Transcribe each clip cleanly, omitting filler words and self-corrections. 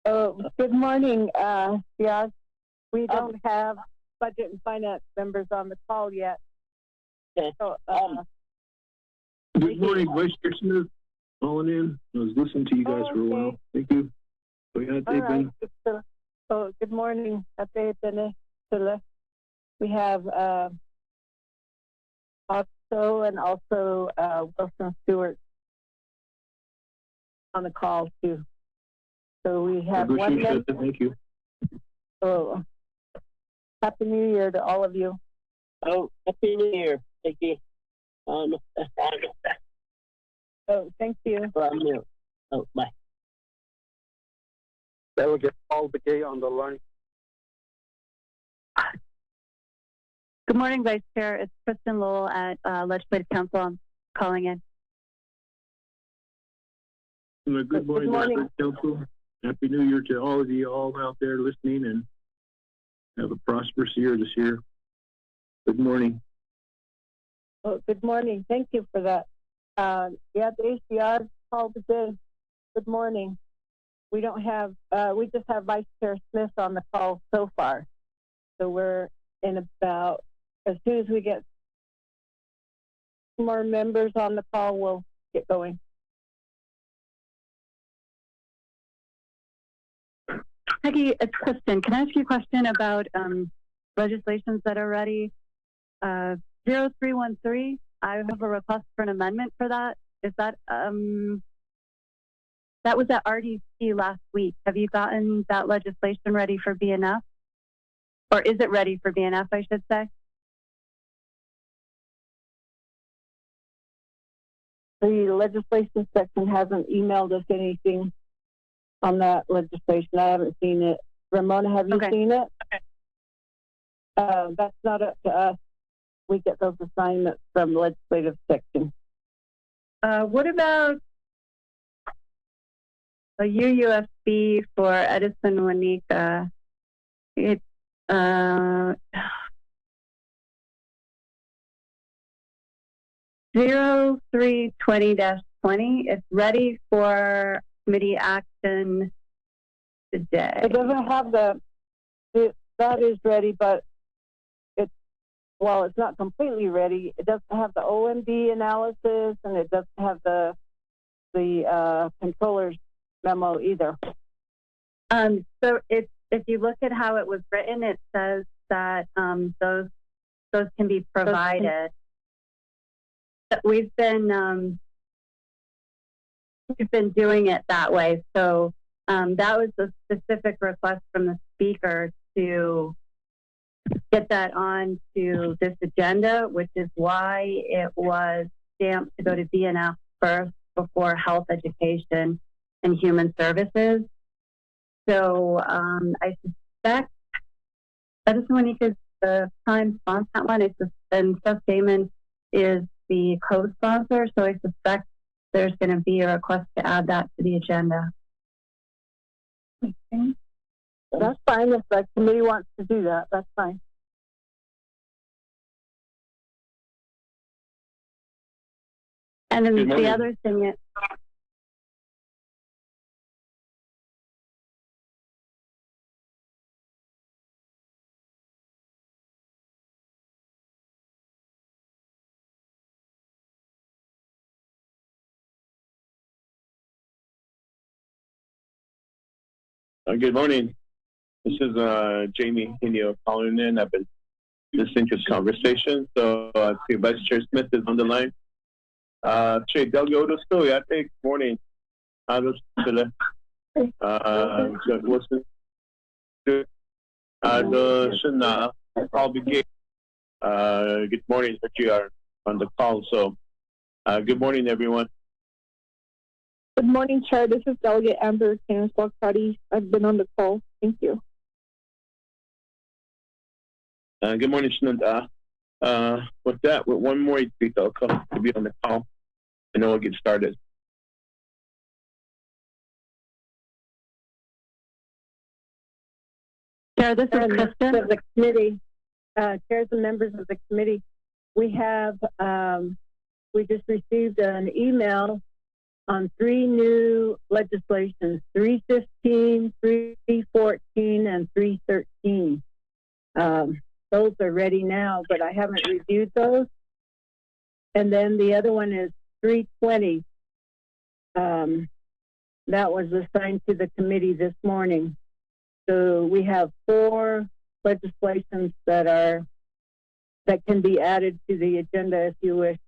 Oh, good morning. Yeah, we don't have budget and finance members on the call yet. So, good morning, Vice Chair Smith. Calling in. I was listening to you guys for a while. Thank you. Right. So, good morning. We have Otto and also Wilson Stewart on the call too. So we have one member. Thank you. So, Happy New Year to all of you. Oh, Happy New Year. Thank you. Oh, thank you. Oh, bye. Delegate Paul Begay on the line. Good morning, Vice Chair. It's Kristen Lowell at Legislative Council. I'm calling in. Good morning, Legislative Council. Happy New Year to all of you all out there listening, and have a prosperous year this year. Good morning. Oh, good morning. Thank you for that. Yeah, the ACR called again. Good morning. We don't have, we just have Vice Chair Smith on the call so far. So we're in about, as soon as we get more members on the call, we'll get going. Peggy, it's Kristen. Can I ask you a question about legislations that are ready? 0313, I have a request for an amendment for that. Is that, that was at RDC last week. Have you gotten that legislation ready for BNF? Or is it ready for BNF, I should say? The legislation section hasn't emailed us anything on that legislation. I haven't seen it. Ramona, have you seen it? That's not up to us. We get those assignments from the legislative section. What about a UUSB for Edison Wanika? It's 0320-20. It's ready for committee action today. It doesn't have that is ready, but while it's not completely ready, it doesn't have the OMB analysis, and it doesn't have the controller's memo either. So if you look at how it was written, it says that those can be provided. We've been doing it that way. So that was a specific request from the speaker to get that on to this agenda, which is why it was stamped to go to BNF first before health, education, and human services. So I suspect Edison Wanika is the prime sponsor on that one. And Seth Damon is the co-sponsor. So I suspect there's going to be a request to add that to the agenda. Okay. That's fine. If the committee wants to do that, that's fine. And then the other thing is, good morning. This is Jamie Hinio calling in. I've been listening to this conversation. So I see Vice Chair Smith is on the line. Che Delgado Story, I think morning. Wilson. I'll begin. Good morning, that you are on the call. So good morning, everyone. Good morning, Chair. This is Delegate Amber Canaswalk Party. I've been on the call. Thank you. Good morning, Shananda. With that, with one more tweet, I'll come to be on the call, and then we'll get started. Chair, this is Kristen. Of the committee, chairs and members of the committee, we have we just received an email on 3 new legislations, 315, 314, and 313. Those are ready now, but I haven't reviewed those. And then the other one is 320. That was assigned to the committee this morning. So we have 4 legislations that can be added to the agenda if you wish.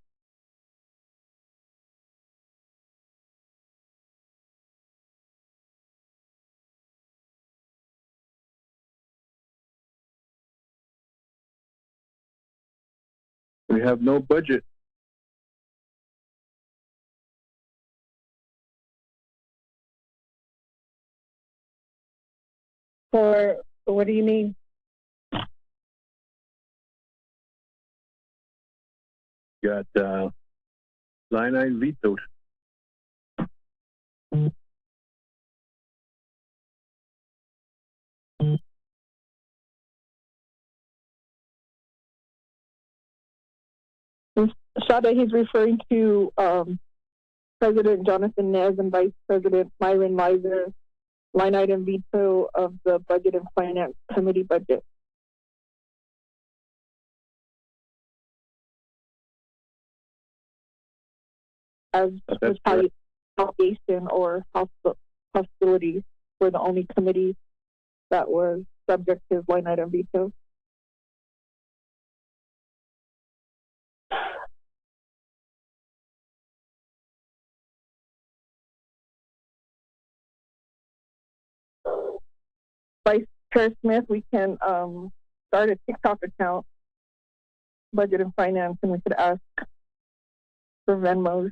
We have no budget. For what do you mean? Got line item vetoed. Shada, he's referring to President Jonathan Nez and Vice President Myron Miser line item veto of the Budget and Finance Committee budget. As allocation or hostilities were the only committees that was subject to line item veto. Vice Chair Smith, we can start a TikTok account, Budget and Finance, and we could ask for Venmos.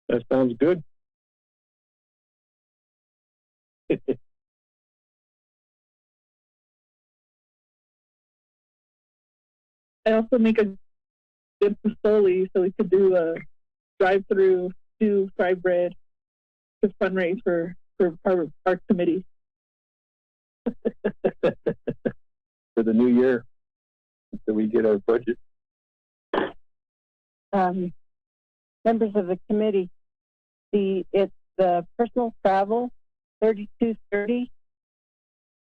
That sounds good. I also make a good pistoli, so we could do a drive-through, do fried bread to fundraise for our committee. For the new year, until we get our budget. Members of the committee, it's the personal travel, 3230,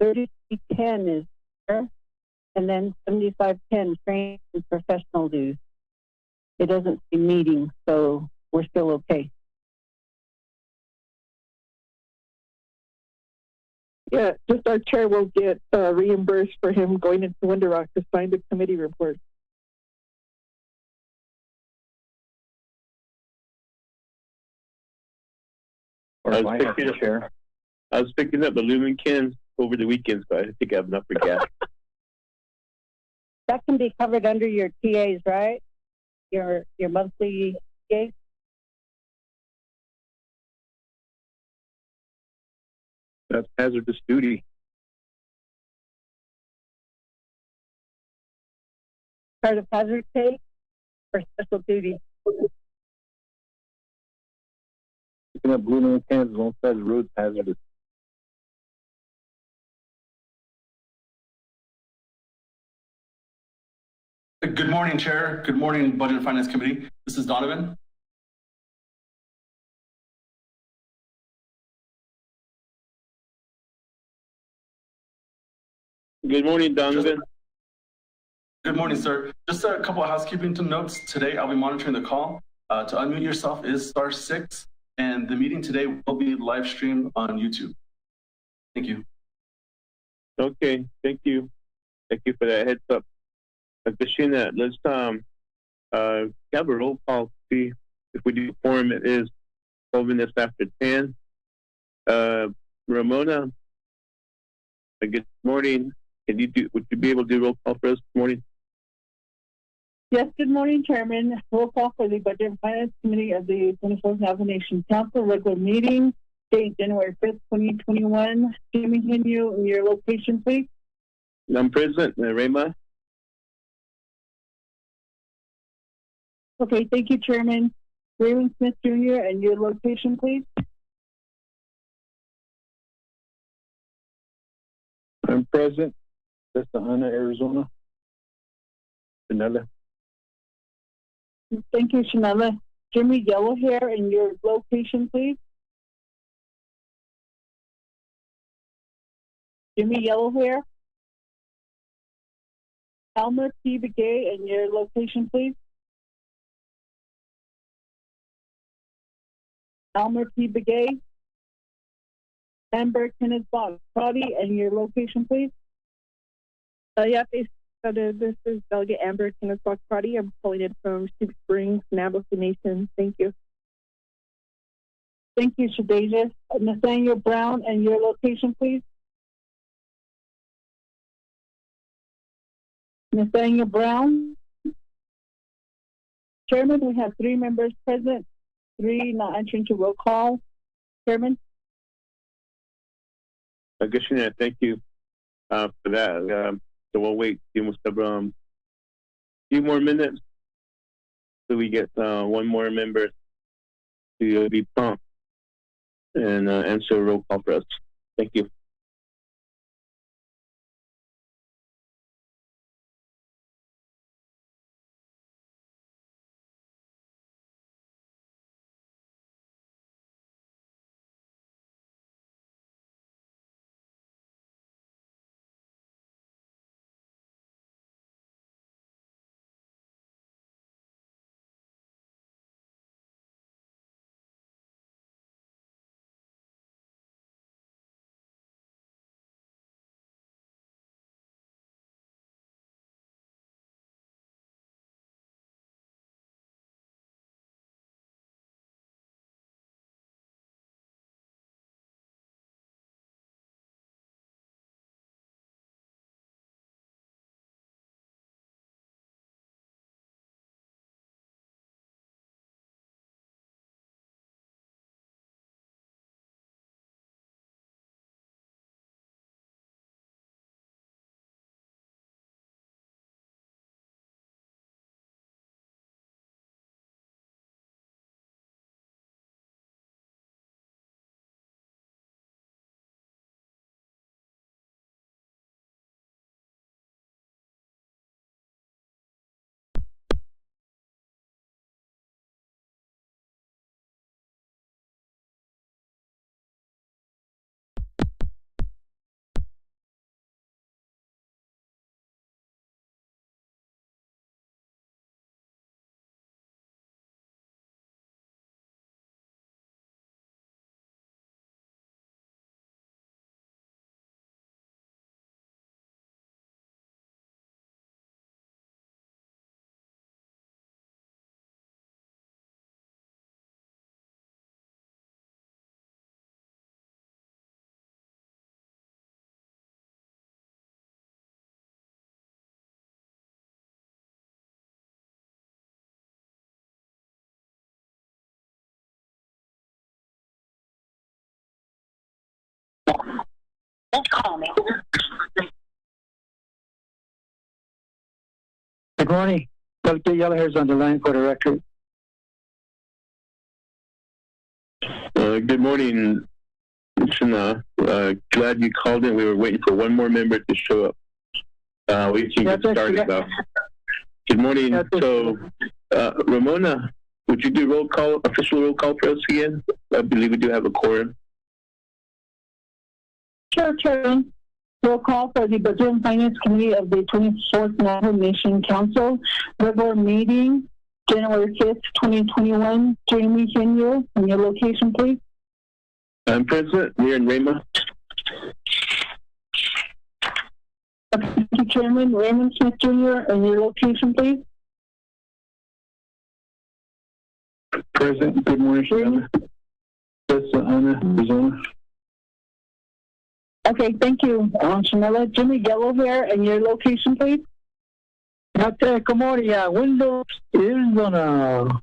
3310 is there, and then 7510 training and professional dues. It doesn't see meetings, so we're still okay. Yeah, just our chair will get reimbursed for him going into Window Rock to sign the committee report. I was picking up aluminum cans over the weekend, so I think I have enough for gas. That can be covered under your TAs, right? Your monthly TAs? That's hazardous duty. Part of hazard pay or special duty? Picking up aluminum cans alongside the roads hazardous. Good morning, Chair. Good morning, Budget and Finance Committee. This is Donovan. Good morning, Donovan. Good morning, sir. Just a couple of housekeeping notes. Today, I'll be monitoring the call. To unmute yourself is *6, and the meeting today will be live streamed on YouTube. Thank you. Okay, thank you. Thank you for that heads up. Bashina, let's have a roll call. See if we do quorum. It is 12 minutes after 10. Ramona, good morning. Would you be able to do roll call for us this morning? Yes, good morning, Chairman. Roll call for the Budget and Finance Committee of the 24th Navigation Council regular meeting, date January 5th, 2021. Jamie, can you your location, please? I'm present, Rema. Okay, thank you, Chairman. Raymond Smith Jr., and your location, please. I'm present. That's Ana, Arizona. Vanilla. Thank you, Shanella. Jimmy Yellowhair, and your location, please. Jimmy Yellowhair. Elmer P. Begay, and your location, please. Elmer P. Begay. Amber Kenneth Box, and your location, please. This is Delegate Amber Kenneth Box. I'm calling in from Sheep Springs, Navajo Nation. Thank you. Thank you, Shadeja. Nathaniel Brown, and your location, please. Nathaniel Brown. Chairman, we have 3 members present, 3 not entering to roll call. Chairman. Commissioner, thank you for that. So we'll wait. We must have a few more minutes so we get one more member to be prompt and answer a roll call for us. Thank you. Good morning. Delegate Yellowhair's on the line for the record. Good morning, Shana. Glad you called in. We were waiting for one more member to show up. We can get started though. Good morning. So, Ramona, would you do roll call, official roll call for us again? I believe we do have a quorum. Sure, Chairman. Roll call for the Budget and Finance Committee of the 24th Navajo Nation Council, regular meeting, January 5th, 2021. Jamie Henyo, and your location, please. I'm present. We're in Rama. Thank you, Chairman. Raymond Smith Jr., and your location, please. Present. Good morning, Shana. Anna, Arizona. Okay, thank you, Shanella. Jimmy Yellowhair, and your location, please. Okay, good morning. Windows, Arizona.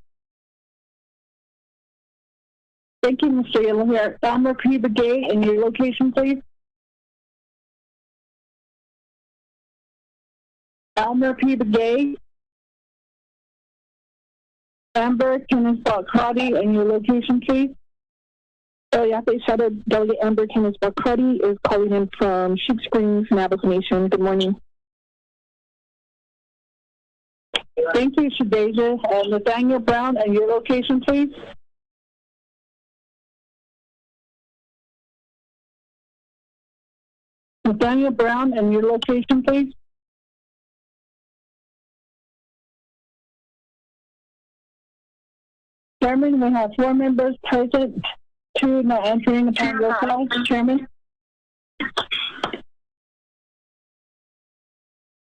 Thank you, Mr. Yellowhair. Elmer P. Begay, and your location, please. Elmer P. Begay. Amber Kenneth Balcrotty, and your location, please. Delegate Amber Kenneth Balcrotty is calling in from Sheep Springs, Navajo Nation. Good morning. Thank you, Shadeja. Nathaniel Brown, and your location, please. Nathaniel Brown, and your location, please. Chairman, we have 4 members present, 2 not answering upon roll call. Chairman.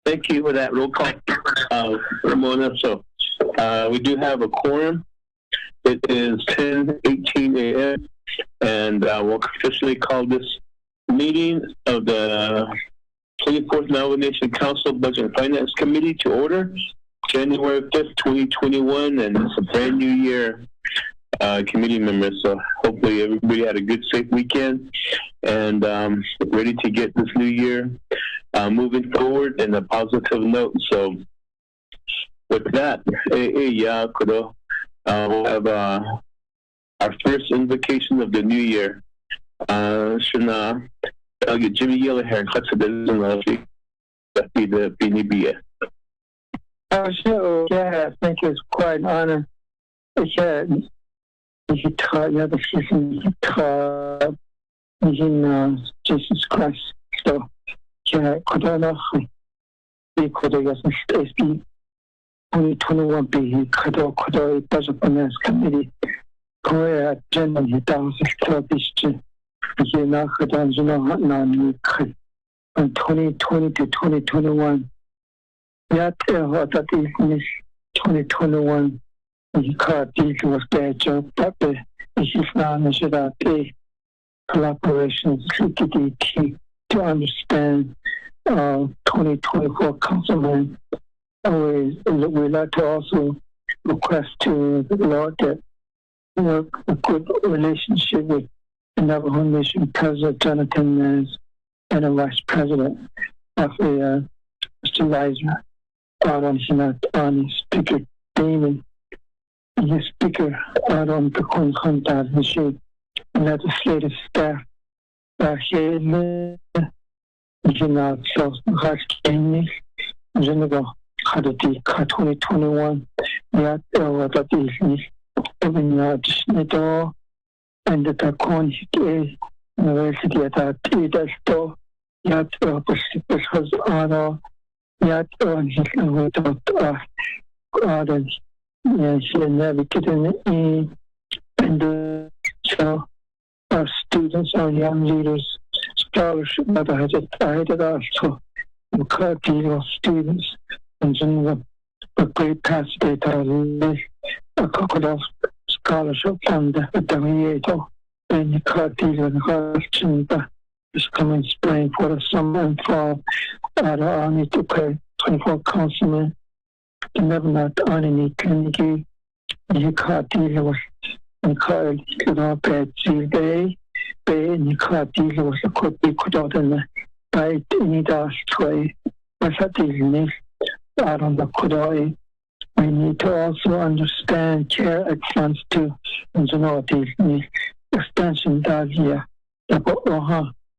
Thank you for that roll call, Ramona. So we do have a quorum. It is 10:18 a.m. and we'll officially call this meeting of the 24th Nomination Council Budget and Finance Committee to order. January 5th, 2021, and it's a brand new year, committee members. So hopefully everybody had a good, safe weekend and ready to get this new year moving forward in a positive note. So with that, we'll have our first invocation of the new year. Shana, I'll get Jimmy Yellow hair and cuts it in the BNB. So, yeah, I think it's quite an honor. It's Jesus Christ. So, yeah, could I know be could I guess SB 2021 be could I budget finance committee? Korea generally down to this. You know, could I know could from 2020 to 2021. Yet, that is 2021. You can't deal with that job, but this is not that collaboration to understand 2024 councilman. We like to also request to the Lord that a good relationship with the Navajo Nation President Jonathan and the Vice President of Mr. Lizer. On Speaker Damon, the Speaker on the contact machine, legislative staff, here in the South Hardship, General Hadati 2021, yet that is even additional and the Tacon University at that store, yet has honor. Yet on his without others, she navigated and so our students, our young leaders, scholarship that I had also of students and general a great pass data a couple of scholarship fund the and the card deal and question is coming spring for the summer and fall. I need to pay 24 councilmen. The never not on any clinic. You can't deal with and call it up at day. And you can't deal with a could be put out in the by any dash tray. What's that dealing out on the Kudai? We need to also understand care at funds too. And you know these extension does here.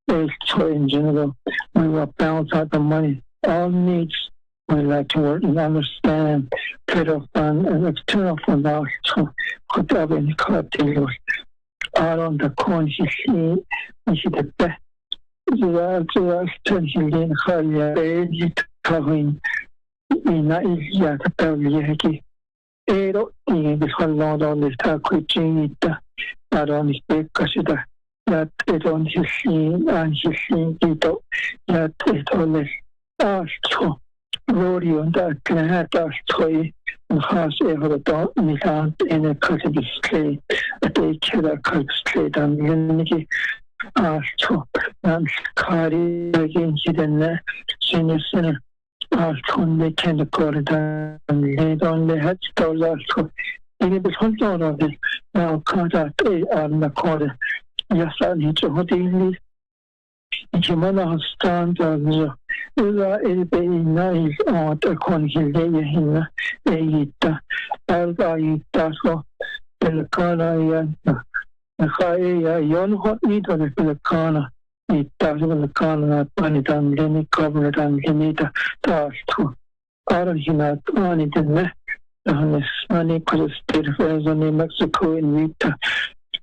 In general, we will balance out the money. All needs we like to work and understand federal fund and external fund also could have any deals out on the coin he the best. The extension in covering in Asia to tell you. Ero in this one long on this talk with Jimmy out on his big consider. That it on his scene and his scene people that it on this so rodeo that can have us toy and has ever done without any culture display that they can straight and unity so and carry against the senior center from they can record it and they don't let it go so and it was one of this now contact on the corner. Yes, I need to hold in this. You stand on the nice on the conhilating Elgaitaso, Pelicana, the high yon hot meat on the Pelicana, it does Pelicana, Panitan, Limit, Covered, and Limita, task. Argentina, Argentina, Hispanic, State Affairs on Mexico, and Vita,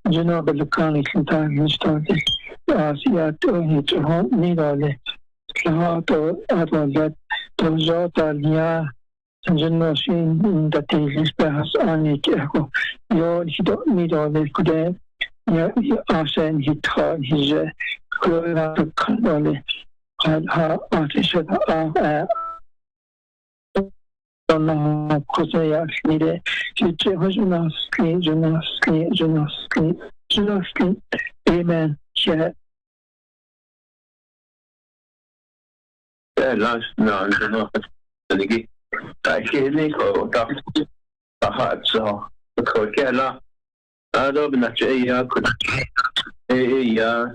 Genova, the County, sometimes started. Asia, it's a hot needle. Auto that those Italia, Generation that is perhaps only you don't need all this today. Yeah, Arsene, he taught his growing up to control artificial don't know because I actually did. Amen. Yeah. No, lagi. Kini ko tak tahat so ko kela. Ado binache ko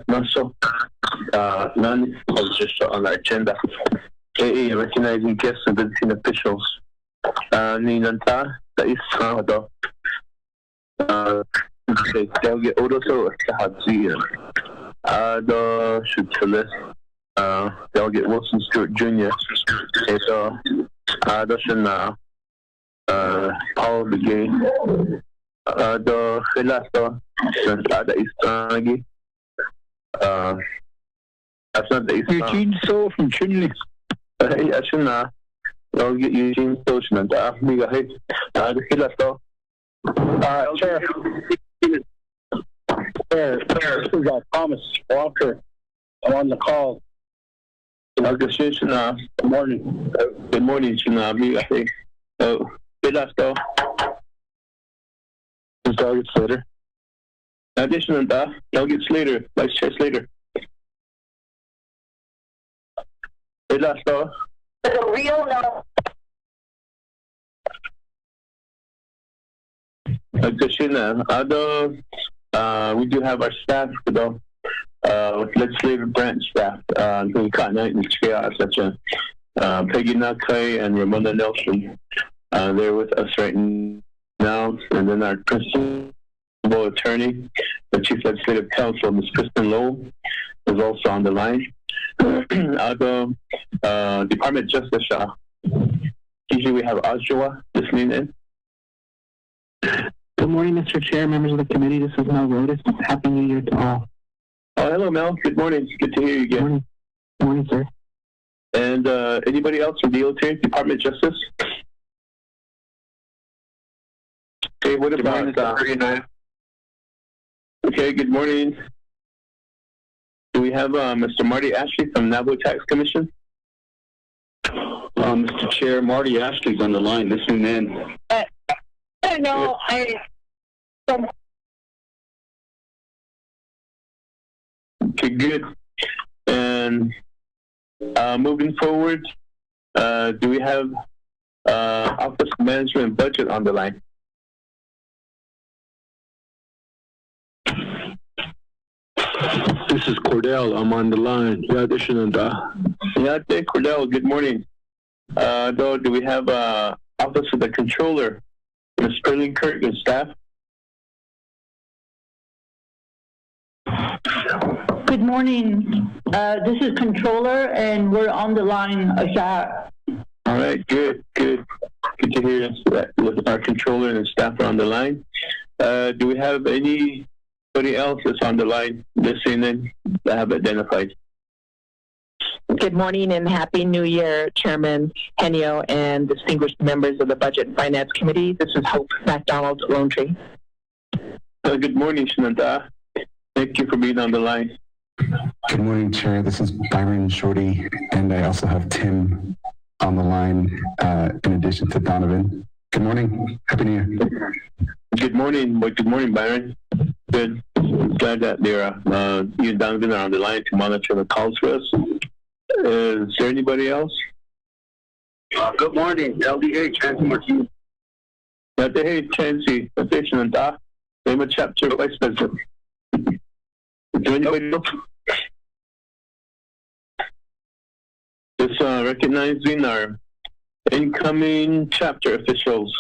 naso non just on our agenda. Recognizing guests and visiting officials. Ninanta that is do. They'll get also Hadzi. Ado should list. Delegate Wilson Stewart Jr. So, Doshan Paul Begay. Do Hilasto, Ada Istangi. That's not the Eugene So from Chinley. Ashuna. I'll get Eugene So and Amiga Hit. The Hilasto. Chair, this is Thomas Walker. I'm on the call. Good morning. Good morning, Shinabi. I think. Hilasto. Target Slater. Additional Delegate Slater, Vice Chair Slater. Hilasto. The real no. Kushina, we do have our staff though, with legislative branch staff, including Cotton Knight and Chaos, such as Peggy Nakai and Ramona Nelson. They're with us right now, and then our principal attorney, the Chief Legislative Counsel, Ms. Kristen Lowell, is also on the line. Department Justice, usually we have Oshawa listening in. Good morning, Mr. Chair, members of the committee. This is Mel Rodas. Happy New Year to all. Oh, hello, Mel. Good morning. Good to hear you again. Good morning, sir. And anybody else from DOT, Department of Justice? Okay, what about... Okay, good morning. Do we have Mr. Marty Ashley from Navajo Tax Commission? Mr. Chair, Marty Ashley's on the line listening in. No, Okay, good. And moving forward, do we have Office of Management and Budget on the line? This is Cordell. I'm on the line. Yeah, Cordell, good morning. Do we have Office of the Controller, Ms. Sterling Kirk and staff? Good morning. This is Controller, and we're on the line. All right, good. Good to hear that with our Controller and staff are on the line. Do we have anybody else that's on the line listening in that have identified? Good morning and Happy New Year, Chairman Henio and distinguished members of the Budget and Finance Committee. This is Hope MacDonald Lone Tree. Good morning, Shananta. Thank you for being on the line. Good morning, Chair. This is Byron Shorty, and I also have Tim on the line in addition to Donovan. Good morning. Happy New Year. Good morning. Good morning, Byron. Good. Glad that you and Donovan are on the line to monitor the calls for us. Is there anybody else? Good morning, LDA, Chancey Martinez. LDA, Chancey, Station and name a chapter vice president. Is there anybody else? Just recognizing our incoming chapter officials.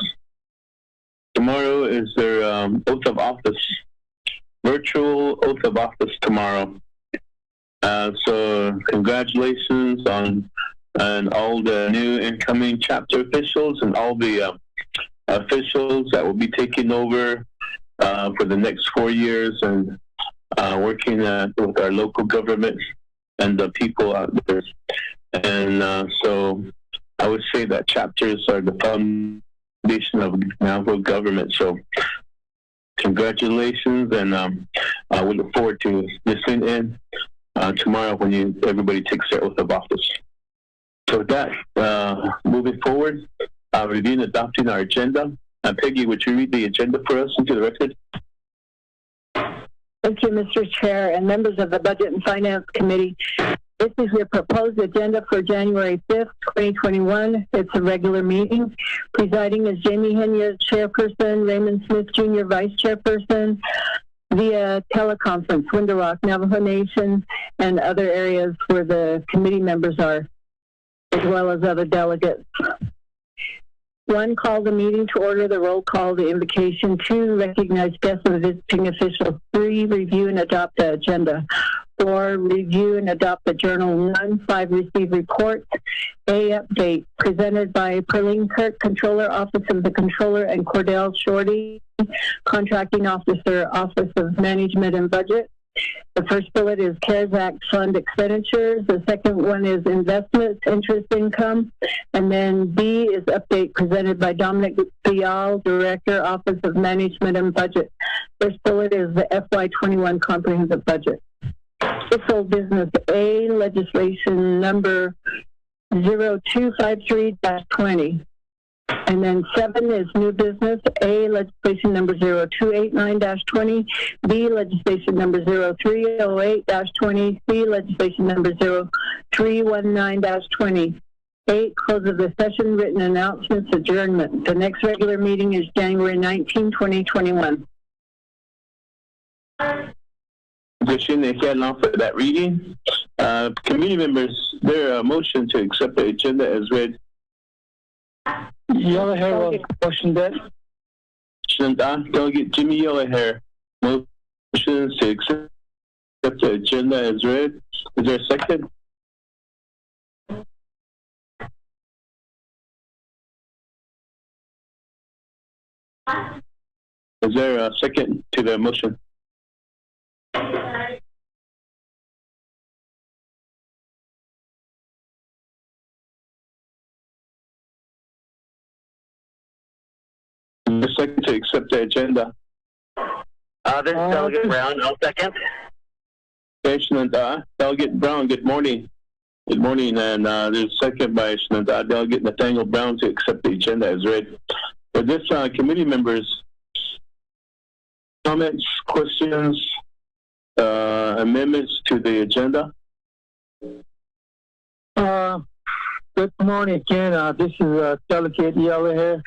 Tomorrow is their oath of office, virtual oath of office tomorrow. So congratulations on and all the new incoming chapter officials and all the officials that will be taking over for the next 4 years and working with our local government and the people out there. And so I would say that chapters are the foundation of Navajo government. So congratulations, and we look forward to listening in tomorrow when everybody takes their oath of office. So with that, moving forward, reviewing and adopting our agenda. Peggy, would you read the agenda for us into the record? Thank you, Mr. Chair and members of the Budget and Finance Committee. This is your proposed agenda for January 5th, 2021. It's a regular meeting. Presiding is Jamie Henya, Chairperson, Raymond Smith Jr., Vice Chairperson, via teleconference, Window Rock, Navajo Nation, and other areas where the committee members are, as well as other delegates. 1, call the meeting to order, the roll call, the invocation. 2, recognize guests and visiting officials. 3, review and adopt the agenda. 4, review and adopt the journal. 5, receive reports. A, update, presented by Perlene Kirk, Controller, Office of the Controller, and Cordell Shorty, Contracting Officer, Office of Management and Budget. The first bullet is CARES Act fund expenditures. The second one is investments, interest income. And then B is update presented by Dominic Bial, Director, Office of Management and Budget. First bullet is the FY21 comprehensive budget. Official business A, legislation number 0253-20. And then 7 is new business. A, legislation number 0289-20. B, legislation number 0308-20. C, legislation number 0319-20. 8, close of the session, written announcements, adjournment. The next regular meeting is January 19, 2021. For that reading. Committee members, there a motion to accept the agenda as read. Yellow hair will motion that. Delegate Jimmy Yellowhair motions to accept the agenda as read. Is there a second? Is there a second to the motion? A second to accept the agenda. This is Delegate Brown. I'll second. Delegate Brown, good morning. Good morning, and there's a second by Delegate Nathaniel Brown to accept the agenda as read. For this committee members, comments, questions, amendments to the agenda? Good morning again. This is Delegate Yellowhair.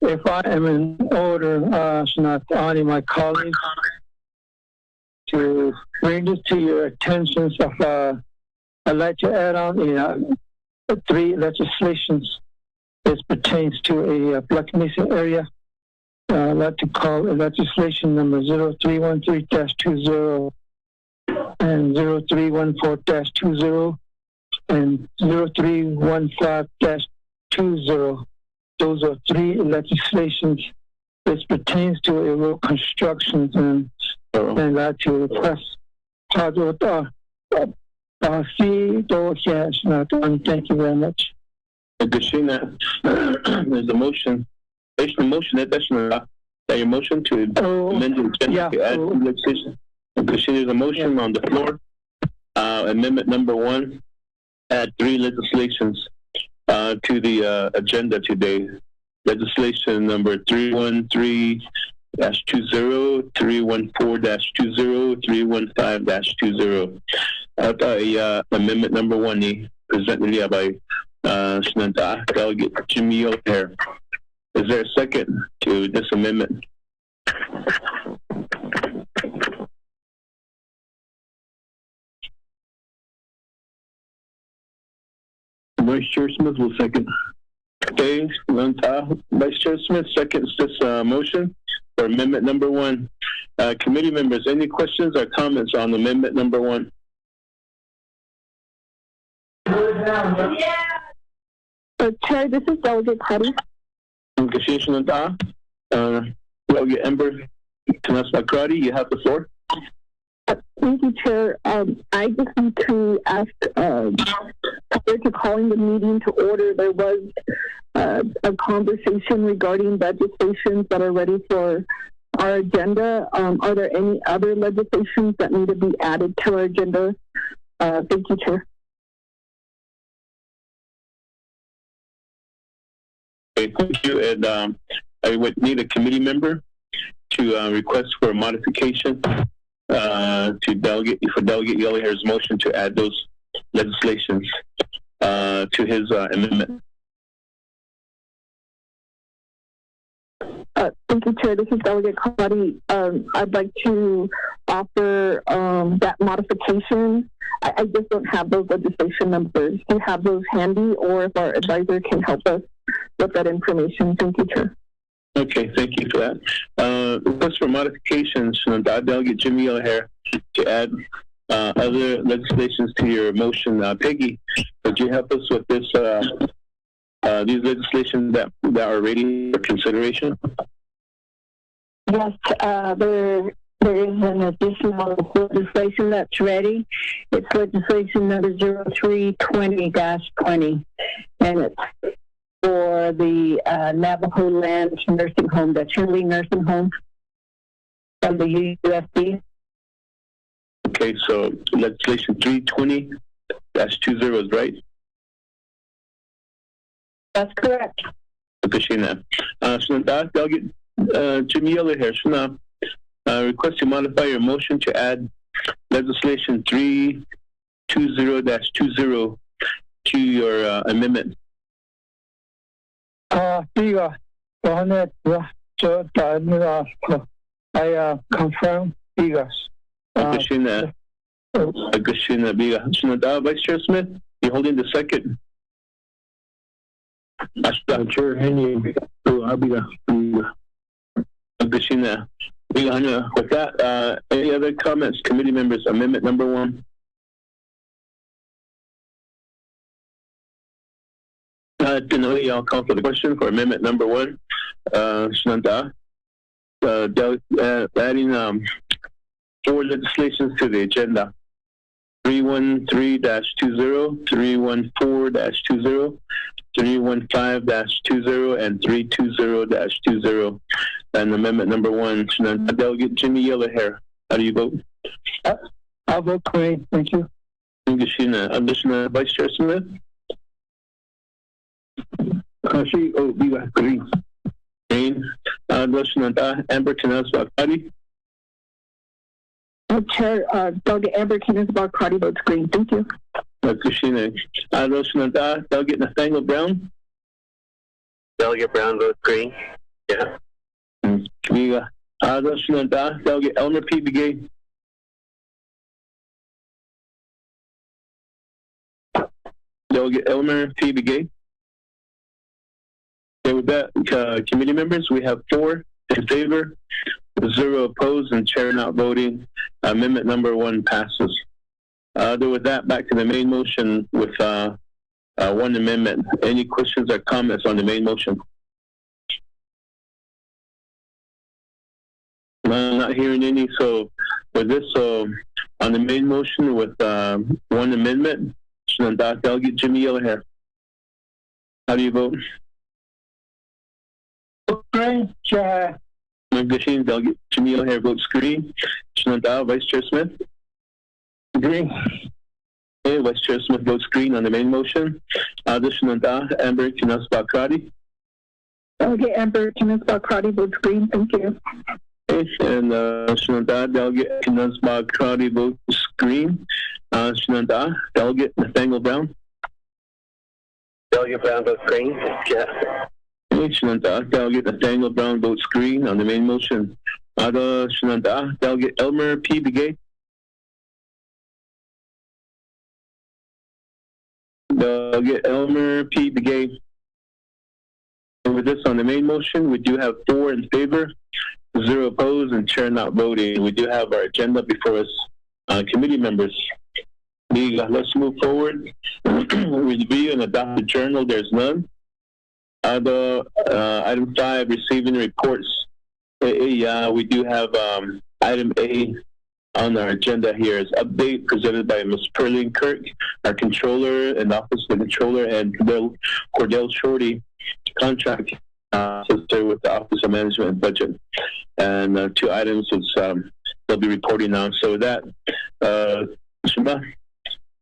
If I am in order, Shanatani, my colleagues, to bring this to your attention, I'd like to add on 3 legislations that pertains to a Black Mesa area. I'd like to call legislation number 0313-20 and 0314-20 and 0315-20. Those are 3 legislations that pertains to a road construction, and I'd like to request thank you very much. There's a motion. There's a motion. That's your motion to amend the agenda to add legislation. There's a motion on the floor. Amendment number 1, add 3 legislations to the agenda today. Legislation number 313-20, 314-20, 315-20. Amendment number 1 presented by Delegate Jimmy O'Hare. Is there a second to this amendment? Vice Chair Smith will second. Okay, Vice Chair Smith seconds this motion for amendment number 1. Committee members, any questions or comments on amendment number 1? Yeah. Chair, this is Delegate Cardi. Invocation, Delegate Ember Canas-Bacardi, you have the floor. Thank you, Chair. I just need to ask, prior to calling the meeting to order, there was a conversation regarding legislations that are ready for our agenda. Are there any other legislations that need to be added to our agenda? Thank you, Chair. Okay, thank you. And I would need a committee member to request for a modification to Delegate Yellowhair's motion to add those legislations to his amendment. Thank you, Chair. This is Delegate Cardi. I'd like to offer that modification. I just don't have those legislation numbers. Do you have those handy, or if our advisor can help us with that information? Thank you, Chair. Okay, thank you for that. Request for modifications from Delegate Jimmy Yellowhair to add other legislations to your motion. Peggy, could you help us with this? These legislations that are ready for consideration? Yes, there is an additional legislation that's ready. It's legislation number 0320-20, and it's for the Navajo Land Nursing Home, the Chile Nursing Home from the USD. Okay, so legislation 320-20 is right? That's correct. Appreciate that. Delegate Jimmy Yellowhair, request to modify your motion to add legislation 320-20 to your amendment. I confirm Appreciate that. Vice Chair Smith, you're holding the second. Chair Henry, with that, any other comments, committee members? Amendment number 1. Denali, I'll call for the question for amendment number 1. Adding 4 legislations to the agenda. 313-20, 314-20, 315-20, and 320-20. And amendment number 1, Delegate Jimmy Yellowhair. How do you vote? I'll vote green. Thank you. Additional Vice Chair Smith? Green. Green. Amber Canas-Bacardi? Chair, Delegate Amber Canas-Bacardi votes green. Thank you. Delegate Nathaniel Brown? Delegate Brown votes green. Yeah. Delegate Elmer P. Begay? Delegate Elmer P. Begay? Okay, with that, committee members, we have 4 in favor, 0 opposed, and chair not voting. Amendment number 1 passes. With that, back to the main motion with 1 amendment. Any questions or comments on the main motion? I'm not hearing any. So with this, on the main motion with 1 amendment, Delegate Jimmy Yellowhair. How do you vote? Green, Chair. Delegate Jimmy Yellowhair votes green. Vice Chair Smith? Green. Okay, Vice Chair Smith votes green on the main motion. Amber Canas-Bacardi? Delegate Amber Canas-Bacardi votes green. Thank you. Okay, and Delegate Canas-Bacardi votes green. Delegate Nathaniel Brown? Delegate Brown votes green. Yeah. Delegate Nathaniel Brown votes green on the main motion. Delegate Elmer P. Begay? Delegate Elmer P. Begay. And with this on the main motion, we do have 4 in favor, 0 opposed, and chair not voting. We do have our agenda before us. Committee members, Let's move forward. Review and adopt the journal. There's none. Item 5, receiving reports. We do have item A on our agenda here is update presented by Ms. Perlene Kirk, our controller and office of the controller, and Cordell Shorty, contract officer with the Office of Management and Budget. And 2 items which they'll be reporting on. So with that,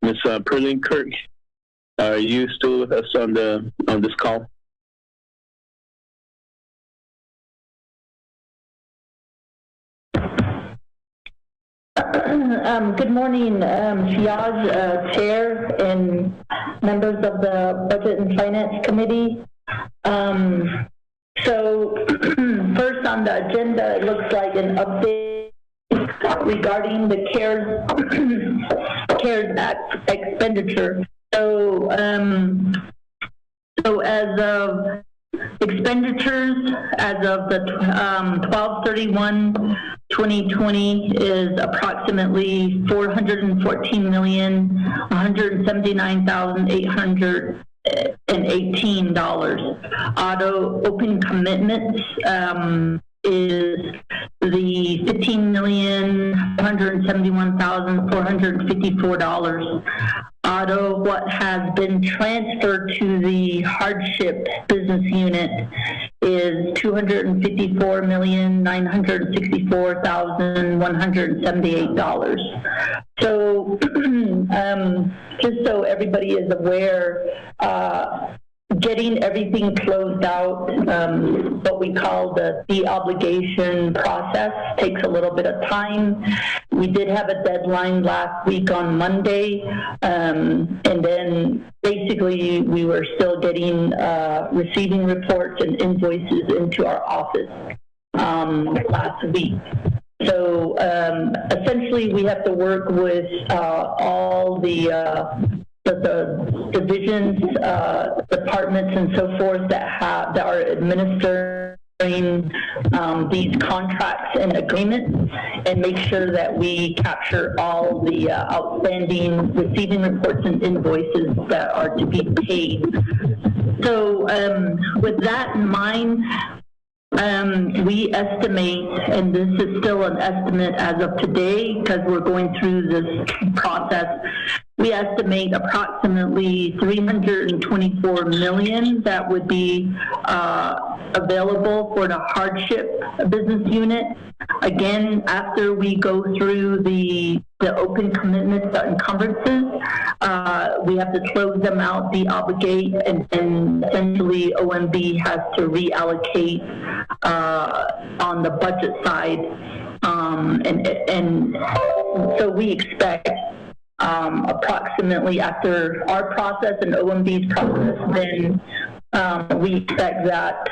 Ms. Perlene Kirk, are you still with us on this call? Good morning, Shiaz, Chair, and members of the Budget and Finance Committee. So first on the agenda, it looks like an update regarding the CARES Act expenditure. So as of expenditures as of the 12/31/2020 is approximately $414,179,818. Auto open commitments is the $15,171,454. Auto, what has been transferred to the Hardship business unit is $254,964,178. So, just so everybody is aware, getting everything closed out, what we call the de-obligation process, takes a little bit of time. We did have a deadline last week on Monday, and then basically we were still getting receiving reports and invoices into our office last week. So essentially we have to work with all the divisions, departments, and so forth that are administering these contracts and agreements, and make sure that we capture all the outstanding receiving reports and invoices that are to be paid. So with that in mind, we estimate, and this is still an estimate as of today because we're going through this process, we estimate approximately $324 million that would be available for the Hardship business unit. Again, after we go through the open commitments, the encumbrances, we have to close them out, de-obligate, and essentially OMB has to reallocate on the budget side. And so we expect approximately after our process and OMB's process, then we expect that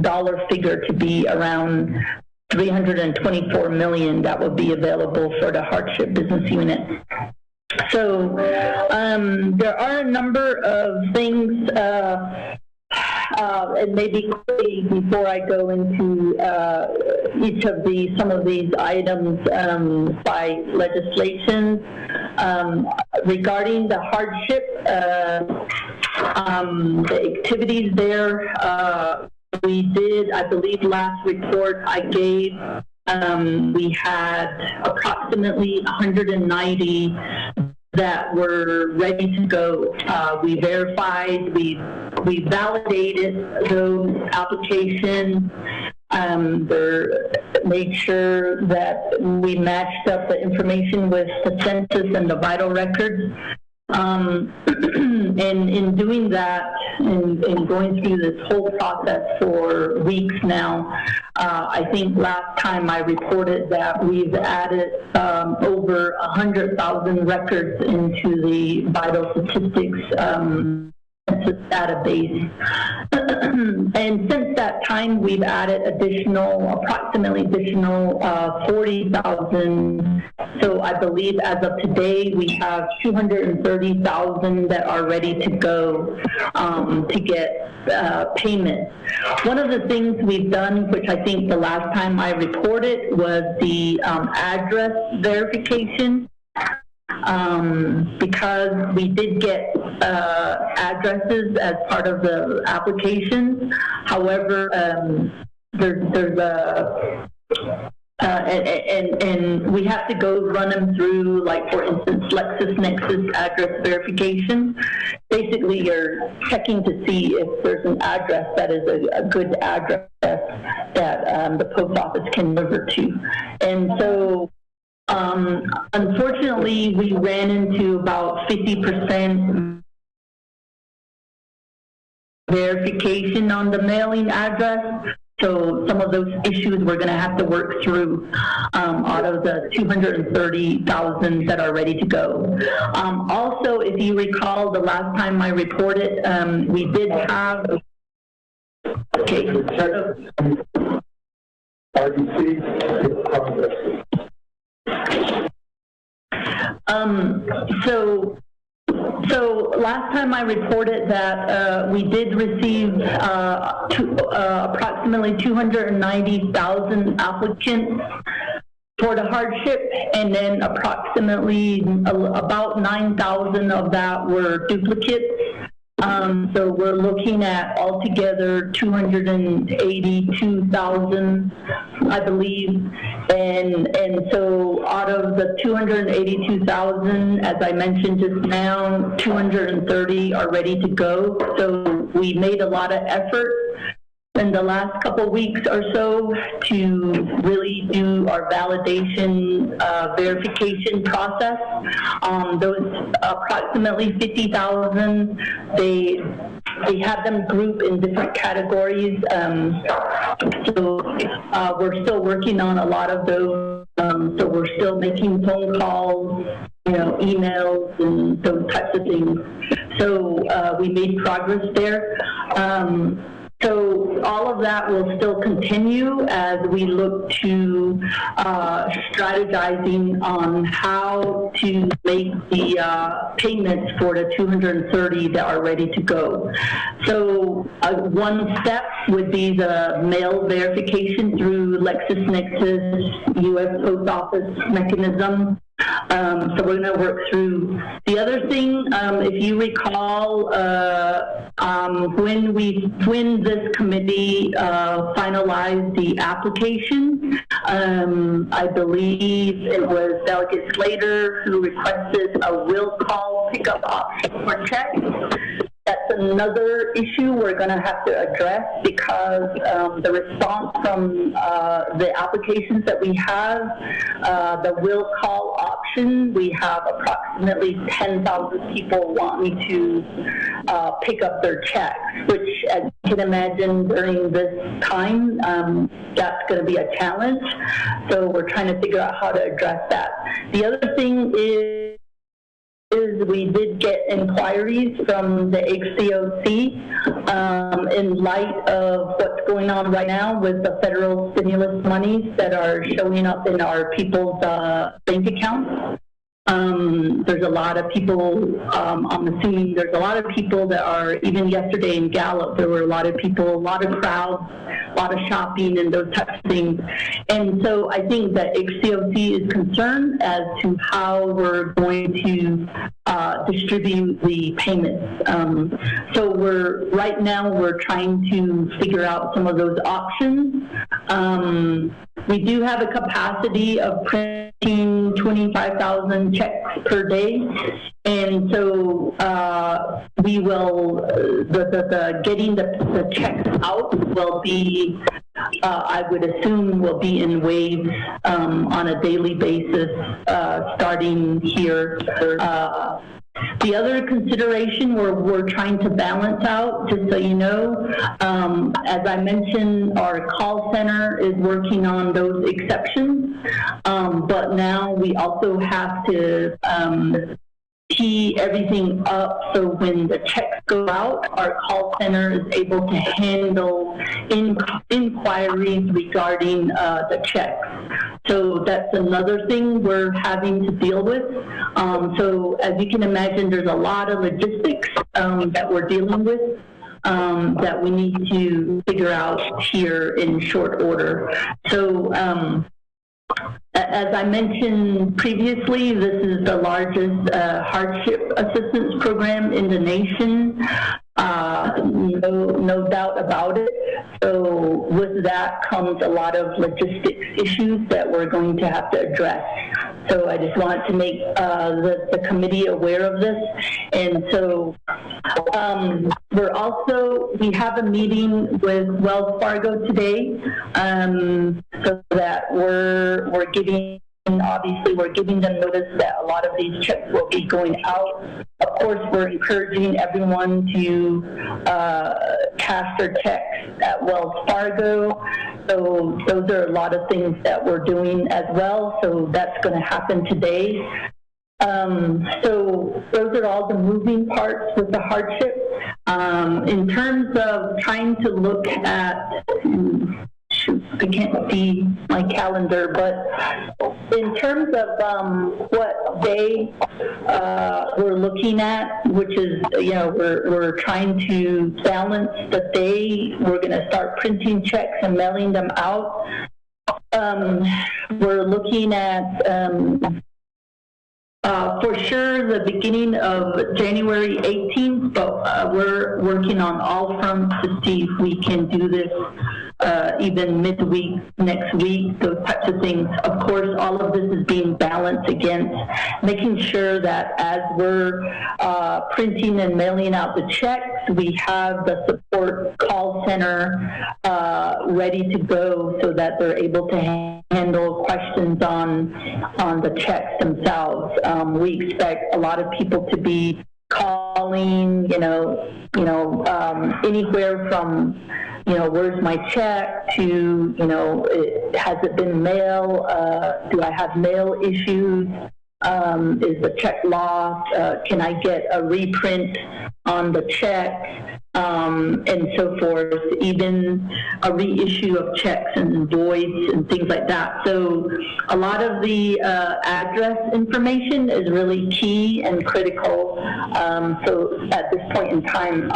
dollar figure to be around $324 million that will be available for the Hardship business unit. So there are a number of things, and maybe quickly before I go into some of these items by legislation, regarding the Hardship, the activities there, we did, I believe last report I gave, we had approximately 190 that were ready to go. We verified, we validated those applications, made sure that we matched up the information with the census and the vital records. And in doing that, and going through this whole process for weeks now, I think last time I reported that we've added over 100,000 records into the vital statistics census database. And since that time, we've added approximately additional 40,000. So I believe as of today, we have 230,000 that are ready to go to get payment. One of the things we've done, which I think the last time I reported, was the address verification. because we did get addresses as part of the application. However, there's a and we have to go run them through, like, for instance, LexisNexis address verification. Basically, you're checking to see if there's an address that is a good address that the post office can deliver to. And so, unfortunately, we ran into about 50% verification on the mailing address. So some of those issues we're going to have to work through out of the 230,000 that are ready to go. Also, if you recall, the last time I reported, we did have. Okay. So last time I reported that we did receive approximately 290,000 applicants for the hardship, and then approximately about 9,000 of that were duplicates. So we're looking at altogether 282,000, I believe, and so out of the 282,000, as I mentioned just now, 230 are ready to go. So we made a lot of effort in the last couple weeks or so to really do our validation verification process. Those approximately 50,000, they have them grouped in different categories. So we're still working on a lot of those. So we're still making phone calls, emails, and those types of things. So we made progress there. So all of that will still continue as we look to strategizing on how to make the payments for the 230 that are ready to go. So one step would be the mail verification through LexisNexis U.S. Post Office mechanism. So we're going to work through. The other thing, if you recall, when this committee finalized the application, I believe it was Delegate Slater who requested a will call pickup option for checks. That's another issue we're going to have to address because the response from the applications that we have, the will call option, we have approximately 10,000 people wanting to pick up their checks, which, as you can imagine, during this time, that's going to be a challenge. So we're trying to figure out how to address that. The other thing is we did get inquiries from the HCOC in light of what's going on right now with the federal stimulus monies that are showing up in our people's bank accounts. There's a lot of people, I'm assuming there's a lot of people that are, even yesterday in Gallup, there were a lot of people, a lot of crowds, a lot of shopping and those types of things. And so I think that HCOC is concerned as to how we're going to distribute the payments. So right now we're trying to figure out some of those options. We do have a capacity of printing 25,000 checks per day, and so we will, getting the checks out will be, I would assume, will be in waves on a daily basis starting here. The other consideration we're trying to balance out, just so you know, as I mentioned, our call center is working on those exceptions, but now we also have to tee everything up so when the checks go out, our call center is able to handle inquiries regarding the checks. So that's another thing we're having to deal with. So as you can imagine, there's a lot of logistics that we're dealing with that we need to figure out here in short order. So As I mentioned previously, this is the largest hardship assistance program in the nation. No doubt about it. So with that comes a lot of logistics issues that we're going to have to address. So I just want to make the committee aware of this. And so we have a meeting with Wells Fargo today, so that we're giving them notice that a lot of these checks will be going out. Of course, we're encouraging everyone to cash their checks at Wells Fargo. So those are a lot of things that we're doing as well. So that's going to happen today. So those are all the moving parts with the hardship. In terms of trying to look at, I can't see my calendar, but in terms of what day we're looking at, which is, we're trying to balance the day we're going to start printing checks and mailing them out. We're looking at for sure the beginning of January 18th, but we're working on all fronts to see if we can do this even midweek next week, those types of things. Of course, all of this is being balanced against making sure that as we're printing and mailing out the checks, we have the support call center ready to go so that they're able to handle questions on the checks themselves. We expect a lot of people to be calling, anywhere from, where's my check to, has it been mail? Do I have mail issues? Is the check lost? Can I get a reprint on the check? And so forth, even a reissue of checks and voids and things like that. So a lot of the address information is really key and critical. So at this point in time,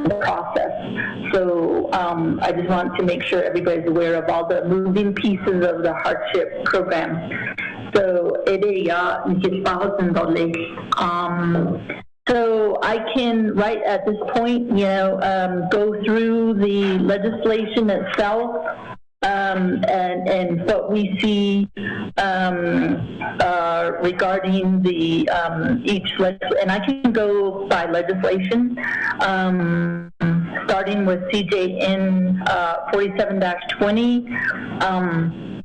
the process. So I just want to make sure everybody's aware of all the moving pieces of the hardship program. So so I can, right at this point, go through the legislation itself and what we see regarding the each and I can go by legislation, starting with CJN 47-20.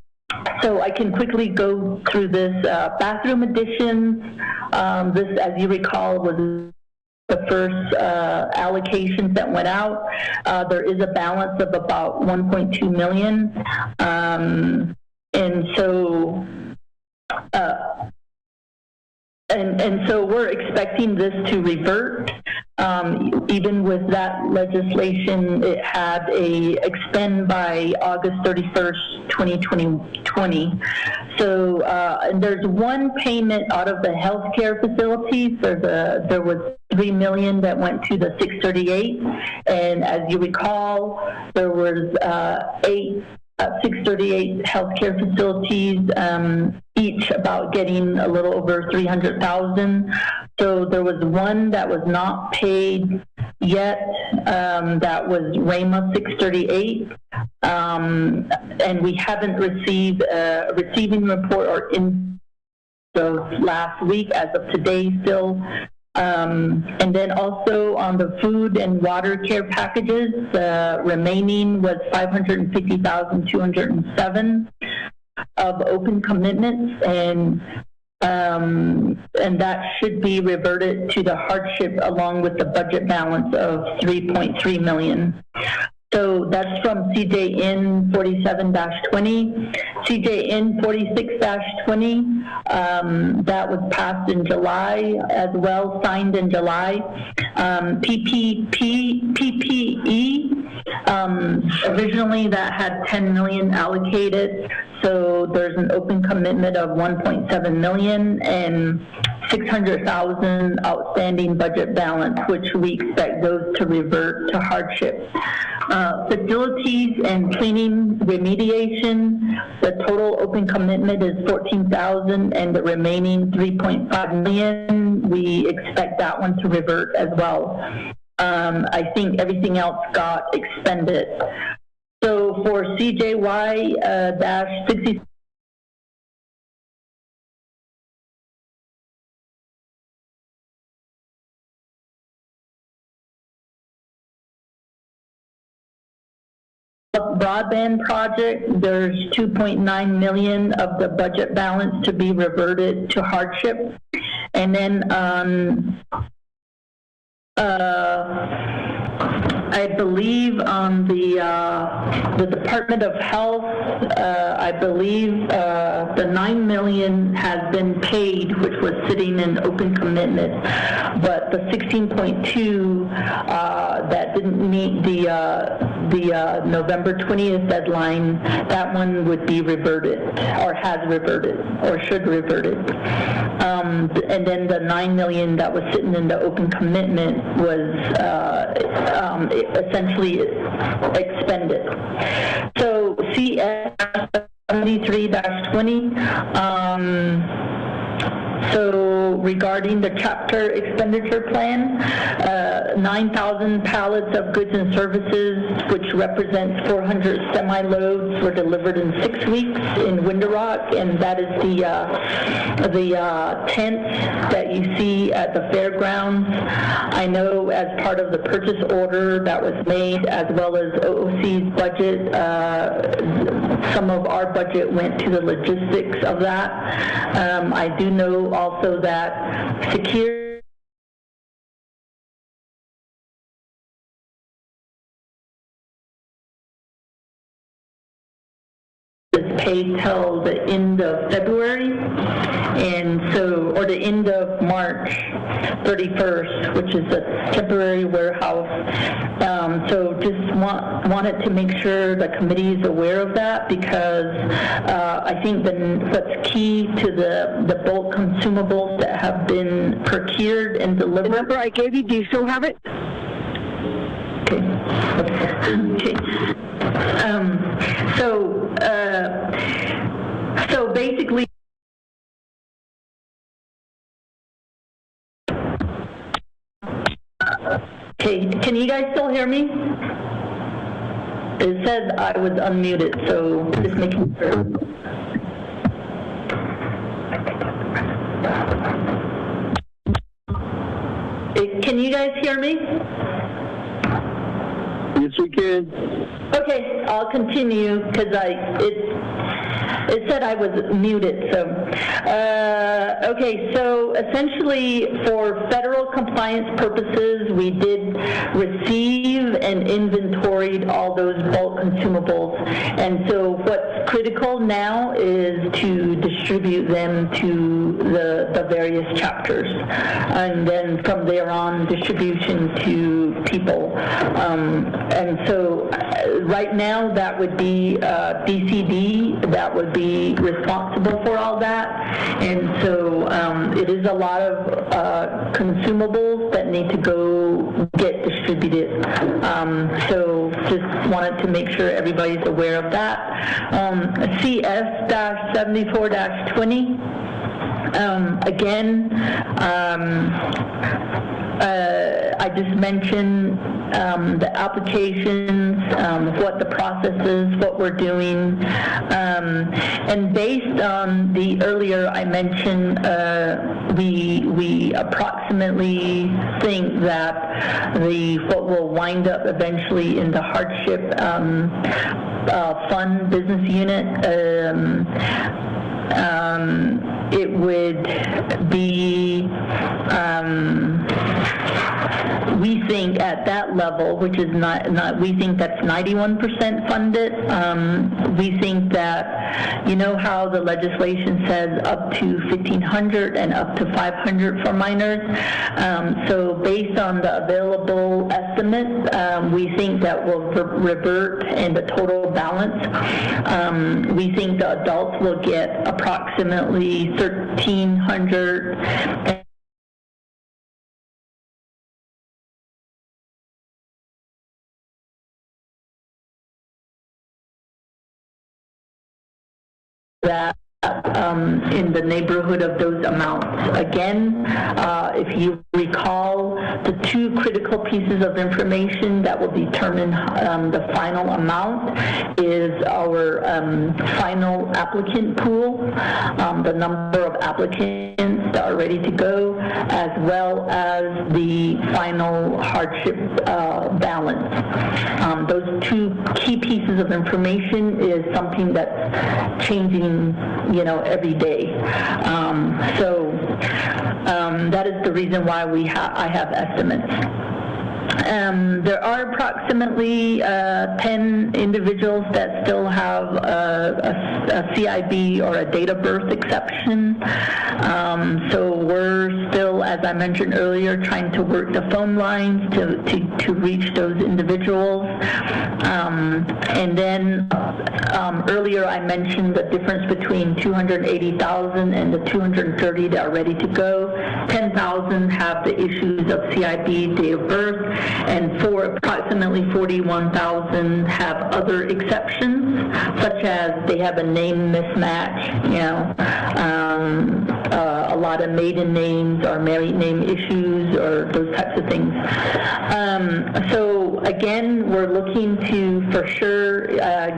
So I can quickly go through this. Bathroom additions, this, as you recall, was the first allocations that went out. There is a balance of about 1.2 million. And so and so we're expecting this to revert. Even with that legislation, it had a expend by August 31st, 2020. So and there's one payment out of the healthcare facilities. There was $3 million that went to the 638, and as you recall, there was 638 healthcare facilities, each about getting a little over $300,000. So there was one that was not paid yet, that was RAMA 638, and we haven't received a receiving report or in the last week as of today still. And then also on the food and water care packages, the remaining was $550,207 of open commitments, and that should be reverted to the hardship along with the budget balance of $3.3 million. So that's from CJN 47-20. CJN 46-20, that was passed in July as well, signed in July. PPE, originally that had 10 million allocated, so there's an open commitment of 1.7 million and 600,000 outstanding budget balance, which we expect those to revert to hardship. Facilities and cleaning remediation, the total open commitment is $14,000 and the remaining $3.5 million. We expect that one to revert as well. I think everything else got expended. So for CJY-60, broadband project, there's $2.9 million of the budget balance to be reverted to hardship. And then I believe on the Department of Health, I believe the $9 million has been paid, which was sitting in open commitment, but the 16.2 that didn't meet the November 20th deadline, that one would be reverted, or has reverted, or should revert it. And then the $9 million that was sitting in the open commitment was essentially expended. So CS 73-20, so regarding the chapter expenditure plan, 9,000 pallets of goods and services, which represents 400 semi-loads, were delivered in 6 weeks in Window Rock, and that is the tents that you see at the fairgrounds. I know as part of the purchase order that was made, as well as OOC's budget, some of our budget went to the logistics of that. I do know also that secure is paid till the end of February, and so, or the end of March 31st, which is a temporary warehouse. So just wanted to make sure the committee is aware of that, because I think what's key to the bulk consumables that have been procured and delivered. The number I gave you, do you still have it? Okay. So basically, okay, can you guys still hear me? It says I was unmuted, so just making sure. Can you guys hear me? Yes, we can. Okay, I'll continue because it said I was muted. So, okay, so essentially for federal compliance purposes, we did receive and inventoried all those bulk consumables. And so what's critical now is to distribute them to the various chapters. And then from there on, distribution to people. And so right now, that would be DCD, that would be responsible for all that. And so it is a lot of consumables that need to go get distributed. So just wanted to make sure everybody's aware of that. CS-74-20. Again, I just mentioned the applications, what the process is, what we're doing, and based on the earlier I mentioned, we approximately think that what will wind up eventually in the hardship fund business unit. It would be, we think at that level, which is we think that's 91% funded. We think that, you know how the legislation says up to 1,500 and up to 500 for minors. So based on the available estimates, we think that will revert in the total balance. We think the adults will get approximately 1,300 that in the neighborhood of those amounts. Again, if you recall, the two critical pieces of information that will determine the final amount is our final applicant pool, the number of applicants that are ready to go, as well as the final hardship balance. Those two key pieces of information is something that's changing, every day. That is the reason why I have estimates. There are approximately 10 individuals that still have a CIB or a date of birth exception. So we're still, as I mentioned earlier, trying to work the phone lines to reach those individuals. And then earlier I mentioned the difference between 280,000 and the 230 that are ready to go. 10,000 have the issues of CIB, date of birth, and for approximately 41,000 have other exceptions, such as they have a name mismatch, a lot of maiden names or married name issues or those types of things. So again, we're looking to, for sure,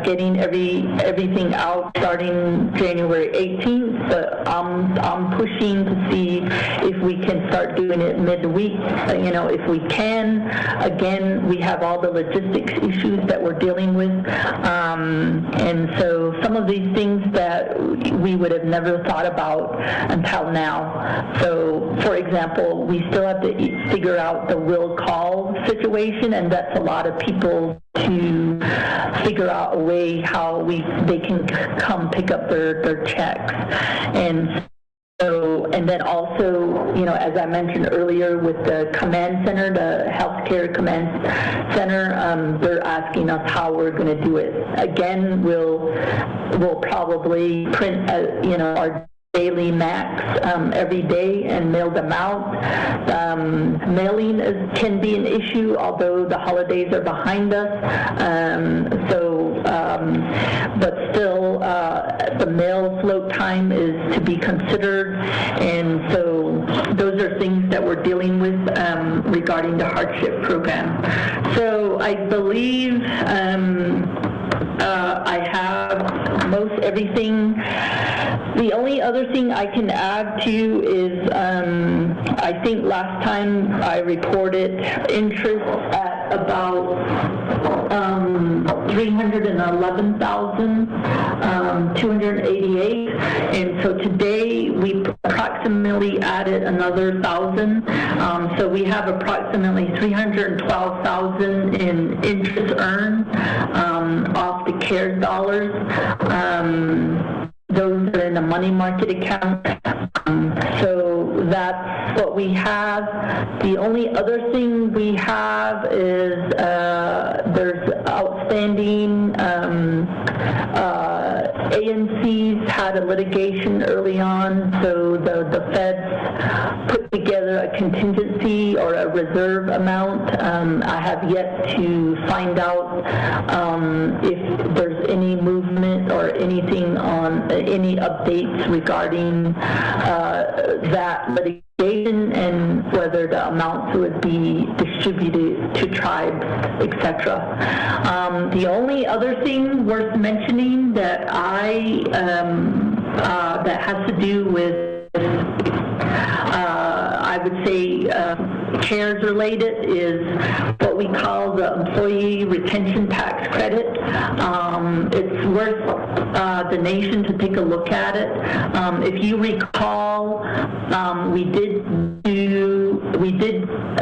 getting everything out starting January 18th, but I'm pushing to see if we can start doing it midweek, if we can. Again, we have all the logistics issues that we're dealing with, and so some of these things that we would have never thought about until now. So, for example, we still have to figure out the will call situation, and that's a lot of people to figure out a way how they can come pick up their checks. And then also, as I mentioned earlier with the command center, the healthcare command center, they're asking us how we're going to do it. Again, we'll probably print, our daily max every day and mail them out. Mailing can be an issue, although the holidays are behind us. But still, the mail float time is to be considered, and so those are things that we're dealing with regarding the hardship program. So I believe I have most everything. The only other thing I can add to is I think last time I reported interest at about 311,288, and so today we approximately added another 1,000. So we have approximately 312,000 in interest earned off the CARES dollars. Those are in a money market account. So that's what we have. The only other thing we have is there's outstanding ANCs had a litigation early on, so the feds put together a contingency or a reserve amount. I have yet to find out if there's any movement or anything on any updates regarding that litigation and whether the amounts would be distributed to tribes, etc. The only other thing worth mentioning that that has to do with I would say CARES related is what we call the Employee Retention Tax Credit. It's worth the nation to take a look at it. If you recall, we did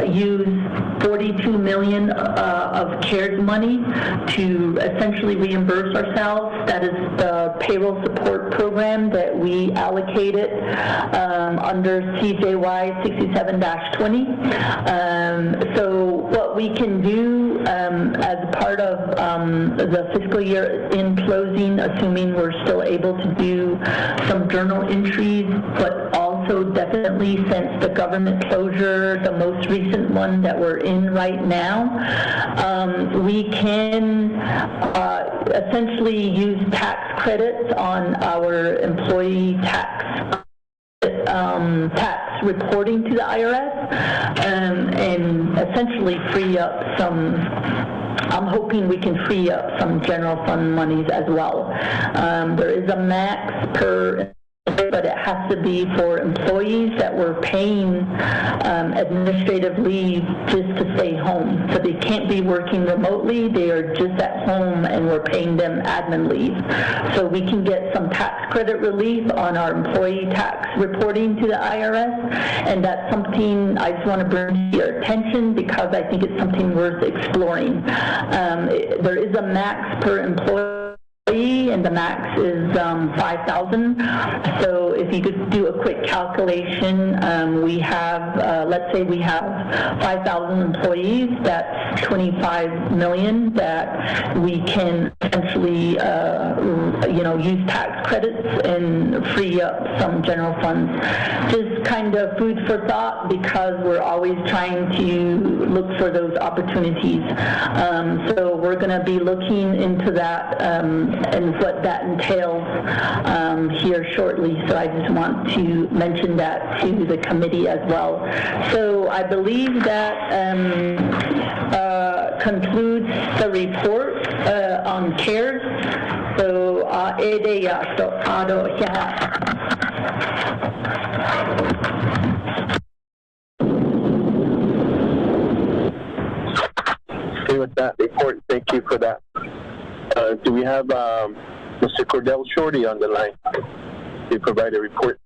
use $42 million of CARES money to essentially reimburse ourselves. That is the payroll support program that we allocated under CJY 67-20. So what we can do as part of the fiscal year in closing, assuming we're still able to do some journal entries, but also also definitely since the government closure, the most recent one that we're in right now, we can essentially use tax credits on our employee tax reporting to the IRS, and essentially free up some. I'm hoping we can free up some general fund monies as well. There is a max per, but it has to be for employees that were paying administrative leave just to stay home. So they can't be working remotely. They are just at home, and we're paying them admin leave. So we can get some tax credit relief on our employee tax reporting to the IRS, and that's something I just want to bring to your attention because I think it's something worth exploring. There is a max per employee, and the max is 5,000. So if you could do a quick calculation, we have, let's say we have 5,000 employees, that's 25 million that we can essentially, use tax credits and free up some general funds. Just kind of food for thought because we're always trying to look for those opportunities. So we're going to be looking into that and what that entails here shortly. So I just want to mention that to the committee as well. So I believe that concludes the report on CARES. So with that report, thank you for that. Do we have Mr. Cordell Shorty on the line to provide a report?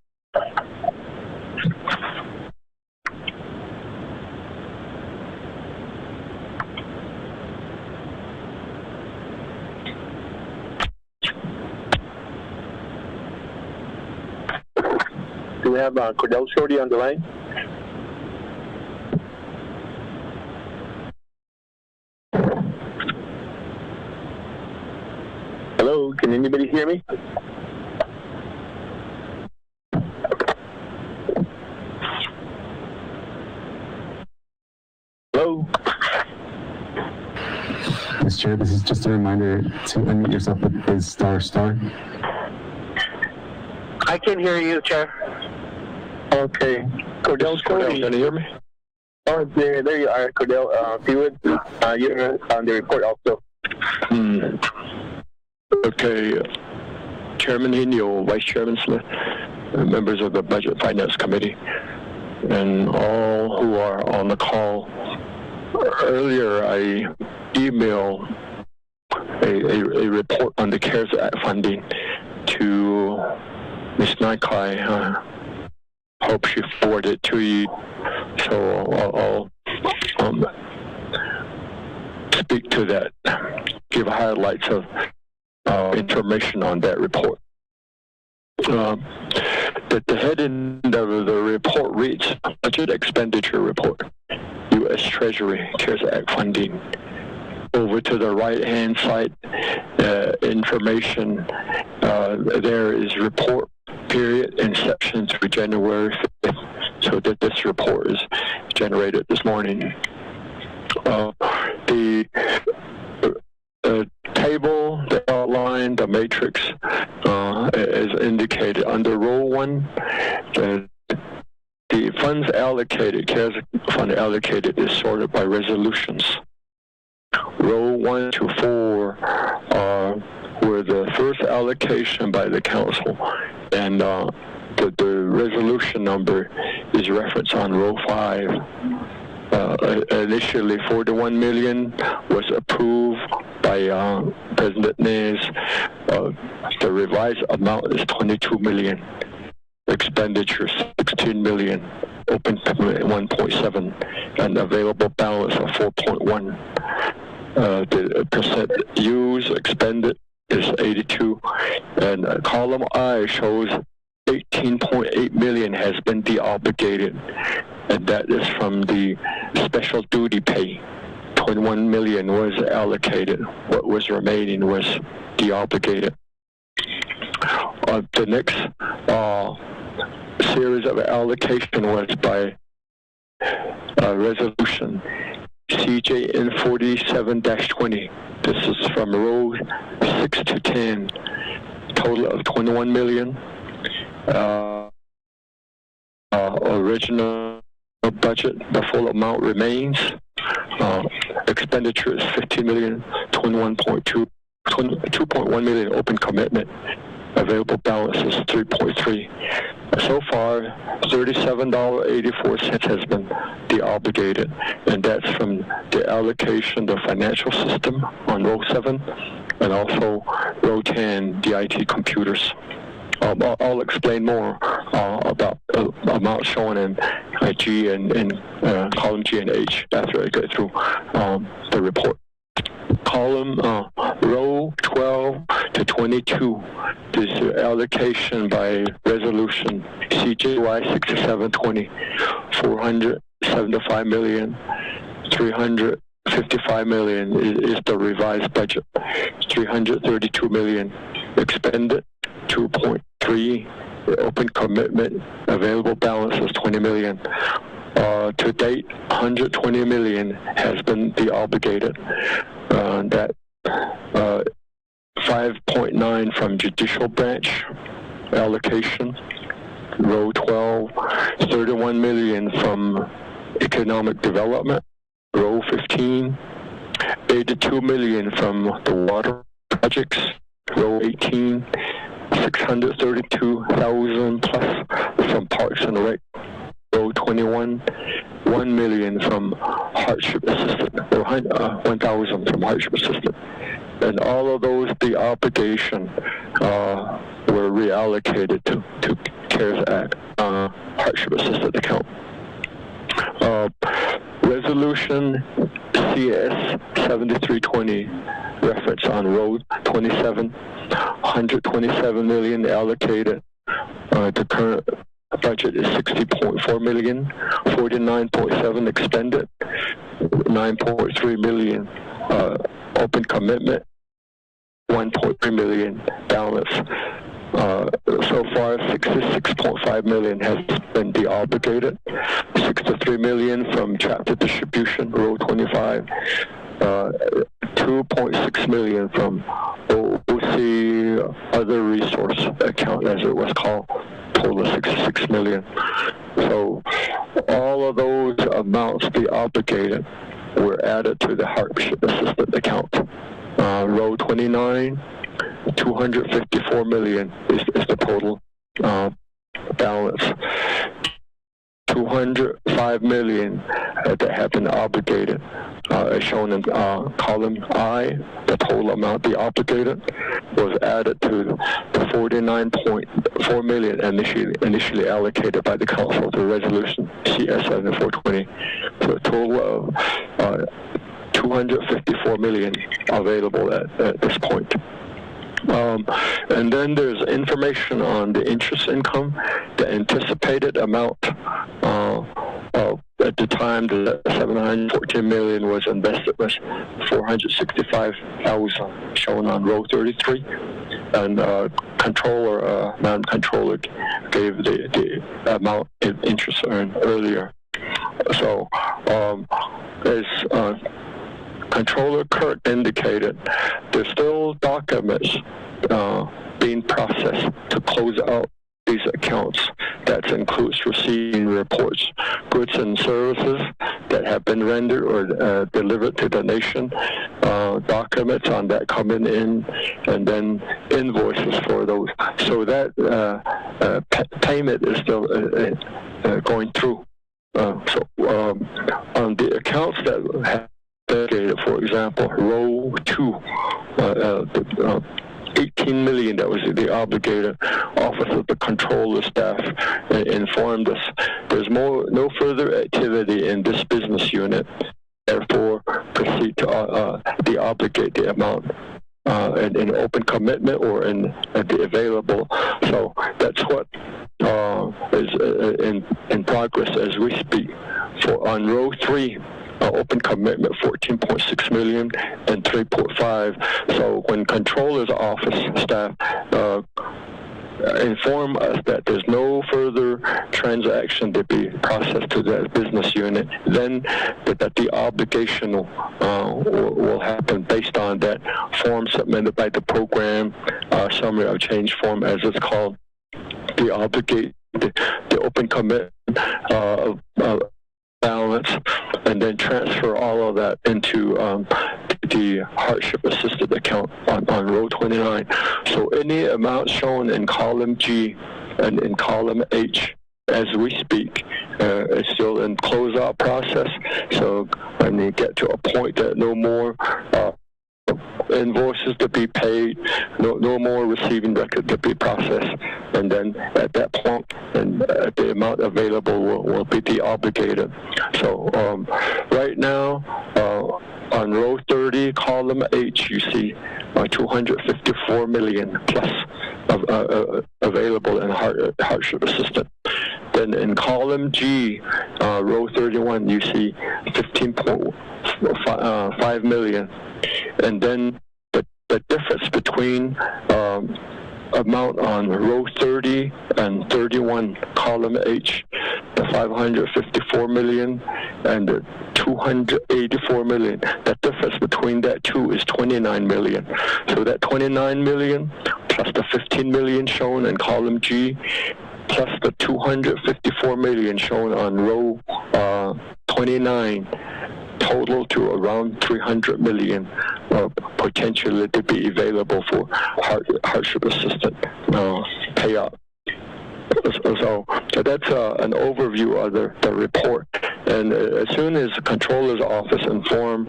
Do we have Cordell Shorty on the line? Hello, can anybody hear me? Hello? Mr. Chair, this is just a reminder to unmute yourself with the star. I can hear you, Chair. Okay. Cordell, can you hear me? Oh, there you are, Cordell. If you would, you're on the report also. Okay. Chairman Hinyo, Vice Chairman Smith, members of the Budget Finance Committee, and all who are on the call. Earlier, I emailed a report on the CARES Act funding to Ms. Naikai. Hope she forwarded it to you. So I'll speak to that, give highlights of information on that report. The heading of the report reads, Budget Expenditure Report, U.S. Treasury CARES Act funding. Over to the right-hand side, information, there is report period inception through January 5th. So that this report is generated this morning. The table, the outline, the matrix is indicated under row 1. The funds allocated, CARES fund allocated, is sorted by resolutions. Row 1 to 4 were the first allocation by the council, and the resolution number is referenced on row 5. Initially, 41 million was approved by President Nez. The revised amount is 22 million. Expenditures 16 million. Open commitment 1.7, and available balance of 4.1. The percent used expended is 82, and column I shows 18.8 million has been deobligated, and that is from the special duty pay. 21 million was allocated. What was remaining was deobligated. The next series of allocation was by resolution CJN 47-20. This is from row 6 to 10, total of 21 million. Original budget, the full amount remains. Expenditure is 15 million, 2.1 million open commitment. Available balance is 3.3. So far, $37.84 has been deobligated, and that's from the allocation, the financial system on row 7, and also row 10, the IT computers. I'll explain more about amount shown in G and column G and H after I get through the report. Column row 12 to 22 is the allocation by resolution CJY 6720, 475 million, 355 million is the revised budget, 332 million expended, 2.3 open commitment, available balance is 20 million. To date, 120 million has been deobligated. That 5.9 from judicial branch allocation, row 12, 31 million from economic development, row 15, 82 million from the water projects, row 18, 632,000 plus from Parks and Rec, row 21, 1 million from hardship assistance, or 1,000 from hardship assistance. And all of those, the obligation were reallocated to CARES Act hardship assistance account. Resolution CS 7320, reference on row 27, 127 million allocated. The current budget is 60.4 million, 49.7 expended, 9.3 million open commitment, 1.3 million balance. So far, 66.5 million has been deobligated, 63 million from chapter distribution, row 25, 2.6 million from OC other resource account, as it was called, total of 66 million. So all of those amounts deobligated were added to the hardship assistance account. Row 29, 254 million is the total balance. 205 million that have been obligated, as shown in column I. The total amount deobligated was added to the 49.4 million initially allocated by the council to resolution CS 7420. So a total of 254 million available at this point. And then there's information on the interest income. The anticipated amount at the time the 714 million was invested was 465,000, shown on row 33. And controller, non-controller gave the amount in interest earned earlier. So as Controller Kirk indicated, there's still documents being processed to close out these accounts. That includes receiving reports, goods and services that have been rendered or delivered to the nation, documents on that coming in, and then invoices for those. So that payment is still going through. So on the accounts that have for example, row 2, 18 million that was the obligated. Office of the Controller staff informed us there's no further activity in this business unit. Therefore, proceed to deobligate the amount in open commitment or in the available. So that's what is in progress as we speak. For on row 3. Open commitment 14.6 million and 3.5. So when controller's office staff inform us that there's no further transaction to be processed to that business unit, then that the obligation will happen based on that form submitted by the program, summary of change form, as it's called. The open commit balance, and then transfer all of that into the hardship assisted account on row 29. So any amount shown in column G and in column H as we speak is still in closeout process. So when you get to a point that no more invoices to be paid, no more receiving record to be processed, and then at that point, and the amount available will be the obligated. So right now, on row 30, column H, you see 254 million plus available in hardship assistance. Then in column G, row 31, you see 15.5 million. And then the difference between amount on row 30 and 31, column H, the 554 million and the 284 million. The difference between that two is 29 million. So that 29 million plus the 15 million shown in column G plus the 254 million shown on row 29 total to around 300 million potentially to be available for hardship assistance payout. So that's an overview of the report. And as soon as the controller's office inform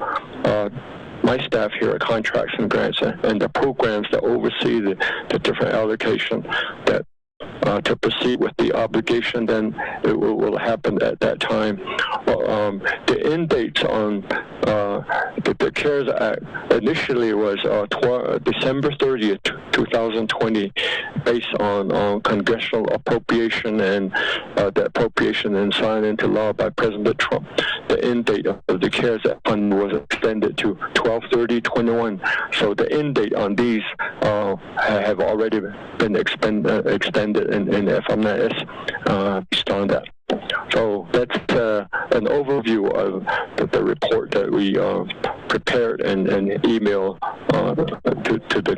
my staff here at Contracts and Grants and the programs that oversee the different allocation that to proceed with the obligation, then it will happen at that time. The end dates on the CARES Act initially was December 30th, 2020, based on congressional appropriation and the appropriation and signed into law by President Trump. The end date of the CARES Act fund was extended to 12/30/21. So the end date on these have already been extended in FMS based on that. So that's an overview of the report that we prepared and emailed to the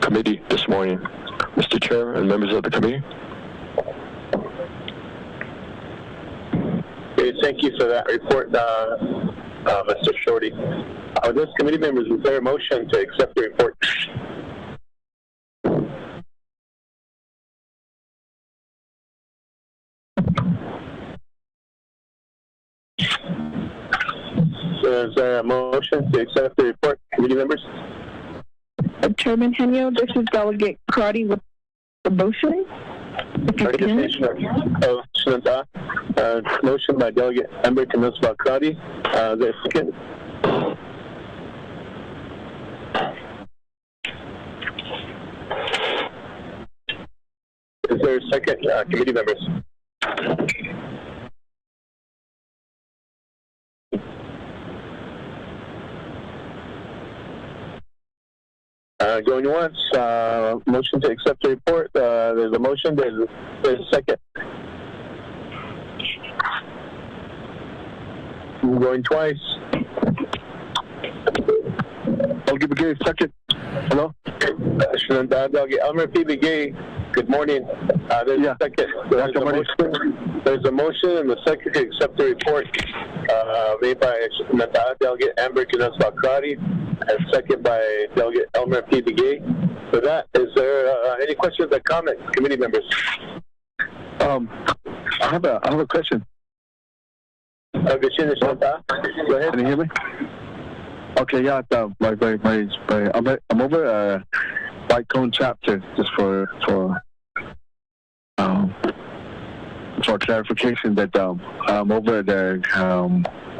committee this morning. Mr. Chair and members of the committee. Okay, thank you for that report, Mr. Shorty. Those committee members, is there a motion to accept the report? Is there a motion to accept the report, committee members? Chairman Henio, this is Delegate Crotty with the motion. Motion by Delegate Ember Canosva Crotty. There a second? Is there a second, committee members? Going once, motion to accept the report. There's a motion, there's a second. Going twice. I'll give a second. Hello? Elmer P. Begay, good morning. There's a second. There's a motion and the second to accept the report made by Delegate Amber Canosva Crotty and second by Delegate Elmer P. Begay. For that, is there any questions or comments, committee members? I have a question. Go ahead. Can you hear me? Okay, yeah. I'm over White Cone chapter just for clarification that I'm over the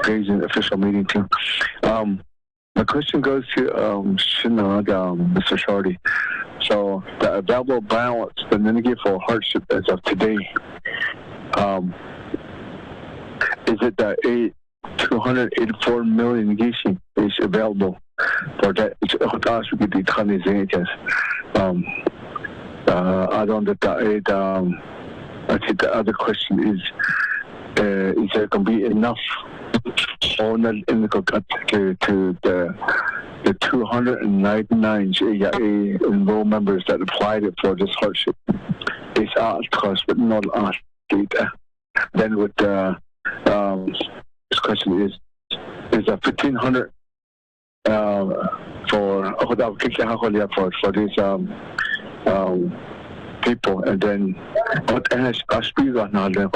Asian official meeting too. My question goes to Mr. Shorty. So the available balance, the mitigate for hardship as of today, is it the 284 million negation is available for that? I don't know that I think the other question is there going to be enough on the to the 299 enrolled members that applied for this hardship? It's asked cost, but not asked data. Then with this question is 1,500 for these people, and then what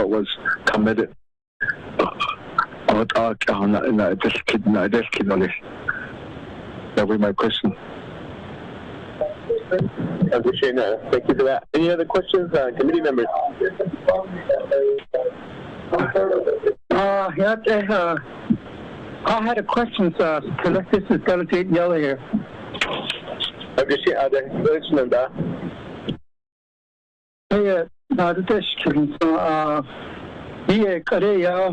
was committed. That was my question. Appreciate that. Thank you for that. Any other questions, committee members? I had a question, sir. This is Delegate Yeller here. Appreciate the question,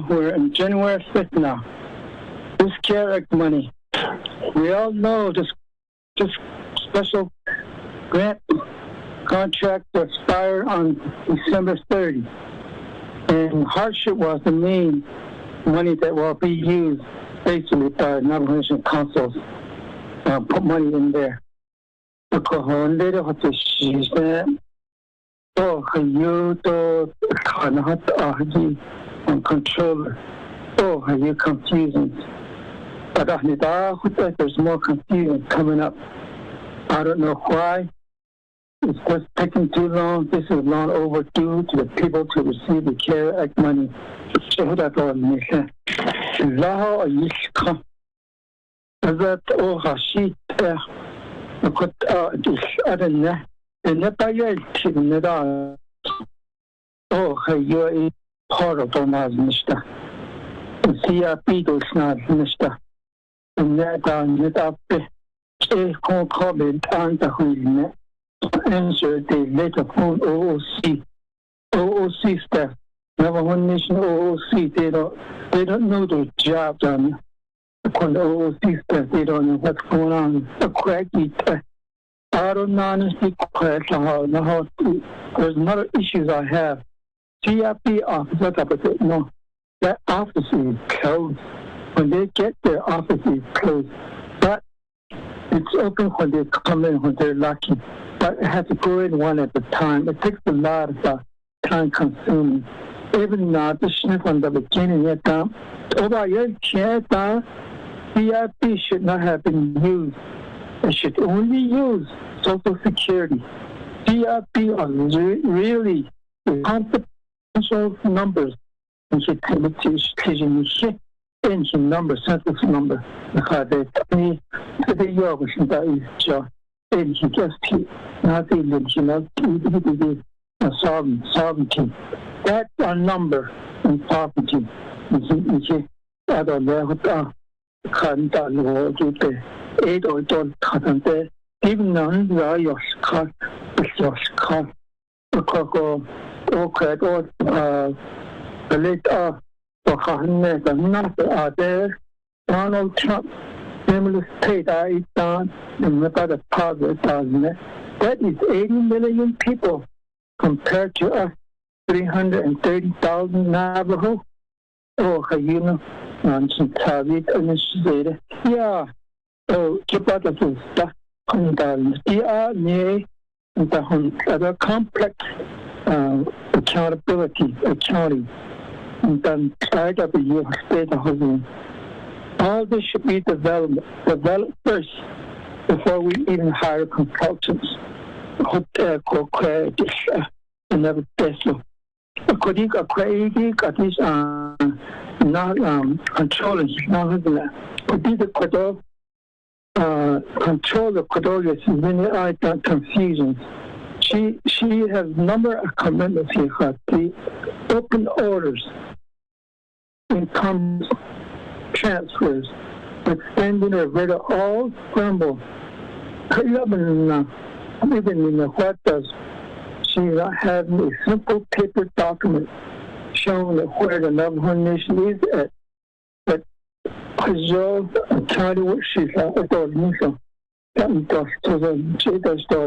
we're in January 5th now. This CARE Act money. We all know this special grant contract will expire on December 30. And hardship was the main money that will be used basically by Navajo Nation councils. Put money in there. Controller. Are you confusing? But there's more confusion coming up. I don't know why. It's just taking too long. This is long overdue to the people to receive the CARE Act money. So that's all I say. Laho Yishka. That Hashit. I don't know. And that I get you're a part of Donald Mr. CRP does not Mr. And that up a comment on the whole answer the later phone OOC staff. Navajo Nation OOC, they don't know their job done. Upon the OOC staff, they don't know what's going on. A crack I don't honestly there's another issues I have. CRP office, no, that office is closed. When they get their office is closed, but it's open when they come in, when they're lucky. But it has to go in one at a time. It takes a lot of time consuming. Even now, this is from the beginning, CRP should not have been used. It should only use Social Security. CRP are really confidential numbers. And she number, census number. Because they tell me that they are wishing that is just, and she just keep nothing, and she not sovereignty. That's a number in sovereignty. And she, I don't know what can't do the 8 or don't cut there. Even none, your cut, your cut, the late not there. Donald Trump, family state, I done, and about a positive thousand. That is 80 million people compared to us, 330,000 Navajo. You know, yeah. Keep out of the stuff. The complex accountability, accounting, and then side of the U.S. state of all this should be developed first before we even hire consultants. Another Tesla. Not controlling, control the Quadorius is many confusion. She has a number of commitments here. The open orders, income transfers, extending or rid of all scramble. Even in what does she not have a simple paper document showing that where the Navajo Nation is at, but preserve a county which she's at the Nation. That does to the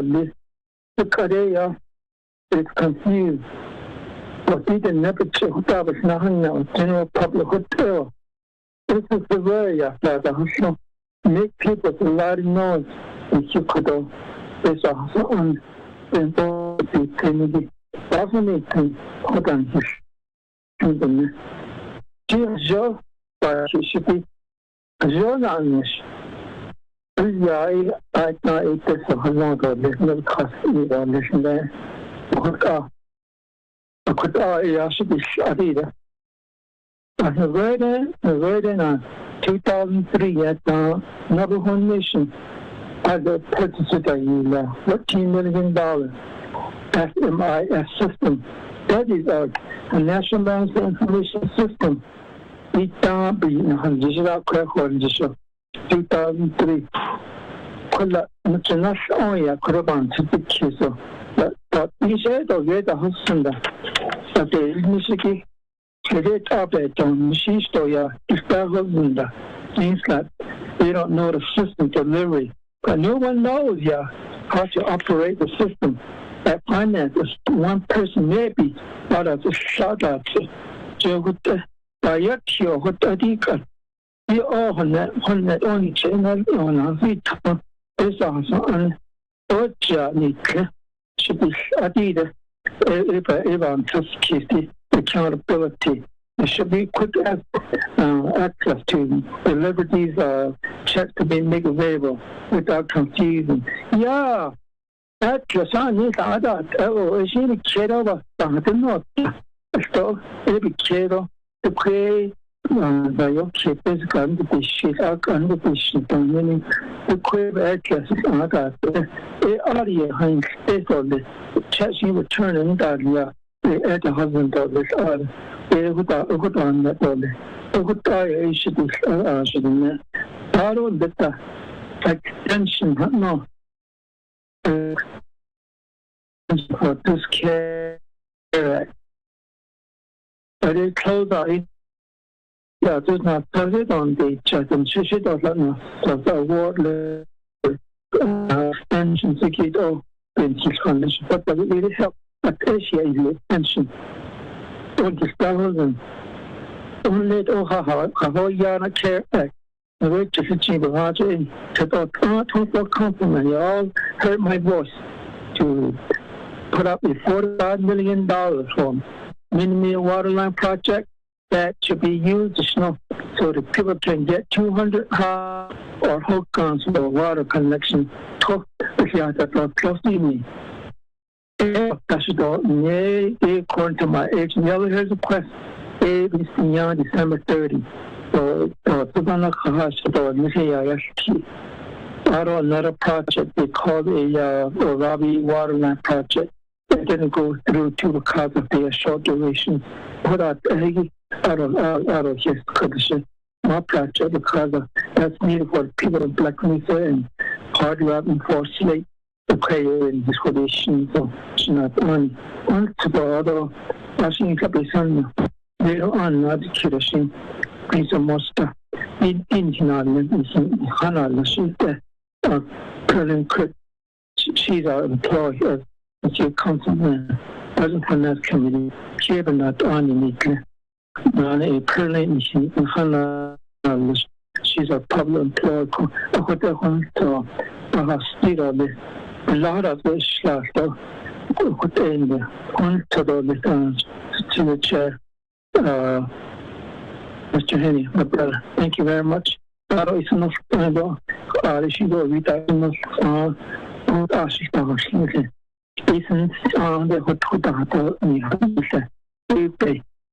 list. The Korea, is confused. But he didn't never check that was nothing now. General public hotel. This is the way after the hospital. Make people a lot of noise. And you could have this also on the community. Also make them hold on his children. Joe, but she should be Joe on this. Yeah, I thought it was a long ago. There's no cost on this and there. I could should be studied. I read in 2003 at the Number One Nation. I purchased a $14 million FMIS system. That is a National Lands Information System. It's down in digital record 2003. Much enough only I could have been to the kids. But he said, oh, you're the husband. But the Mississippi, the top at machine store, is the husband. Things like they don't know the system delivery. But no one knows how to operate the system. At finance, one person maybe, but as a shout out to what the Bayaki what I think. You all on that only channel on a bit is also on Oja should be studied even to accountability. It should be quick access to deliver these checks to be made available without confusion. Yeah, access on this other. Oh, is it a kid over? I don't know. So, every kid to create. The okay, physical and the sheet, and the sheet, and meaning the quick addresses are that the audio hangs space on the chassis returning that the at the husband of this they would on that only. The good guy should be should I don't get the extension, no. For this care, but it close out. Yeah, there's not started on the chat and she does not know. So the award extension ticket or in his condition, but that really help appreciate the extension. All the stars and only how Yana Care Act. The way to achieve a larger in to the 24 compliment. You all heard my voice to put up a $45 million for mini waterline project. That should be used so that people can get 200 or hook guns for water connection. That close to me. According to my age, never heard a quest. It's beyond December 30. So, another project they called a Ravi Waterline project. It didn't go through because of their short duration. Put out out of his condition, my project because that's needed for people in Black Mesa and hard rapping for slate to pay in this condition. So it's not on to the other. I think a couple of they don't on the education. It's a most in Hannah, she's the Colonel Cook. She's our employee. She's a councilman. Doesn't finance committee. She ever not on uniquely. A permanent she's a public employee. A lot of this stuff, put in the to the chair, Mr. Henny, my brother. Thank you very much. It's enough. She go read that enough. Ethan, the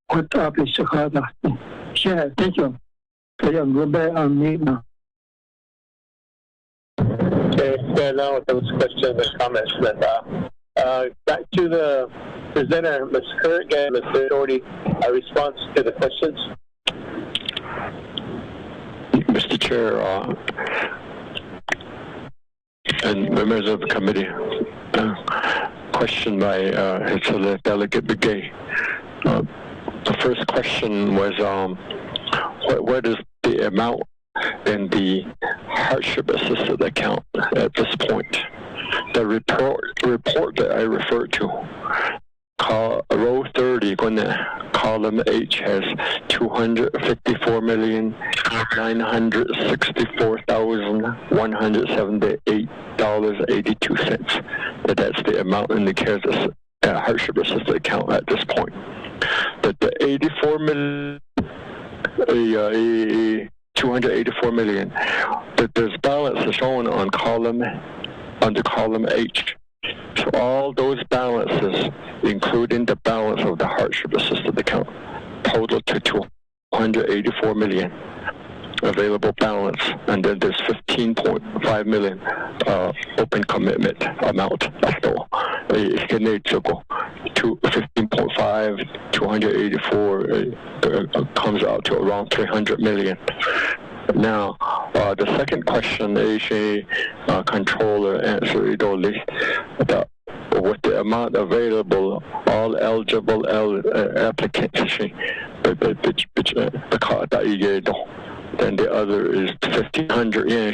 what up is Chicago? Yeah, thank you. Go back on me now. Okay, now with those questions and comments, back to the presenter, Ms. Kirk and Mr. Shorty, a response to the questions. Mr. Chair, and members of the committee, question by His Delegate Begay. The first question was, what is the amount in the hardship assisted account at this point? the report that I referred to, row 30, column H has $254,964,178.82. That's the amount in the CARES hardship assistance account at this point. But the 284 million, that there's balance shown on under column H. So all those balances, including the balance of the hardship assistance account, total to 284 million available balance, and then there's 15.5 million open commitment amount. So it's going to go to 15.5, 284 comes out to around 300 million. Now, the second question is controller answered only with the amount available, all eligible applicants, then the other is 1,500 yen,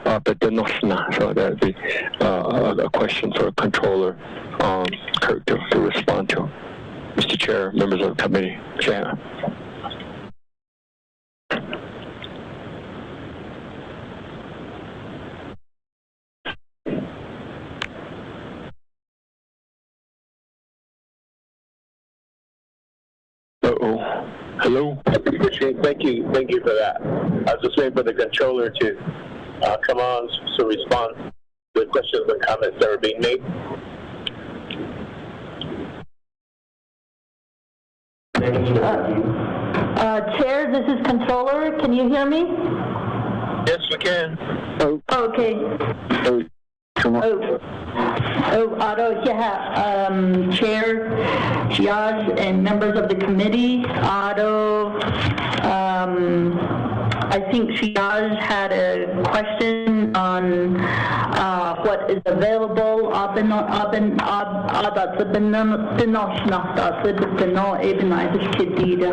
but the not. So that'd be a question for controller Kirk to respond to. Mr. Chair, members of the committee, Chair. Hello. Thank you for that. I was just waiting for the controller to come on to respond to the questions and comments that are being made. Chair, this is controller. Can you hear me? Yes, we can. Okay. Chair, Shiaz, and members of the committee. I think Shiaz had a question on what is available.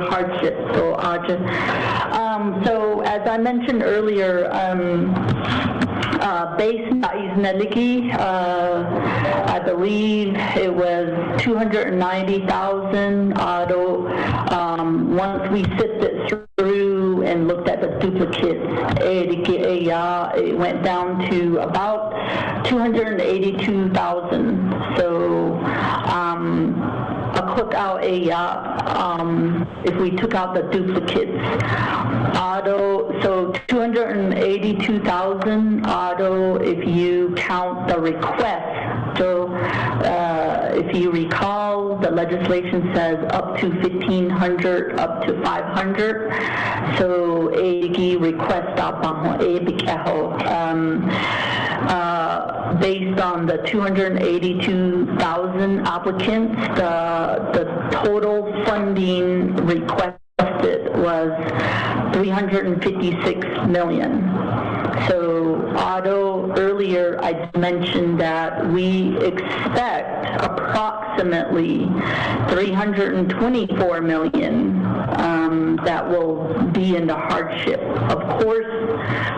Hardship. So as I mentioned earlier, base I believe it was 290,000. Once we sifted through and looked at the duplicates, it went down to about 282,000. So a quick out if we took out the duplicates, so 282,000 if you count the request. So if you recall, the legislation says up to 1,500, up to 500. So request based on the 282,000 applicants, the total funding requested was 356 million. So, earlier I mentioned that we expect approximately 324 million that will be in the hardship. Of course,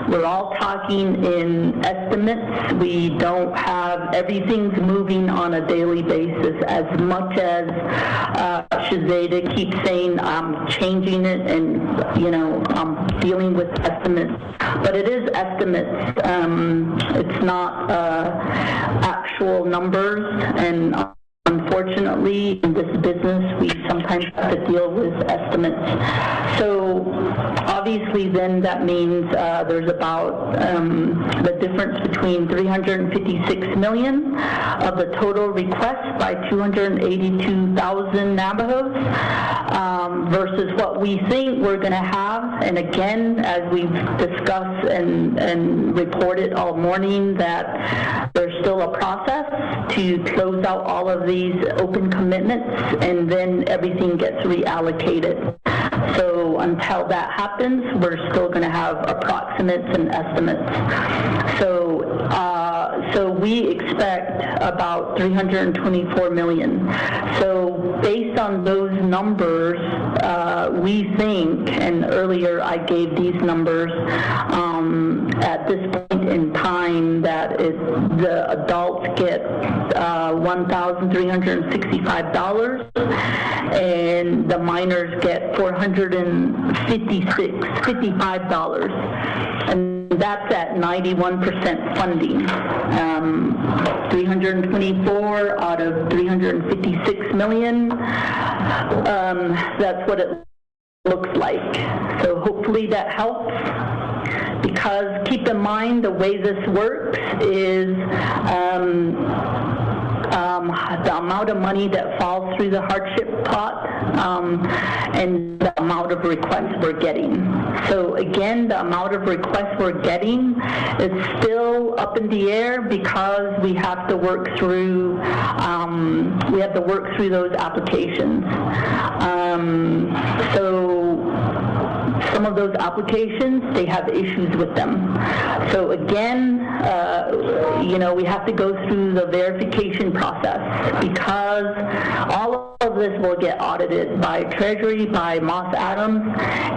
we're all talking in estimates. We don't have, everything's moving on a daily basis. As much as Shazada keeps saying I'm changing it and, I'm dealing with estimates. But it is estimates. It's not actual numbers, and unfortunately, in this business, we sometimes have to deal with estimates. So obviously, then that means there's about the difference between 356 million of the total request by 282,000 Navajos versus what we think we're going to have. And again, as we've discussed and reported all morning, that there's still a process to close out all of these open commitments, and then everything gets reallocated. So until that happens, we're still going to have approximates and estimates. So we expect about 324 million. So based on those numbers, we think, and earlier I gave these numbers, at this point point in time that the adults get $1,365 and the minors get $455, and that's at 91% funding. 324 out of 356 million. That's what it looks like. So hopefully that helps. Because keep in mind the way this works is the amount of money that falls through the hardship pot and the amount of requests we're getting. So again, the amount of requests we're getting is still up in the air because we have to work through those applications. So some of those applications, they have issues with them. So again, we have to go through the verification process because all of this will get audited by Treasury, by Moss Adams,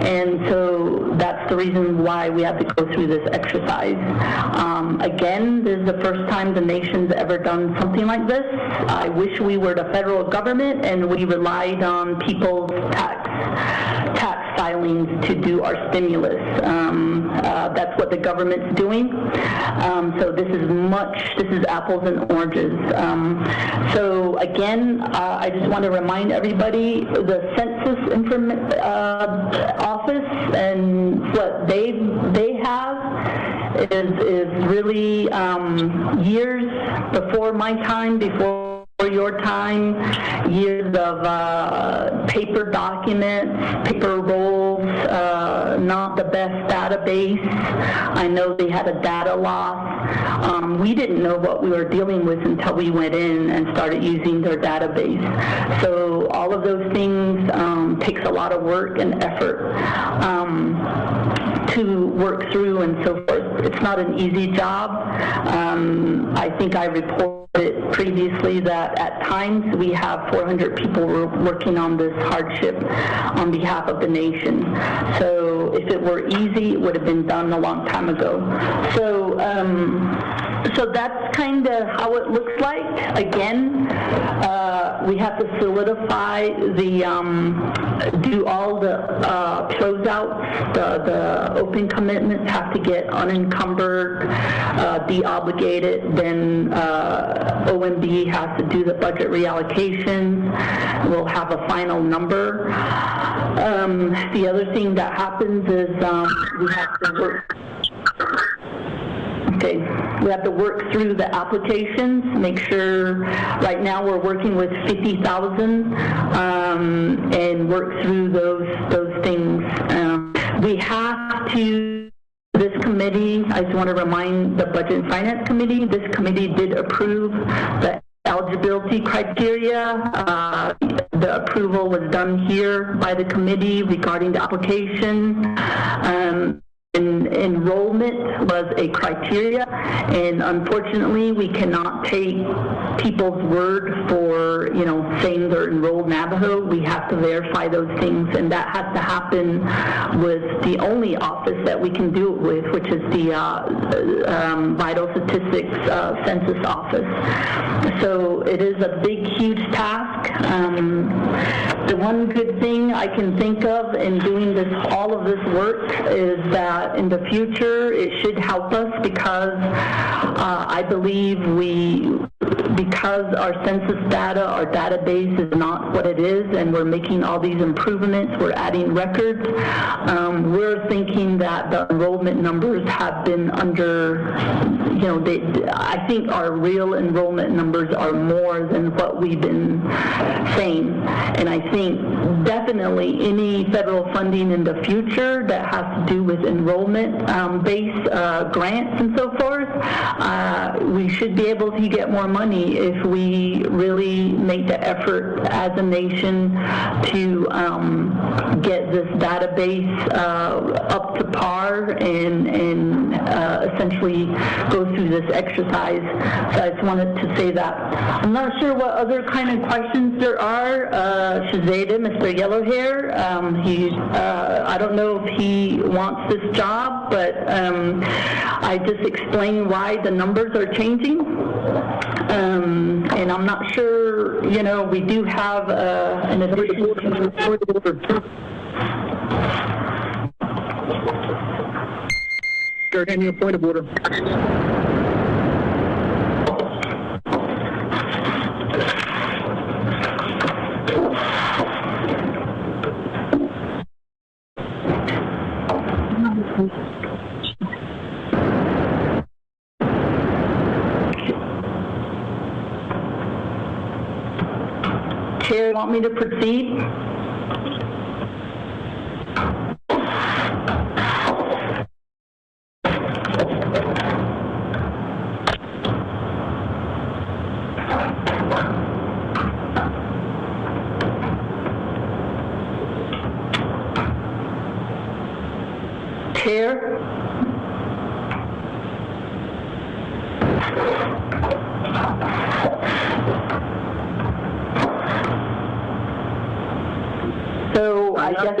and so that's the reason why we have to go through this exercise. Again, this is the first time the nation's ever done something like this. I wish we were the federal government and we relied on people's tax filings to do our stimulus. That's what the government's doing. So this is apples and oranges. So again, I just want to remind everybody the Census Office and what they have is really years before my time, before your time, years of paper documents, paper rolls, not the best database. I know they had a data loss. We didn't know what we were dealing with until we went in and started using their database. So all of those things takes a lot of work and effort to work through and so forth. It's not an easy job. I think I reported previously that at times we have 400 people working on this hardship on behalf of the nation. So if it were easy, it would have been done a long time ago. So that's kind of how it looks like. Again, we have to solidify do all the closeouts, the open commitments have to get unencumbered, deobligated, then OMB has to do the budget reallocation. We'll have a final number. The other thing that happens is we have to work. Okay, we have to work through the applications, make sure, right now we're working with 50,000 and work through those things. We have to, this committee, I just want to remind the Budget and Finance Committee, this committee did approve the eligibility criteria. The approval was done here by the committee regarding the application. Enrollment was a criteria, and unfortunately we cannot take people's word for saying they're enrolled Navajo. We have to verify those things, and that has to happen with the only office that we can do it with, which is the Vital Statistics Census Office. So it is a big, huge task. The one good thing I can think of in doing all of this work is that in the future it should help us because I believe because our census data, our database is not what it is, and we're making all these improvements, we're adding records, we're thinking that the enrollment numbers have been I think our real enrollment numbers are more than what we've been saying. And I think definitely any federal funding in the future that has to do with enrollment-based grants and so forth, we should be able to get more money if we really make the effort as a nation to get this database up to par and essentially go through this exercise. So I just wanted to say that. I'm not sure what other kind of questions there are. Shazada, Mr. Yellowhair, I don't know if he wants this job, but I just explained why the numbers are changing. And I'm not sure, we do have an additional Any point of order. Chair, want me to proceed? Chair? So I guess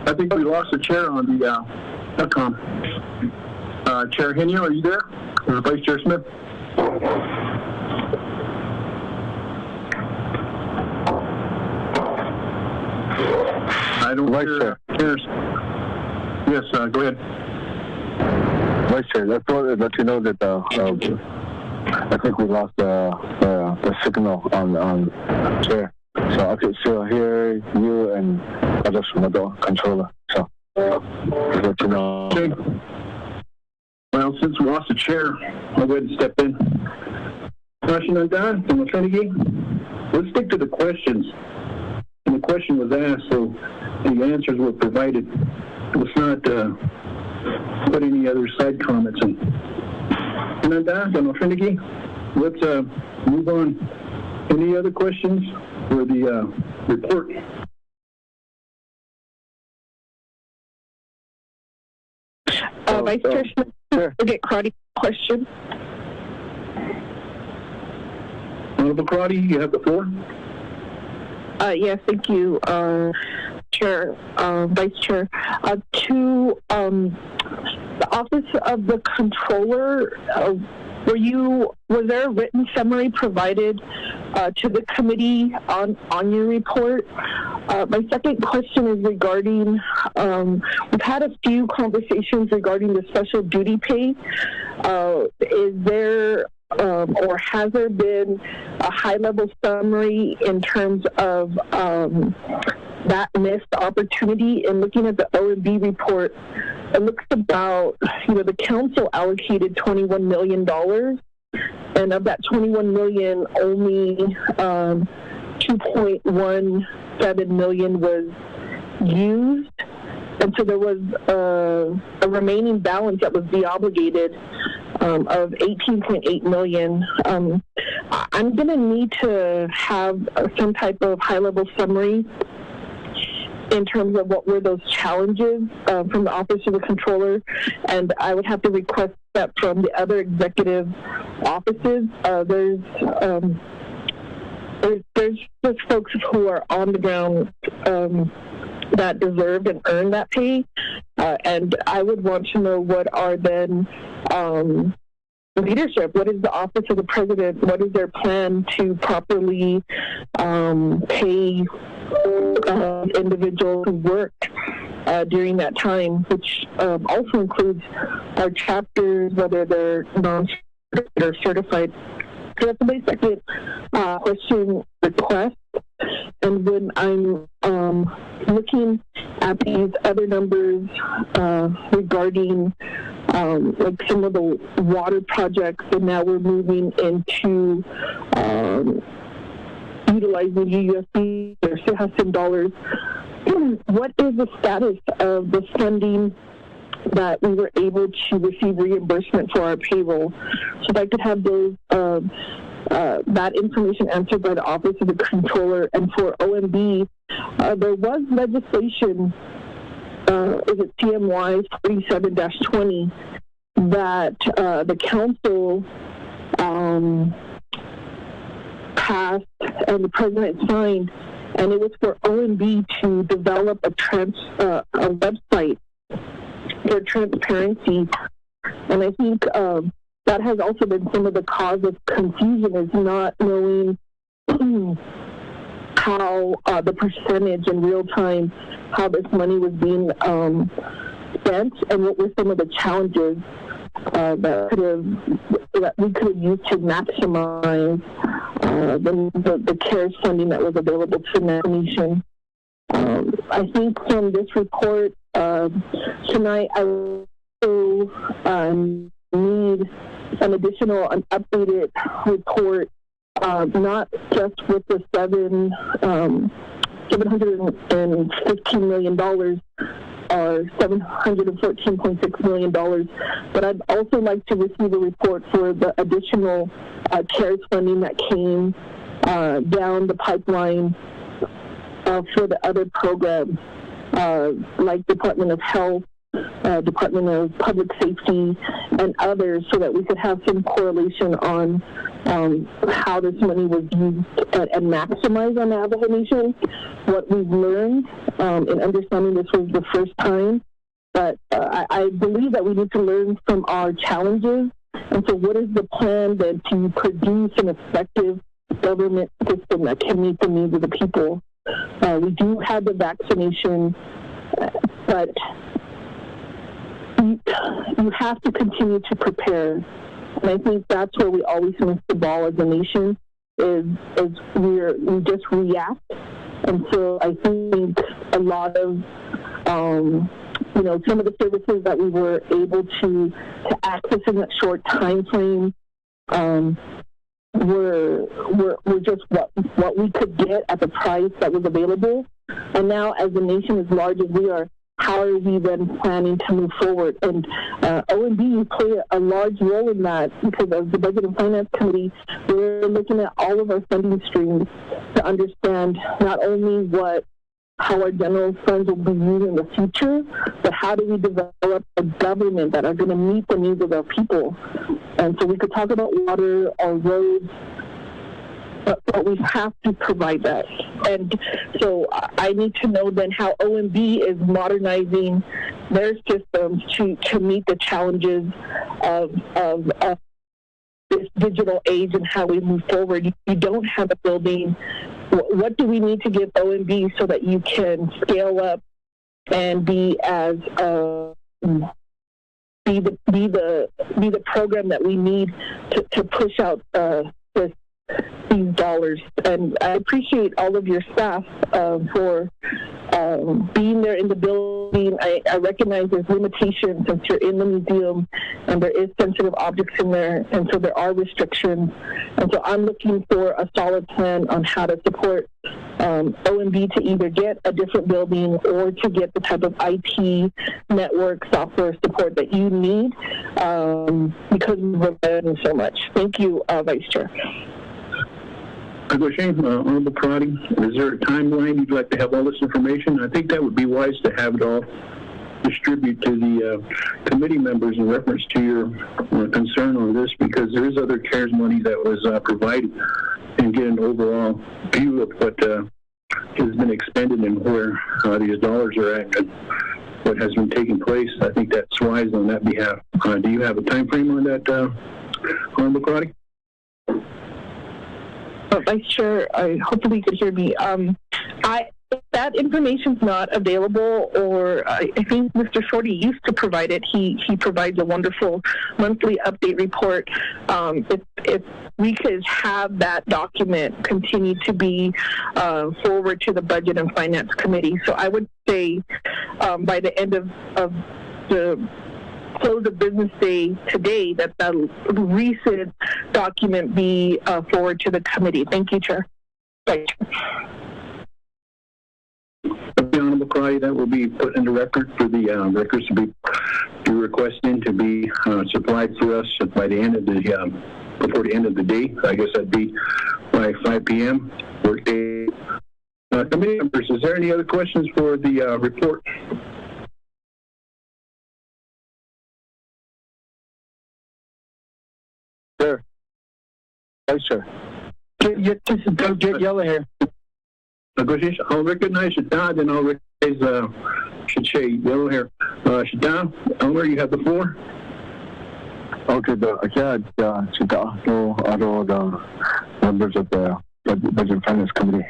I think we lost the chair on the ECOM. Chair Henio, are you there? Or Vice Chair Smith? I don't hear. Yes, go ahead. Vice Chair, let's let you know that I think we lost the signal on chair. So I could still hear you and others from the controller. So let you know. Okay. Well, since we lost the chair, I'll go ahead and step in. Question undone from the Trinity. Let's stick to the questions. And the question was asked, so the answers were provided. Let's not put any other side comments in. And undone from the Trinity. Let's move on. Any other questions for the report? Vice Chair Smith, forget karate question. Honorable Crotty, you have the floor. Yes, thank you, Chair, Vice Chair. To the Office of the Controller, was there a written summary provided to the committee on your report? My second question is regarding, we've had a few conversations regarding the special duty pay. Is there or has there been a high-level summary in terms of that missed opportunity? In looking at the O&B report, it looks about, the council allocated $21 million, and of that $21 million, only $2.17 million was used. And so there was a remaining balance that was deobligated of $18.8 million. I'm going to need to have some type of high-level summary in terms of what were those challenges from the Office of the Controller, and I would have to request that from the other executive offices. There's just folks who are on the ground that deserve and earn that pay, and I would want to know what are then leadership. What is the Office of the President? What is their plan to properly pay individuals who worked during that time, which also includes our chapters, whether they're non-certified or certified. So that's my second question request. And when I'm looking at these other numbers regarding like some of the water projects, and now we're moving into utilizing UUSD or CIHASIN dollars, what is the status of the funding that we were able to receive reimbursement for our payroll? So if I could have those that information answered by the Office of the Controller. And for OMB, there was legislation, is it CMY 47-20, that the council passed and the president signed, and it was for OMB to develop a website for transparency. And I think that has also been some of the cause of confusion, is not knowing how the percentage in real time, how this money was being spent, and what were some of the challenges that we could have used to maximize the CARES funding that was available to the nation. I think from this report tonight, I also need an updated report, not just with the $715 million or $714.6 million, but I'd also like to receive a report for the additional CARES funding that came down the pipeline for the other programs, like Department of Health, Department of Public Safety, and others, so that we could have some correlation on how this money was used and maximized on Navajo Nation. What we've learned in understanding this was the first time, but I believe that we need to learn from our challenges. And so what is the plan then to produce an effective government system that can meet the needs of the people? We do have the vaccination, but you have to continue to prepare. And I think that's where we always miss the ball as a nation, is we just react. And so I think a lot of, some of the services that we were able to access in that short time frame were just what we could get at the price that was available. And now, as a nation as large as we are, how are we then planning to move forward? And OMB play a large role in that, because as the Budget and Finance Committee, we're looking at all of our funding streams to understand not only how our general funds will be used in the future, but how do we develop a government that are going to meet the needs of our people. And so we could talk about water or roads, but we have to provide that. And so I need to know then how OMB is modernizing their systems to meet the challenges of this digital age and how we move forward. You don't have a building. What do we need to give OMB so that you can scale up and be as be the program that we need to push out these dollars? And I appreciate all of your staff for being there in the building. I recognize there's limitations since you're in the museum and there is sensitive objects in there, and so there are restrictions. And so I'm looking for a solid plan on how to support OMB to either get a different building or to get the type of IT network software support that you need, because we're learning so much. Thank you, Vice Chair. Honorable Karate, is there a timeline you'd like to have all this information? I think that would be wise to have it all distribute to the committee members in reference to your concern on this, because there is other CARES money that was provided, and get an overall view of what has been expended and where these dollars are at and what has been taking place. I think that's wise on that behalf. Do you have a time frame on that, Honorable Karate? Vice Chair, hopefully you could hear me. That information's not available, or I think Mr. Shorty used to provide it. He provides a wonderful monthly update report. If we could have that document continue to be forward to the Budget and Finance Committee. So I would say by the end of the close of business day today, that the recent document be forward to the committee. Thank you, Chair. Right. Honorable notify, that will be put in the record for the records to be requesting to be supplied for us by the end of the before the end of the day. I guess that'd be by 5 p.m. workday. Committee members, is there any other questions for the report? Sir. Vice Chair. This is Doug Yellow here. Negotiation. I'll recognize Shada, then I'll recognize Shache, yellow hair. Shada, Elmer, you have the floor. Okay, Shada, so all the members of the Budget and Finance Committee,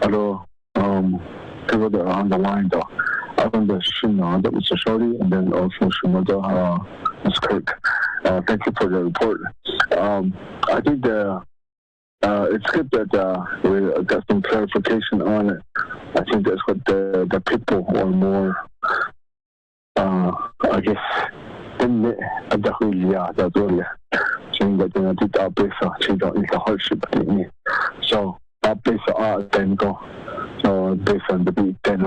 people that are on the line, though. On the Shina, that Mr. Shorty, and then also Shimoda, Ms. Kirk. Thank you for the report. I think it's good that we got some clarification on it. I think that's what the people are more, I guess, in the that's all. Saying that they did our base, it's a hardship. So, our base then go. So, based on the beat, then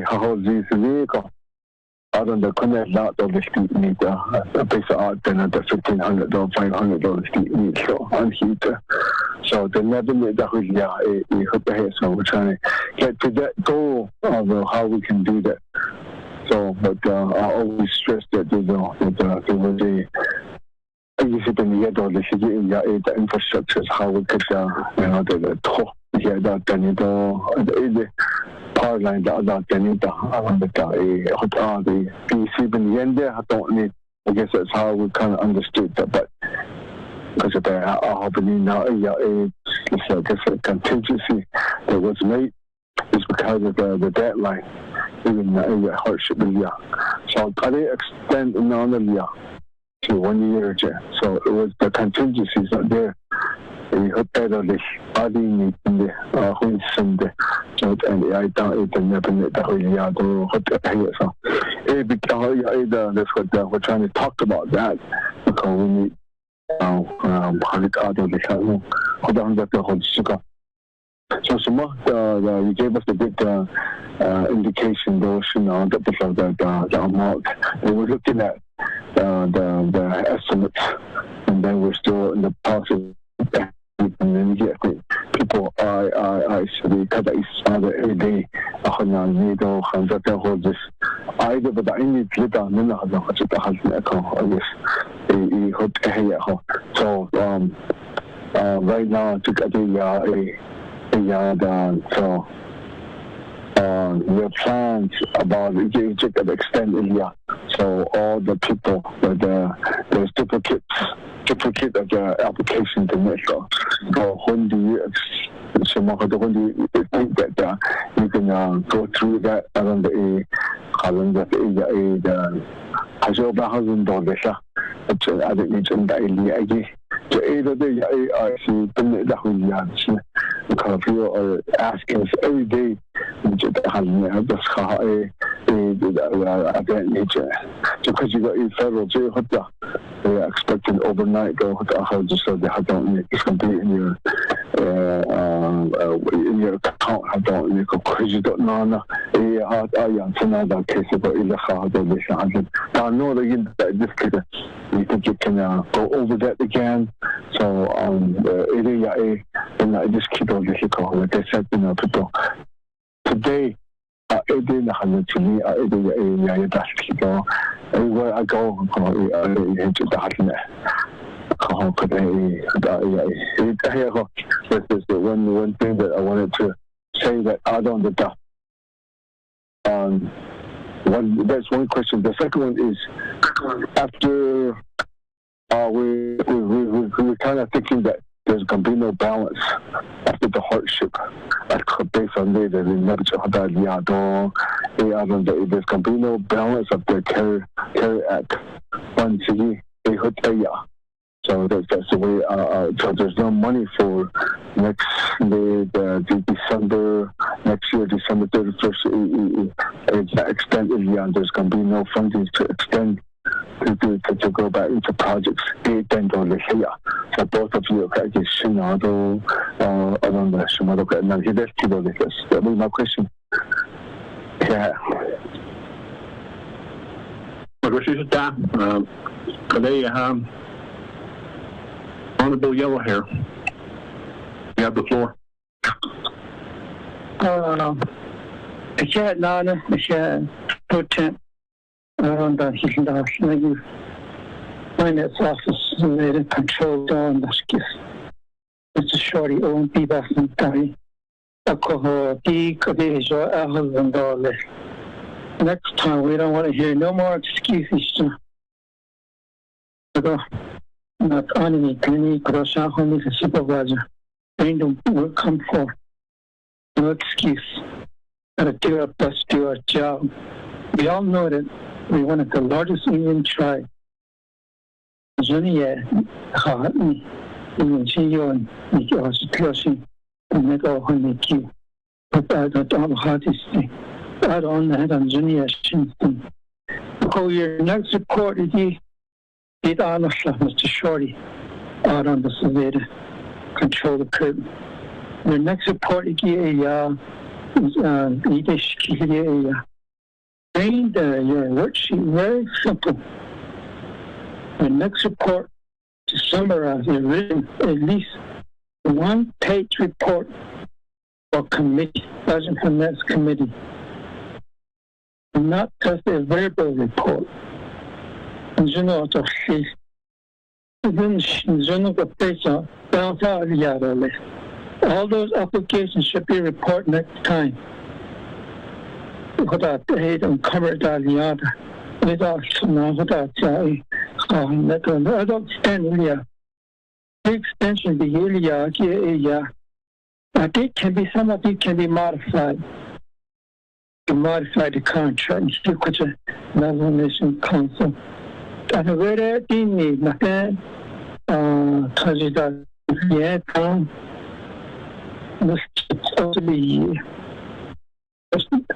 how these vehicle. Out on the connect lot of the street meter, a piece of art, then at the $1,500, $500 street meter on heater. So the never made that we hope ahead. So we're trying to get to that goal of how we can do that. So, but I always stress that there was the infrastructure, how we could, the talk. Yeah, the power line that the PC been in there. I guess that's how we kind of understood that, but because of that, it's a contingency that was made is because of the deadline, even hardship. So I didn't extend to 1 year. So it was the contingencies not there. We hope that the need in the Hunsend, so and I don't even never know that's what we're trying to talk about that because we need so you gave us a good indication, those the amount. And we're looking at the estimates, and then we're still in the process. And then people I should cut every day. I need to hold this. I but I need to get on so right now to get so the plans about the extend India. So all the people there's duplicate of the application to make so when do you think that you can go through that around the I don't need to because you are asking us every day because you got a federal jail, they're expecting overnight go just so they don't it's complete in your account. I don't because you don't know that case about I know that this could you think you can go over that again. So and I just keep on like I said, people today to me everywhere I go this is the one thing that I wanted to say that I don't that's one question. The second one is after we're kind of thinking that there's going to be no balance after the hardship. Based on that, there's going to be no balance of the CARE Act. So that's the way. So there's no money for next December next year, December 31st. It's extended. There's going to be no funding to extend. To go back into projects, so both of you around the that will be my question. Yeah. Honorable Yellow Hair, you have the floor. Around the Hilda Finance Office made a control down the skis. It's a shorty own people from Tari. Alcohol, $1,000. Next time we don't want to hear no more excuses. Not only Penny Crossa, only the supervisor. Random will come for no excuse. Gotta do our best, do our job. We all know that we're one of the largest Indian tribes. Junior, Hartney, even Gio and Nicky and make all honey key. But I don't have a hardest thing. I don't have a junior Shinston. Oh, your next report is the Mr. Shorty out on the surveyor, control the curtain. Your next report is your worksheet very simple. The next report to summarize your written at least one-page report for committee, Budget and Finance Committee, not just a verbal report. You know, to see. All those applications should be reported next time. Without aid and cover that without I don't stand here. The extension the area. I think can be some of it can be modified. To modify the contract and stick with the Nation Council. And a very thing nothing that yeah, supposed to be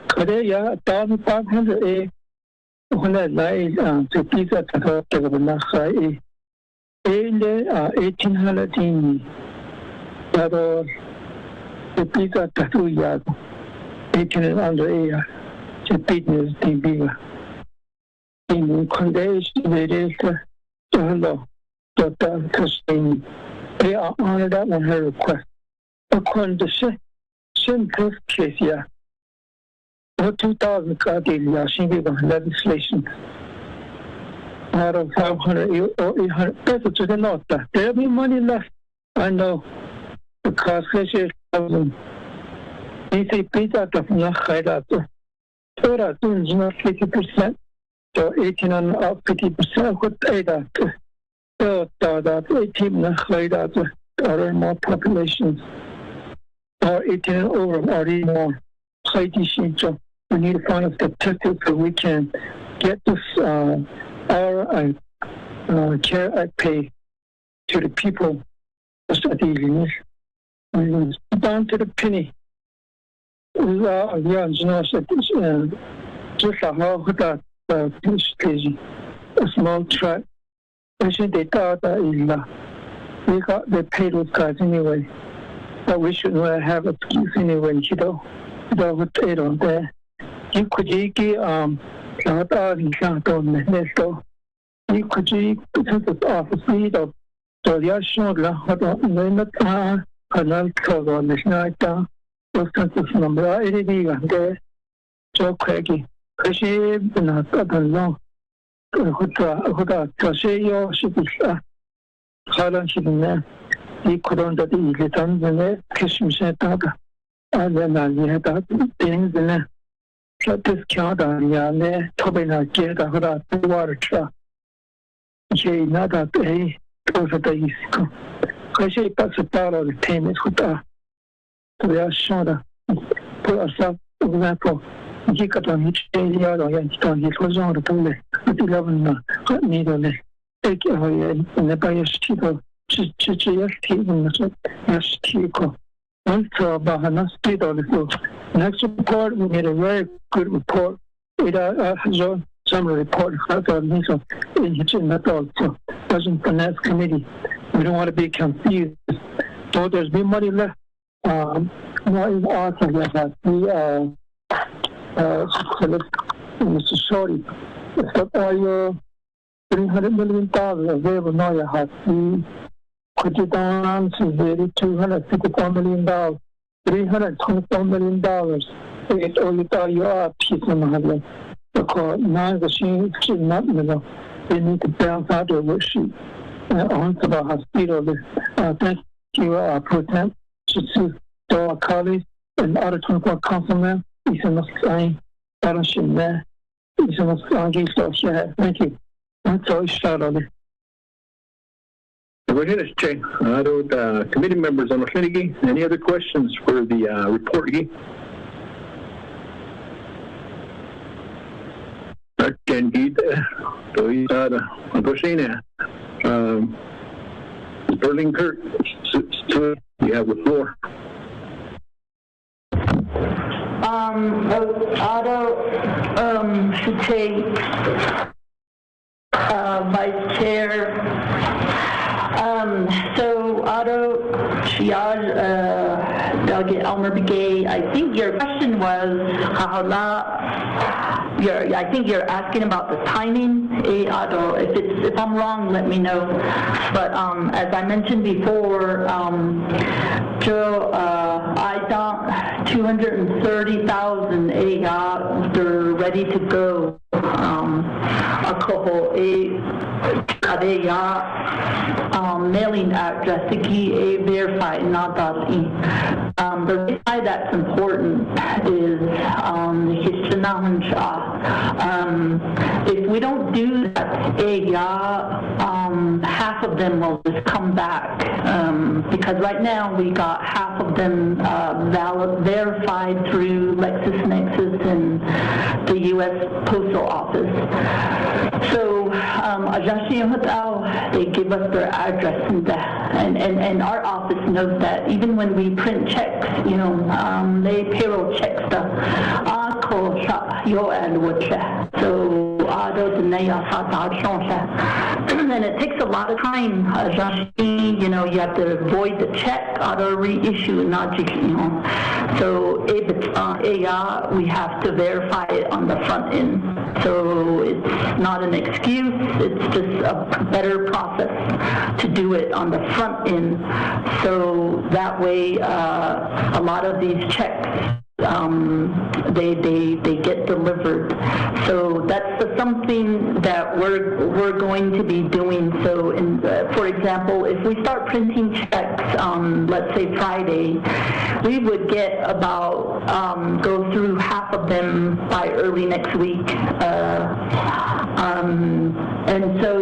Korea 1,500 when I lie to pizza to the Nahai 1,800 in the pizza to yard 18 under a business thing bigger. In condition, it is hello, Dr. Christine. They are honored on her request. According to simple case, yeah. 2,000 Cardelia, she gave legislation out of 500 or 800 pesos to the north. There'll be money left, I know, because this is 1,000. They say pizza to Nahai. Tora doing 50%, so 18 and up 50% with 8 so that 18 Nahai or more populations, or 18 and over, or even more. We need to find a statistic so we can get this our care act pay to the people down to the penny. Just how that a small track. Actually, they thought that they paid those guys anyway. But we should not have an excuse anyway, you know. With it on there. You could get out in Canton, Nesto. You could get the office lead of so the Ashon Lahot, Canal Cover, this night down, those census number, 80 and there. So Craigie, Craigie, not long. Crochet, she was Holland, she been there. He could on the returns and there, Kishim Santa. And then I had that things in there. So discount on the Tobina get a water truck. She not that day goes at the East. Because she puts a part of the payments with her. So they are shown put herself, for example, he got on each daily out of Yanston, he was on the toilet with 11 needle. Take it away and the buyer's people. Just yes, Tico. About next report, we made a very good report. It has some report in that also Budget Finance Committee. We don't want to be confused. So there's been money left. More is also that we Mr. Shorty, are your $300 million available now? You have to put it down to $254 million, $324 million. It only got your piece of money. Because now the machine is not, they need to balance out the worksheet. On to the hospital. Thank you, President, to our colleagues and other 24 councilmen. Thank you. That's all shout out there. Go ahead, Che. Committee members on the committee, any other questions for the report? Berlin Kurt, you have the floor. Otto, should say, Vice Chair. So Otto, Shiad, Delegate Elmer Begay, I think your question was, I think you're asking about the timing. Otto, if I'm wrong, let me know. But as I mentioned before, Joe, I thought 230,000 they're ready to go. Mailing address verified, not that. The reason why that's important is if we don't do that, half of them will just come back because right now we got half of them verified through LexisNexis and the U.S. Postal Office. So they give us their address and our office knows that even when we print checks, they payroll check stuff. And it takes a lot of time. You have to void the check, auto reissue, So we have to verify it on the front end. So it's not an excuse, it's just a better process to do it on the front end. So that way, a lot of these checks, they get delivered. So that's something that we're going to be doing. So, for example, if we start printing checks on, let's say Friday, we would get about go through half of them by early next week, and so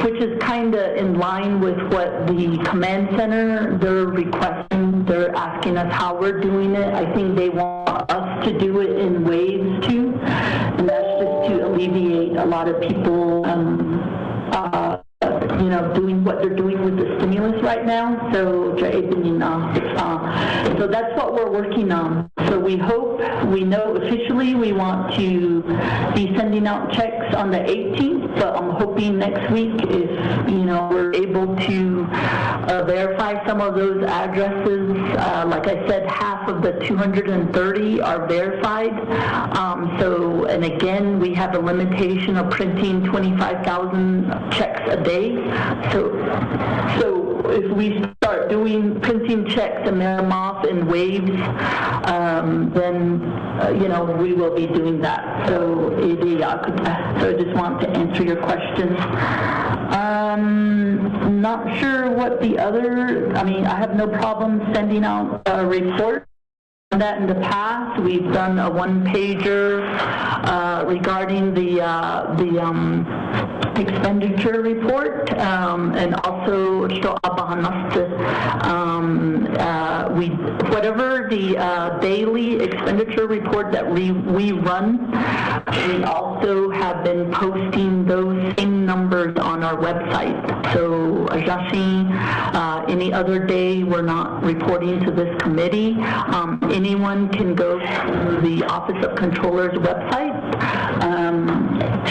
which is kind of in line with what the command center they're requesting. They're asking us how we're doing it. I think they want us to do it in waves too, and that's just to alleviate a lot of people doing what they're doing with the stimulus right now. So that's what we're working on. So we know officially we want to be sending out checks on the 18th, but I'm hoping next week if, we're able to verify some of those addresses. Like I said, half of the 230 are verified. And again, we have a limitation of printing 25,000 checks a day. So if we start printing checks and mail them off in waves, then we will be doing that. So I just want to answer your question. Not sure what the other. I have no problem sending out a report. That in the past, we've done a one-pager regarding the expenditure report, and also whatever the daily expenditure report that we run, we also have been posting those same numbers on our website. So any other day we're not reporting to this committee. Anyone can go to the Office of Controller's website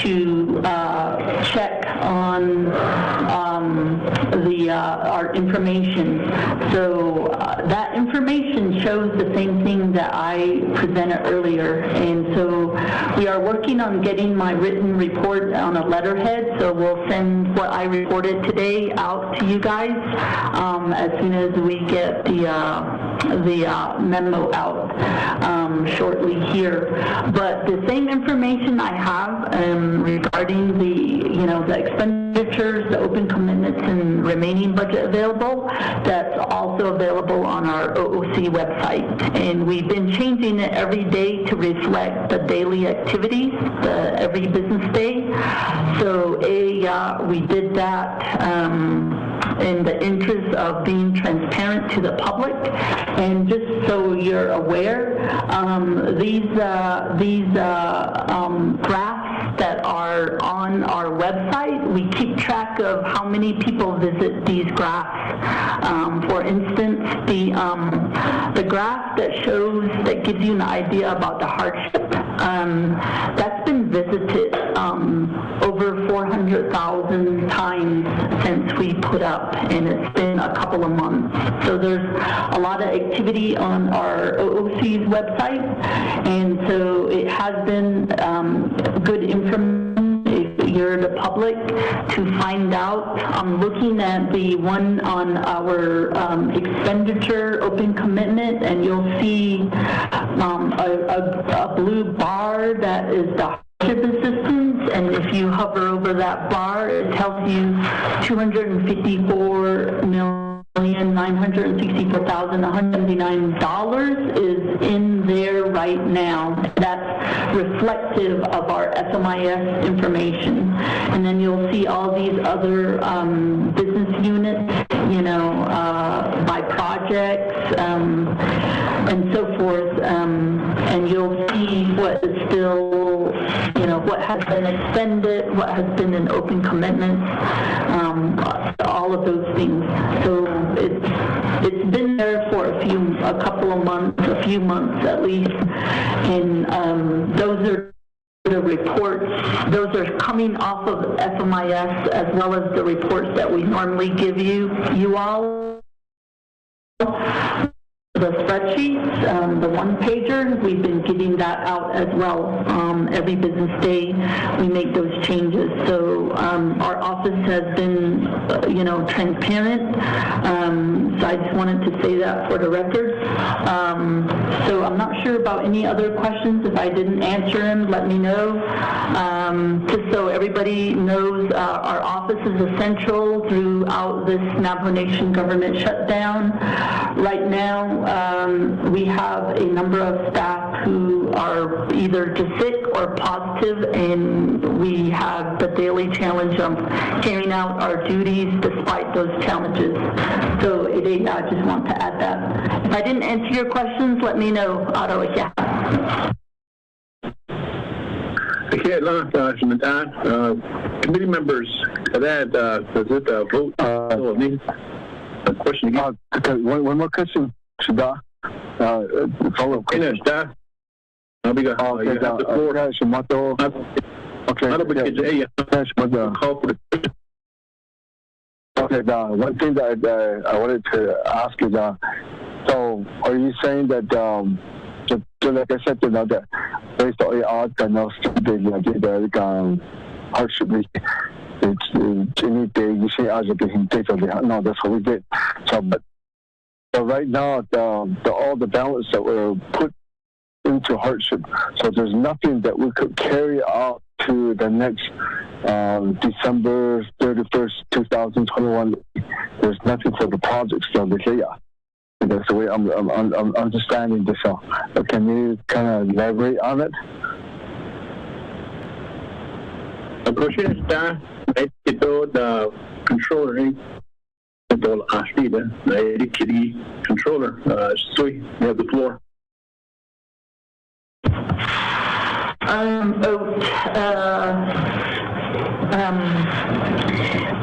to check on our information. So that information shows the same thing that I presented earlier. And so we are working on getting my written report on a letterhead, so we'll send what I reported today out to you guys as soon as we get the memo out shortly here. But the same information I have regarding the expenditures, the open commitments, and remaining budget available, that's also available on our OOC website. And we've been changing it every day to reflect the daily activities, every business day. So we did that in the interest of being transparent to the public. And just so you're aware, these graphs that are on our website, we keep track of how many people visit these graphs. For instance, the graph that gives you an idea about the hardship, that's been visited over 400,000 times since we put up, and it's been a couple of months. So there's a lot of activity on our OOC's website, and so it has been good information if you're the public to find out. I'm looking at the one on our expenditure open commitment, and you'll see a blue bar that is the hardship assistance, and if you hover over that bar, it tells you $254,964,179 is in there right now. That's reflective of our FMIS information. And then you'll see all these other business units, by projects and so forth, and you'll see what is still, what has been expended, what has been in open commitments, all of those things. So it's been there for a few months at least, and those are the reports. Those are coming off of FMIS as well as the reports that we normally give you all. The spreadsheets, the one-pager, we've been giving that out as well. Every business day, we make those changes. So our office has been, transparent. So I just wanted to say that for the record. So I'm not sure about any other questions. If I didn't answer them, let me know. Just so everybody knows, our office is essential throughout this Navajo Nation government shutdown. Right now, we have a number of staff who are either just sick or positive, and we have the daily challenge of carrying out our duties despite those challenges. So I just want to add that. If I didn't answer your questions, let me know. Okay, last committee members, that does it vote? A question again. One more question. Follow-up question. One thing that I wanted to ask is, so are you saying that, so like I said, that based on the odds and also the hardship, it's anything you say, no, that's what we did. So right now, all the balance that were put into hardship, so there's nothing that we could carry out to the next December 31st, 2021. There's nothing for the project still. That's the way I'm understanding this. So can you kind of elaborate on it? The question is the controller. Controller, so you have the floor.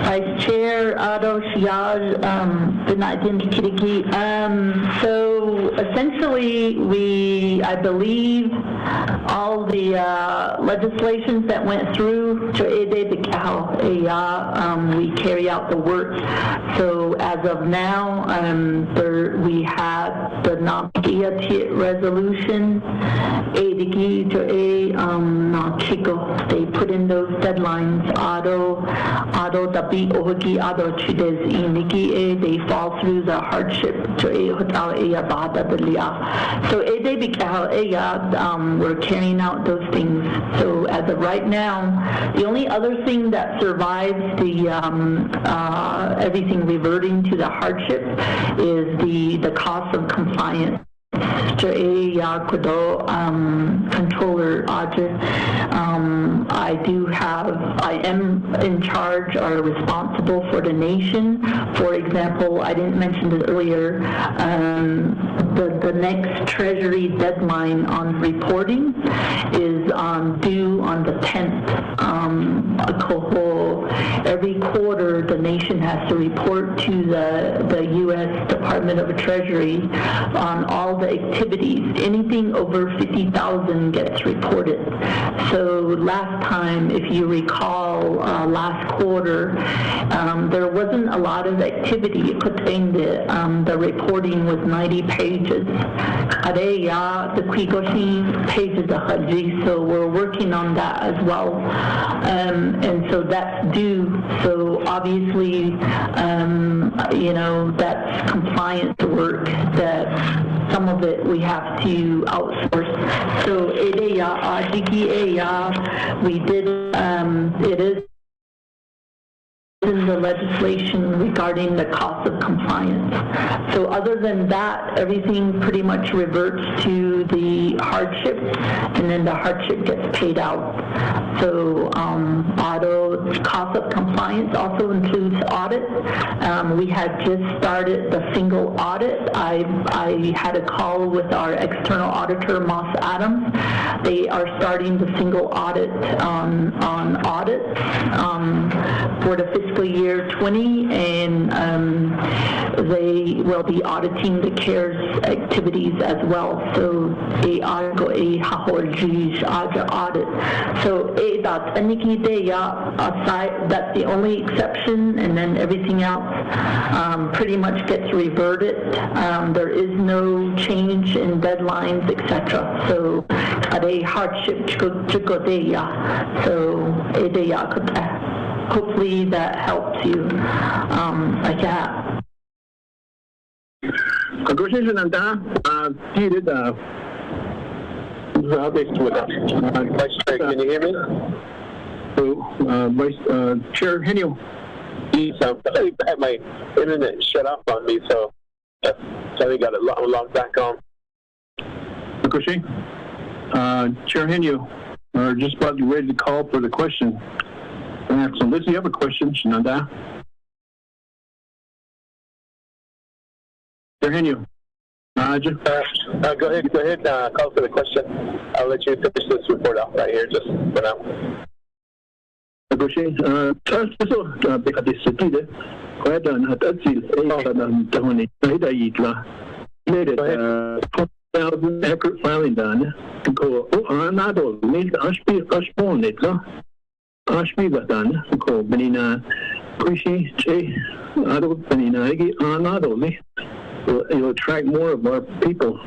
Vice Chair Ado Shiaj, Benaitin Kiriki. So essentially, I believe all the legislations that went through, we carry out the work. So as of now, we have the Nakia resolution, they put in those deadlines. They fall through the hardship. So we're carrying out those things. So as of right now, the only other thing that survives the everything reverting to the hardship is the cost of compliance. Controller I am in charge or responsible for the nation. For example, I didn't mention it earlier, the next Treasury deadline on reporting is due on the 10th. Every quarter, the nation has to report to the U.S. Department of Treasury on all the activities. Anything over 50,000 gets reported. So last time, if you recall, last quarter, there wasn't a lot of activity. The reporting was 90 pages. So we're working on that as well. And so that's due. So obviously, that's compliance work that some of it we have to outsource. So we did, it is in the legislation regarding the cost of compliance. So other than that, everything pretty much reverts to the hardship, and then the hardship gets paid out. So cost of compliance also includes audit. We had just started the single audit. I had a call with our external auditor, Moss Adams. They are starting the single audit on audits for the fiscal year 20, and they will be auditing the CARES activities as well. So they are going to audit. So aside, that's the only exception, and then everything else pretty much gets reverted. There is no change in deadlines, etc. So a hardship. So hopefully that helps you like that. Congratulations on that. Vice Chair, can you hear me? So, Vice Chair Henio. I had my internet shut off on me, so I got it logged back on. Chair Henio, we're just about ready to call for the question. So Liz, you have a question, Shananda? Chair Henio. Go ahead, call for the question. I'll let you finish this report off right here just for now. Accurate filing done. It'll attract more of our people.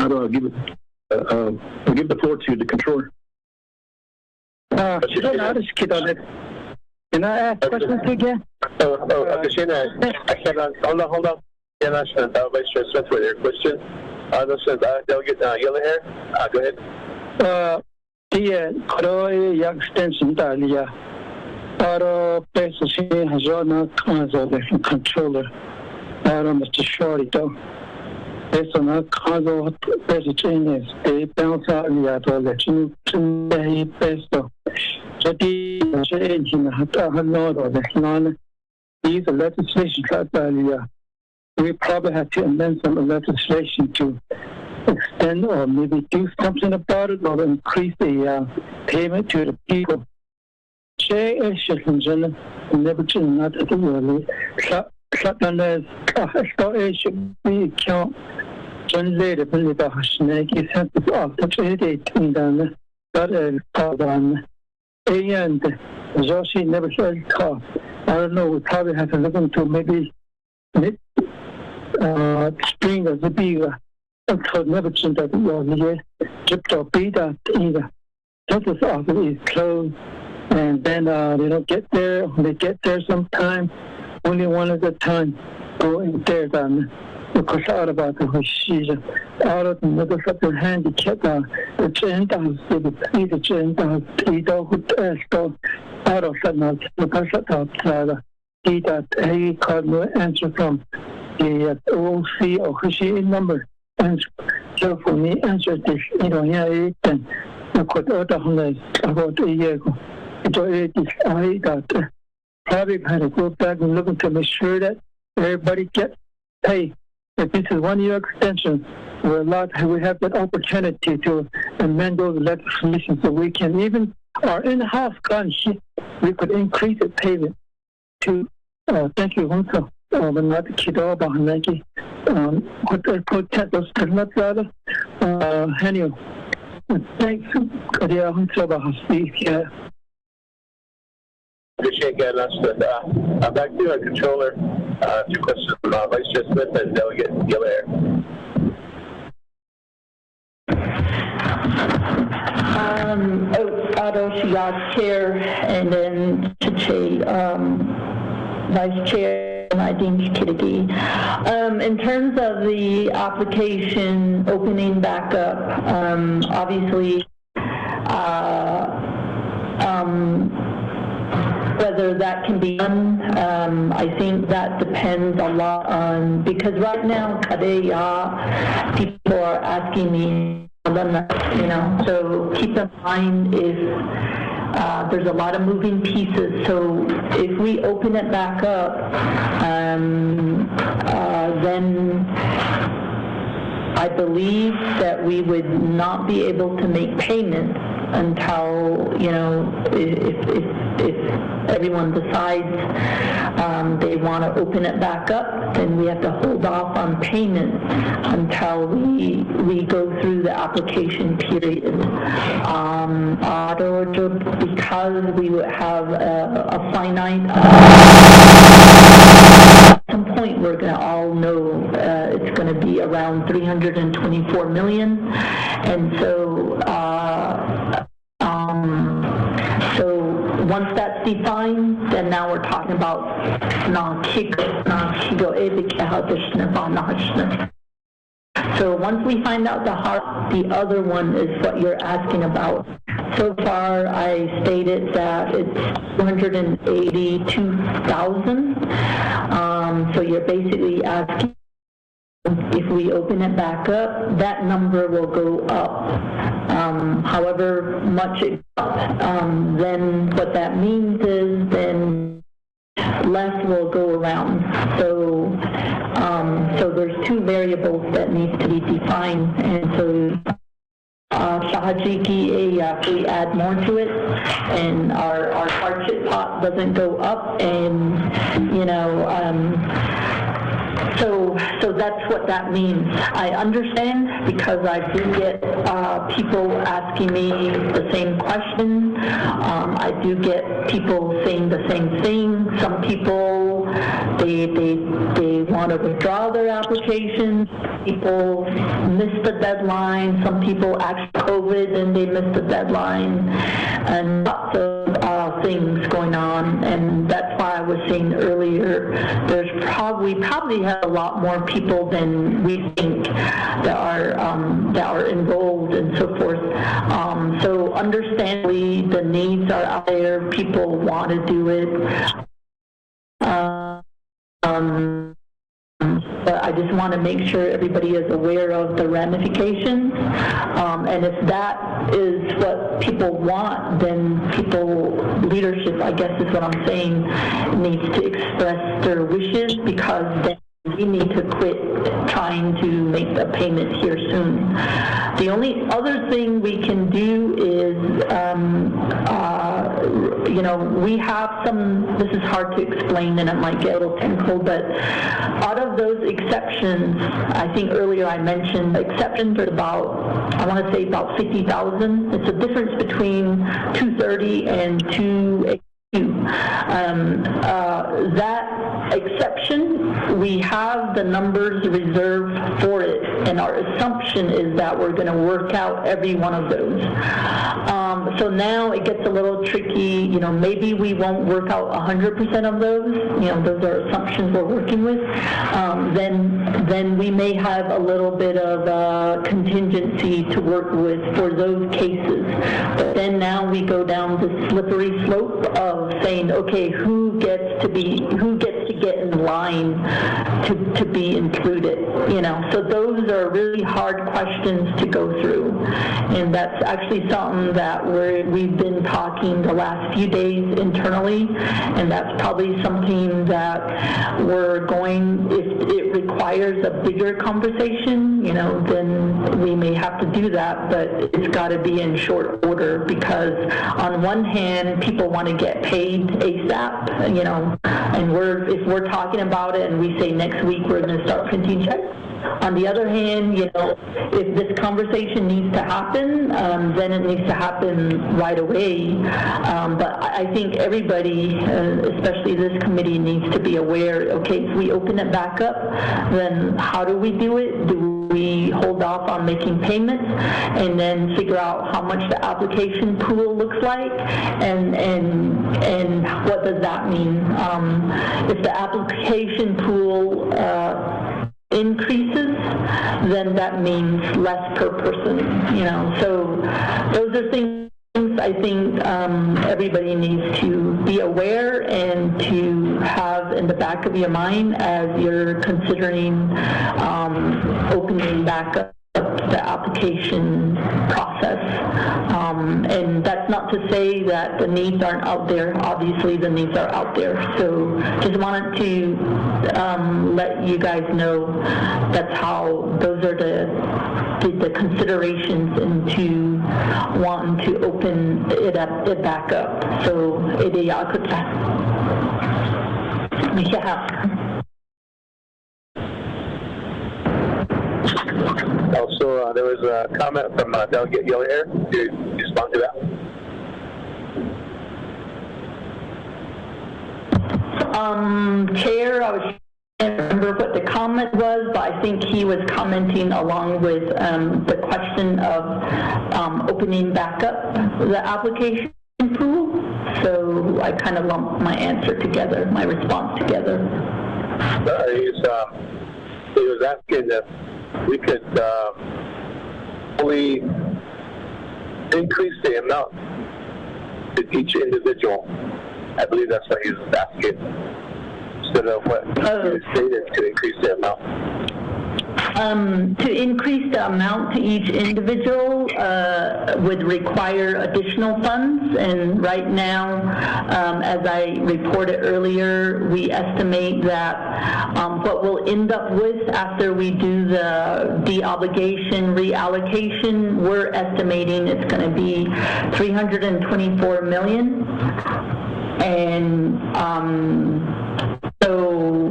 I'll give the floor to the controller. Can I ask questions again? Hold on. Vice Chair Smith with your question. Delegate Yellow Hair, go ahead. Controller, Mr. Shorty, though. Based on our council, is a bounce out the these legislation we probably have to amend some legislation to extend or maybe do something about it or increase the payment to the people. Share issues and never to not to really shut down the should be count. John later when the snake is off the trade down that on and Joshi never said car. I don't know, we probably have to look into maybe spring or the bigger until never seen that was chipped or beat out either. That office is closed and then they don't get there. When they get there sometime, only one at a time go in there then. Because out about the whole season, out of the middle of the handicap, the chain down to the chain down, out of the because he that he called no answer from the OC or Hushi number. And so for me, answer this, yeah, then I could order about a year ago. So it is I that probably had to go back and look to make sure that everybody gets paid. If this is 1 year extension, we have that opportunity to amend those legislation so we can even our in-house gun we could increase the payment to thank you also but not kid all behind Nike what they protect those not rather anyway thanks Appreciate getting us back to our controller. Two questions from Vice Chair Smith and Delegate Gillair. Otto Shigat Chair and then Chiche Vice Chair Nadine Kitty. In terms of the application opening back up, obviously whether that can be done, I think that depends a lot on, because right now, people are asking me, so keep in mind if there's a lot of moving pieces. So if we open it back up, then I believe that we would not be able to make payments until, if everyone decides they want to open it back up, then we have to hold off on payment until we go through the application period. Because we would have a finite at some point we're going to all know it's going to be around 324 million, and so once that's defined, then now we're talking about so once we find out the other one is what you're asking about. So far, I stated that it's 282,000. So you're basically asking if we open it back up, that number will go up. However much it then what that means is then less will go around. So there's two variables that need to be defined, and so Shahajiki, if we add more to it, and our hardship pot doesn't go up, and so that's what that means. I understand because I do get people asking me the same question. I do get people saying the same thing. Some people they want to withdraw their applications. People miss the deadline. Some people actually COVID and they missed the deadline, and lots of things going on. And that's why I was saying earlier, there's probably have a lot more people than we think that are enrolled and so forth. So understandably, the needs are out there. People want to do it. But I just want to make sure everybody is aware of the ramifications. And if that is what people want, then leadership, I guess is what I'm saying, needs to express their wishes, because then we need to quit trying to make a payment here soon. The only other thing we can do is, we have some, this is hard to explain and it might get a little technical, but out of those exceptions, I think earlier I mentioned exceptions are about, I want to say about 50,000. It's a difference between 230 and 282. That exception, we have the numbers reserved for it, and our assumption is that we're going to work out every one of those. So now it gets a little tricky. Maybe we won't work out 100% of those. Those are assumptions we're working with. Then we may have a little bit of contingency to work with for those cases. But then now we go down the slippery slope of saying, okay, who gets to get in line to be included? So those are really hard questions to go through, and that's actually something that we've been talking the last few days internally, and that's probably something that we're going, if it requires a bigger conversation, then we may have to do that, but it's got to be in short order, because on one hand, people want to get paid ASAP, and if we're talking about it and we say next week we're going to start printing checks. On the other hand, if this conversation needs to happen, then it needs to happen right away. But I think everybody, especially this committee, needs to be aware, okay, if we open it back up, then how do we do it? Do we hold off on making payments and then figure out how much the application pool looks like, and what does that mean? If the application pool increases, then that means less per person, So those are things I think everybody needs to be aware and to have in the back of your mind as you're considering opening back up the application process. And that's not to say that the needs aren't out there. Obviously, the needs are out there. So just wanted to let you guys know that's how, those are the considerations into wanting to open it back up. So, Also, there was a comment from Delegate Yellier. Do you respond to that? Chair, I can't remember what the comment was, but I think he was commenting along with the question of opening back up the application pool. So I kind of lumped my answer together, my response together. He was asking if we could only increase the amount to each individual. I believe that's what he was asking, instead of what you stated, to increase the amount. To increase the amount to each individual would require additional funds, and right now, as I reported earlier, we estimate that what we'll end up with after we do the deobligation reallocation, we're estimating it's going to be $324 million. And so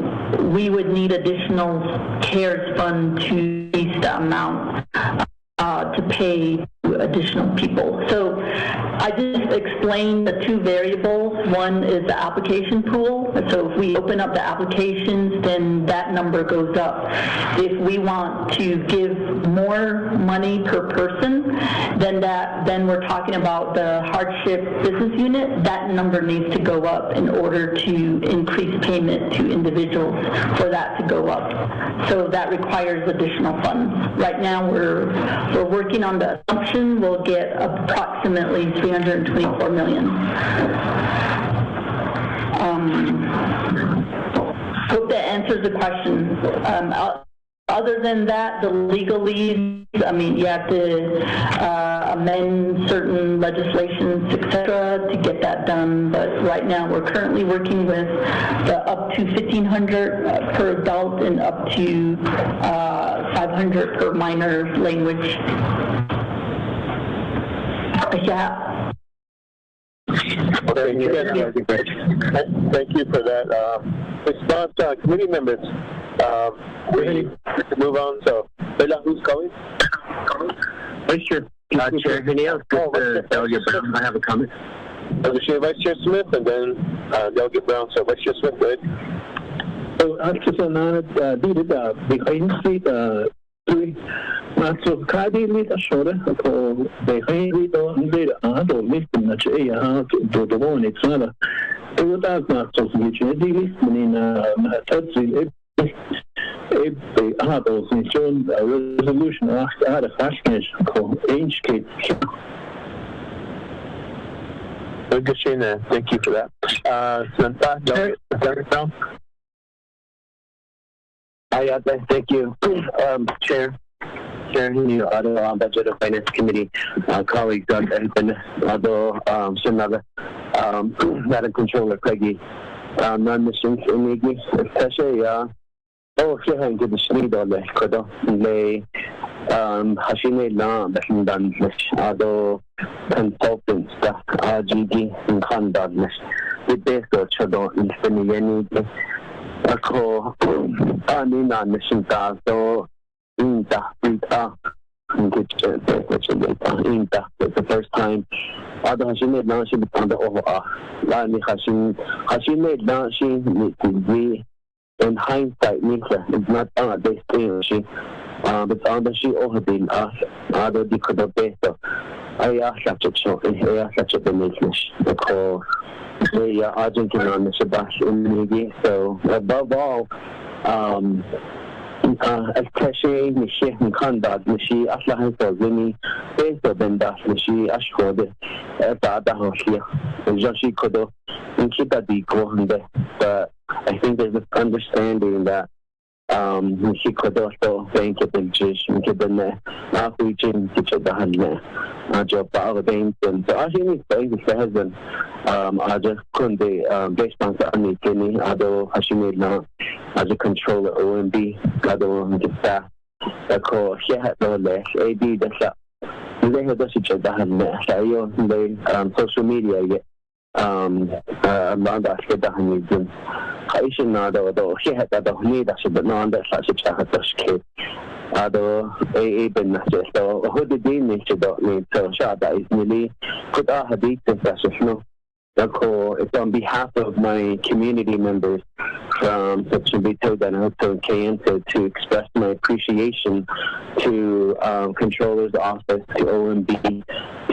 we would need additional CARES fund to increase the amount to pay additional people. So I just explained the two variables. One is the application pool. So if we open up the applications, then that number goes up. If we want to give more money per person, then we're talking about the hardship business unit. That number needs to go up in order to increase payment to individuals for that to go up. So that requires additional funds. Right now we're working on the assumption we'll get approximately $324 million. Hope that answers the question. Other than that, the legalese, I mean, you have to amend certain legislations, etc., to get that done. But right now, we're currently working with the up to $1,500 per adult and up to $500 per minor language. Yeah. Okay, thank you for that. Response, committee members. We move on. So, Bella, who's calling? Vice Chair. Chair Heniel. Delegate Brown, I have a comment. Vice Chair Smith, and then Delegate Brown. So, Vice Chair Smith, go ahead. So, after did behind seat, so Kadi lead a shoulder, or behind lead on the other listing that you have to the one, it's not a. It would have not so much listening, if they had those insurance resolution after I had a fast cash called HK. Good, Shane. Thank you for that. Samantha, Delegate Brown. Thank you, Chair Heniel, Budget and Finance Committee, colleagues, and Sinaga, Madam Controller Peggy, non-missions in English, especially, siya give us need on this, kodo, le, Hashine na, Bahindan, Ado, consultants, GD, and Khandan, with this, Chodo, in Finiyani, ako ani na mission ta so inta inta the first time ado hashin na shi bitanda la ni hashin na shi ni in hindsight it's not this thing she but on the she din ado di ko beto ay such a show such a business ako the Argentina on the Sebastian. So above all, especially Michi and Kandad, Michi Aslahansa, Vini, Besa Bendas, Michi Ashford, Bada Hoshia, Joshi Kodo, and Kibadiko. But I think there's this understanding that Michi Kodo, so thank you, Benjish, and Kibane, Ahuijin, Kichadahan. Job Alabama, and so I think it's the husband. I just couldn't be based on the Kenny, although Hashimid now as a controller OMB, although the staff, the call, she had no less, AD, that's up. They had each other, they social media, among us, get the honey. I should know, though, she had that need, I should know that such a child kid. Ado ben so who did they need to do so shada is really could hadith no it's on behalf of my community members from Section B2 and also KN to express my appreciation to Controller's Office, to OMB,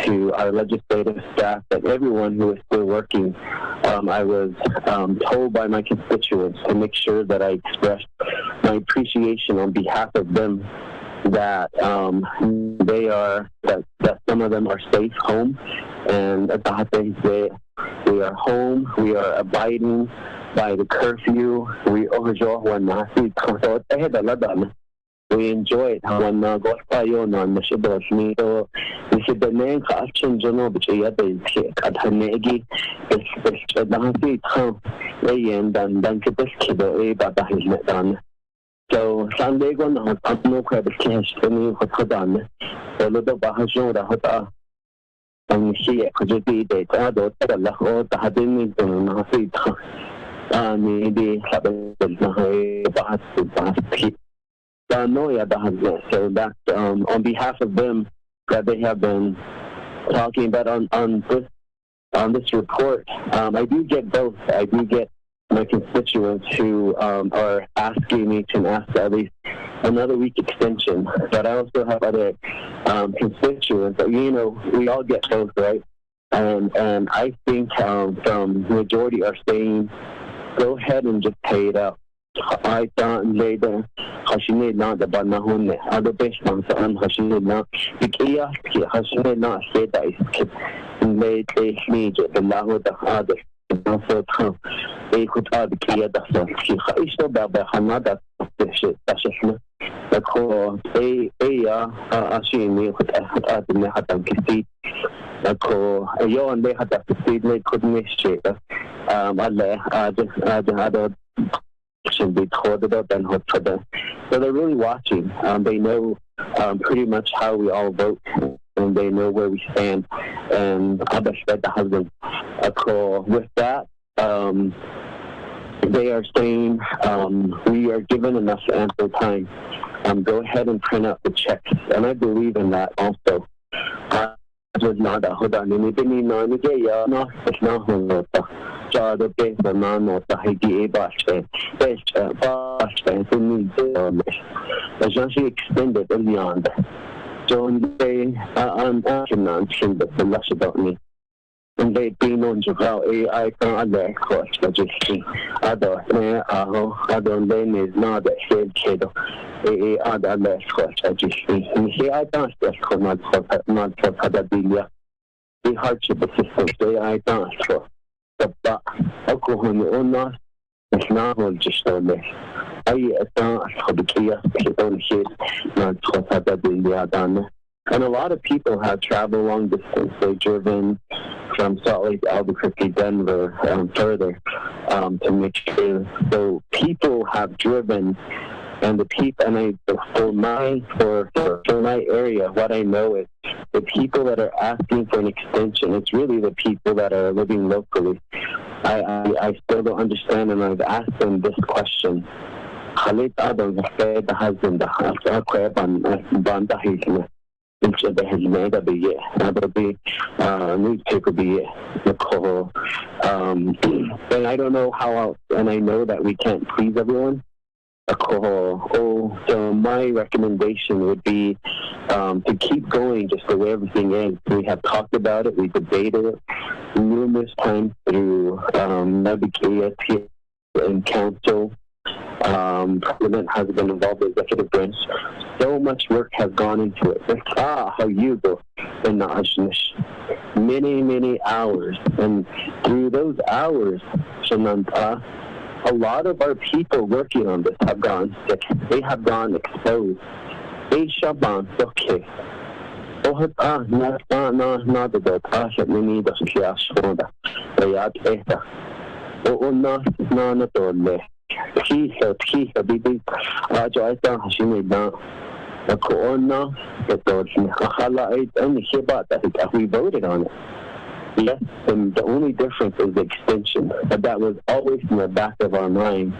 to our legislative staff, and everyone who is still working. I was told by my constituents to make sure that I expressed my appreciation on behalf of them that that some of them are safe home, and that we are home, we are abiding by the curfew. We enjoy it when go tayo non masyado nito isibeneng ka action jono bichaya de at hanegi is dahanti tham ayen dan kitas kido batahil na dan so Sunday go na atno ka biskes ni khodan lo do bahasyo ra hota ang siya kujudi de ta do ta la ho ta hadin ni na si ta ni di sabe na hay bahas so that's on behalf of them that they have been talking about on this report. I do get both. I do get my constituents who are asking me to ask at least another week extension, but I also have other constituents that, we all get both, right? And I think from majority are saying go ahead and just pay it out. I thought later Hashimid na the banahun other based on Hashimid na ikiya Hashimid na said that is late me the lahu the other so they could add kiya the so he is no baba hanada shit that's ako asini at hatang kasi ako ayon they had that they couldn't miss should be told about and hope for them. So they're really watching. They know pretty much how we all vote, and they know where we stand. And I respect the husband. With that, they are saying we are given enough ample time. Go ahead and print out the checks, and I believe in that also. Just not a hold on. Anything no, it's not the base of non of the idea basket. Best basket to me. As she extended beyond. So they I'm asking the less about me. And they been on to how AI can other course, but just see other then is not a head kid. Other less course, I just see. And here I don't stress for not for Padabilia. The hardship assistance, I don't for. But alcohol on us, it's not just on this. I don't for the chaos, on his not for Padabilia done. And a lot of people have traveled long distance. They've driven from Salt Lake, Albuquerque, Denver, further to make sure. So people have driven, and the people, and for my area, what I know is the people that are asking for an extension. It's really the people that are living locally. I still don't understand, and I've asked them this question. Khalid Adam, the husband, the his mega be it. That'll be newspaper be it. Nicole. And I don't know how else, and I know that we can't please everyone. So my recommendation would be to keep going just the way everything is. We have talked about it, we debated it numerous times through WKSP and council. President has been involved in the executive branch. So much work has gone into it. How you go in the Ashnish. Many hours. And through those hours, a lot of our people working on this have gone sick. They have gone exposed. They shaban okay. Not about us that we need to see us for the Yad not all. He baby. I thought she made that. The corona, that we voted on it. Yes, and the only difference is the extension, but that was always in the back of our mind.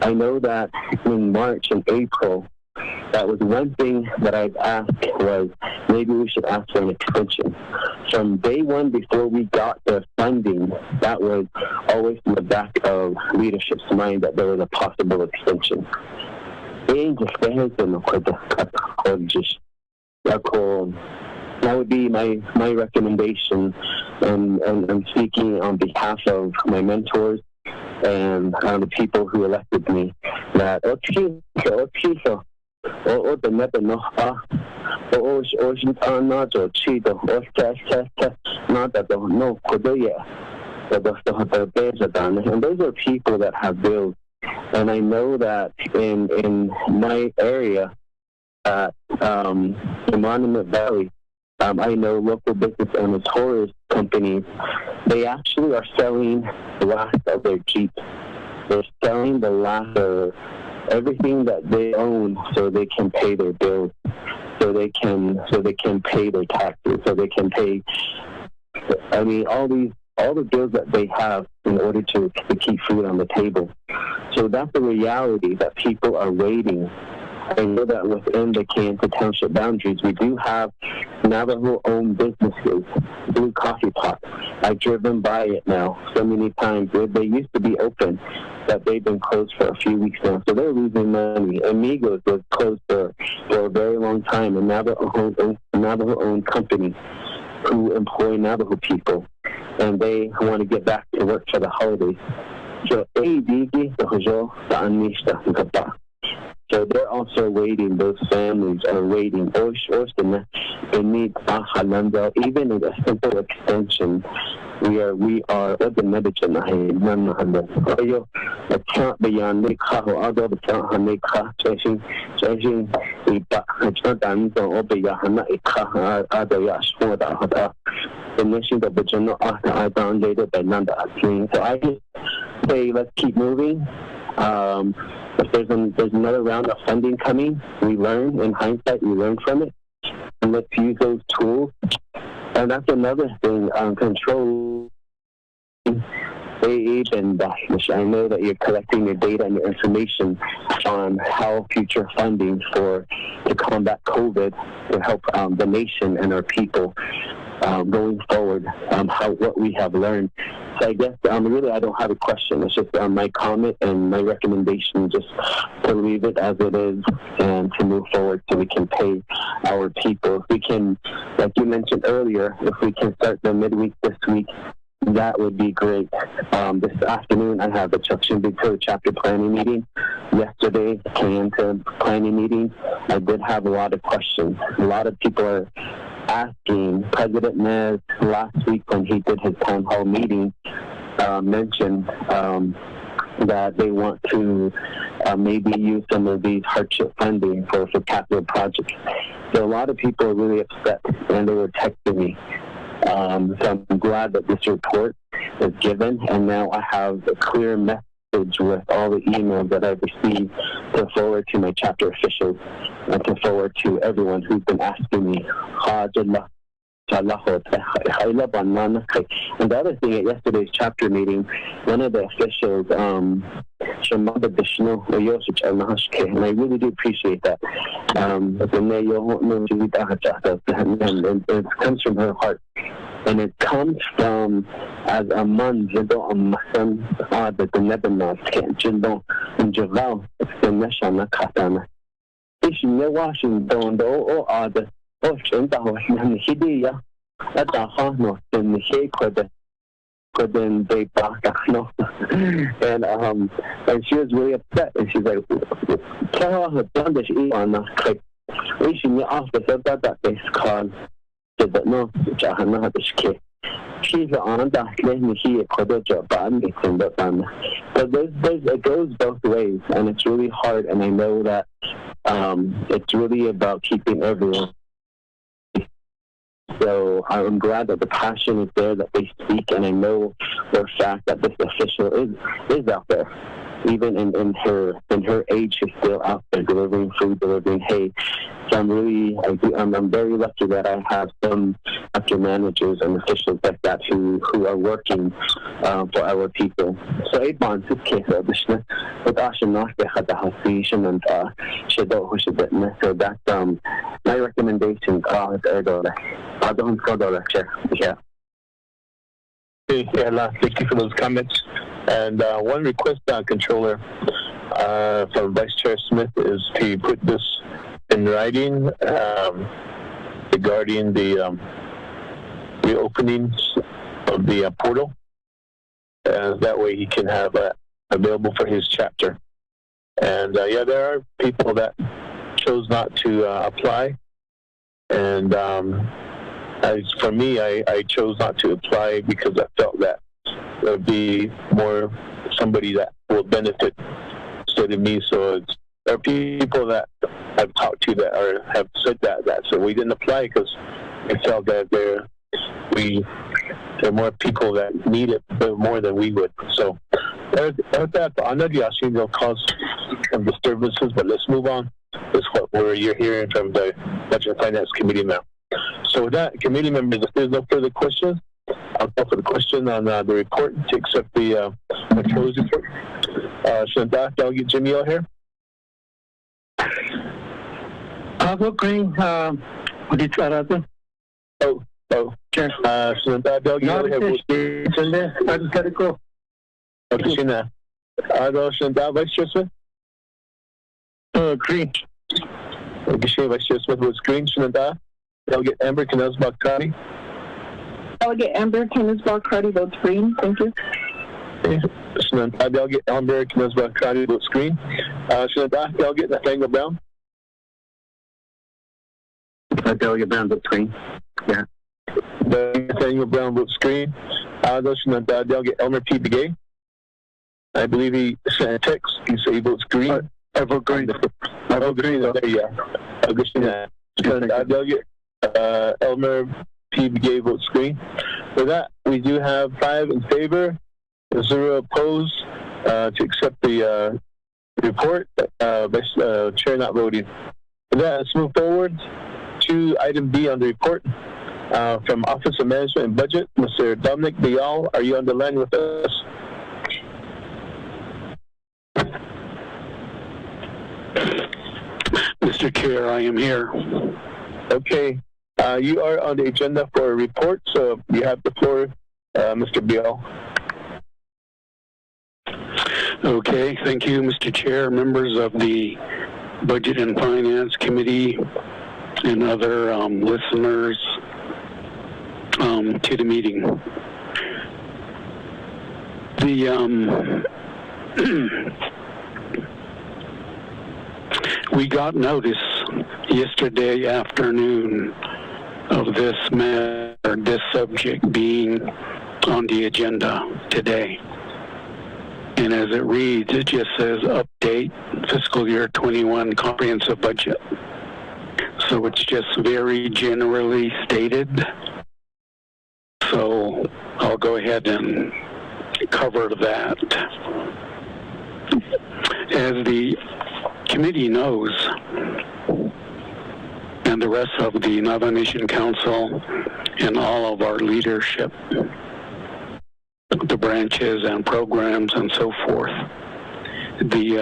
I know that in March and April, that was one thing that I've asked was maybe we should ask for an extension. From day one, before we got the funding, that was always in the back of leadership's mind that there was a possible extension. That would be my recommendation, and I'm speaking on behalf of my mentors and the people who elected me, that and those are people that have bills. And I know that in my area at the Monument Valley, I know local business owners, tourist companies, they actually are selling the last of their Jeep. They're selling the last of everything that they own so they can pay their bills, so they can pay their taxes, so they can pay, all the bills that they have in order to keep food on the table. So that's the reality that people are waiting. I know that within the Kansas Township boundaries, we do have Navajo-owned businesses, Blue Coffee Pot. I've driven by it now so many times. They used to be open, but they've been closed for a few weeks now, so they're losing money. Amigos was closed for a very long time, a Navajo-owned company who employ Navajo people, and they want to get back to work for the holidays. So, So they're also waiting. Those families are waiting. They need even in a simple extension. We are the medicine. I can't be on the car. Although the can't on the car, chasing, we but I can't obey a car. Other yash for the nation that the general I don't later by number. So I just say let's keep moving. If there's another round of funding coming, we learn. In hindsight, we learn from it. And let's use those tools. And that's another thing, control. And I know that you're collecting your data and your information on how future funding to combat COVID to help the nation and our people going forward, what we have learned. So I guess really I don't have a question. It's just my comment and my recommendation, just to leave it as it is and to move forward so we can pay our people. If we can, like you mentioned earlier, if we can start the midweek this week, that would be great. This afternoon I have the Chukchin chapter planning meeting. Yesterday came into planning meeting. I did have a lot of questions. A lot of people are asking. President Nez last week when he did his town hall meeting mentioned that they want to maybe use some of these hardship funding for capital projects. So a lot of people are really upset, and they were texting me. So I'm glad that this report is given, and now I have a clear message with all the emails that I've received to forward to my chapter officials and to forward to everyone who's been asking me. And the other thing, at yesterday's chapter meeting, one of the officials, and I really do appreciate that. And it comes from her heart. And it comes from as a man, the Lebanon can't jindo and Javal, the Nashana Katana. If you know Washington, though, or the ocean, the Hidia, at the Hano, and the Shake couldn't they back no. And she was really upset, and she's like, tell her done this on the click. We should be off the that this called. But no, she's on that claim he could have job mixing the fun. So it goes both ways, and it's really hard, and I know that it's really about keeping everyone. So I'm glad that the passion is there, that they speak, and I know for a fact that this official is out there. Even in her age, she's still out there delivering food, delivering hay. So I'm very lucky that I have some chapter managers and officials like that who are working for our people. So Abon, this case of the with Ashanaka had the Hasishan and Shadow Hushibitna. So that's my recommendation. I don't go to lecture. Yeah. Thank you for those comments. And one request, Controller, from Vice Chair Smith is to put this in writing regarding the reopenings of the portal. That way he can have available for his chapter. And there are people that chose not to apply. And for me, I chose not to apply because I felt that there would be more somebody that will benefit instead of me. So there are people that I've talked to that have said that. So we didn't apply because we felt that there are more people that need it more than we would. So I know they'll cause some disturbances, but let's move on. That's what you're hearing from the Budget and Finance Committee now. So with that, committee members, if there's no further questions, I'll call for the question on the report to accept the controller's report. Should Delegate Jimmy out here? I'll go green. What did you rather? Oh. Sure. Should Delegate out here? I just got to go. Okay, Shina. Should Vice Chair Smith? Green. Okay, Vice Chair Smith was green. Should Delegate Amber Canales-Bakari? Delegate Amber Canales-Bakari votes green. Thank you. Delegate Elmer Knusbach County vote screen. Delegate Nathaniel Brown. Delegate Brown vote screen. Yeah. Nathaniel Brown vote screen. Delegate Elmer P. Begay. I believe he sent a text. He said he votes green. I vote green. I vote green. There you go. Delegate Elmer P. Begay votes green. For that, we do have 5 in favor, 0 opposed to accept the report. Chair not voting. For that, let's move forward to item B on the report from Office of Management and Budget. Mr. Dominic Dial, are you on the line with us? Mr. Chair, I am here. Okay. You are on the agenda for a report, so you have the floor, Mr. Biel. Okay, thank you, Mr. Chair, members of the Budget and Finance Committee, and other listeners to the meeting. We got notice yesterday afternoon of this matter, this subject being on the agenda today. And as it reads, it just says update fiscal year 21 comprehensive budget. So it's just very generally stated. So I'll go ahead and cover that. As the committee knows, and the rest of the Navajo Nation Council and all of our leadership, the branches and programs and so forth, the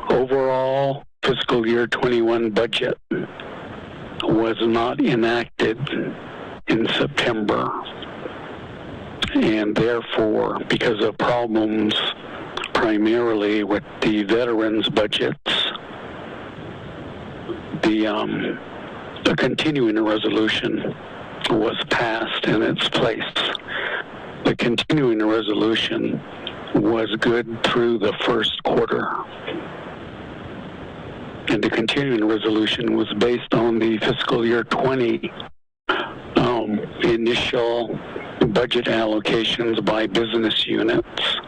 overall fiscal year 21 budget was not enacted in September. And therefore, because of problems primarily with the veterans' budgets, a continuing resolution was passed in its place. The continuing resolution was good through the first quarter. And the continuing resolution was based on the fiscal year 20 initial budget allocations by business units.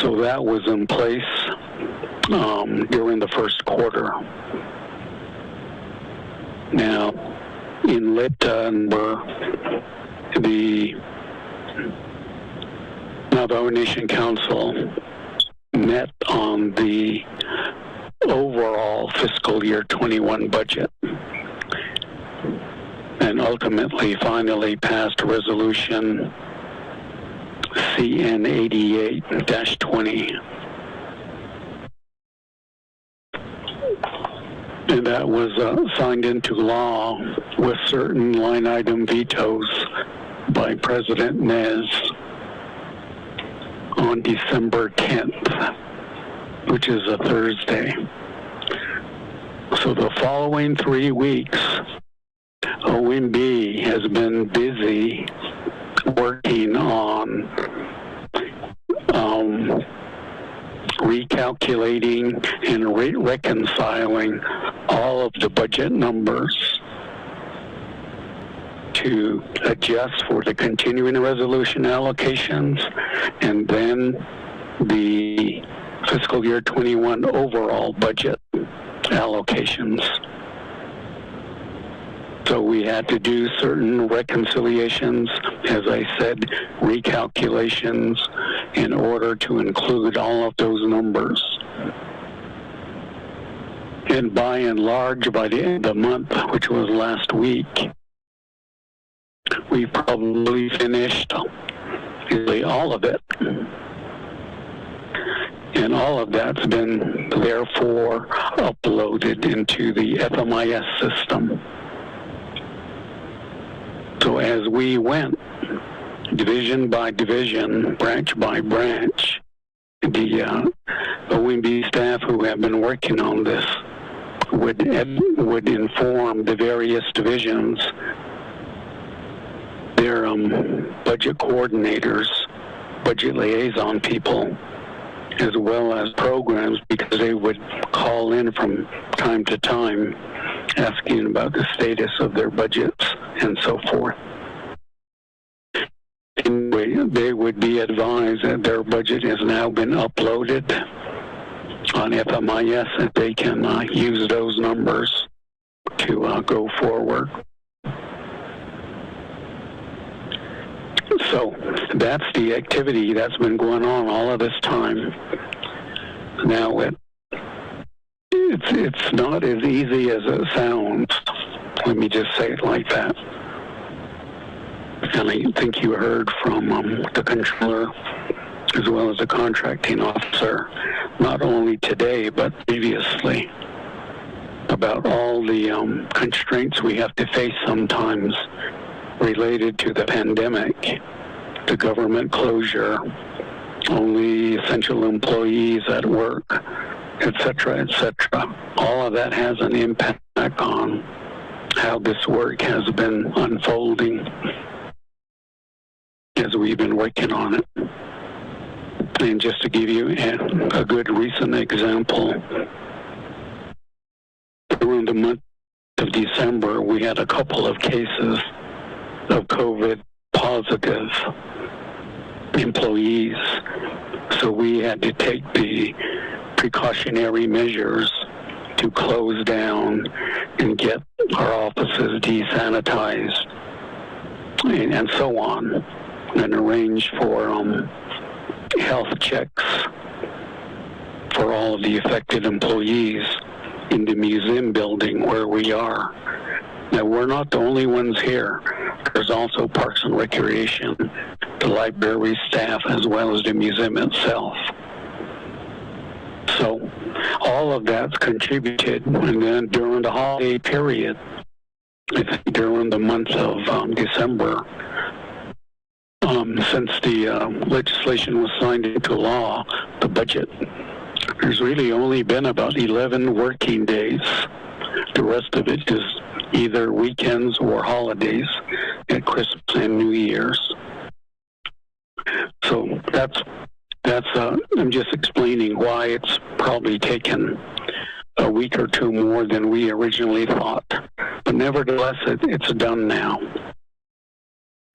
So that was in place during the first quarter. Now, in late November, the Navajo Nation Council met on the overall fiscal year 21 budget and ultimately finally passed resolution CN 88-20. And that was signed into law with certain line item vetoes by President Nez on December 10th, which is a Thursday. So the following 3 weeks, OMB has been busy working on recalculating and reconciling all of the budget numbers to adjust for the continuing resolution allocations and then the fiscal year 21 overall budget allocations. So we had to do certain reconciliations, as I said, recalculations, in order to include all of those numbers. And by and large, by the end of the month, which was last week, we probably finished nearly all of it. And all of that's been, therefore, uploaded into the FMIS system. So as we went, division by division, branch by branch, the OMB staff who have been working on this would inform the various divisions their budget coordinators, budget liaison people, as well as programs, because they would call in from time to time asking about the status of their budgets and so forth. Anyway, they would be advised that their budget has now been uploaded on FMIS, and they can use those numbers to go forward. So that's the activity that's been going on all of this time. Now it's not as easy as it sounds. Let me just say it like that. And I think you heard from the controller as well as the contracting officer, not only today but previously, about all the constraints we have to face sometimes related to the pandemic, the government closure, only essential employees at work, etc., etc. All of that has an impact on how this work has been unfolding as we've been working on it. And just to give you a good recent example, during the month of December, we had a couple of cases of COVID positive employees. So we had to take the precautionary measures to close down and get our offices desanitized and so on, and arrange for health checks for all of the affected employees in the museum building where we are. Now, we're not the only ones here. There's also Parks and Recreation, the library staff, as well as the museum itself. So all of that's contributed. And then during the holiday period, I think during the month of December, since the legislation was signed into law, the budget, there's really only been about 11 working days. The rest of it is either weekends or holidays at Christmas and New Year's. So that's I'm just explaining why it's probably taken a week or two more than we originally thought. But nevertheless, it's done now.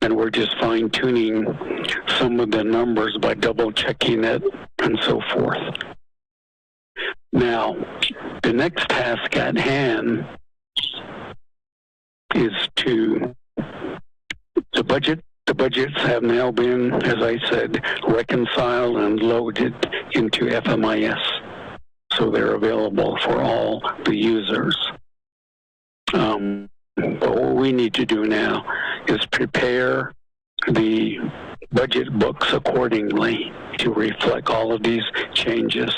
And we're just fine-tuning some of the numbers by double-checking it and so forth. Now, the next task at hand is to the budget. The budgets have now been, as I said, reconciled and loaded into FMIS, so they're available for all the users. But what we need to do now is prepare the budget books accordingly to reflect all of these changes,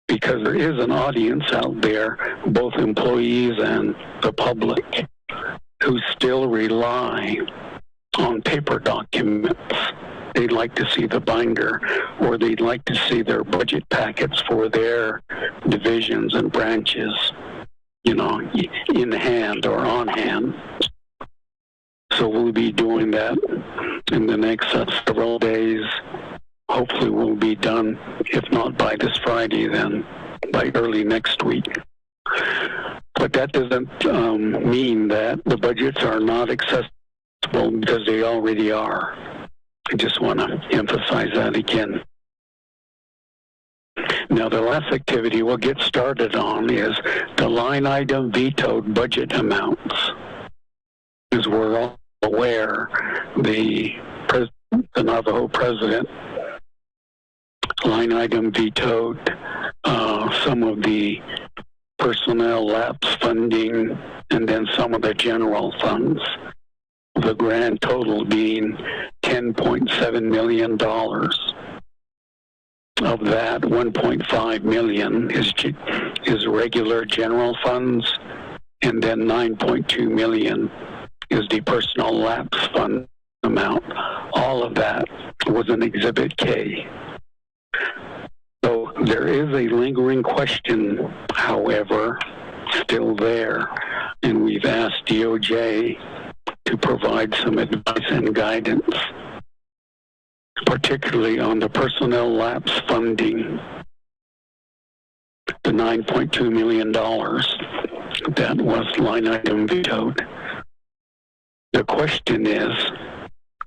because there is an audience out there, both employees and the public, who still rely on paper documents. They'd like to see the binder, or they'd like to see their budget packets for their divisions and branches, in hand or on hand. So we'll be doing that in the next several days. Hopefully we'll be done, if not by this Friday, then by early next week. But that doesn't mean that the budgets are not accessible, because they already are. I just want to emphasize that again. Now, the last activity we'll get started on is the line item vetoed budget amounts. As we're all aware, the Navajo president line item vetoed some of the personnel lapse funding and then some of the general funds, the grand total being $10.7 million. Of that, $1.5 million is regular general funds, and then $9.2 million is the personal lapse fund amount. All of that was in Exhibit K. So there is a lingering question, however, still there, and we've asked DOJ to provide some advice and guidance, particularly on the personnel lapse funding, the $9.2 million that was line item vetoed. The question is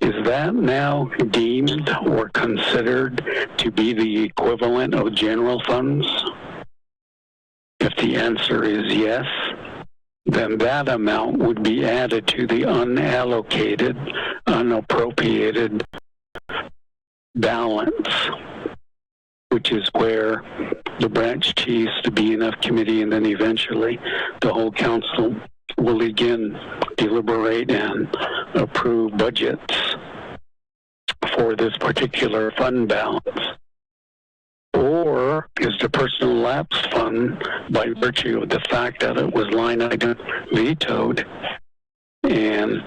that now deemed or considered to be the equivalent of general funds? If the answer is yes, then that amount would be added to the unallocated, unappropriated balance, which is where the branch chiefs, the BNF committee, and then eventually the whole council will again deliberate and approve budgets for this particular fund balance. Or is the personal lapse fund, by virtue of the fact that it was line item vetoed, and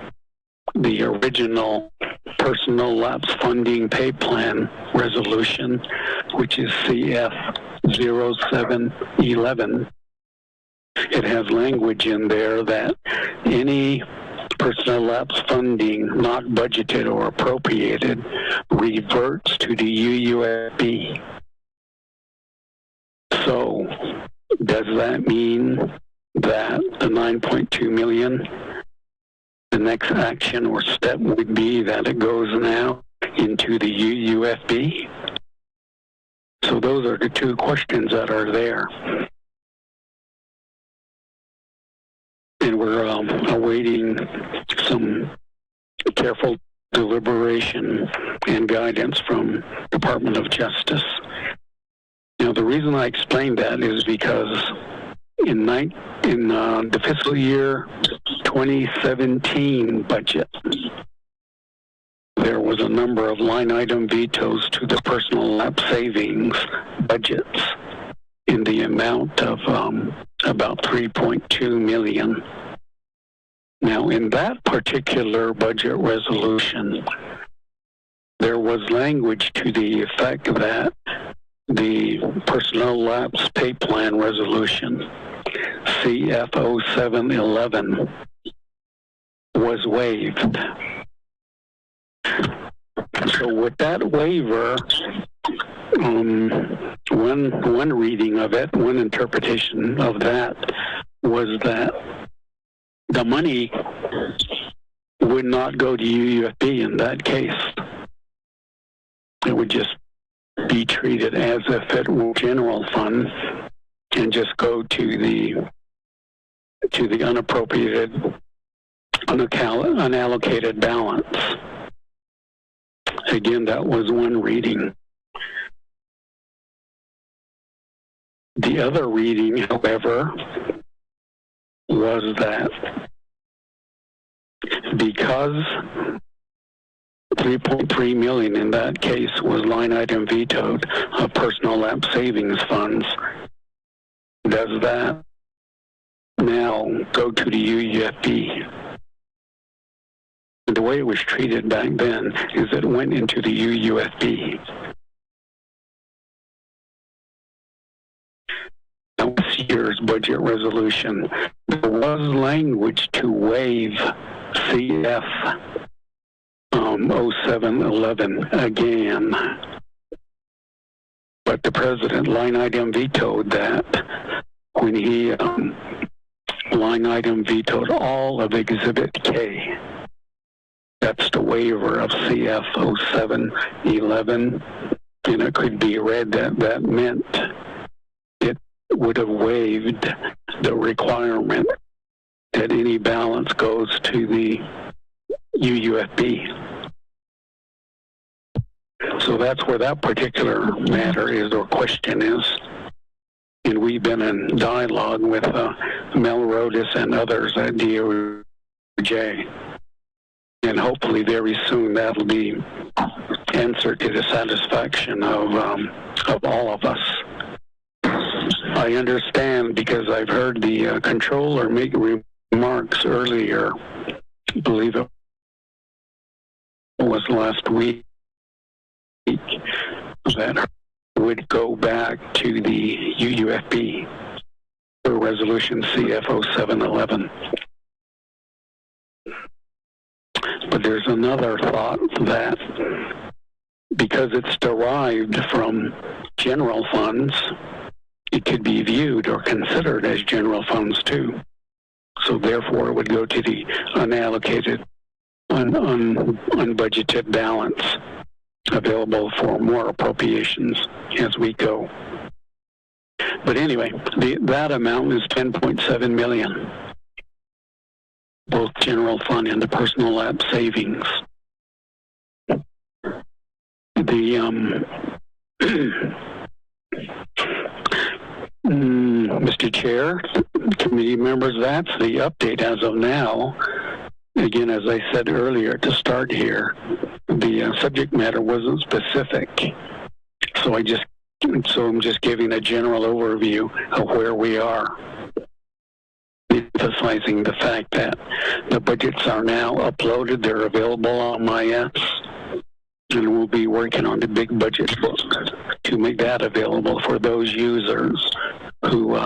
the original personal lapse funding pay plan resolution, which is CF 0711, it has language in there that any personal lapse funding not budgeted or appropriated reverts to the UUFB. So does that mean that the $9.2 million, the next action or step would be that it goes now into the UUFB? So those are the two questions that are there. And we're awaiting some careful deliberation and guidance from Department of Justice. Now, the reason I explained that is because in the fiscal year 2017 budget, there was a number of line item vetoes to the personal lapse savings budgets in the amount of about $3.2 million. Now, in that particular budget resolution, there was language to the effect that the personnel lapse pay plan resolution, CFO 711, was waived. So with that waiver, one reading of it, one interpretation of that was that the money would not go to UUFB in that case. It would just be treated as if it were general fund and just go to the unappropriated, unallocated balance. Again, that was one reading. The other reading, however, was that because $3.3 million in that case was line item vetoed of personal lapse savings funds, does that now go to the UUFB? The way it was treated back then is it went into the UUFB. Now, this year's budget resolution, there was language to waive CF 0711 again, but the president line item vetoed that when he line item vetoed all of Exhibit K. That's the waiver of CF 0711, and it could be read that meant it would have waived the requirement that any balance goes to the UUFB. So that's where that particular matter is, or question is. And we've been in dialogue with Mel Rodis and others at DOJ. And hopefully very soon that'll be answered to the satisfaction of all of us. I understand, because I've heard the controller make remarks earlier, I believe it was last week, that would go back to the UUFB for resolution CF 0711. there's another thought that because it's derived from general funds, it could be viewed or considered as general funds too. So therefore, it would go to the unallocated, unbudgeted balance available for more appropriations as we go. But anyway, that amount is $10.7 million, both general fund and the personal lab savings. Mr. Chair, committee members, that's the update as of now. Again, as I said earlier, to start here, the subject matter wasn't specific, so I'm just giving a general overview of where we are, emphasizing the fact that the budgets are now uploaded, they're available on MyS, and we'll be working on the big budget book to make that available for those users who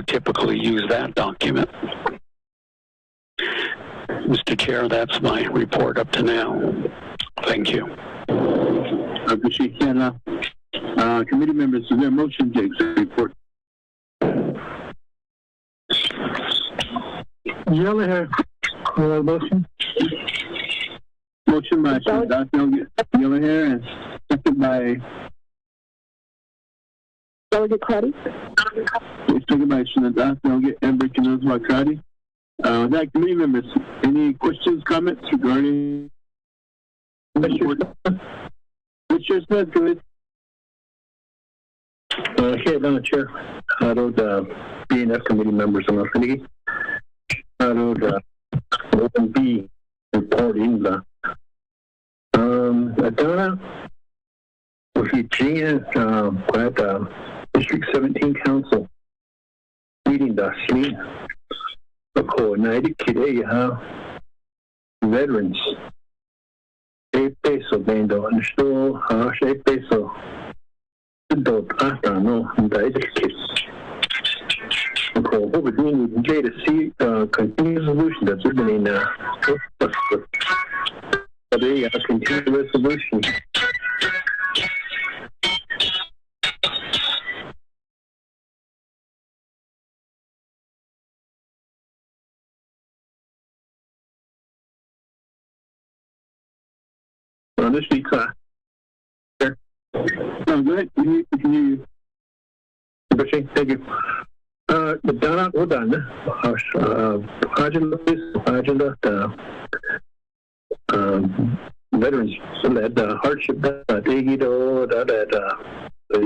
typically use that document. Mr. Chair, that's my report up to now. Thank you. I appreciate that. Committee members, is there a motion to accept the report? Yellow motion. Motion by Delegate Yellowhair and second by Delegate Crotty. Second by Delegate Amber Knowles-Crotty. That committee members, any questions, comments regarding Mr. Smith? Go ahead. Here, Madam Chair, I don't B&F committee members on the committee. I don't be reporting the Donna, Virginia, at District 17 Council meeting this week. Coordinated today, veterans. 8 peso bendo and still 8 peso. After no, the kids. What we need to see continuous solution that's written in today, a continuous solution. On this week, sure. No, go ahead. We can hear you. Thank you. Dana, hold on. Veterans, so that hardship, the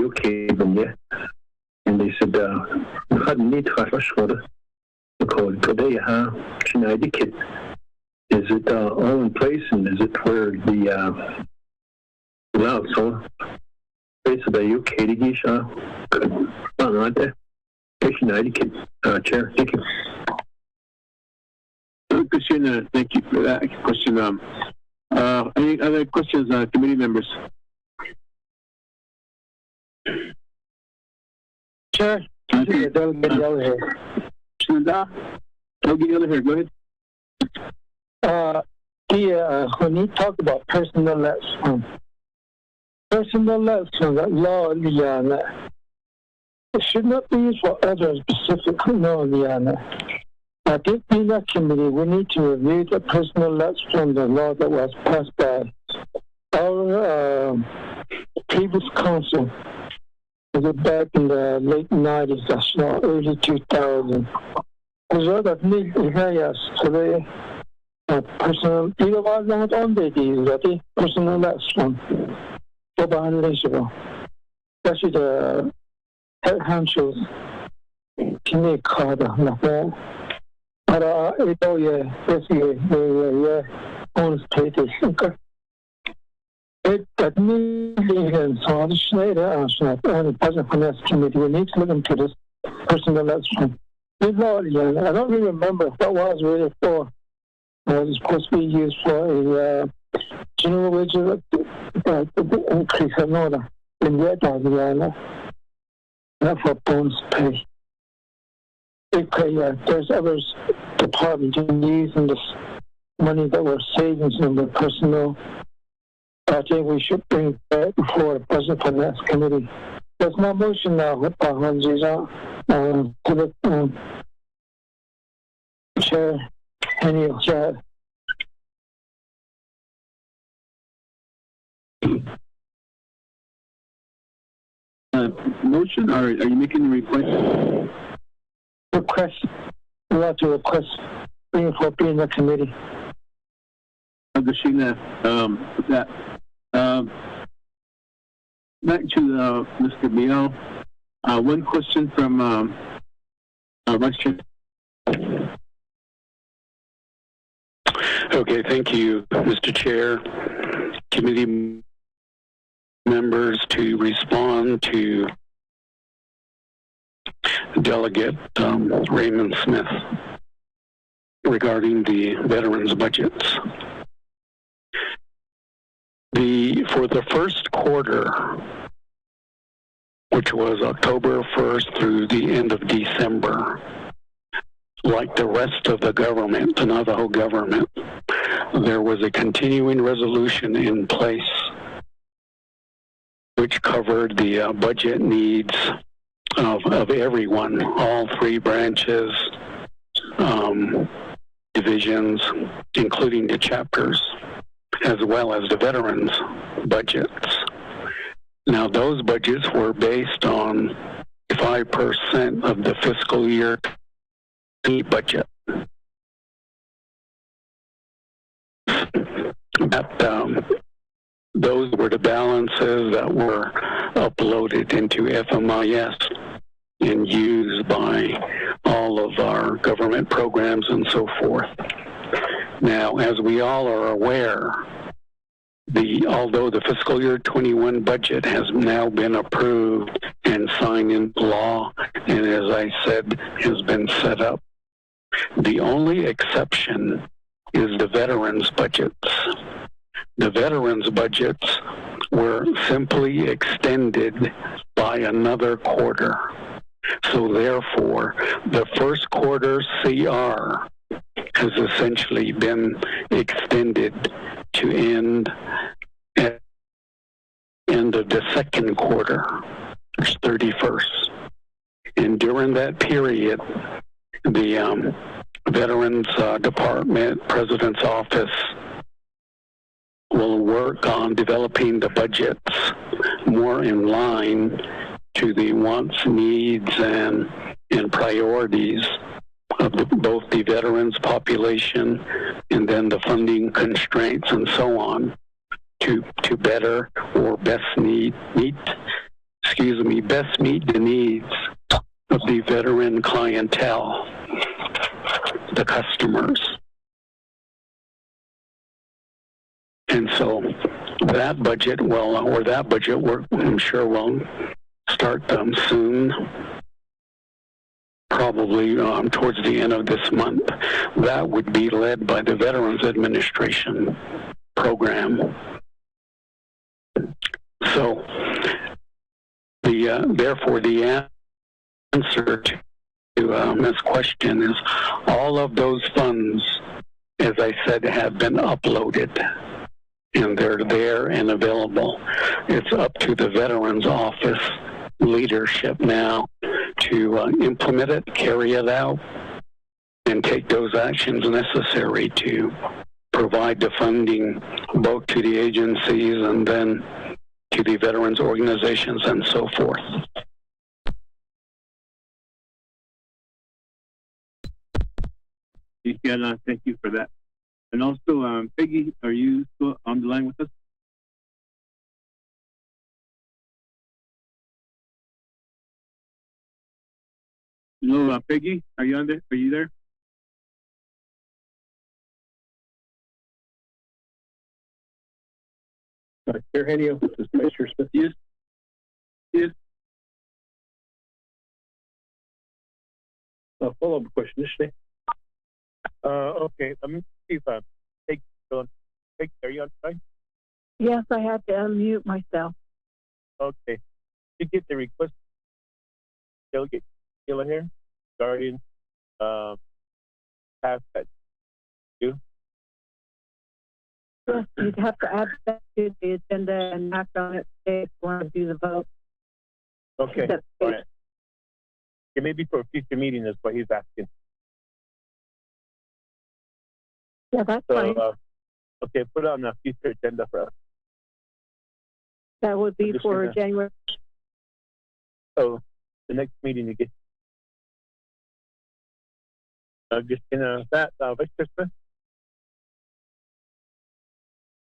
UK, and they said, hadn't need to because today, Schneider kit. Is it all in place, and is it where the so place of the UK to Gisha? Chair, thank you. Christian, thank you for that question. Any other questions, committee members? Chair, Delegate Yellowhair. Delegate Yellowhair, go ahead. When you talk about personal lapse fund, that law, Liana, it should not be used for other specific law, Liana. At this BNF committee, we need to review the personal lapse fund, the law that was passed by our previous council. Was it back in the late 90s, early 2000s. There's a lot of need areas today. Personal, either was not on the personal lapse fund. Especially the head honchos can make card like that. Basically, owns status. That means so the Schneider and Budget Finance Committee, we need to look into this personal lapse fund. I don't really remember what was really for. It's supposed to be used for a general wage increase in order in that not for bonus pay. There's other departments using this money that was savings in the personnel. I think we should bring that before the Budget Finance Committee. There's my motion now, to the Chair, Henny Chair. Motion, or are you making a request? Request. We want to request bring for being the committee. Agashina, that back to Mr. Biel. One question from Vice Chair. Okay, thank you, Mr. Chair. Committee members to respond to Delegate Raymond Smith regarding the veterans budgets. For the first quarter, which was October 1st through the end of December, like the rest of the government, the Navajo government, there was a continuing resolution in place which covered the budget needs of everyone, all three branches, divisions, including the chapters, as well as the veterans budgets. Now, those budgets were based on 5% of the fiscal year budget. Those were the balances that were uploaded into FMIS and used by all of our government programs and so forth. Now, as we all are aware, although the fiscal year 21 budget has now been approved and signed into law, and as I said, has been set up, the only exception is the veterans budgets. The veterans budgets were simply extended by another quarter. So therefore, the first quarter CR has essentially been extended to end at the end of the second quarter, March 31st. And during that period, the Veterans Department, President's Office, will work on developing the budgets more in line to the wants, needs, and priorities of both the veterans population and then the funding constraints and so on to better or best meet the needs of the veteran clientele, the customers. And so that budget work, I'm sure will start soon, probably towards the end of this month. That would be led by the Veterans Administration program. So, therefore, the answer to this question is all of those funds, as I said, have been uploaded. And they're there and available. It's up to the Veterans Office leadership now to implement it, carry it out, and take those actions necessary to provide the funding both to the agencies and then to the veterans organizations and so forth. Thank you for that. And also, Peggy, are you still on the line with us? Hello, Peggy, are you on there? Are you there? Chair Henio, this is Commissioner Smith. Yes. Yes. Follow-up question, okay, let me see if Peggy, are you on time? Yes, I had to unmute myself. Okay. You get the request, Delegate Gilla here, regarding pass that you. Yes, you'd have to add that to the agenda and act on it today if you want to do the vote. Okay, all right. It may be for a future meeting, is what he's asking. Yeah, that's So, fine. okay, put it on a future agenda for us. That would be for January. So, the next meeting you get. Just that, Vice Chair Smith?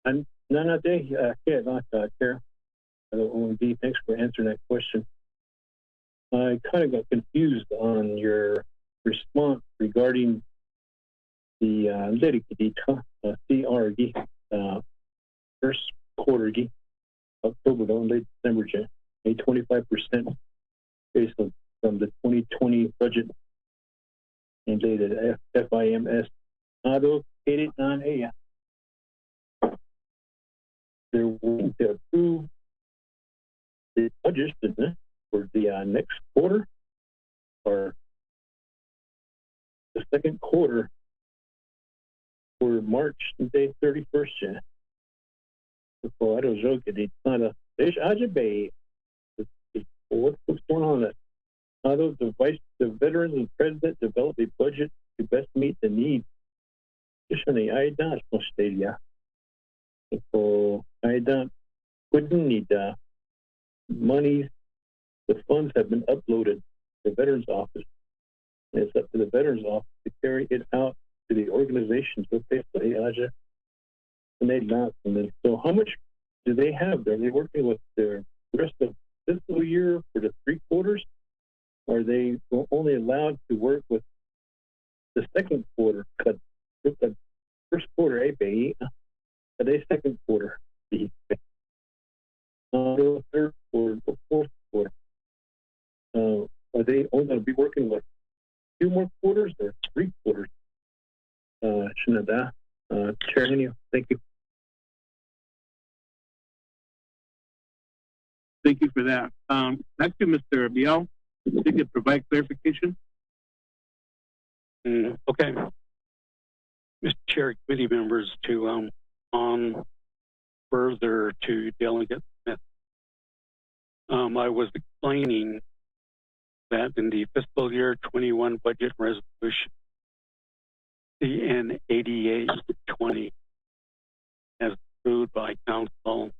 And none of day, Chair. OMB, thanks for answering that question. I kind of got confused on your response regarding the CRD, first quarter, October to late December, a 25% based on from the 2020 budget and dated FIMS allocated on a. They're willing to approve the budget for the next quarter or the second quarter for March day 31st. So I don't joke. It's not a what's going on there? The veterans and president develop a budget to best meet the needs. I don't so I don't wouldn't need money. The funds have been uploaded to the Veterans Office. And it's up to the Veterans Office to carry it out to the organizations. And then, so how much do they have? Are they working with the rest of fiscal year for the 3 quarters? Or are they only allowed to work with the second quarter? The first quarter, the second quarter, the third quarter, the fourth quarter. Are they only going to be working with 2 more quarters or 3 quarters? Chair Henio, thank you. Thank you for that. Back to Mr. Bial. If you could provide clarification. Okay. Mr. Chair, committee members, to on further to Delegate Smith. I was explaining that in the fiscal year 21 budget resolution, CN 8820, as approved by Council,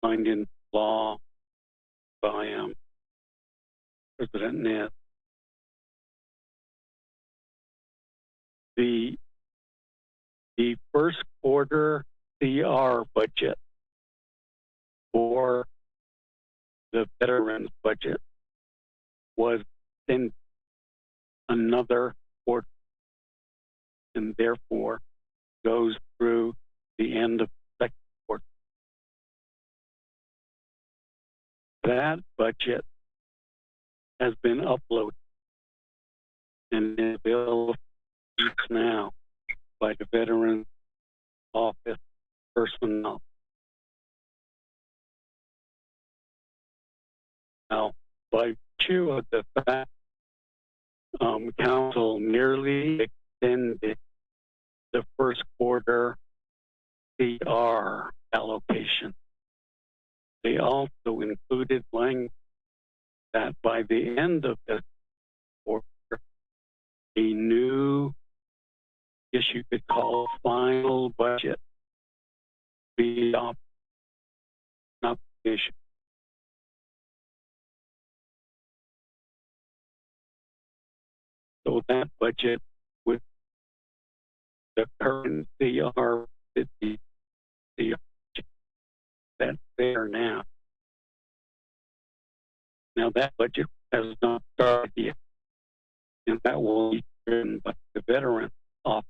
signed into law by President Nez. The first quarter CR budget for the veterans budget was in another quarter and therefore goes through the end of the second quarter. That budget has been uploaded and is available now by the Veterans Office personnel. Now, by virtue of the fact Council merely extended the first quarter CR allocation, they also included language that by the end of this quarter, a new, I guess you could call final budget be application. So that budget with the current CR that's there now. Now that budget has not started yet, and that will be driven by the Veterans Office.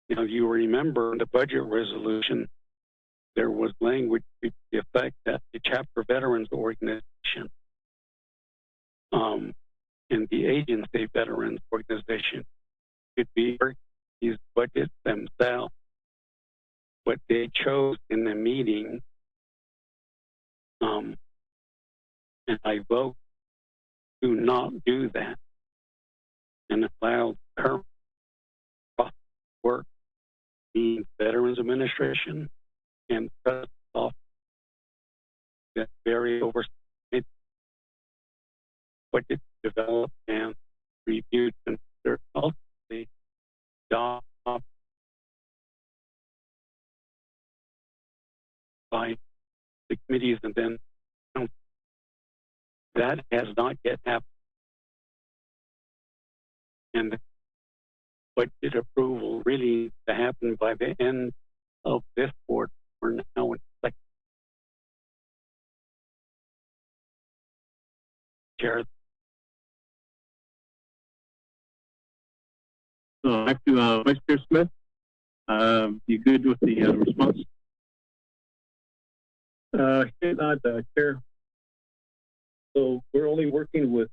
Now you remember in the budget resolution, there was language to the effect that the chapter veterans organization and the agency veterans organization could be these budgets themselves. What they chose in the meeting, and I vote to not do that and allow current work means Veterans Administration and trust office that very oversight what it developed and reviewed and ultimately job by the committees and then that has not yet happened. And the budget approval really needs to happen by the end of this quarter. We're now in second. Chair. So back to Vice Chair Smith. You good with the response? Chair. So we're only working with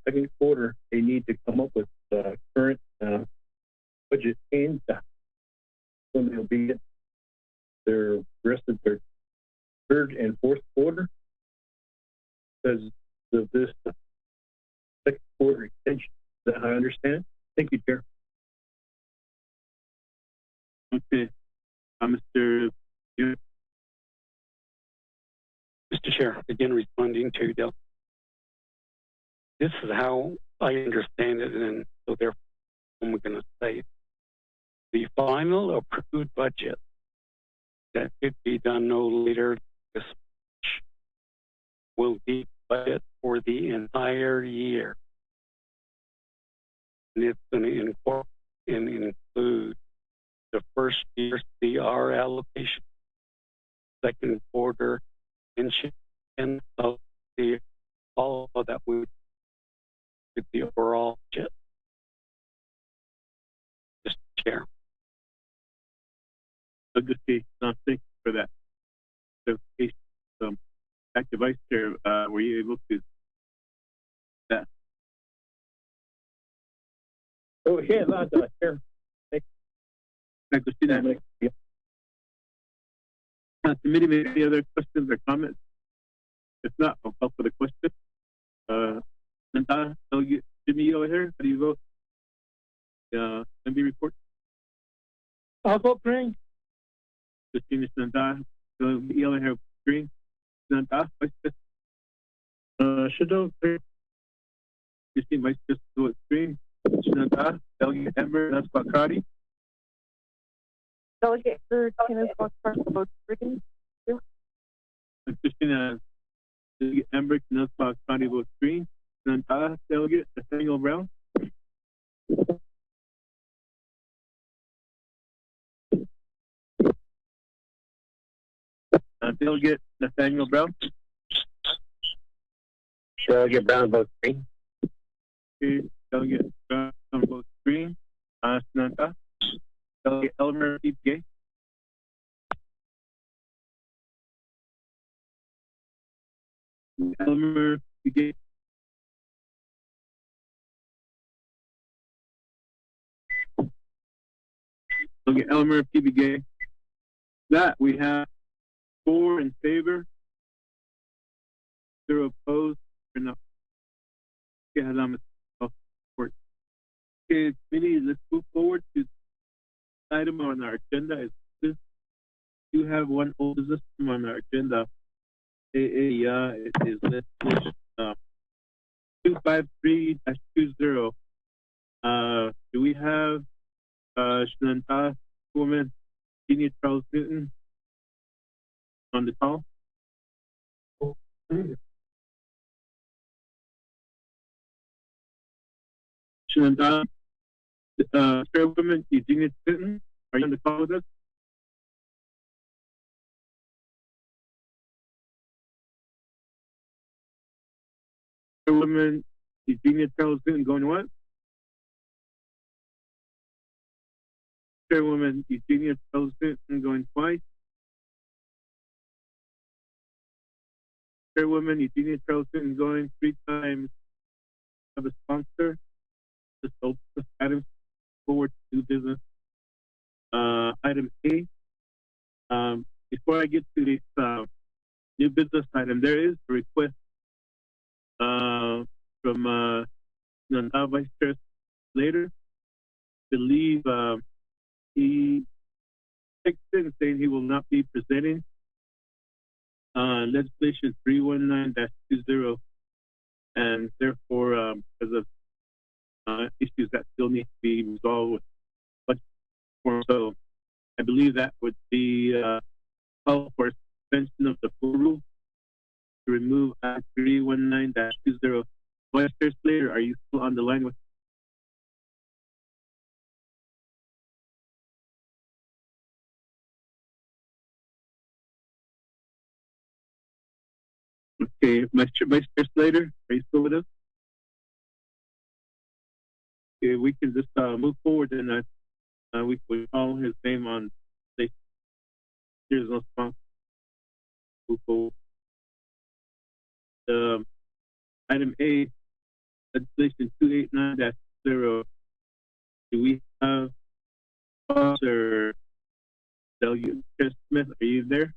second quarter. They need to come up with current budget change when they'll be at their rest of their third and fourth quarter because of this second quarter extension. Is that how I understand? Thank you, Chair. Okay, Mr. Chair, again responding to Del. This is how I understand it, and so therefore I'm going to say the final approved budget that could be done no later this March will be budget for the entire year. And it's going to incorporate and include the first year's CR allocation, second quarter pension, and of the all of that would be the overall budget. Mr. Chair. Thank you for that clarification. Back to Vice Chair, were you able to that? Oh, yeah, Chair. Thank you. Committee, maybe any other questions or comments? If not, I'll call for the question. Nanda, Jimmy over here, how do you vote? MB report? I'll vote green. Christina Nanda, yellow hair green. Nanda, Vice Chair. Shadow, Christine, Vice Chair, vote green. Nanda, Delegate Amber, that's Bakari. Delegate for Kenneth Foxpark votes green. Christina, Delegate Amber, Kenneth Bakari votes green. Nanda, Delegate Nathaniel Brown. Delegate Nathaniel Brown. Delegate Brown votes green. Okay. Delegate Brown votes green. Nanda. Delegate Elmer PPA. Elmer PPA. Delegate Elmer PPA. That we have 4 in favor, 0 opposed, or no. Okay, committee, let's move forward to the item on our agenda. We do have one old business on our agenda. It is 253-20. Do we have Shananta woman, Senior Charles Newton on the call? Shananta, Chairwoman Eugenia Clinton, are you on the call with us? Chairwoman Eugenia Charles Clinton going once? Chairwoman Eugenia Charles Clinton going twice? Chairwoman Eugenia Charles Clinton going 3 times. Have a sponsor. Just open this item forward to business. Item A. Before I get to this new business item, there is a request from Vice Chair later. I believe he Dixon saying he will not be presenting. Legislation 319-20, and therefore, because of issues that still need to be resolved with budget reform. So I believe that would be call for suspension of the full rule to remove 319-20. Vice Chair Slater, are you still on the line with? Okay, Vice Chair Slater, are you still with us? Okay, we can just move forward and we can call his name on station. There's no response. Move forward. Item A, legislation 289-0. Do we have Officer Delegate Smith? Are you there?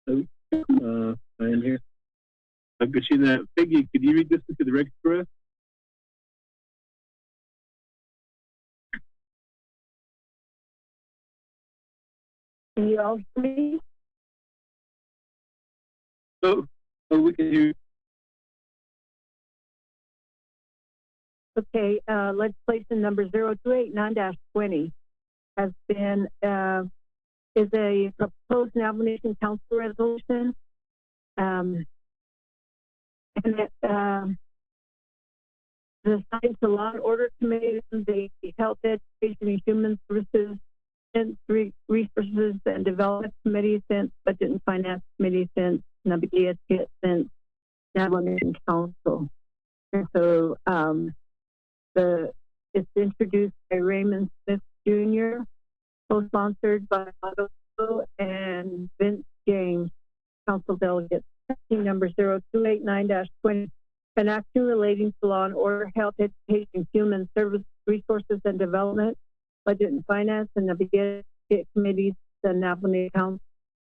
I am here. Kashina Peggy, could you read this into the record for us? Can you all hear me? Oh, we can hear you. Okay, legislation number 0289-20 has been, is a proposed nomination council resolution. And it, the assigned to Law and Order Committee, the Health, Education, and Human Services, and Resources and Development Committee, since Budget and Finance Committee, since NABIDIA, since Nomination Council. And so it's introduced by Raymond Smith Jr., co-sponsored by Otto and Vince James, council delegates. Number 0289-20, an action relating to law and order, health, education, human services, resources and development, budget and finance, and the committees, the National Council,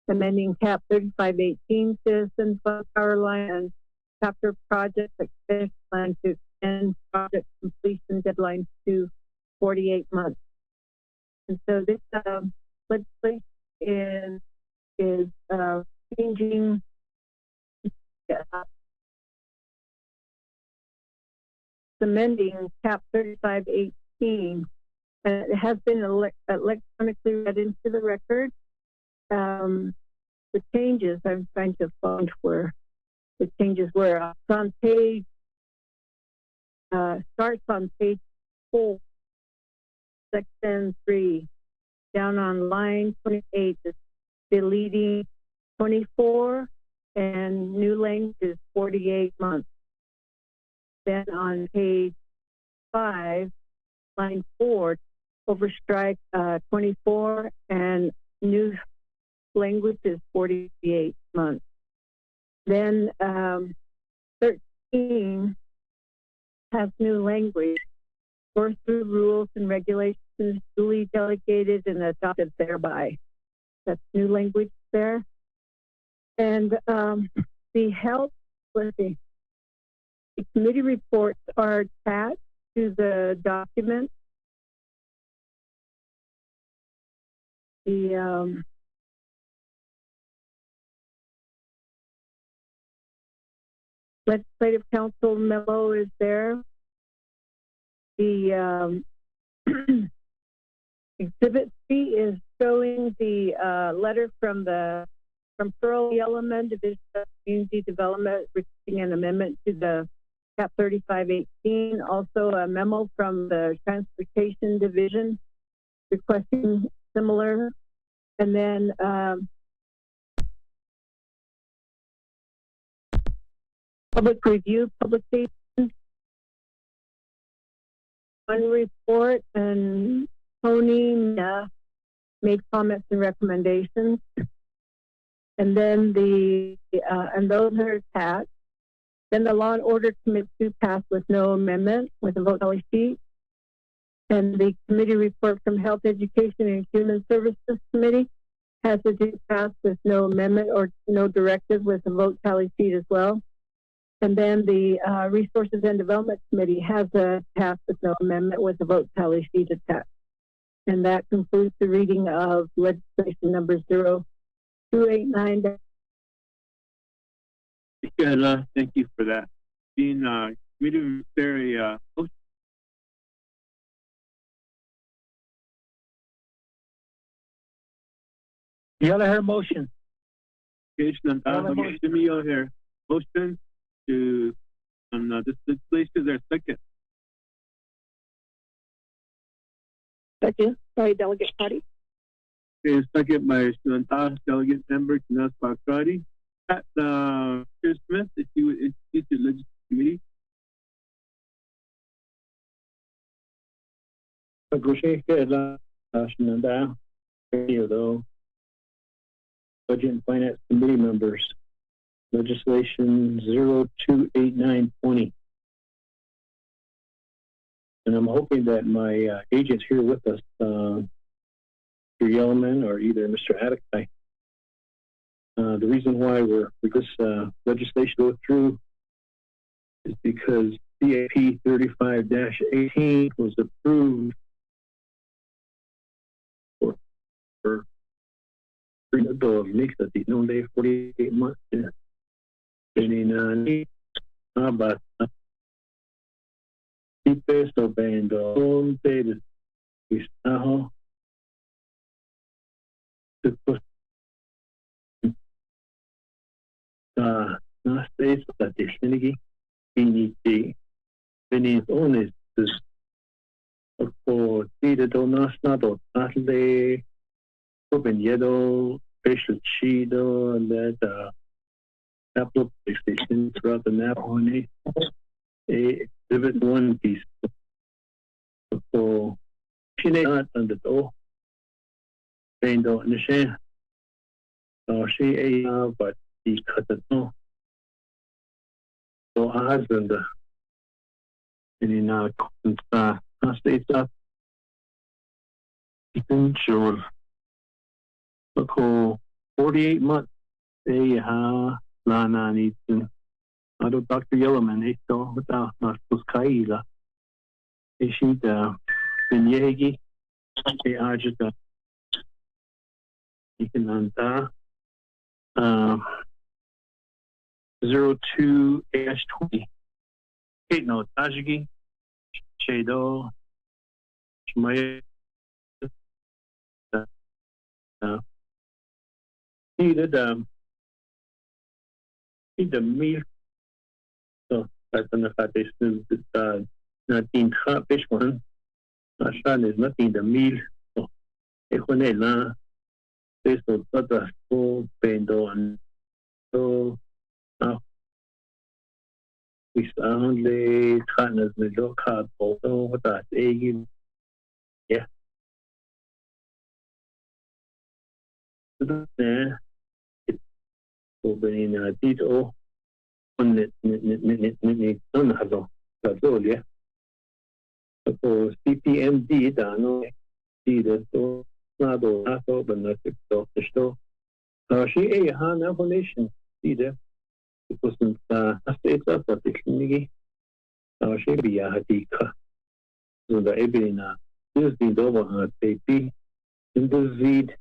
amending Cap 3518 Citizen Fund Power Line and chapter project expense plan to extend project completion deadline to 48 months. And so this legislation is changing amending Cap 3518. It has been electronically read into the record. The changes, I'm trying to find where the changes were. It's on page, starts on page 4, section 3, down on line 28, it's deleting 24, and new language is 48 months. Then on page 5, line 4, overstrike 24, and new language is 48 months. Then 13 has new language, or through rules and regulations duly delegated and adopted thereby. That's new language there. And the health, the committee reports are attached to the document. The Legislative Council memo is there. The Exhibit C is showing the letter from Pearl Yellowman Division of Community Development requesting an amendment to the Cap 3518. Also a memo from the Transportation Division requesting similar. And then public review publication, one report, and Tony made comments and recommendations. And then and those are attached. Then the Law and Order Committee passed with no amendment with a vote tally sheet. And the committee report from Health, Education, and Human Services Committee has a due pass with no amendment or no directive with a vote tally sheet as well. And then the Resources and Development Committee has a pass with no amendment with a vote tally sheet attached. And that concludes the reading of legislation number 0289. Thank you for that. Being committee very motion. Yellow hair motion. Jimmy Yellow hair motion to on this legislation. Is there a second? Second by Delegate Party. Okay, second by Delegate Member Tanas Bakari. Chair Smith, if you would introduce the legislative committee. Budget and Finance Committee members, legislation 028920. And I'm hoping that my agent's here with us, Mr. Yellman or either Mr. Adikai. The reason why we're this legislation go through is because CAP 35-18 was approved for the mix at the no day 48 months. But peso bando de Estado na states that the Senegi initi benin ones for the donas not or athle open yellow facial chido and that Apple PlayStation throughout the map on a exhibit one piece for she not under the bando in the share or she but he cut it no so a husband and in our states up sure so 48 months Lana needs to Dr. Yellowman ito without Kaila she the Yegi they are just you can anta 02-20 no Tajigi Shado Shmaya needed the meal so that's on the fact is nothing fish one son is nothing the meal so econela this was other full bando and so we only kind of the look card photo what that yeah there so benin dito on it yeah so CPMD da no dito so nado aso benefit to she a han evolution dito because it's up at the clinic she be a hadika so the ebina is the double baby in the seed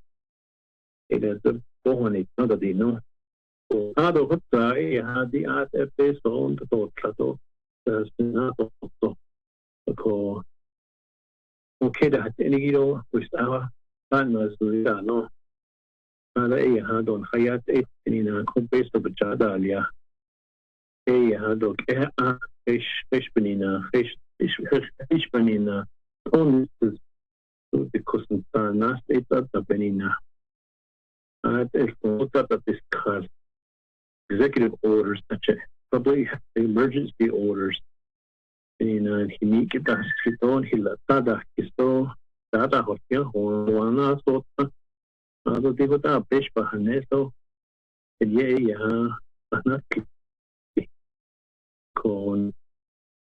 it is the one not that they know so nado hutta the art episode on the total there's not so okay that any hero with our partners no nada don hayat in a compass of Jadalia do fish benina fish benina only because nas it's at the benina that this cause executive orders such as public emergency orders in himiki das kiton hilatada kisto data hotel wana so ado digo ta fish bahaneso ana con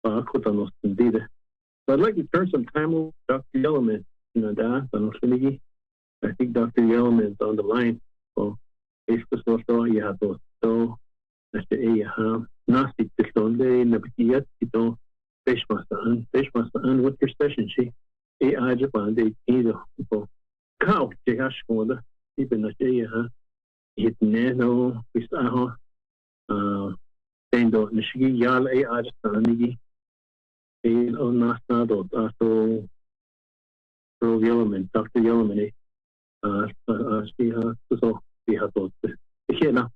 akutanos ndide. So I'd like to turn some time over to Dr. Yellowman. I think Dr. Yellowman is on the line. So, Nasti Tisonde, Nabiyat, Peshmasan, with your session. She, Japan, they either Yashkoda, even the day, it nano, with Tendo, Nishigi Yal A. Ajanigi, A. Onasado, so Yellowman, Dr. Yellowman, she has so we have those. Here now.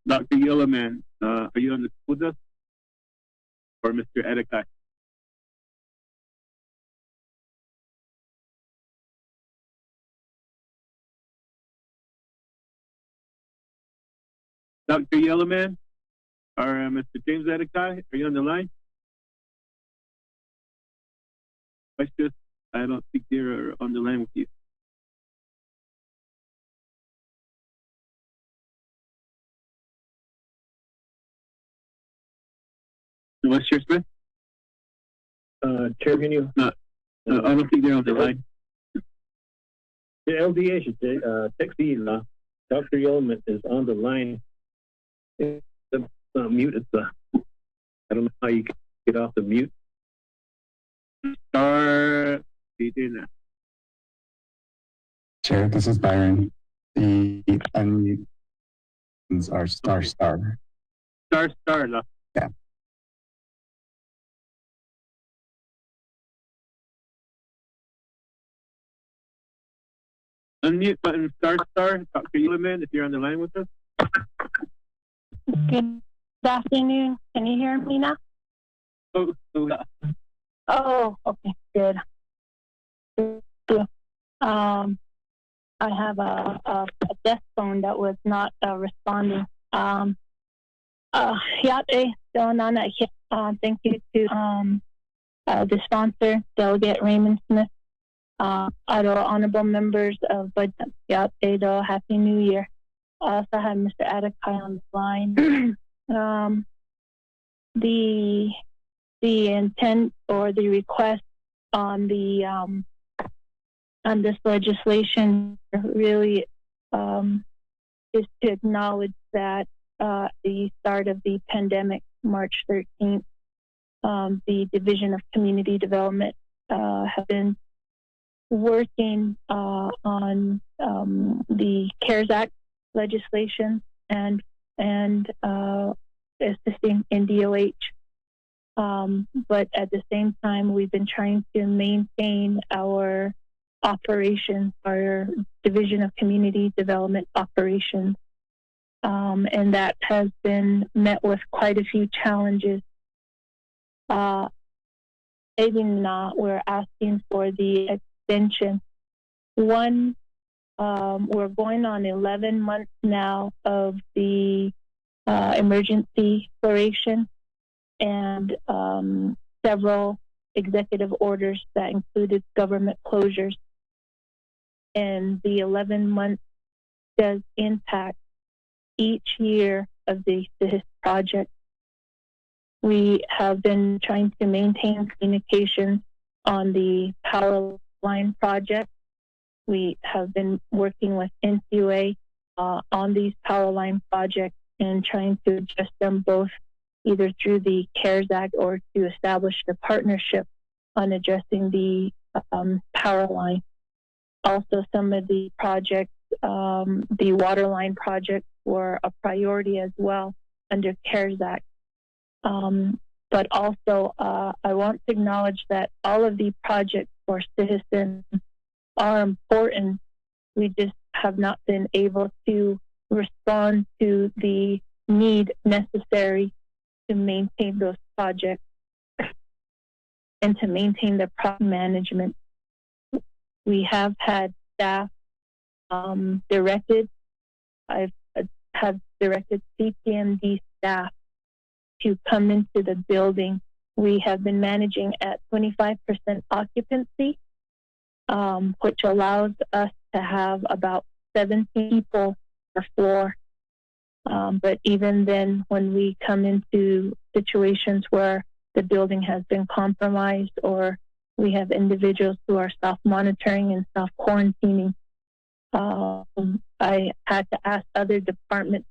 Dr. Yellowman, are you on the with us? Or Mr. Edikai? Dr. Yellowman or Mr. James Edikai, are you on the line? I don't think they're on the line with you. Vice Chair Smith? Chair, can you? I don't think they're on the line. The LDA should say, text Dr. Yellowman is on the line. It's muted. I don't know how you can get off the mute. Chair, this is Byron. The unmute are star. Star. Yeah. Unmute button star. Dr. Yellowman, if you're on the line with us. Good afternoon. Can you hear me now? Oh, okay, good. I have a desk phone that was not responding. Thank you to the sponsor, Delegate Raymond Smith, other honorable members of Budget. Happy New Year. I also have Mr. Adikai on the line. The intent or the request on the on this legislation really is to acknowledge that the start of the pandemic, March 13th, the Division of Community Development have been working on the CARES Act legislation and assisting in DOH. But at the same time, we've been trying to maintain our operations, our Division of Community Development operations. And that has been met with quite a few challenges. Even now, we're asking for the extension. One, we're going on 11 months now of the emergency declaration and several executive orders that included government closures. And the 11 months does impact each year of the CIS project. We have been trying to maintain communication on the power line project. We have been working with NCUA on these power line projects and trying to adjust them both either through the CARES Act or to establish the partnership on addressing the power line. Also, some of the projects, the water line projects were a priority as well under CARES Act. But also, I want to acknowledge that all of the projects for citizens are important. We just have not been able to respond to the need necessary to maintain those projects and to maintain the project management. We have had staff directed. I have directed CPMD staff to come into the building. We have been managing at 25% occupancy, which allows us to have about 17 people per floor. But even then, when we come into situations where the building has been compromised or we have individuals who are self-monitoring and self-quarantining, I had to ask other departments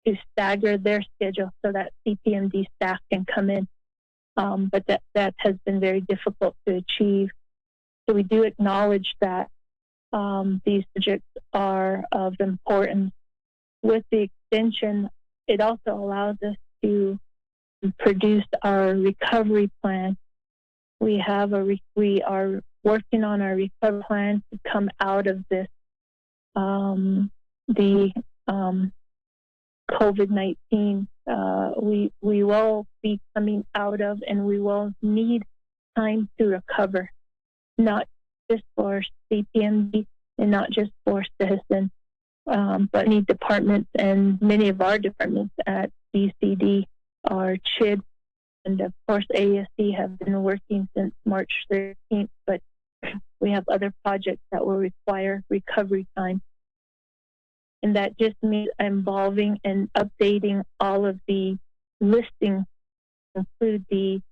to stagger their schedule so that CPMD staff can come in. But that has been very difficult to achieve. So we do acknowledge that these projects are of importance. With the extension, it also allows us to produce our recovery plan. We are working on our recovery plan to come out of this, the COVID-19. We will be coming out of, and we will need time to recover, not just for CPMD and not just for citizens, but many departments and many of our departments at BCD, our CHID, and of course ASC have been working since March 13th, but we have other projects that will require recovery time. And that just means involving and updating all of the listings, include the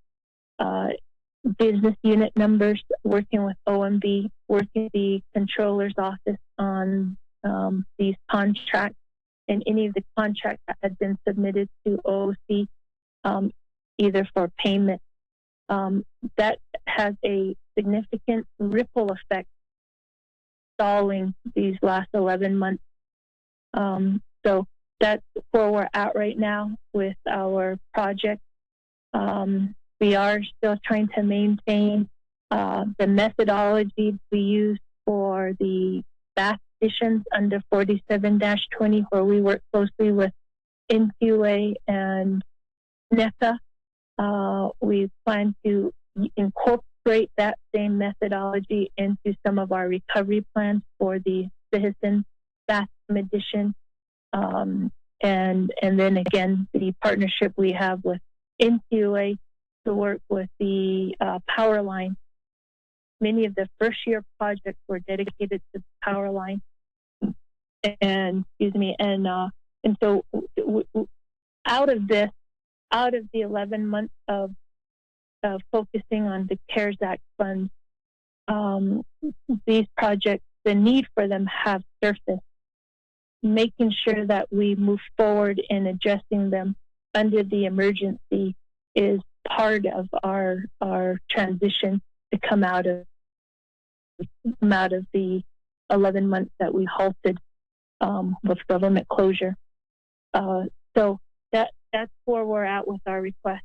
business unit numbers, working with OMB, working with the controller's office on these contracts, and any of the contracts that had been submitted to OOC, either for payment. That has a significant ripple effect, stalling these last 11 months. So that's where we're at right now with our project. We are still trying to maintain the methodology we use for the back petitions under 47-20, where we work closely with NQA and NECA. We plan to incorporate that same methodology into some of our recovery plans for the citizen bathroom edition. And then again, the partnership we have with NQA to work with the power line. Many of the first year projects were dedicated to the power line. And so out of the 11 months of focusing on the CARES Act funds, these projects, the need for them have surfaced. Making sure that we move forward in addressing them under the emergency is part of our transition to come out of the 11 months that we halted with government closure. So that's where we're at with our request.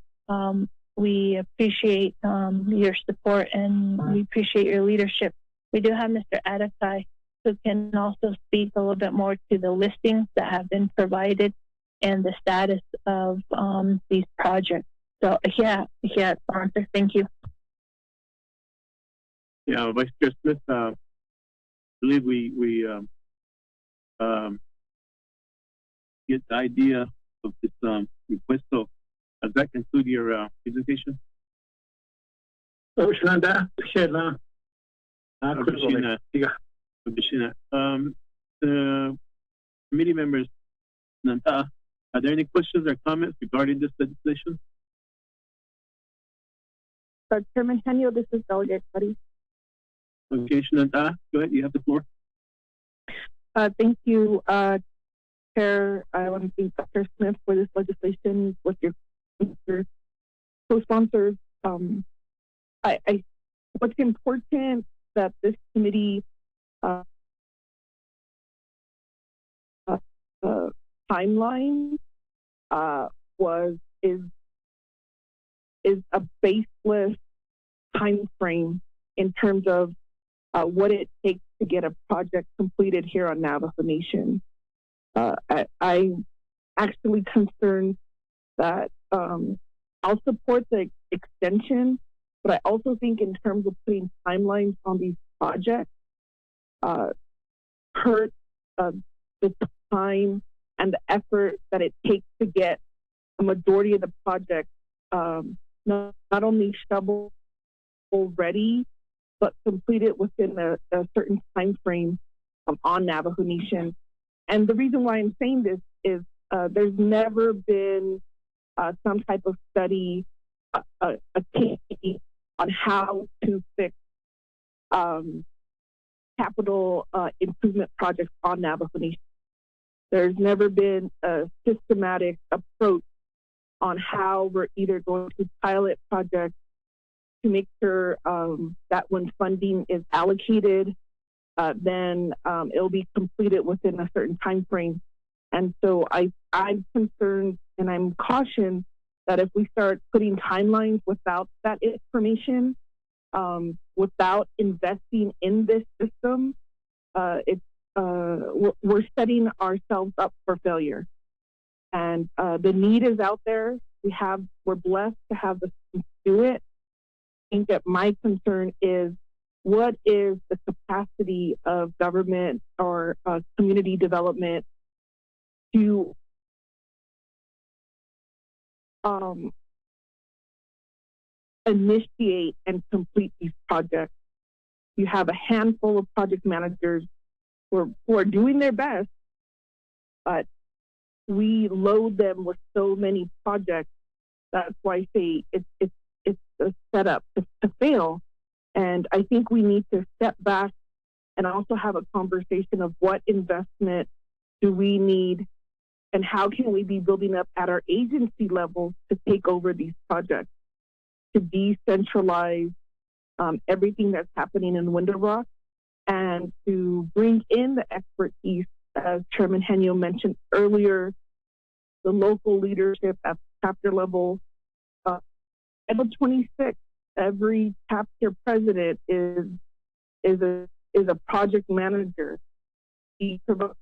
We appreciate your support, and we appreciate your leadership. We do have Mr. Adakai, who can also speak a little bit more to the listings that have been provided and the status of these projects. So yeah, sponsor, thank you. Yeah, Vice Chair Smith, I believe we get the idea of this request. So does that conclude your presentation? The committee members, are there any questions or comments regarding this legislation? Chairman Henio, this is Delegate Buddy. Allocation, go ahead, you have the floor. Thank you, Chair. I want to thank Dr. Smith for this legislation with your co-sponsors. What's important that this committee timeline is a baseless time frame in terms of what it takes to get a project completed here on Navajo Nation. I'm actually concerned that I'll support the extension, but I also think in terms of putting timelines on these projects, hurt the time and the effort that it takes to get a majority of the project not only shovel ready, but complete it within a certain time frame on Navajo Nation. And the reason why I'm saying this is there's never been some type of study, a case on how to fix capital improvement projects on Navajo Nation. There's never been a systematic approach on how we're either going to pilot projects to make sure that when funding is allocated, then it'll be completed within a certain time frame. And so I'm concerned and I'm cautioned that if we start putting timelines without that information, without investing in this system, we're setting ourselves up for failure. And the need is out there. We're blessed to have the system do it. I think that my concern is, what is the capacity of government or community development to initiate and complete these projects? You have a handful of project managers who are doing their best, but we load them with so many projects. That's why I say it's a setup to fail. And I think we need to step back and also have a conversation of what investment do we need and how can we be building up at our agency level to take over these projects, to decentralize everything that's happening in Window Rock, and to bring in the expertise, as Chairman Henio mentioned earlier, the local leadership at chapter level. Level 26, every chapter president is a project manager. He provides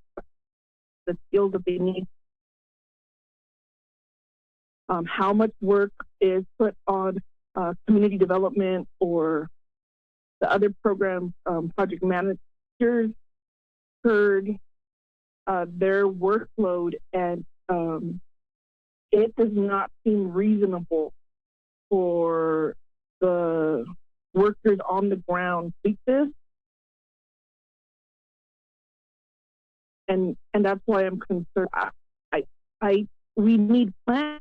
the skills that they need. How much work is put on community development or the other programs, project managers heard their workload, and it does not seem reasonable for the workers on the ground to take this. And that's why I'm concerned. We need plans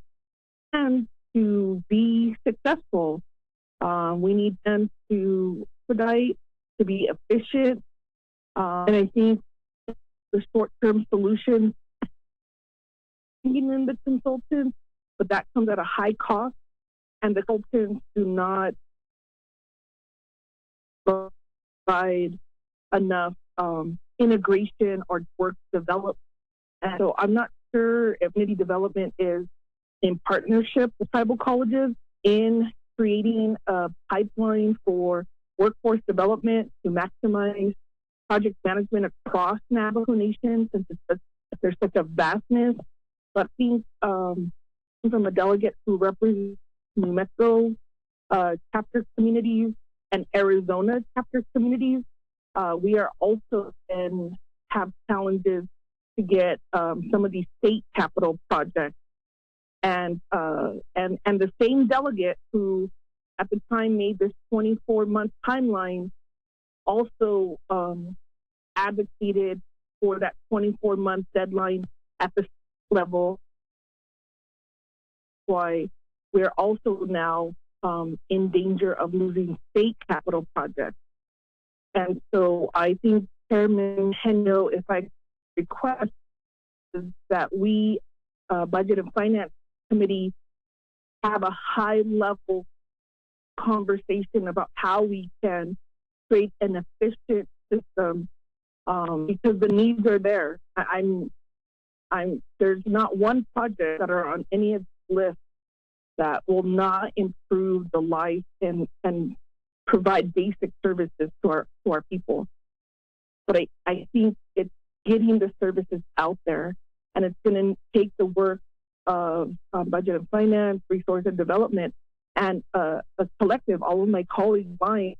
to be successful. We need them to expedite, to be efficient. And I think the short-term solution, bringing in the consultants, but that comes at a high cost, and the consultants do not provide enough integration or work development. And so I'm not sure if community development is in partnership with tribal colleges in creating a pipeline for workforce development to maximize project management across Navajo Nation, since there's such a vastness. But I think from a delegate who represents New Mexico chapter communities and Arizona chapter communities, we are also and have challenges to get some of these state capital projects. And the same delegate who at the time made this 24-month timeline also advocated for that 24-month deadline at the level. Why we're also now in danger of losing state capital projects. And so I think, Chairman Henio, if I request that we, Budget and Finance Committee, have a high-level conversation about how we can create an efficient system, because the needs are there. There's not one project that are on any of the lists that will not improve the life and provide basic services to our people. But I think it's getting the services out there, and it's going to take the work of Budget and Finance, Resource and Development, and a collective, all of my colleagues, mine.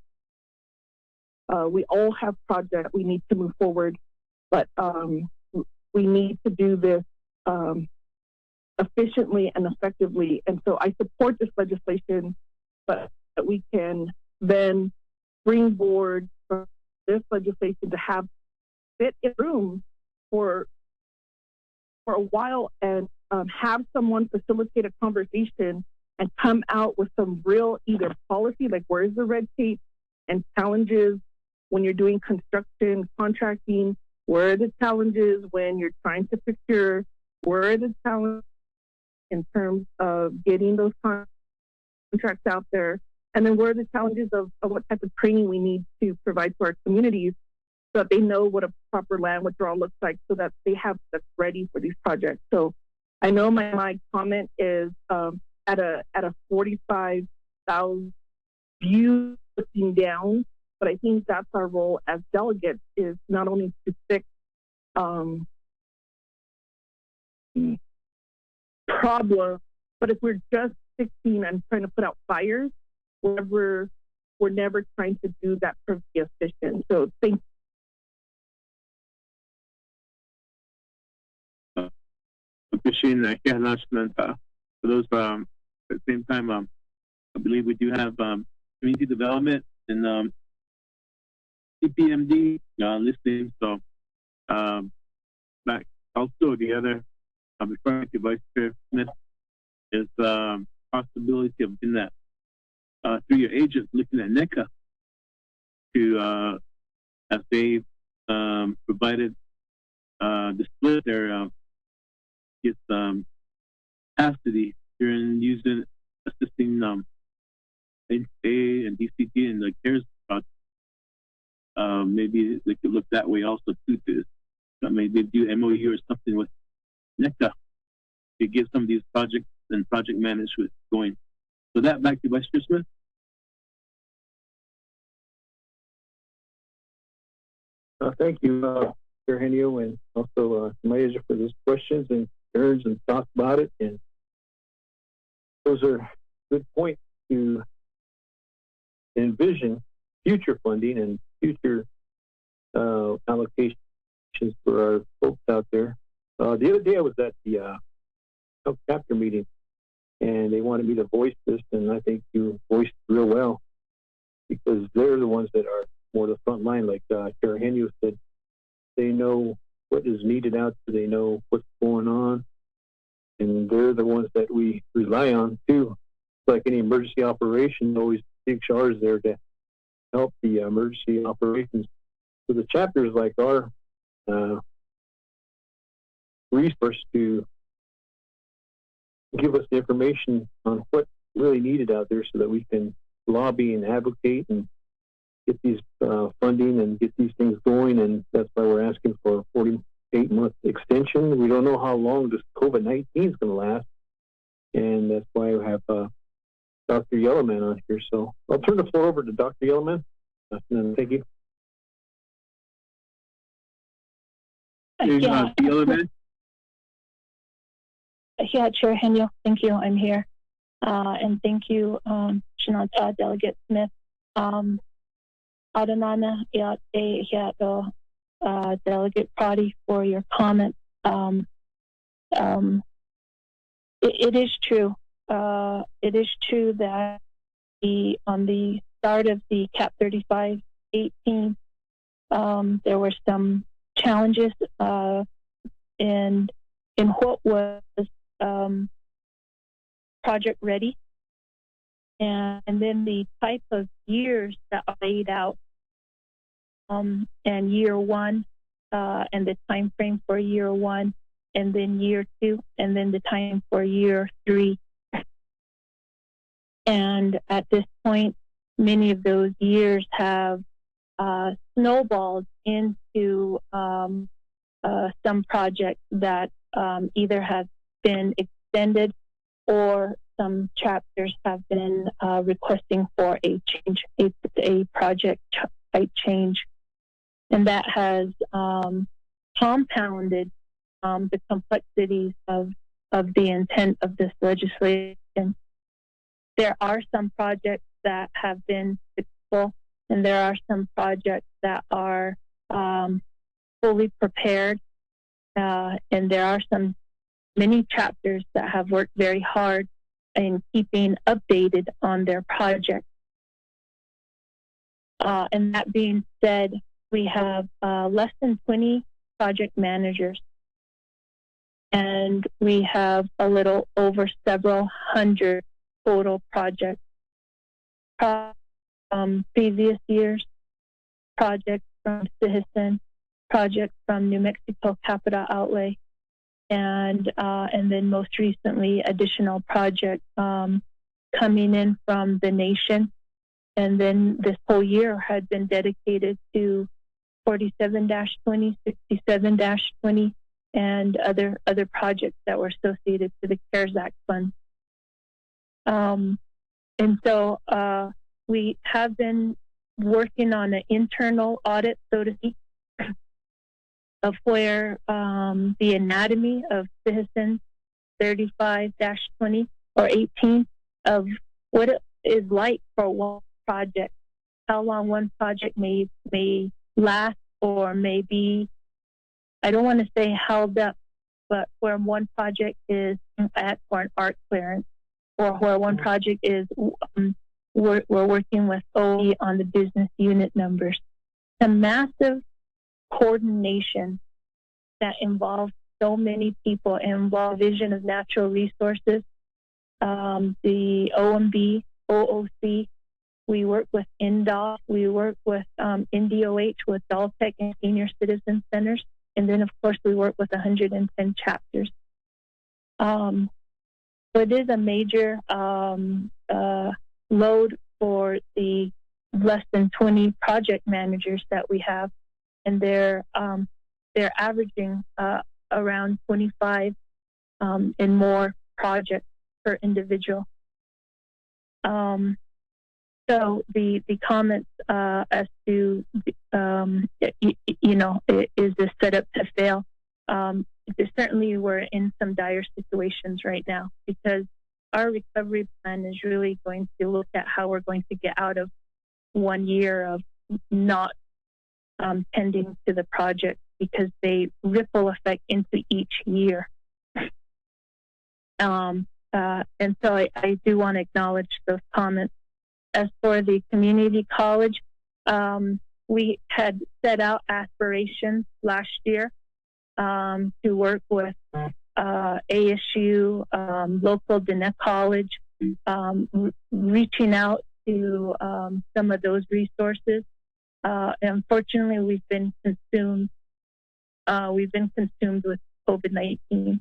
We all have projects we need to move forward, but we need to do this efficiently and effectively. And so I support this legislation, but that we can then springboard from this legislation to have fit in room for a while and have someone facilitate a conversation and come out with some real either policy, like where's the red tape and challenges when you're doing construction, contracting, where are the challenges when you're trying to procure, where are the challenges in terms of getting those contracts out there, And then what are the challenges of what type of training we need to provide to our communities so that they know what a proper land withdrawal looks like, so that they have stuff ready for these projects. So I know my comment is at a 45,000 view looking down, but I think that's our role as delegates, is not only to fix problems, but if we're just fixing and trying to put out fires, we're never trying to do that perfectly efficient. So thank you. Appreciating that announcement. For those, at the same time, I believe we do have community development and CPMD listening. So, but also the other, before I get Vice Chair Smith, is possibility of doing that through your agent, looking at NECA to, as they provided display their capacity during using assisting A and DCT and the CARES project. Maybe they could look that way also too, to maybe do MOU or something with NECA to get some of these projects and project management going. So that, back to Vice Chair Smith. Thank you, Chair Henio, and also Mayor for those questions and concerns and thoughts about it. And those are good points to envision future funding and future allocations for our folks out there. The other day I was at the Health Chapter meeting, and they wanted me to voice this, and I think you voiced real well, because they're the ones that are more the front line, like Chair Henio said. They know what is needed out there, they know what's going on, and they're the ones that we rely on too. Like any emergency operation, always big SHAR is there to help the emergency operations. So the chapters like our resource to give us the information on what's really needed out there, so that we can lobby and advocate and get these funding and get these things going. And that's why we're asking for a 48-month extension. We don't know how long this COVID-19 is going to last, and that's why we have Dr. Yellowman on here. So I'll turn the floor over to Dr. Yellowman. Thank you. Yeah. Yellowman. Yeah, Chair Henio, thank you. I'm here. And thank you, Delegate Smith. Adanana, Delegate Prodi, for your comment. It is true. It is true that on the start of the CAP 35-18, there were some challenges in what was project ready, and then the type of years that are laid out, and year one, and the time frame for year one, and then year two, and then the time for year three. And at this point, many of those years have snowballed into some projects that either have been extended, or some chapters have been requesting for a change, a project type change. And that has compounded the complexities of the intent of this legislation. There are some projects that have been successful, and there are some projects that are fully prepared, and there are many chapters that have worked very hard in keeping updated on their project. And that being said, we have less than 20 project managers, and we have a little over several hundred total projects from previous years, projects from Citizen, projects from New Mexico Capital Outlay, and then most recently additional projects coming in from the nation And then this whole year had been dedicated to 47-20, 67-20, and other projects that were associated to the CARES Act funds. And so we have been working on an internal audit, so to speak, of where the anatomy of citizens 35-20 or 18 of what it is like for one project, how long one project may last, or may be, I don't want to say held up, but where one project is at for an art clearance, or where one project is, we're working with OE on the business unit numbers. A massive coordination that involves so many people, involve vision of natural resources, the OMB, OOC. We work with INDOT. We work with NDOH, with DALTEC and Senior Citizen Centers. And then, of course, we work with 110 chapters. So it is a major load for the less than 20 project managers that we have. And they're averaging around 25 and more projects per individual. So the comments as to, is this set up to fail? Certainly we're in some dire situations right now, because our recovery plan is really going to look at how we're going to get out of 1 year of not tending to the project, because they ripple effect into each year. And so I do want to acknowledge those comments. As for the community college, we had set out aspirations last year to work with ASU, local Diné College, reaching out to some of those resources. Unfortunately, we've been consumed with COVID-19.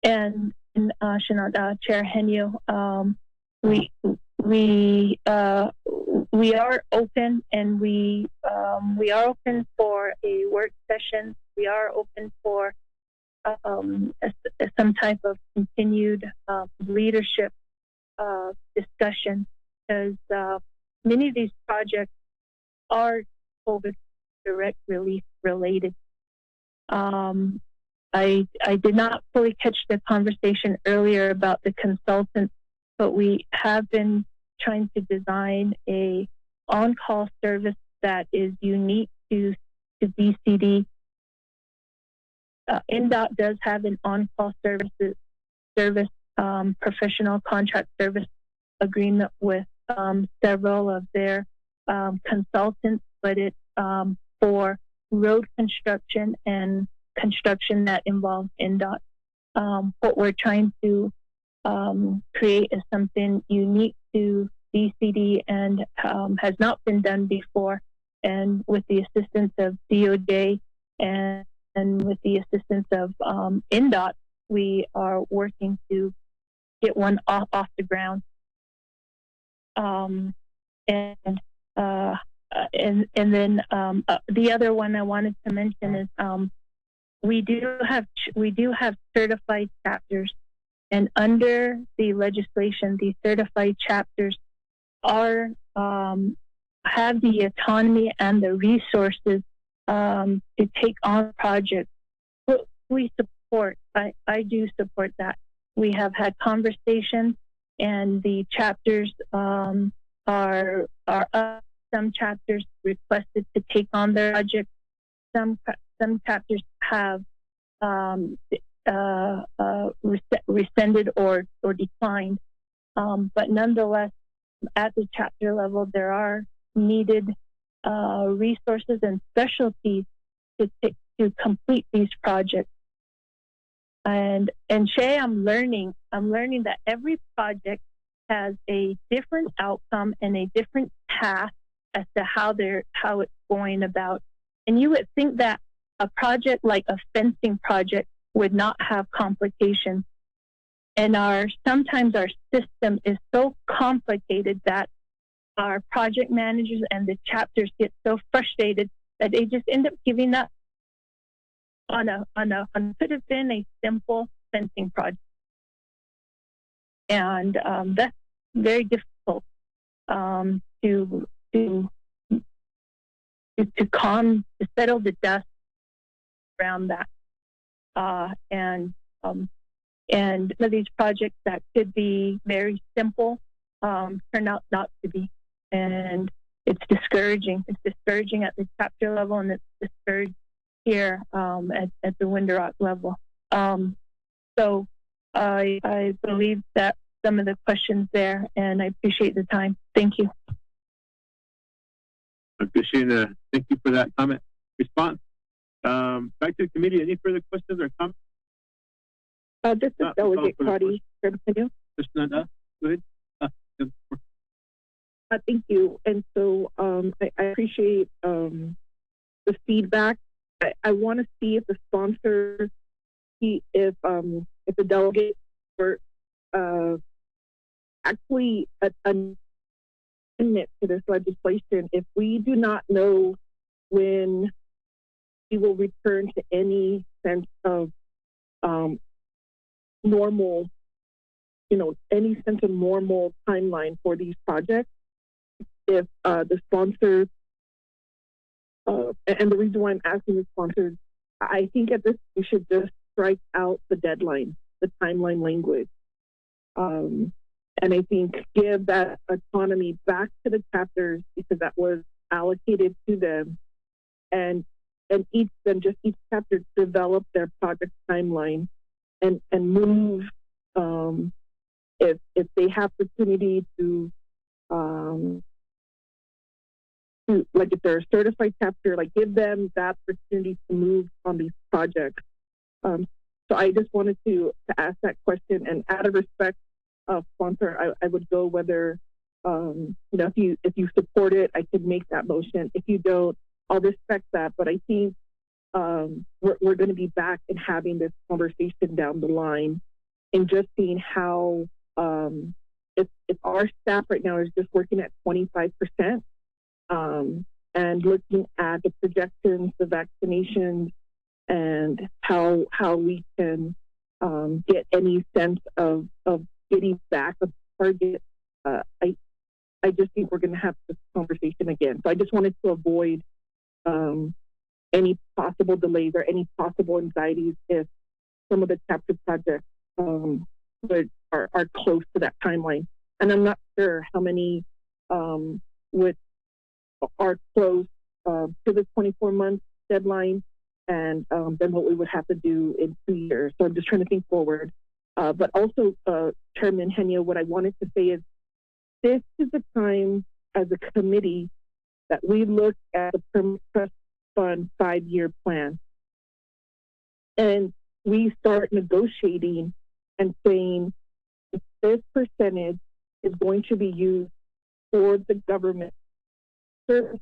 And Chair Henio, we are open, and we are open for a work session. We are open for some type of continued leadership discussion, because many of these projects are COVID direct relief related. I did not fully catch the conversation earlier about the consultants, but we have been trying to design a on-call service that is unique to BCD. INDOT does have an on-call service professional contract service agreement with several of their consultants, but it's for road construction and construction that involves INDOT. What we're trying to create is something unique to BCD and has not been done before. And with the assistance of DOJ and with the assistance of INDOT, we are working to get one off the ground. And then the other one I wanted to mention is we do have certified chapters, and under the legislation, the certified chapters have the autonomy and the resources to take on projects. We support. I do support that. We have had conversations, and the chapters are up. Some chapters requested to take on their project. Some chapters have rescinded or declined. But nonetheless, at the chapter level, there are needed resources and specialties to complete these projects. And Shay, I'm learning that every project has a different outcome and a different path as to how it's going about. And you would think that a project like a fencing project would not have complications. sometimes our system is so complicated that our project managers and the chapters get so frustrated that they just end up giving up on could have been a simple fencing project. And that's very difficult to settle the dust around that. And some of these projects that could be very simple turn out not to be. And it's discouraging. It's discouraging at the chapter level, and it's discouraging here at the Window Rock level. So I believe that some of the questions there, and I appreciate the time. Thank you. Christina, thank you for that comment response. Back to the committee. Any further questions or comments? This is Delegate Cardi. Continue. Go ahead. Thank you. And so I appreciate the feedback. I want to see if the sponsor, if the delegate were actually a amendment to this legislation, if we do not know when we will return to any sense of normal, any sense of normal timeline for these projects, if the sponsors, and the reason why I'm asking the sponsors, I think at this we should just strike out the deadline, the timeline language. And I think give that autonomy back to the chapters, because that was allocated to them, and each chapter develop their project timeline and move if they have opportunity to like if they're a certified chapter, like give them that opportunity to move on these projects. So I just wanted to ask that question, and out of respect of sponsor, I would go whether if you support it, I could make that motion. If you don't, I'll respect that. But I think we're going to be back and having this conversation down the line, and just seeing how if our staff right now is just working at 25%, and looking at the projections, the vaccinations, and how we can get any sense of getting back a target, I just think we're going to have this conversation again. So I just wanted to avoid any possible delays or any possible anxieties if some of the chapter projects are close to that timeline. And I'm not sure how many are close to the 24-month deadline, and then what we would have to do in 2 years. So I'm just trying to think forward. But also, Chairman Henio, what I wanted to say is this is the time as a committee that we look at the Permanent Trust Fund 5-year plan. And we start negotiating and saying if this percentage is going to be used for the government service,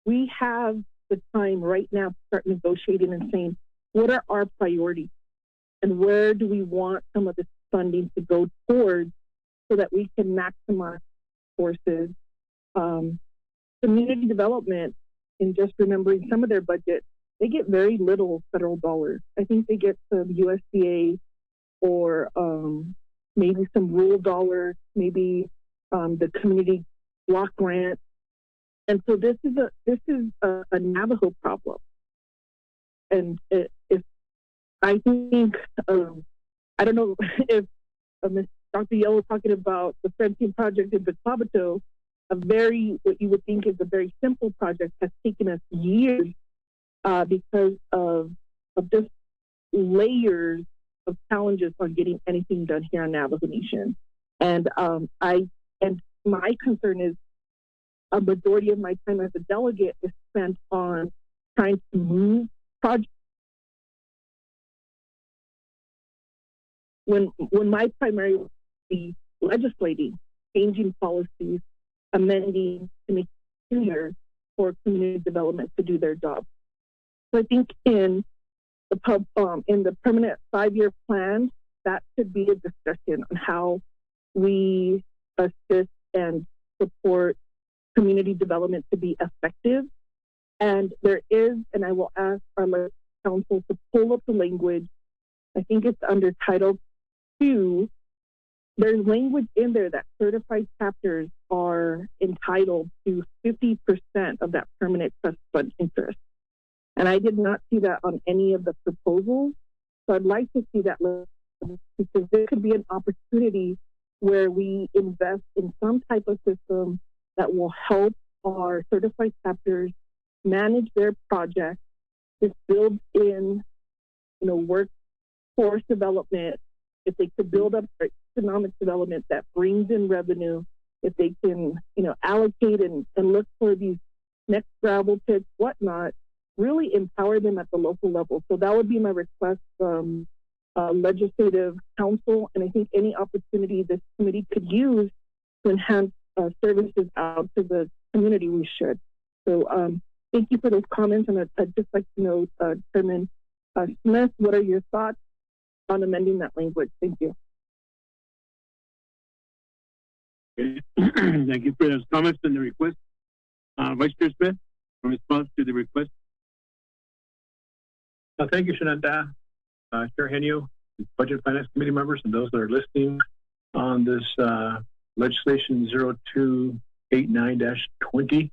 we have the time right now to start negotiating and saying, what are our priorities? And where do we want some of this funding to go towards so that we can maximize resources? Community development, and just remembering some of their budget, they get very little federal dollars. I think they get some USDA or maybe some rural dollars, maybe the community block grant. And so this is a Navajo problem. And if I think, I don't know if Dr. Yellow talking about the fencing project in Betabato, what you would think is a very simple project, has taken us years because of just layers of challenges on getting anything done here on Navajo Nation. And my concern is a majority of my time as a delegate is spent on trying to move projects. When my primary would be legislating, changing policies, amending to make it easier for community development to do their job. So I think in the permanent 5-year plan, that should be a discussion on how we assist and support community development to be effective. And there is, and I will ask our council to pull up the language. I think it's under Title 2. There's language in there that certified chapters are entitled to 50% of that permanent trust fund interest. And I did not see that on any of the proposals. So I'd like to see that because there could be an opportunity where we invest in some type of system that will help our certified chapters manage their projects. This builds in, workforce development. If they could build up their economic development that brings in revenue, if they can, allocate and look for these next gravel pits, whatnot, really empower them at the local level. So that would be my request from legislative council. And I think any opportunity this committee could use to enhance services out to the community, we should. So thank you for those comments. And I'd just like to know, Chairman Smith, what are your thoughts on amending that language? Thank you. Okay. Thank you for those comments and the request. Vice Chair Smith, in response to the request. Thank you, Shenandoah. Chair Henio, Budget Finance Committee members, and those that are listening on this legislation 0289-20.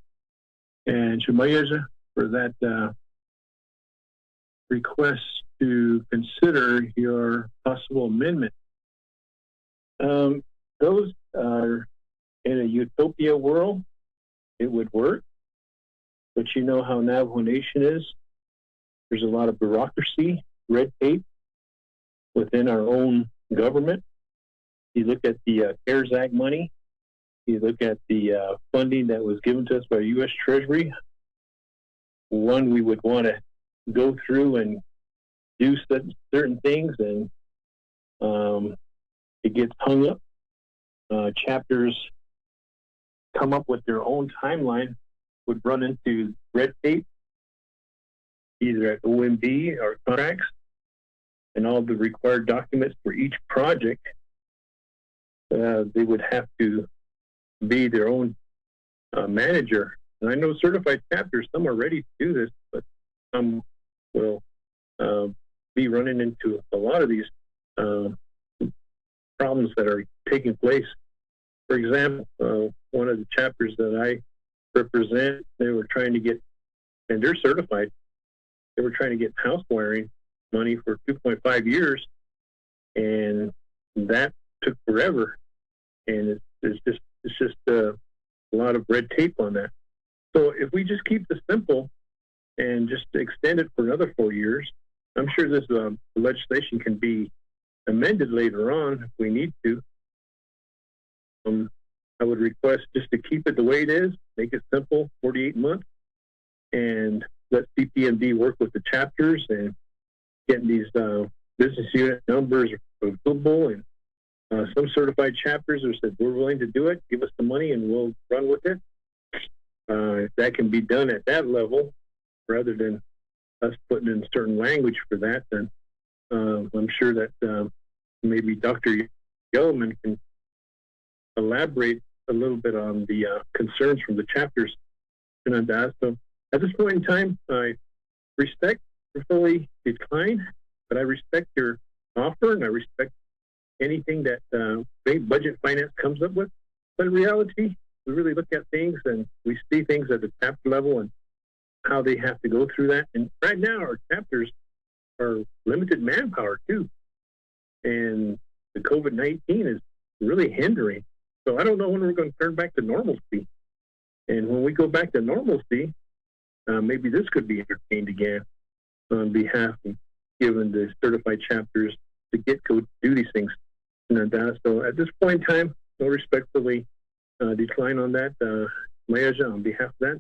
And Shumayaja for that request to consider your possible amendment. Those are in a utopia world, it would work, but you know how Navajo Nation is. There's a lot of bureaucracy, red tape within our own government. You look at the CARES Act money, you look at the funding that was given to us by U.S. Treasury. One, we would want to go through and do certain things, and it gets hung up. Chapters come up with their own timeline, would run into red tape, either at OMB or contracts, and all the required documents for each project. They would have to be their own manager. And I know certified chapters, some are ready to do this, but some will be running into a lot of these problems that are taking place. For example, one of the chapters that I represent, they were trying to get, and they're certified, they were trying to get house wiring money for 2.5 years, and that took forever. And it's just a lot of red tape on that. So if we just keep this simple and just extend it for another 4 years, I'm sure this legislation can be amended later on if we need to. I would request just to keep it the way it is, make it simple, 48 months, and let CPMD work with the chapters and getting these business unit numbers available. And some certified chapters have said, we're willing to do it, give us the money and we'll run with it. If that can be done at that level, rather than us putting in certain language for that, then I'm sure that maybe Dr. Yeoman can elaborate a little bit on the concerns from the chapters. So at this point in time, I respectfully decline, but I respect your offer and I respect anything that budget finance comes up with. But in reality, we really look at things and we see things at the chapter level and how they have to go through that. And right now, our chapters are limited manpower too. And the COVID-19 is really hindering. So I don't know when we're going to turn back to normalcy. And when we go back to normalcy, maybe this could be entertained again on behalf of giving the certified chapters to go do these things. So at this point in time, I'll respectfully decline on that. Mayaja, on behalf of that.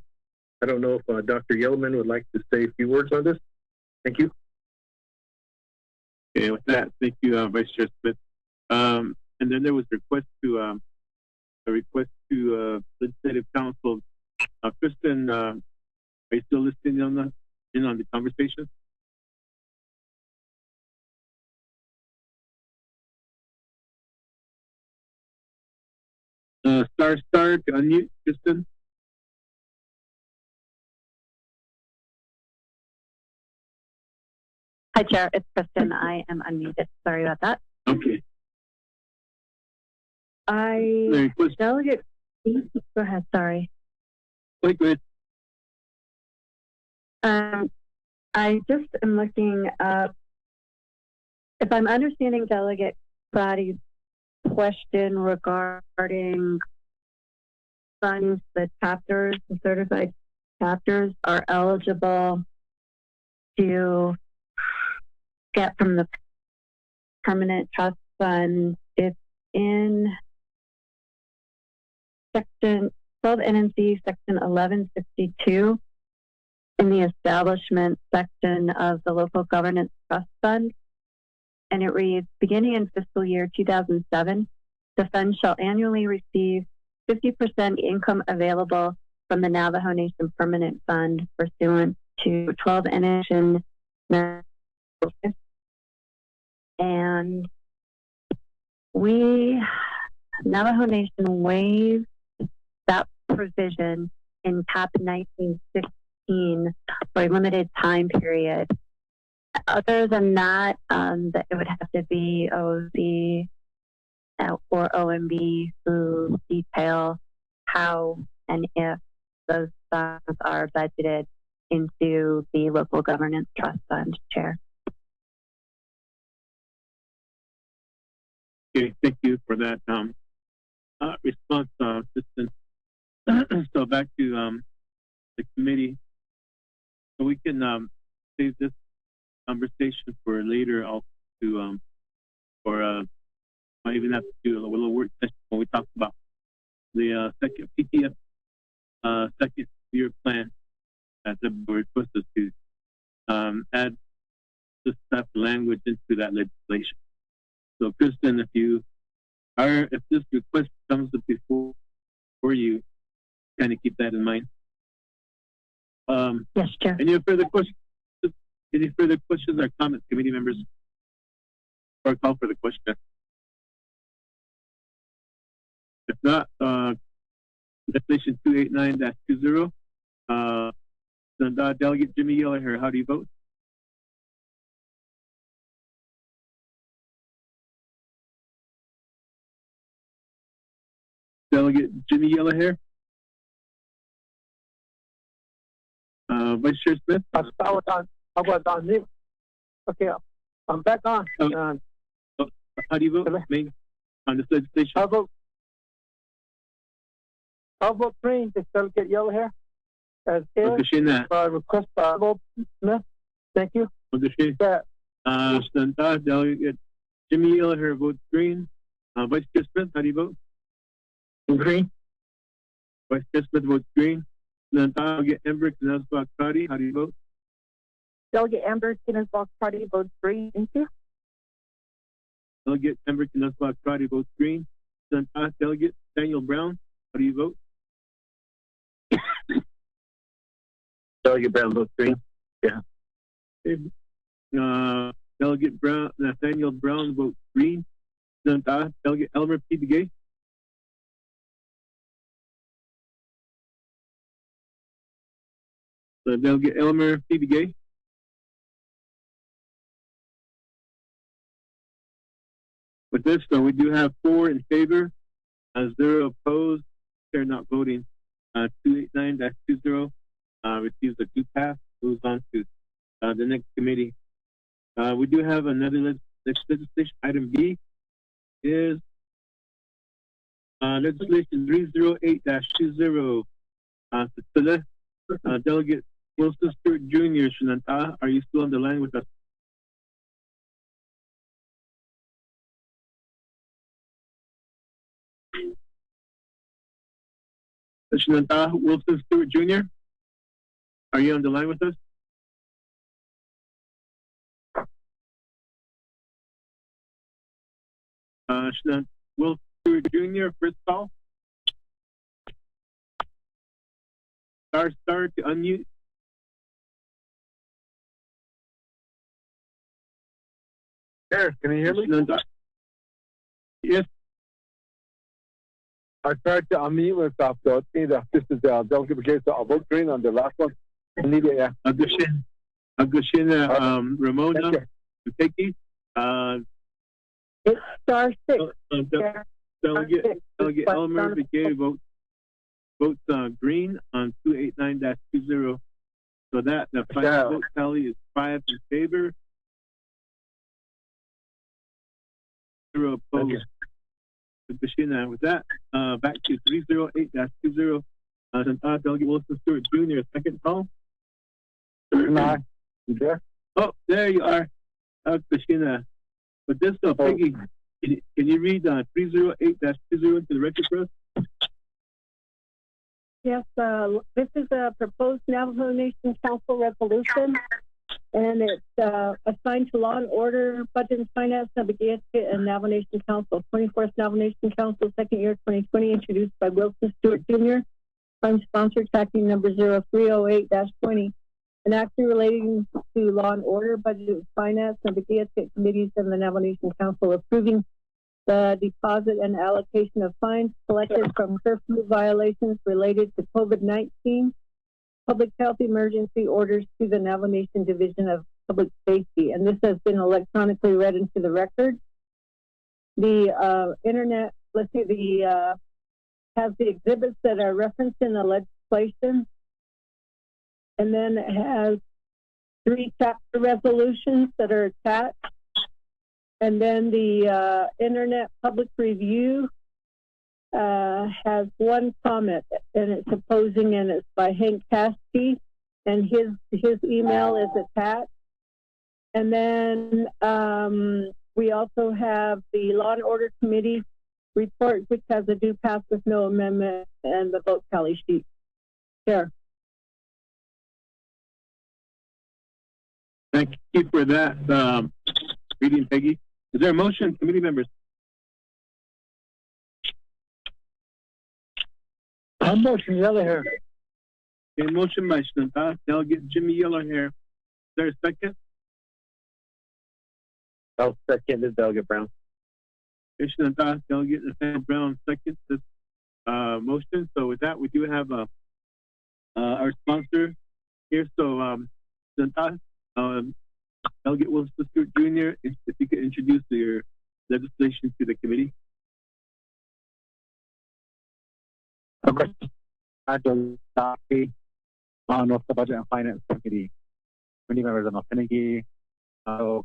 I don't know if Dr. Yellowman would like to say a few words on this. Thank you. Okay, with that, thank you, Vice Chair Smith. And then there was a request to Legislative Council. Kristen, are you still listening on the conversation? Star to unmute, Kristen. Hi, Chair. It's Kristen. I am unmuted. Sorry about that. Okay. Delegate. Go ahead. Sorry. Wait, good. I just am looking up. If I'm understanding Delegate Crotty's question regarding funds, the certified chapters are eligible to get from the permanent trust fund. It's in section 12 NNC section 1162 in the establishment section of the local governance trust fund. And it reads, beginning in fiscal year 2007, the fund shall annually receive 50% income available from the Navajo Nation Permanent Fund pursuant to 12 NN. And Navajo Nation waived that provision in CAP 1916 for a limited time period. Other than that, that it would have to be OZ or OMB who detail how and if those funds are budgeted into the local governance trust fund, Chair. Okay, thank you for that response, Assistant. So back to the committee. So we can save this conversation for later, also to might even have to do a little work session when we talk about the second PTF second year plan that the board requests us to add this type of language into that legislation. So, Kristen, if this request comes up before you, kind of keep that in mind. Yes, Chair. Any further questions? Any further questions or comments, committee members? Or call for the question. If not, legislation 289-20. Delegate Jimmy Yeller here. How do you vote? Delegate Jimmy Yeller here. Vice Chair Smith. I was on mute. Okay, I'm back on. How do you vote, Maine, on this legislation? I'll vote green to Delegate Yellow here. As is, request by vote Smith. Thank you. Delegate Jimmy Yellow here votes green. Vice Chair Smith, how do you vote? Green. Vice Chair Smith votes green. Delegate Ember Knezbach Crotty, how do you vote? Delegate Amber Knezbach Crotty votes green. Thank you. Delegate Ember Knezbach Crotty votes green. Delegate Daniel Brown, how do you vote? Delegate Brown votes green. Yeah. Delegate Brown, Nathaniel Brown votes green. Delegate Elmer P. Begay. Delegate Elmer P. Begay. With this, so we do have 4 in favor, 0 opposed. They're not voting. 289-20 receives a 2 pass. Moves on to the next committee. We do have another legislation. Item B is legislation 308-20. Delegate Wilson Stewart Jr. Shinanta, are you still on the line with us? Shinanta Wilson Stewart Jr., are you on the line with us? Wilson Stewart Jr., first call. Star to unmute. There, can you hear me? Yes. I tried to unmute myself, so this is Delegate Brigade, so I'll vote green on the last one. Augustina Ramona Uteki. It's star 6. Delegate Elmer Brigade votes green on 289-20. So that the final vote tally is 5 in favor, 0 opposed. Augustina, with that, back to 308-20. Delegate Wilson Stewart Jr., second call. You there? Oh, there you are, Augustina. But this, Peggy, can you read 308-20 to the record for us? Yes, this is a proposed Navajo Nation Council resolution, and it's assigned to Law and Order, Budget and Finance, Navigate, and Navajo Nation Council, 24th Navajo Nation Council, second year 2020, introduced by Wilson Stewart Jr. I'm sponsored tracking number 0308-20. An action relating to Law and Order, Budget and Finance, Navigate committees, and the Navajo Nation Council approving the deposit and allocation of fines collected from curfew violations related to COVID-19 public health emergency orders to the Navajo Nation Division of Public Safety. And this has been electronically read into the record. The internet, let's see, has the exhibits that are referenced in the legislation. And then it has 3 chapter resolutions that are attached. And then the Internet Public Review has 1 comment, and it's opposing, and it's by Hank Caskey, and his email is attached. And then we also have the Law and Order Committee report, which has a due pass with no amendment, and the vote tally sheet. Chair. Thank you for that reading, Peggy. Is there a motion, committee members? I'm motion yellow hair. A motion by Shnanta, Delegate Jimmy Yellow Hair. Is there a second? I'll second this, Delegate Brown. Shnanta, Delegate Nathaniel Brown, second this motion. So with that, we do have our sponsor here. So Shnanta, Delegate Wilson Stewart Jr., if you could introduce your legislation to the committee. On the Budget and Finance Committee, many members of the committee, around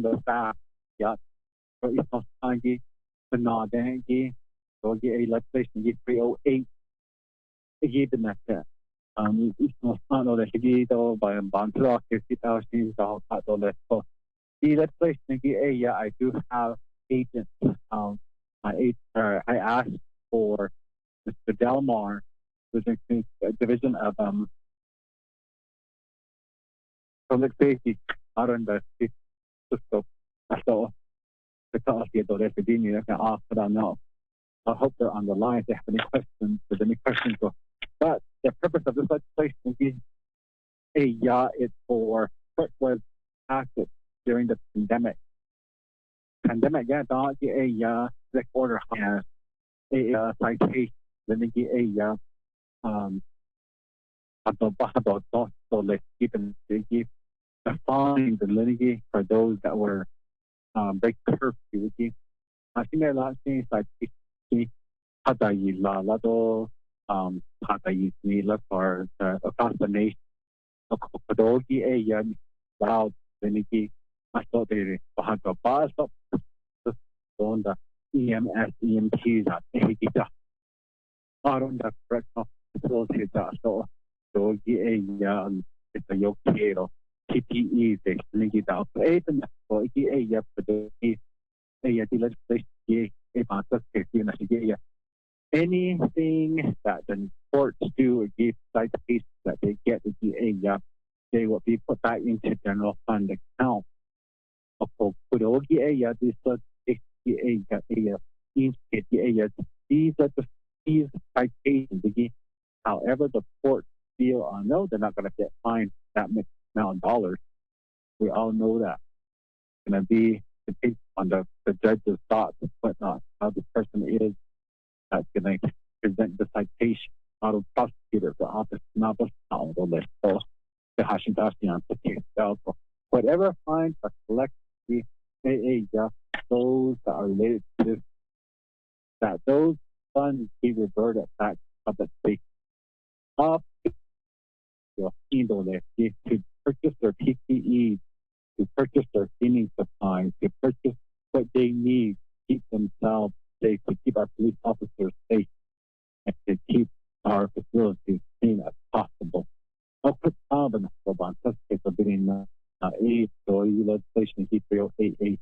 the staff, yeah, so it's not tangy, but not dangy, so get a legislation 308, the next. It's not no legislation by Bantra, $50,000 dollars. So the legislation, yeah, I do have agents. I asked for Mr. Delmar, who's in the Division of Public Safety, around the so the I can ask them now. I hope they're on the line. If they have any questions, if there's any questions. But the purpose of this legislation is for what was acted during the pandemic. This order has a citation. Then they get so let's keep a fine the litigate for those that were break curfew. I think that last thing is like for across the nation. Loud litigate. I thought they had to pass up on the EMS, EMTs at around the correct facilities so it's a yokero PPE they link out and for anything that the courts do or give citations that they get they will be put back into general fund account. These citations, however, the court feel no, they're not going to get fined that much amount of dollars. We all know that. It's going to be depending on the judge's thoughts and whatnot, how the person is that's going to present the citation out of prosecutor's office, not the sound of the post, the hashing on the itself. Whatever fines are collected, just those that are related to this, that those funds be reverted back to public safety. Up to purchase their PPE, to purchase their cleaning supplies, to purchase what they need to keep themselves safe, to keep our police officers safe, and to keep our facilities clean as possible. I'll put on forbidding legislation E3088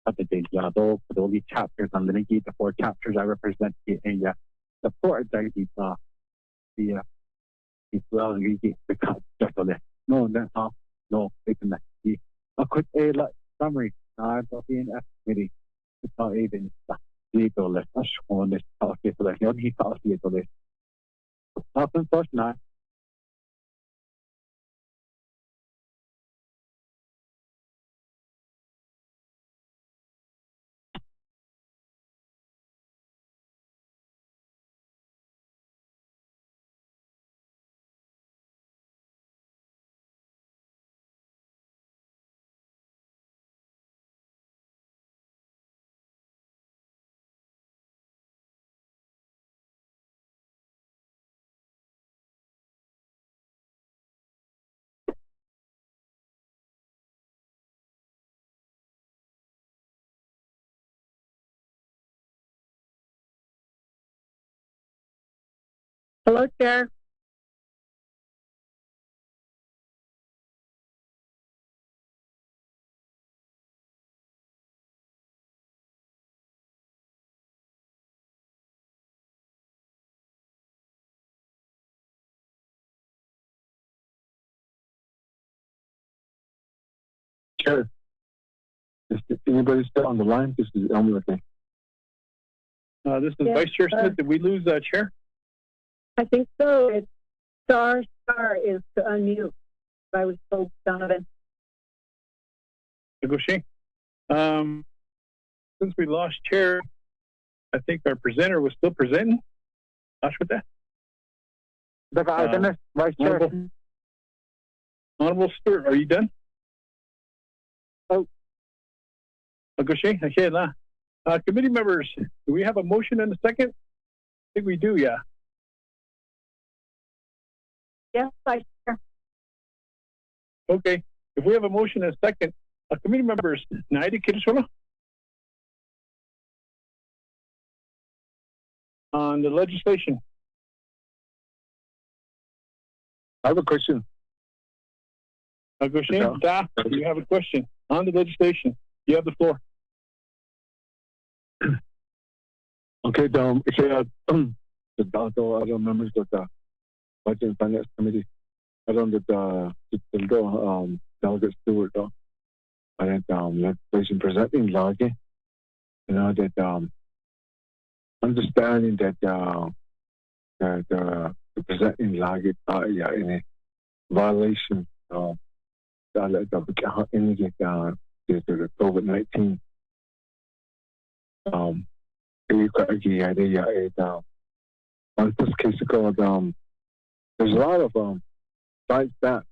of the Dejado for all these chapters. I'm going to give the 4 chapters I represent the support that the well, you get the cut just on it. No, that's all. No, they can see a quick summary. I'm being estimated. It's not even legal. Let's show on this policy for the young policy for this. Open source now. Hello, Chair. Chair, is anybody still on the line? This is Elmer again. This is Vice Chair Smith. Did we lose Chair? I think so. It's star is to unmute. I was told, Donovan. Invocation. Since we lost Chair, I think our presenter was still presenting. Not with that. Vice Chair. Honorable Stewart, are you done? Oh. Invocation. Okay, committee members, do we have a motion in a second? I think we do, yeah. Yes, Vice Chair. Okay. If we have a motion in a second, committee members, Naidi Kirisola? On the legislation. I have a question. Goshen, do you have a question on the legislation? You have the floor. Okay, the other members of the Budget and Finance Committee, I don't the Delegate Stewart, and legislation presenting lagi, that understanding that the presenting lagi in a violation of the COVID-19. On this case, there's a lot of sites that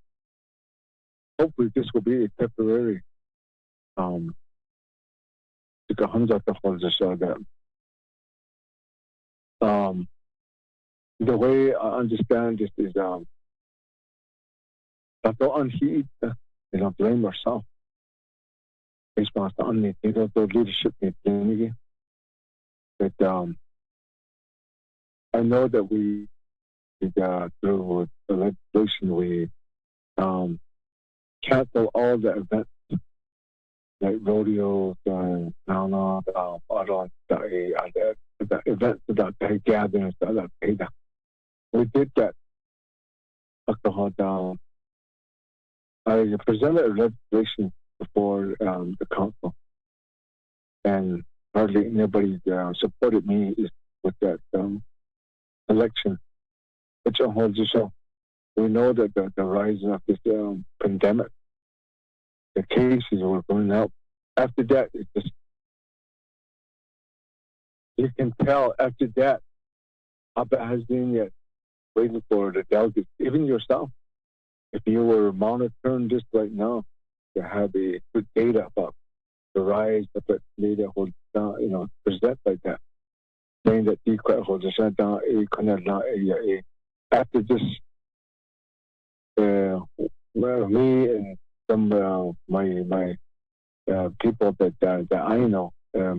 hopefully this will be a temporary the way I understand this is don't unheed, blame ourselves based on the leadership in but I know that we through the legislation we cancel all the events like rodeos and the events that they gatherings that we did that. I presented a legislation before the council, and hardly anybody supported me with that election. Which we know that the rise of this pandemic, the cases were going up. After that, you can tell after that APA has been yet waiting for the delegates, even yourself. If you were monitoring this right now, you have a good data about the rise of the data hold down, present like that. Saying that the hold down after this, well, me and some my people that I know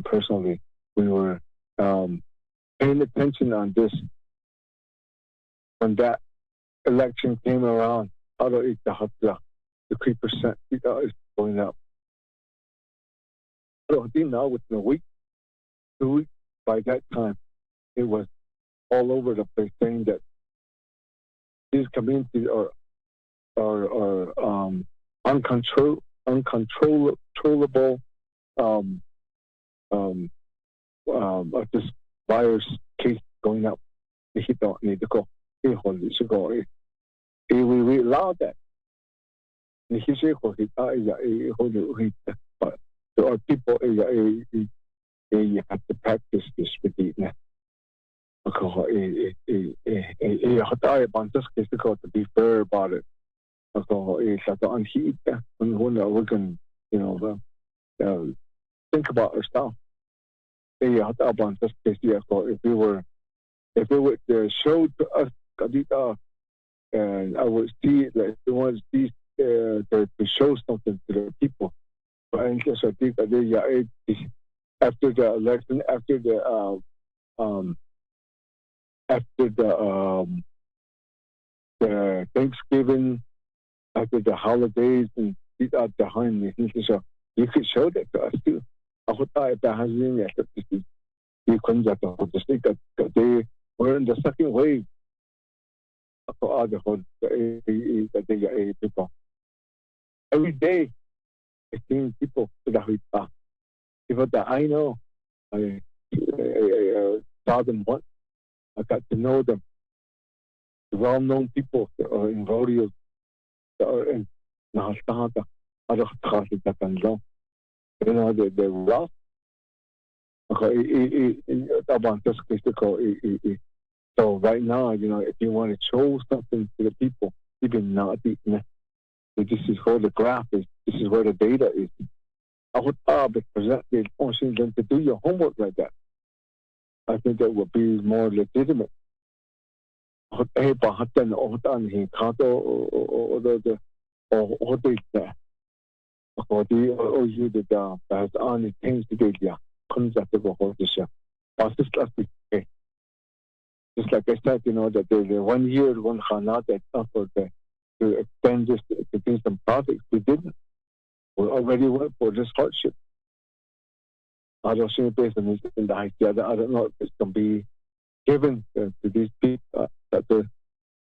personally, we were paying attention on this when that election came around. Although the 3% is going up. So I think now within a week, 2 weeks, by that time, it was all over the place saying that these communities are uncontrollable this virus case going up. We allow that. But there are people you have to practice this with the to be fair about it. We can, think about ourselves. If it would show to us, and I would see that they want to see to show something to the people. But I guess I think that after the election, after the Thanksgiving, after the holidays, and behind me, so you could show that to us too. I thought that has been you couldn't get the state that they were in the second wave. People. Every day, I see people people that I know. I saw them once. I got to know them. The well-known people that are in rodeos, that are in Nahastahata, they're rough. So right now, if you want to show something to the people, even not this is where the graph is, this is where the data is. I would present the function them to do your homework like that. I think that would be more legitimate. Just like I said, that there's 1 year, one Hanat that offered to extend this to do some projects. We didn't. We already went for this hardship. I don't see based on this in the high. I don't know if it's going to be given to these people that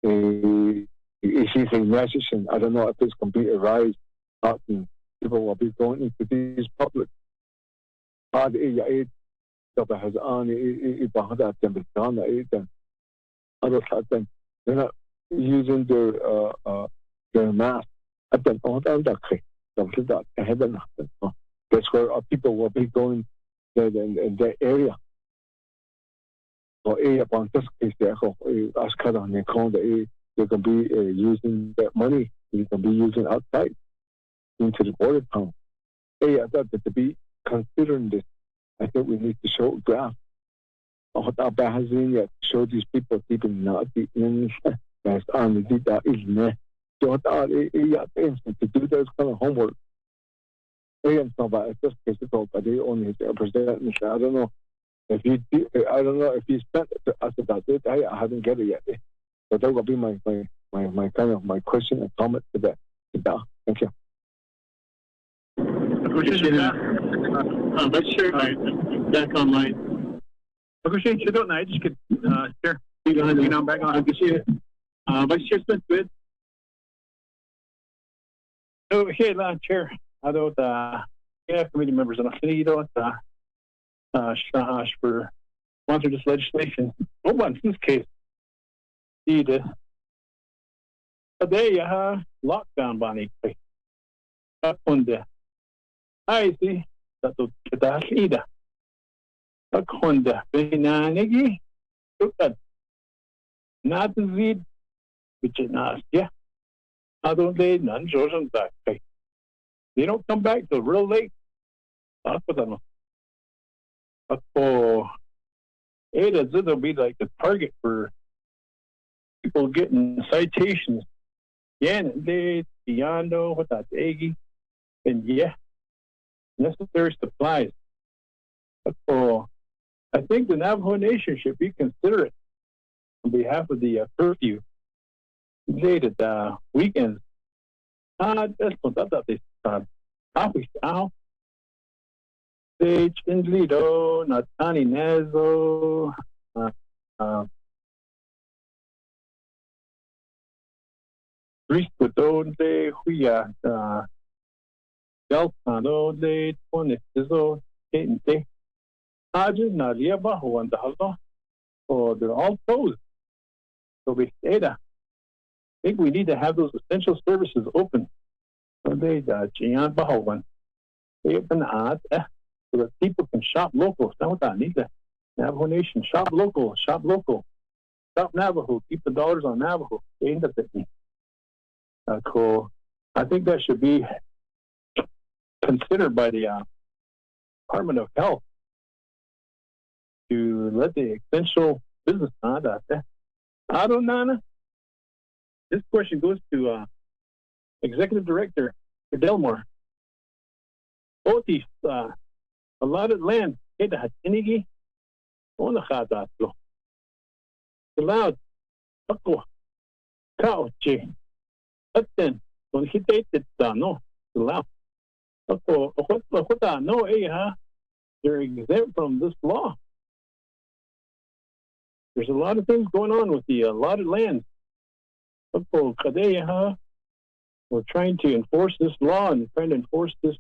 she's a message, and I don't know if it's going to be a rise up and people will be going into these public. They're not using their mask. That's where our people will be going in that area. They're going to be using that money. They're going to be using outside into the border town. I thought that to be considering this, I think we need to show a graph. Show these people keeping not beaten as on the data is ne. So to do those kind of homework. It's just physical, but they only present. I don't know if you spent it to us about it. I haven't get it yet. So that will be my kind of my question and comment to that. Thank you. Let's share back online. Okay, so don't I just could share. I'm back on. I can see it. Vice Chair Smith, good. Okay, Chair. I don't committee members and I don't Shahash for sponsor this legislation. Oh, in this case, did today lockdown bani. Akunde. I see that to kita ida. Akunde. Pinanigi. Tukad. not the Z, which is not, yeah. I don't they none chosen that. They don't come back till real late. That's what I know. Oh, it'll be like the target for people getting citations. Yeah, and they, Biondo, what that's Aggie, and yeah, necessary supplies. Oh, I think the Navajo Nation should be considerate on behalf of the curfew dated weekends. That's what they copies now. Sage Indlido, Natani Nezo, Riscodonde, Huya, Deltanode, Tonistizo, Kate, Ajin, Nadia Baho, and the Haldo. So they're all closed. So we data. I think we need to have those essential services open. So they, Gian Baho one. They open so that people can shop local. That's what I need. The Navajo Nation, shop local, shop Navajo, keep the dollars on Navajo. They end up at me. Cool. I think that should be considered by the Department of Health to let the essential business I don't know. This question goes to Executive Director Delmore. Otis, a lot of land, Hatinigi, Onachadaslo. Allowed, Ako, Kauche, Atten, when he dated no, allowed. Ako, what no, they're exempt from this law. There's a lot of things going on with the allotted land. Ako, Kadeha, we're trying to enforce this law and trying to enforce this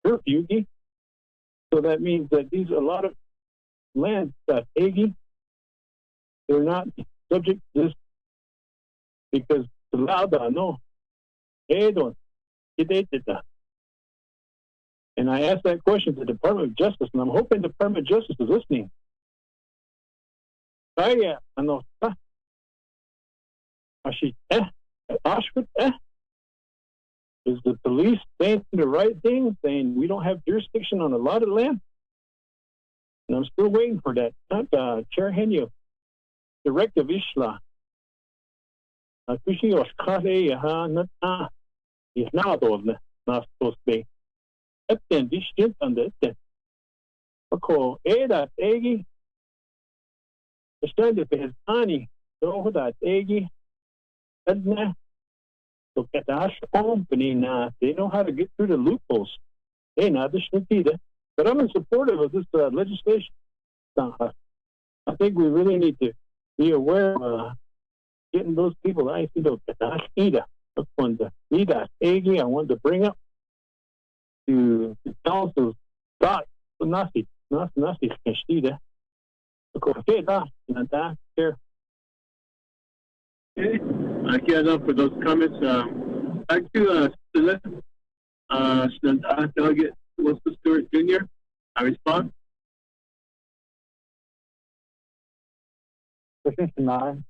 curfew. So that means that these a lot of lands that Aggie, they're not subject to this because the law no, they don't. And I asked that question to the Department of Justice, and I'm hoping the Department of Justice is listening. I know. Is the police saying the right thing, saying we don't have jurisdiction on a lot of land? And I'm still waiting for that. Chair Henyo, Directive Ishla. Kushi was Kare, not is not those, not supposed to be. That's then this shit on the okay, that Aggie. The standard is Annie, so that Aggie. Look at the company now. They know how to get through the loopholes. They not the either. But I'm in support of this legislation. I think we really need to be aware of getting those people. I see those either. That's one the Nida Aggie I wanted to bring up to the council's thought. Nasi Kashida. Okay, that here. I get up for those comments. Back to Celeste. Delegate Wilson Stewart Jr. I respond. Question nine.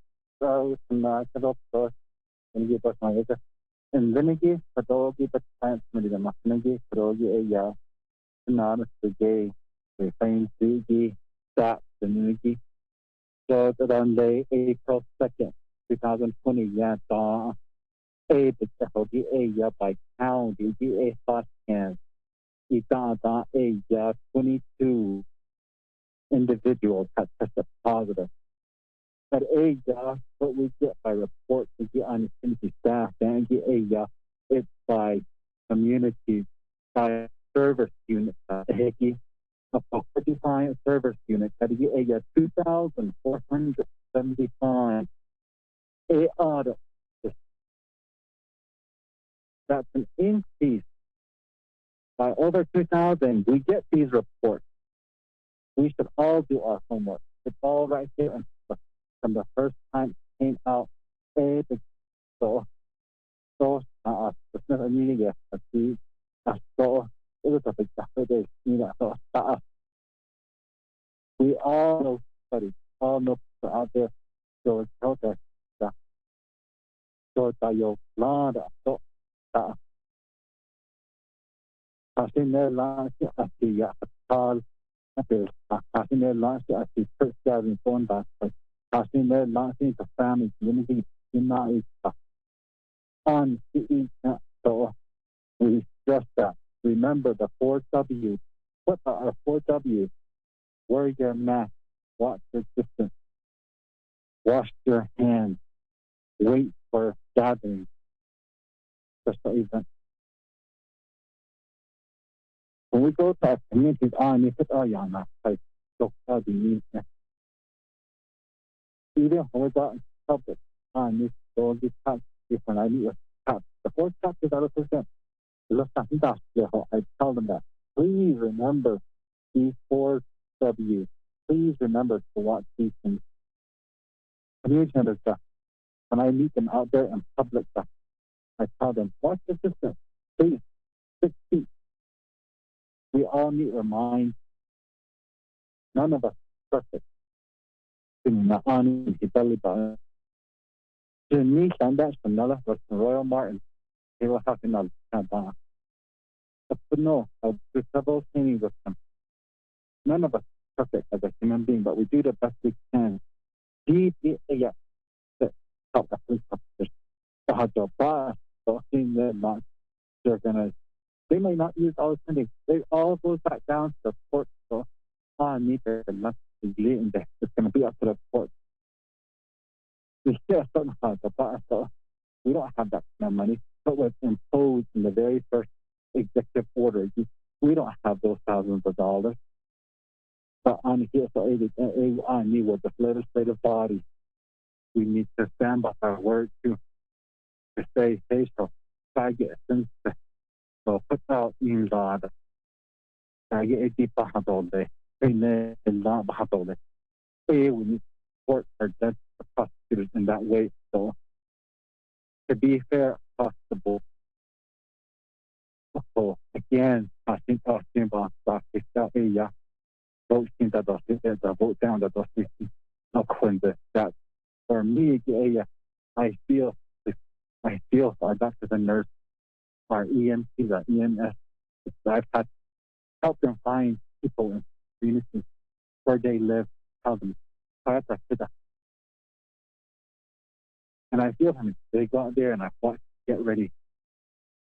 And Vinigi, Padogi, but science media, Makanagi, Krogi, Aya, Anonymous, the gay, the fame, Sugi, Sat, the Nigi. So that on the April 2nd, 2020, yeah, saw a the Aya by county, the A thought can. Ida, Aya, 22 individuals had tested positive. At Aya, what we get by reports we get on the community staff, and it's by community, by service unit, Hickey, a 45 service unit, at Aya, 2,475 audits. That's an increase by over 2,000. We get these reports. We should all do our homework. It's all right here and from the first time it came out, we all know studies, all know people out there so protest so tayo land so ta kasi nila si asiya tal kasi nila si asiya percent fonda kasi nila si the family community united on the so we stress that remember the 4W. What are 4W? Wear your mask, watch your distance, wash your hands, wait for gatherings, special events. When we go to our communities, you put our yana, like, so even when we got in public, you go and get tax, different, I need a tax. The 4 taxes out of percent. I tell them that. Please remember these 4 W's. Please remember to watch these things. Community members, when I meet them out there in public, I tell them, watch the system. Please, 6 feet. We all need to remind none of us are perfect. To me, that's another was Royal Martin. They will have another countdown. But no, there's several things with them. None of us are perfect as a human being, but we do the best we can. They're gonna. They may not use all the funding. They all goes back down to the court. So I need to not in there. It's gonna be up to the court. We still don't have the bar, so we don't have that kind of money. But was imposed in the very first executive order. We don't have those thousands of dollars. But on here, so on me with the legislative body, we need to stand by our word to say, hey, so I get a sense so put out in God. I get a deep day. We need to support our judges, prosecutors in that way. So to be fair, possible. So again, I think I'll see about that. Vote down that for me, I feel our doctors and nurses, our EMTs, our EMS, I've had help them find people in communities where they live, tell them, and I feel them. They go out there and I watch get ready.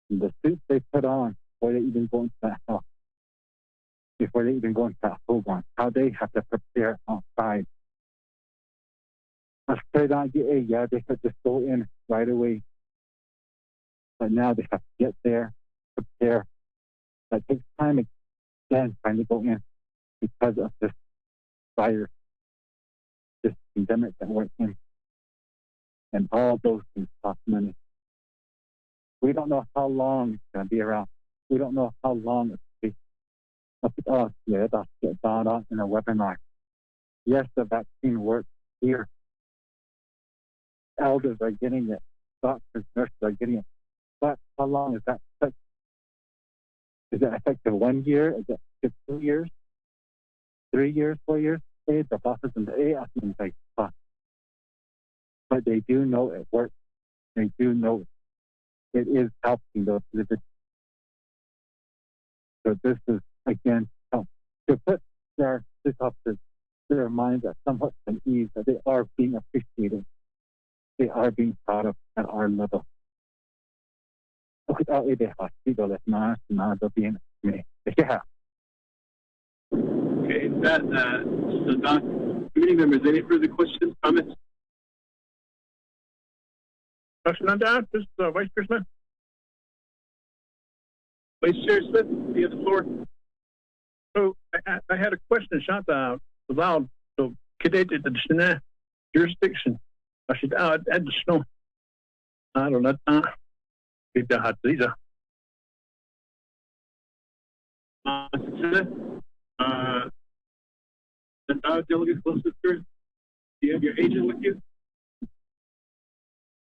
And the suits they put on before they even go into that house, before they even go into that program, how they have to prepare outside. After that, they could just go in right away. But now they have to get there, prepare. That takes time again trying to go in because of this virus, this pandemic that we're in. And all those things cost money. We don't know how long it's going to be around. We don't know how long it's going to be. Look at us, that's get data in a webinar. Yes, the vaccine works here. Elders are getting it. Doctors, nurses are getting it. But how long is that effective? Is it effective 1 year? Is it effective 2 years? 3 years, 4 years? The bosses and the but they do know it works. They do know it is helping those individuals. So this is, again, to put their officers, their minds at somewhat at ease, that they are being appreciated. They are being thought of at our level. Yeah. Okay, that, so Doc, committee members, any further questions, comments? Question on that, this Vice Chair Smith. Vice Chair Smith, you have the floor. So I had a question, Shanta, about so created the jurisdiction. I should add additional. I don't know. The delegate closest to do you have your agent with you?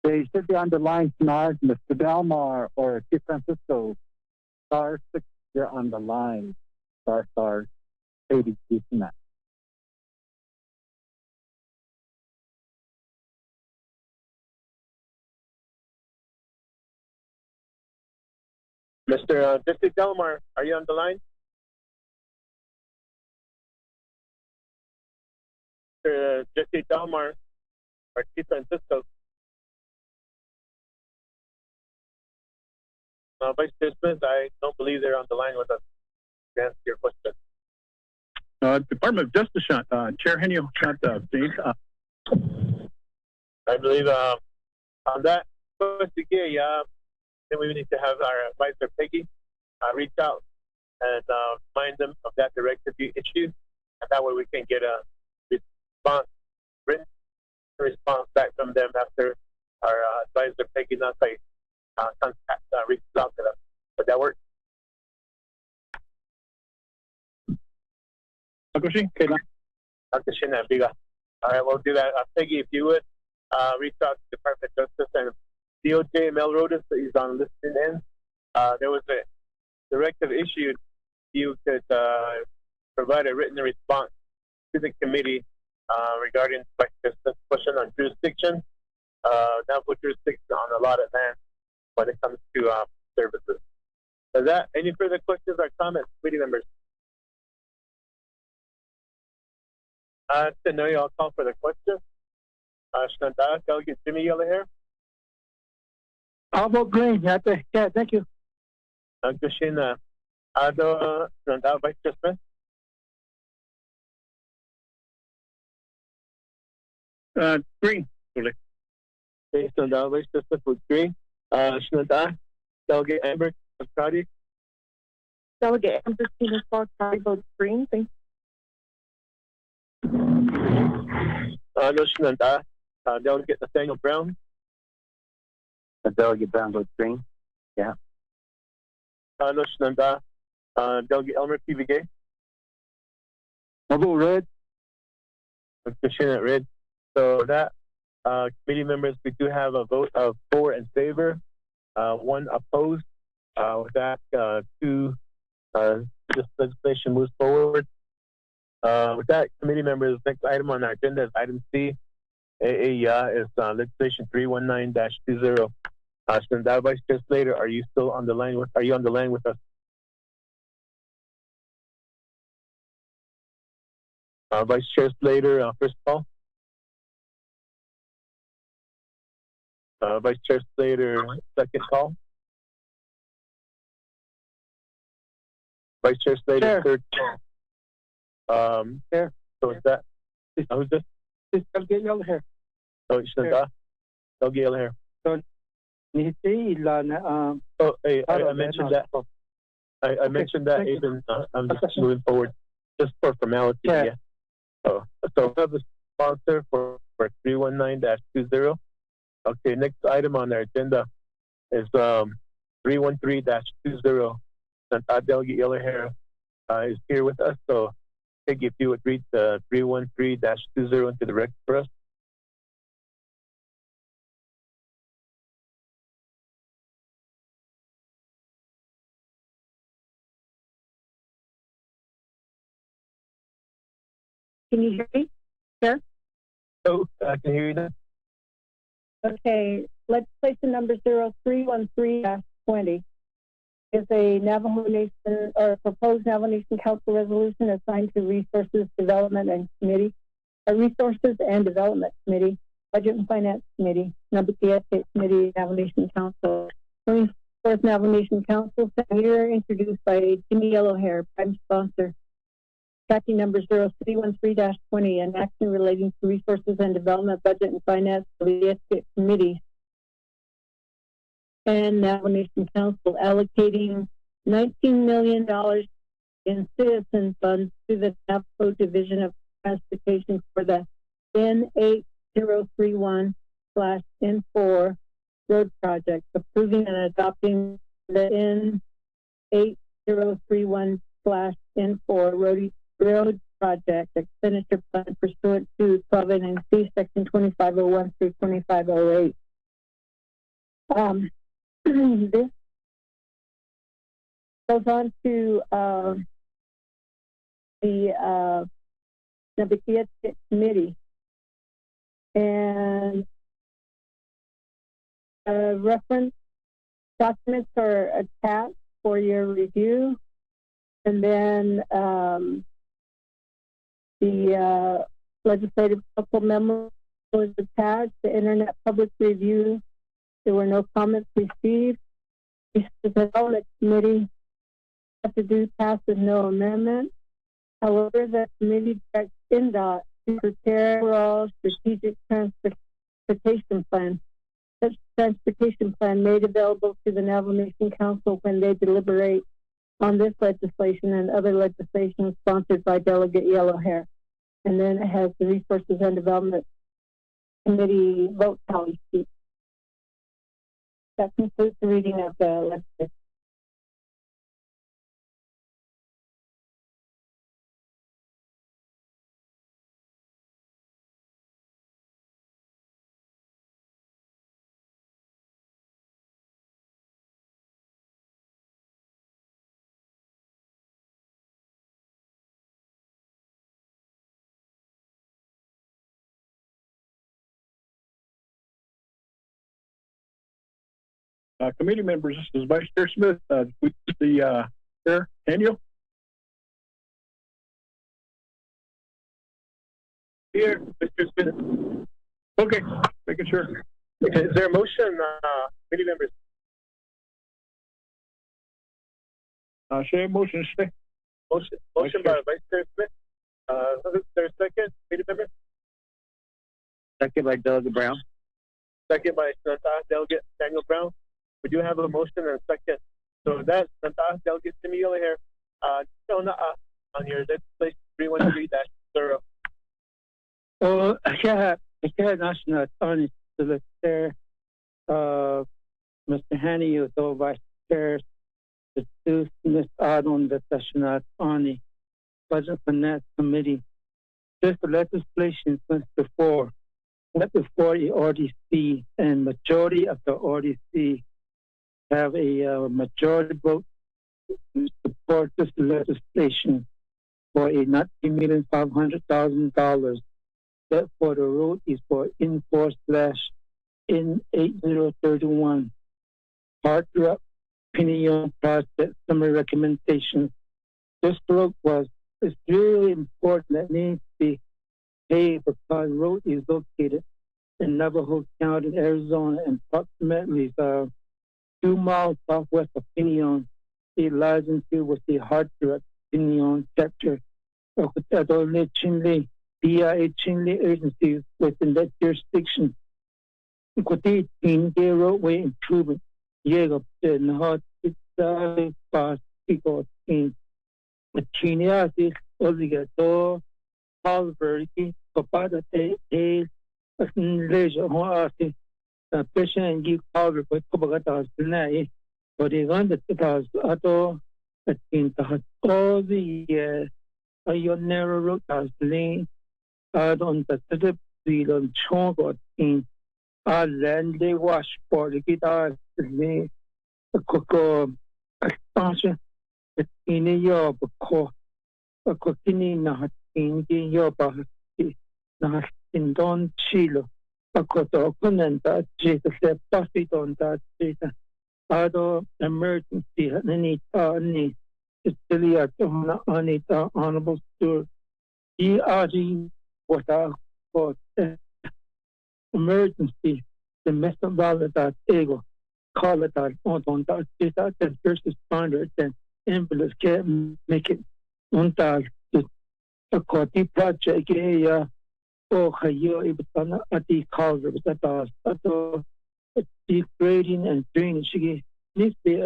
They should be on the line tonight, Mr. Delmar or Chief Francisco. Star 6, you're on the line. Star 80, Mr. District Delmar, are you on the line? Mr. Jesse Delmar or Chief Francisco? Vice Chair Smith, I don't believe they're on the line with us to answer your question. Department of Justice, Chair Henio, I believe on that question, then we need to have our advisor Peggy reach out and remind them of that directive you issued, and that way we can get a response, written response back from them after our advisor Peggy Nasai reaches out to them. Would that work? All right, we'll do that. Peggy, if you would reach out to the Department of Justice and DOJ Melrodas, he's on listening end. There was a directive issued. You could provide a written response to the committee regarding this question on jurisdiction, naval jurisdiction on a lot of land when it comes to services. Is that any further questions or comments, committee members? To know you, I'll call for the question. Shnanda, Delegate Jimmy Yellow Hair. I'll vote green. Yeah, thank you. Kushina, Ado, Shnanda, Vice Chair Smith. Green. Okay, Shnanda, Vice Chair Smith with green. Shnanda, Delegate Amber Ascari. Delegate Amber Ascari votes green. Thank you. Shnanda, Delegate Nathaniel Brown. Delegate Brown votes green. Yeah. Shnanda, Delegate Elmer PVG. I'll vote red. Kushina red. So that committee members, we do have a vote of 4 in favor, 1 opposed. With that, this legislation moves forward. With that, committee members, next item on our agenda is item C. is legislation 319-20. Shandar Vice Chair Slater, are you still on the line with? Are you on the line with us? Vice Chair Slater, first call. Vice Chair Slater, second call. Vice Chair Slater, third call. Chair. So is that? Who's this? It's Delegate Yellow Hair. Oh, Shandar. Delegate Yellow Hair. So, hey, I mentioned that. I mentioned that even I'm just moving forward, just for formality. Yeah. So we have a sponsor for 319-20. Okay, next item on our agenda is 313-20. And Delegate Yellow Hair is here with us. So, Peggy, if you would read the 313-20 into the record for us. Can you hear me? Sure. Oh, I can hear you now. Okay, legislation number 0313-20 is a Navajo Nation or proposed Navajo Nation Council resolution assigned to Resources Development and Committee, Resources and Development Committee, Budget and Finance Committee, Navajo Committee, Navajo Nation Council. 24th Navajo Nation Council, here introduced by Jimmy Yellowhair, prime sponsor. Tracking number 0313-20, an action relating to resources and development, budget and finance of the committee and Navajo Nation Council, allocating $19 million in citizen funds to the Navajo Division of Transportation for the N8031/N4 road project, approving and adopting the N8031/N4 road project expenditure plan pursuant to 12 NC section 2501 through 2508. This goes on to the Nabatea committee, and reference documents are attached 4-year review. And then the legislative council memo was attached, the internet public review. There were no comments received. The development committee have to do pass with no amendment. However, the committee directs NDOT to prepare overall strategic transportation plan. Such transportation plan made available to the Nation Council when they deliberate on this legislation and other legislation sponsored by Delegate Yellowhair. And then it has the Resources and Development Committee vote tally sheet. That concludes the reading of the legislation. Committee members, this is Vice Chair Smith. The Chair, Daniel? Here, Mr. Smith. Okay, making sure. Okay, is there a motion, committee members? Share motion, stay. Motion by Vice Chair Smith. Is there a second, committee member? Second by Delegate Brown. Second by Delegate Daniel Brown. We do have a motion and a second. So that's Delegate Timmy over here. On your legislation 313-0. Oh, yeah, national attorney to the chair, Mr. Haney, the vice chair, the two Ms. on the national attorney, budget finance committee. This legislation went before the RDC, and majority of the RDC have a majority vote to support this legislation for a $19,500,000. That for the road is for N4/N8031. Hardship opinion project summary recommendation. This road is really important. That needs to be paved because the road is located in Navajo County, Arizona, and approximately 2 miles southwest of Pinion. It lies into with the Hardship Pinion sector of the BIA Chinle agencies within that jurisdiction. The roadway improvement. The China is obligatory. However, Kapada is leisure. Patient give cover with Kabagata tonight, but they run the Titas at all. I think all the narrow road as lane on the trip wheel on Chongo in our land they wash for the guitar lane. A cocoa expansion in a yob co a coquini not in yoba not in Don Chilo. A coto opponent that Jesus said, Buffy on that Jesus. Other emergency, any it's really a honorable steward. ERG was our for emergency, the domestic violence that ego, call it that on that Jesus, the first responder, then ambulance can't make it on that. A coty project, oh, it was at the culvert, at the degrading and drainage. She needs to be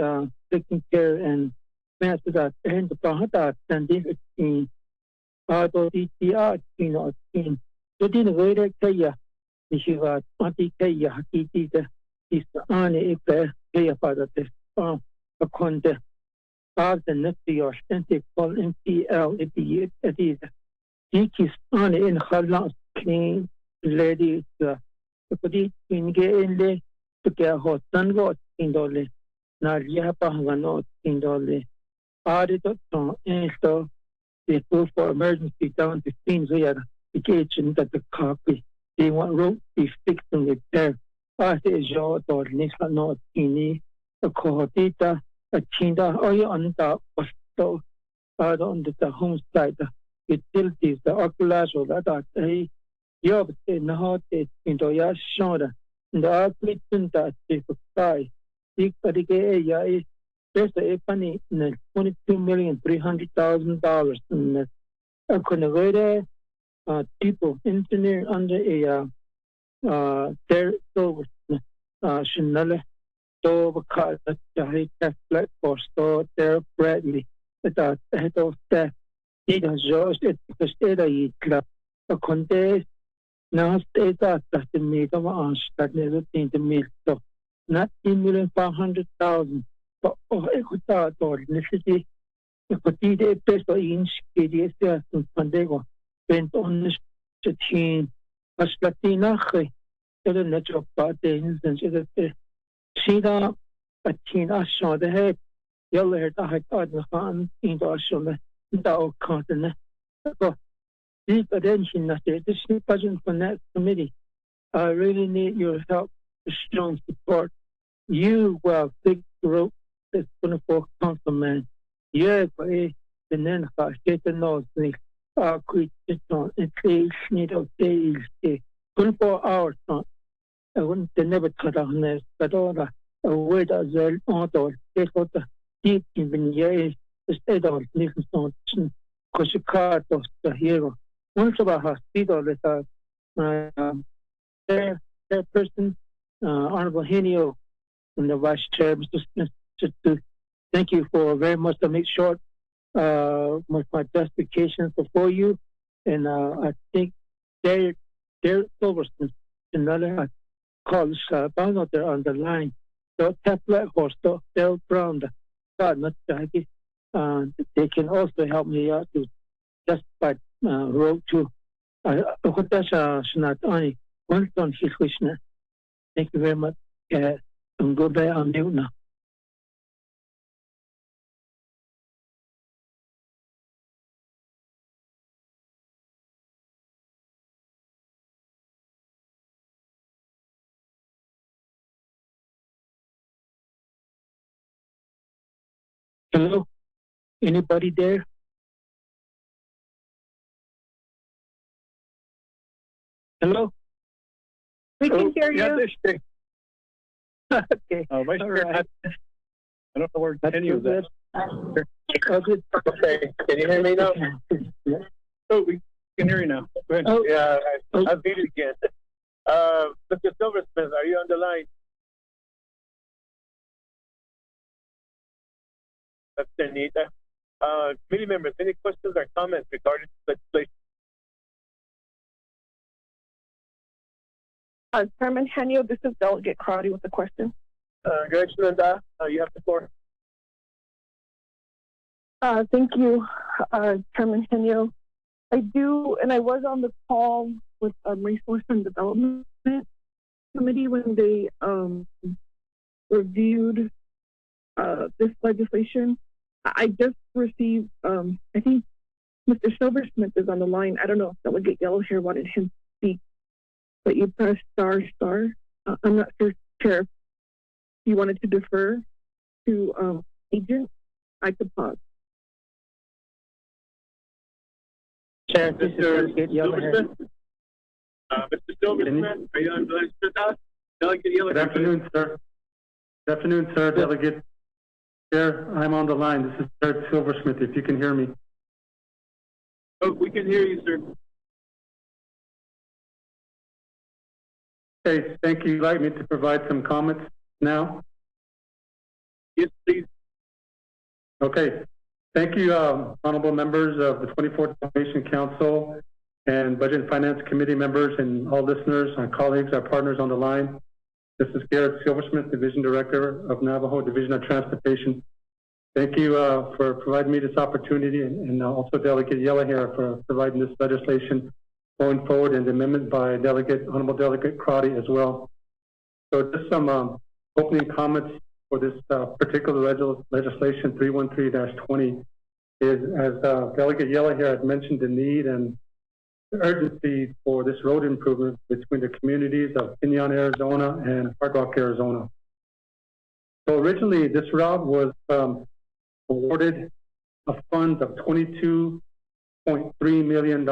taking care and master that and the Bahata and this in auto DTR in so didn't wait a kaya. She was anti kaya, he did his only if the kaya father this a conde. After next year, authentic call NPL at the he is only in her clean ladies. The in the to get hot sun got in dolly. Now, Yapahano in dolly. Added on and so they go for emergency down to things where the kitchen that the copy. They want road be fixed and repaired. After a job or Nisha not in a cohortita, Chinda Oya on the Osto on the home side utilities, the oculazo that a job in the hot into ya shoulder, and the arclitin that is sky. Seek is there's a funny $22,300,000 and a converter people engineer under a their service Chanel so because the high black for store there Bradley that head of staff need a George it because they club a contest now state that the meet of us that never think the meet so not 2,500,000 but equita or necessity if a day peso inch KDS and Pandego went on the team as Latina the natural parties and Sida a teen ashon the head yellow hair I thought the fan in the ashon the continent. Deep attention that this new budget for next committee. I really need your help, strong support. You will big group that's going to councilman. Yeah, but the then state the nose quit it on and please need of days 24 hours on. I wouldn't never cut on this, but all the word as well auto take out the deep in the years the state of Nicholson because you card of the hero. Once of a hospital that their person Honorable Henio and the Vice Chair, Mr. Smith, to thank you for very much to make short with my justifications before you. And I think they're Silverstone, another college bound out there on the line. So tap black horse, they'll brown the God not they can also help me out to justify road to what that's not only one on his listener. Thank you very much. I'm go back on mute now. Hello? Anybody there? Hello? We can hear you. Yeah, okay. Vice Chair, right. I don't know where Kenny was at. Okay, can you hear me now? Oh, we can hear you now. Go ahead. Oh. Yeah, I'll beat it again. Mr. Silversmith, are you on the line? That's Anita. Committee members, any questions or comments regarding this legislation? Chairman Henio, this is Delegate Crowdy with a question. Congratulations, Linda. You have the floor. Thank you, Chairman Henio. I do, and I was on the call with Resource and Development Committee when they reviewed this legislation. I just received, I think Mr. Silversmith is on the line. I don't know if Delegate Yellowhair wanted him to speak, but you press ***. I'm not sure, Chair, if you wanted to defer to agent. I could pause. Chair, this is Delegate Yellowhair. Mr. Silversmith, are you on the line with us? Delegate Yellowhair. Good afternoon, sir. Good afternoon, sir. Delegate Chair, I'm on the line. This is Jared Silversmith, if you can hear me. Oh, we can hear you, sir. Okay, thank you. You'd like me to provide some comments now? Yes, please. Okay. Thank you, honorable members of the 24th Allocation Council and Budget and Finance Committee members and all listeners, our colleagues, our partners on the line. This is Garrett Silversmith, Division Director of Navajo Division of Transportation. Thank you for providing me this opportunity, and also Delegate Yellowhair for providing this legislation going forward, and the amendment by Honorable Delegate Crowdy as well. So just some opening comments for this particular legislation 313-20 is, as Delegate Yellowhair had mentioned, the need and the urgency for this road improvement between the communities of Pinon, Arizona and Hard Rock, Arizona. So originally, this route was awarded a fund of $22.3 million.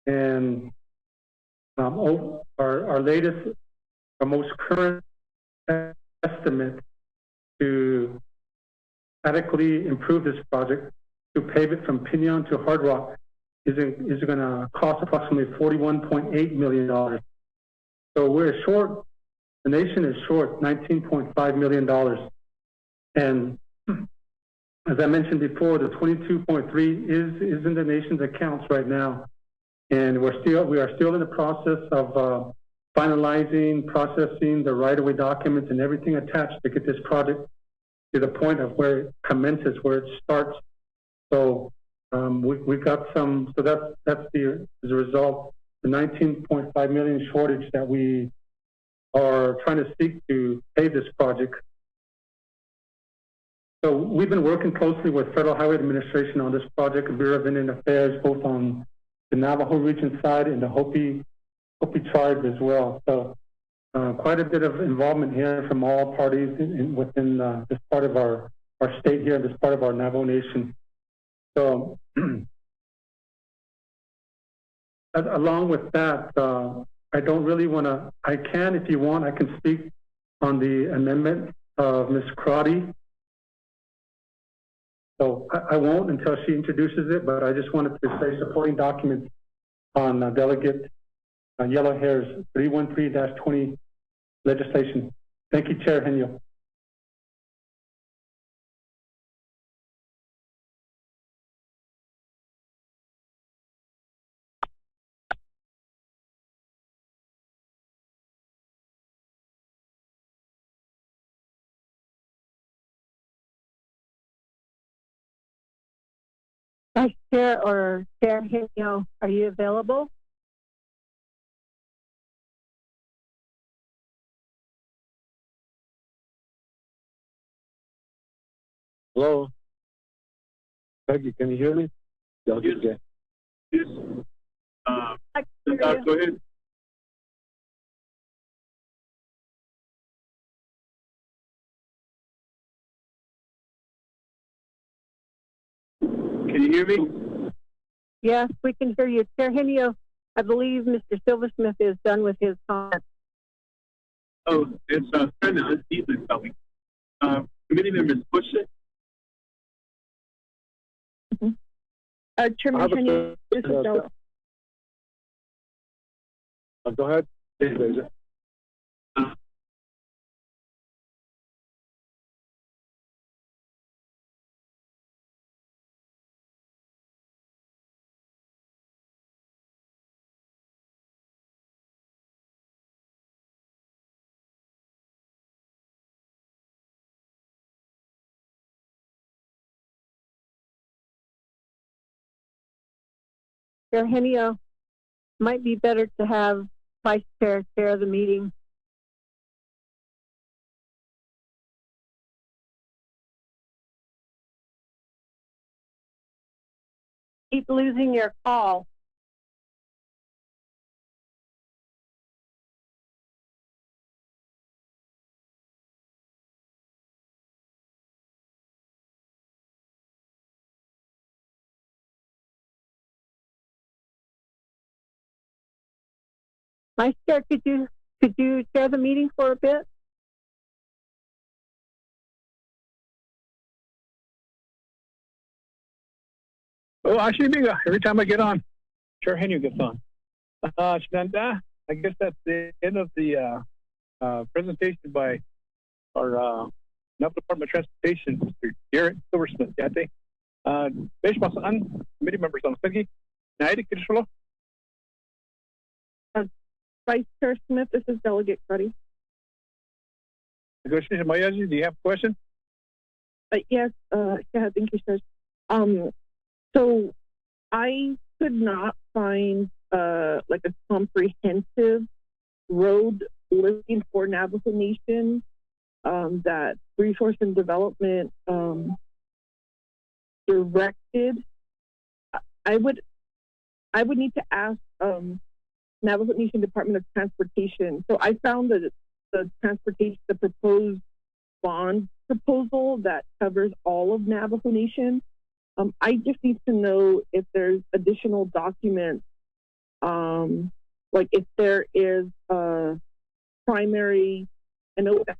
And our latest, our most current estimate to adequately improve this project, to pave it from Pinon to Hard Rock, is going to cost approximately $41.8 million. So we're short, the nation is short $19.5 million. And as I mentioned before, the 22.3 is in the nation's accounts right now. And we are still in the process of finalizing, processing the right-of-way documents and everything attached to get this project to the point of where it commences, where it starts. So we've got some, so that's as a result, the 19.5 million shortage that we are trying to seek to pay this project. So we've been working closely with Federal Highway Administration on this project, Bureau of Indian Affairs, both on the Navajo region side and the Hopi tribe as well. So quite a bit of involvement here from all parties within this part of our state here, this part of our Navajo Nation. So along with that, I don't really want to, I can, if you want, I can speak on the amendment of Ms. Crotty. So I won't until she introduces it, but I just wanted to say supporting documents on Delegate Yellow Hair's 313-20 legislation. Thank you, Chair Henio. Vice Chair or Chair Henio, are you available? Hello? Peggy, can you hear me? Yes. Yes. Go ahead. Can you hear me? Yes, we can hear you. Chair Henio, I believe Mr. Silversmith is done with his comments. Oh, it's trying to unseat myself. Committee members, push it. Chairman Henio, this is Della. Go ahead. Chair Henio, might be better to have Vice Chair chair the meeting. Keep losing your call. Vice Chair, could you chair the meeting for a bit? Oh, actually, every time I get on, Chair Henio gets on. Shananda, I guess that's the end of the presentation by our Navajo Department of Transportation, Mr. Garrett Silversmith. Yate. Committee members on the Naidi Kisholo. Vice Chair Smith, this is Delegate Cruddy. Negotiation Mayaji, do you have a question? Yes, yeah, thank you, sir. So I could not find like a comprehensive road listing for Navajo Nation that Resource and Development directed. I would need to ask Navajo Nation Department of Transportation. So I found that the proposed bond proposal that covers all of Navajo Nation. I just need to know if there's additional documents, like if there is a primary, I know that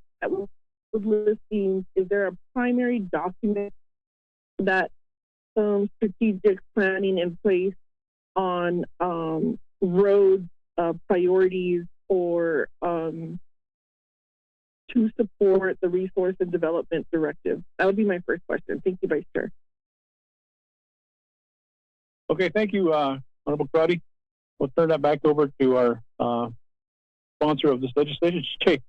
with listings, is there a primary document that some strategic planning in place on road priorities or to support the resource and development directive? That would be my first question. Thank you, Vice Chair. Okay, thank you, Honorable Crowdy. We'll turn that back over to our sponsor of this legislation, Che.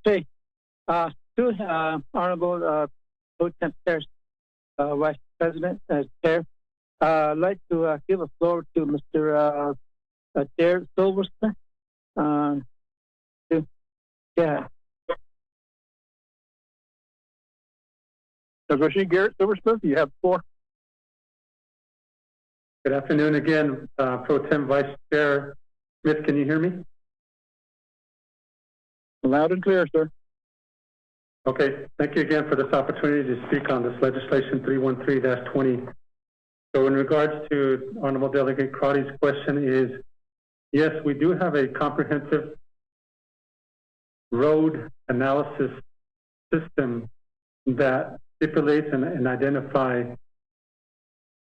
Che. Honorable Chairs, Vice President, Chair. I'd like to give the floor to Mr. Chair Silverstein. Yeah. Negotiating Garrett Silversmith, you have the floor. Good afternoon again, Pro Tem Vice Chair Smith. Can you hear me? Loud and clear, sir. Okay, thank you again for this opportunity to speak on this legislation 313-20. So in regards to Honorable Delegate Crowdy's question is, yes, we do have a comprehensive road analysis system that stipulates and identify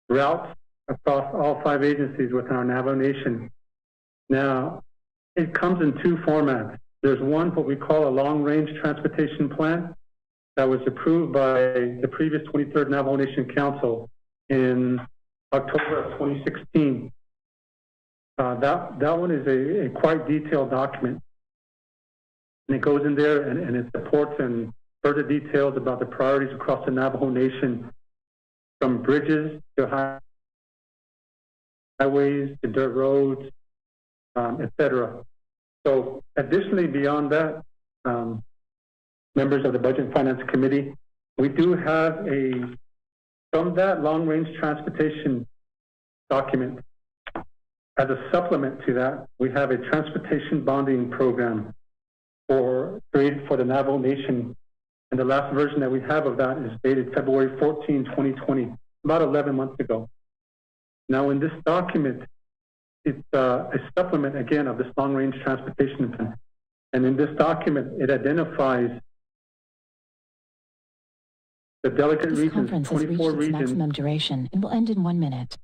routes across all 5 agencies within our Navajo Nation. Now, it comes in 2 formats. There's one, what we call a long-range transportation plan that was approved by the previous 23rd Navajo Nation Council in October of 2016. That one is a quite detailed document. And it goes in there and it supports and further details about the priorities across the Navajo Nation, from bridges to highways to dirt roads, etc. So additionally, beyond that, members of the Budget and Finance Committee, we do have from that long-range transportation document, as a supplement to that, we have a transportation bonding program created for the Navajo Nation. And the last version that we have of that is dated February 14, 2020, about 11 months ago. Now, in this document, it's a supplement, again, of this long-range transportation plan. And in this document, it identifies the delicate This regions, conference has 24 reached its regions. maximum duration and will end in 1 minute.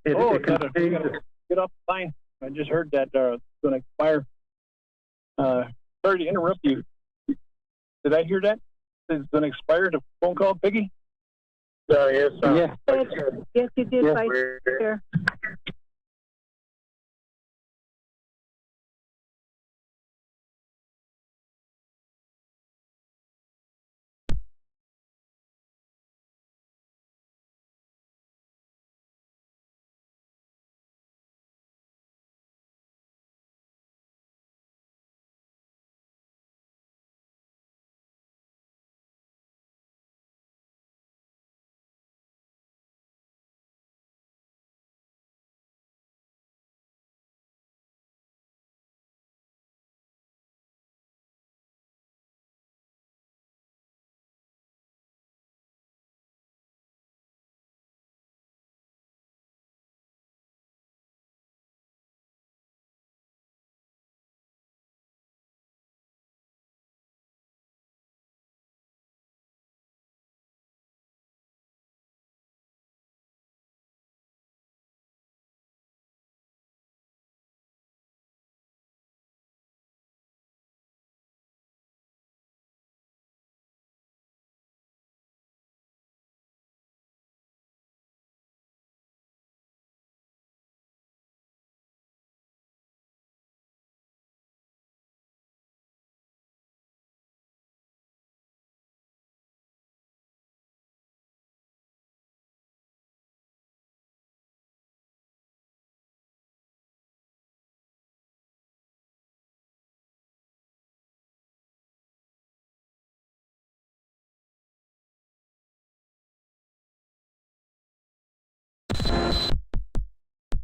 It contains get off the line. I just heard that it's going to expire. Sorry to interrupt you. Did I hear that? It's going to expire, the phone call, Peggy? Yes, Yes, yes, you did, Vice Chair.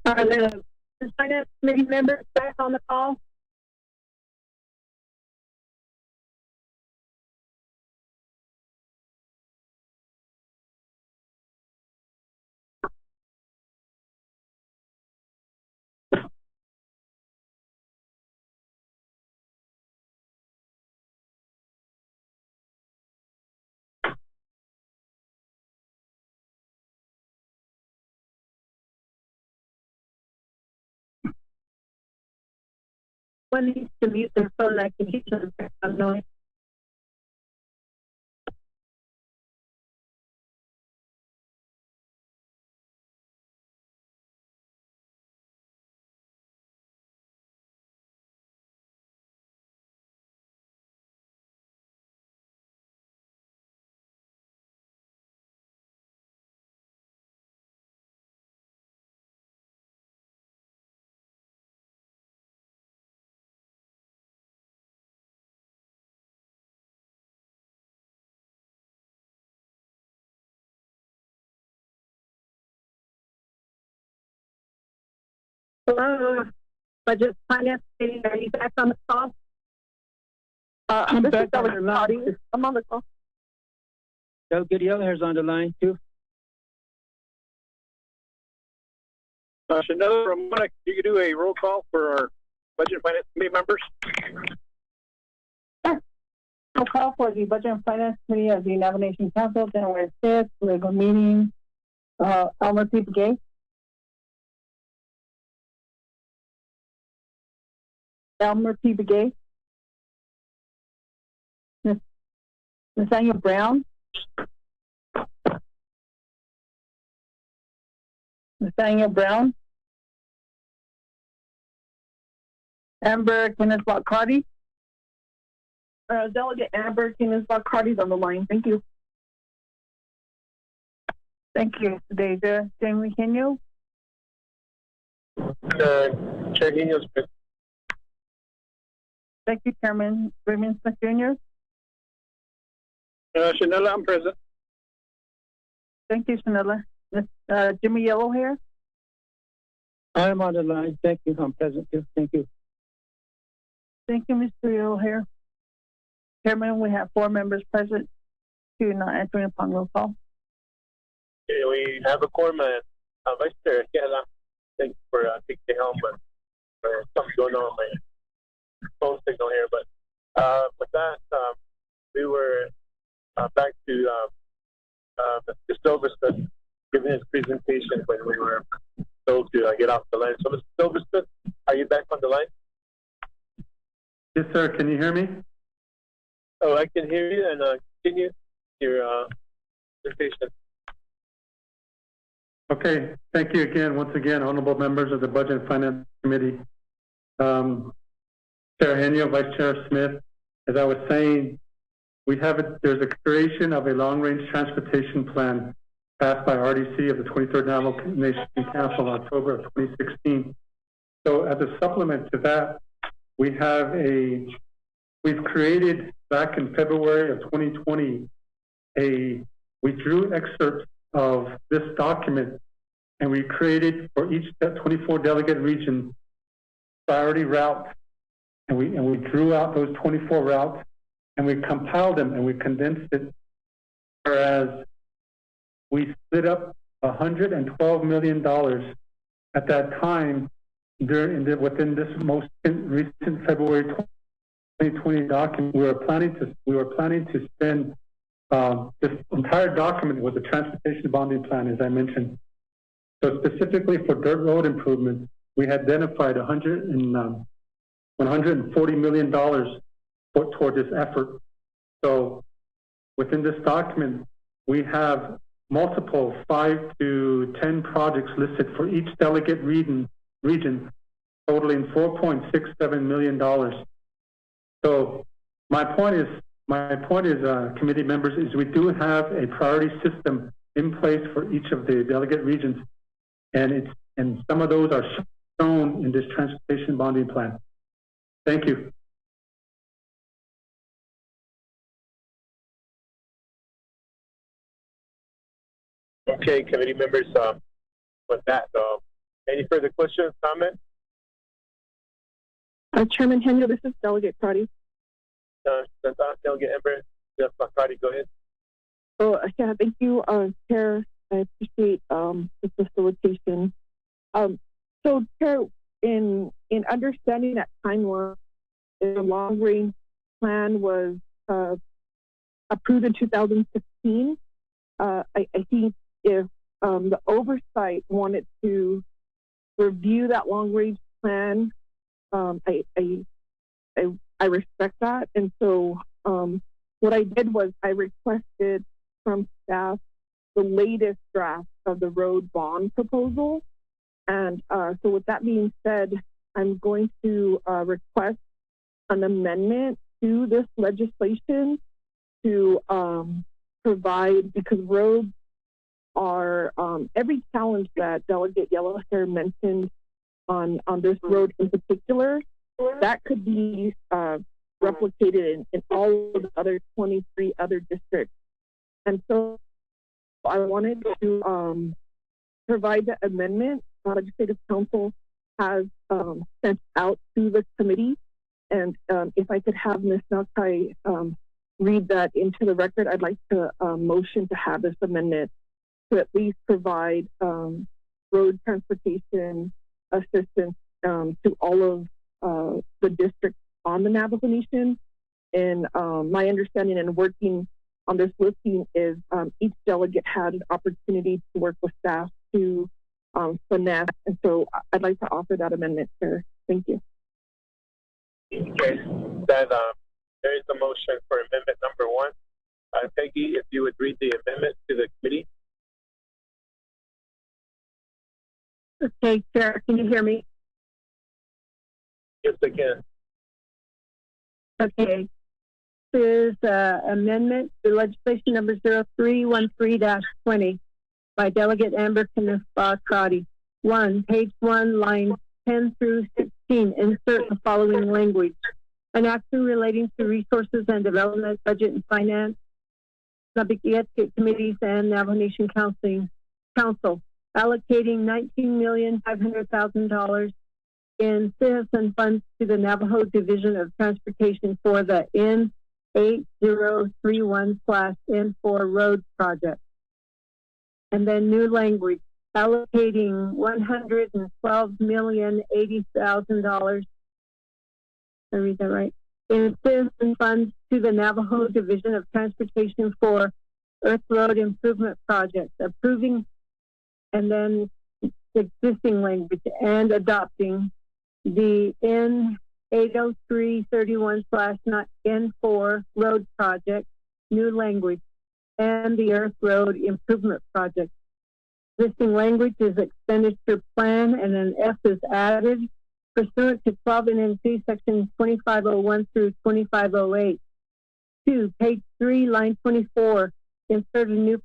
Are the finance committee members back on the call? One needs to mute their phone. I can hear the background noise. Hello, Budget Finance Committee, are you back on the call? I'm back on the line. I'm on the call. Delegate Yellowhair's on the line too. Chanel, Ramona, can you do a roll call for our Budget and Finance Committee members? Roll call for the Budget and Finance Committee of the Nomination Council, January 5th, regular meeting. Elmer P. Begay. Elmer P. Begay. Nathaniel Brown. Nathaniel Brown. Amber Kenneth-Carty. Delegate Amber Kenneth-Carty's on the line. Thank you. Thank you. Deja Jamie Kenyo. Chair Hino's present. Thank you, Chairman Raymond Smith Jr. Chanela, I'm present. Thank you, Chanela. Jimmy Yellowhair. I'm on the line. Thank you. I'm present too. Thank you. Thank you, Mr. Yellowhair. Chairman, we have 4 members present, 2 not answering upon roll call. Okay, we have a quorum, Vice Chair. Thanks for taking the helm, but something going on with my phone signal here. But with that, we were back to Mr. Silverstone giving his presentation when we were told to get off the line. So, Mr. Silverstone, are you back on the line? Yes, sir. Can you hear me? Oh, I can hear you, and continue your presentation. Okay. Thank you again, once again, honorable members of the Budget and Finance Committee. Chair Henio, Vice Chair Smith, as I was saying, there's a creation of a long-range transportation plan passed by RDC of the 23rd Nomination Council in October of 2016. So as a supplement to that, we've created back in February of 2020, we drew excerpts of this document, and we created for each 24 delegate region priority routes, and we drew out those 24 routes, and we compiled them and we condensed it. Whereas we split up $112 million at that time within this most recent February 2020 document. We were planning to spend this entire document with the transportation bonding plan, as I mentioned. So specifically for dirt road improvements, we had identified $140 million toward this effort. So within this document, we have multiple 5 to 10 projects listed for each delegate region, totaling $4.67 million. So my point is, committee members, is we do have a priority system in place for each of the delegate regions, and some of those are shown in this transportation bonding plan. Thank you. Okay, committee members, with that, Any further questions, comments? Chairman Henry, this is Delegate Crotty. Delegate Ember, Jeff Crotty, go ahead. Oh, yeah, thank you, Chair. I appreciate the facilitation. So, Chair, in understanding that timeline, the long-range plan was approved in 2016. I think if the oversight wanted to review that long-range plan, I respect that. And so what I did was I requested from staff the latest draft of the road bond proposal. And so with that being said, I'm going to request an amendment to this legislation to provide, because roads are, every challenge that Delegate Yellowhair mentioned on this road in particular, that could be replicated in all of the other 23 other districts. And so I wanted to provide the amendment Legislative Council has sent out to the committee. And if I could have Ms. Nakai read that into the record, I'd like to motion to have this amendment to at least provide road transportation assistance to all of the districts on the Navajo Nation. And my understanding and working on this listing is each delegate had an opportunity to work with staff to finesse. And so I'd like to offer that amendment, sir. Thank you. Okay, that there is a motion for amendment number 1. Peggy, if you would read the amendment to the committee. Okay, Chair, can you hear me? Yes, I can. Okay. This is amendment to legislation number 0313-20 by Delegate Amber Crotty. 1, page 1, line 10 through 16, insert the following language. An action relating to resources and development, budget and finance, Nabikietke committees and Navajo Nation Council, allocating $19,500,000 in citizen funds to the Navajo Division of Transportation for the N8031/N4 road project. And then new language, allocating $112,080,000. I read that right? In citizen funds to the Navajo Division of Transportation for Earth Road Improvement Projects, approving, and then existing language, and adopting the N80331/N4 road project, new language, and the Earth Road Improvement Project. Existing language is expenditure plan, and an F is added pursuant to 12 NNC section 2501 through 2508. 2, page 3, line 24, insert a new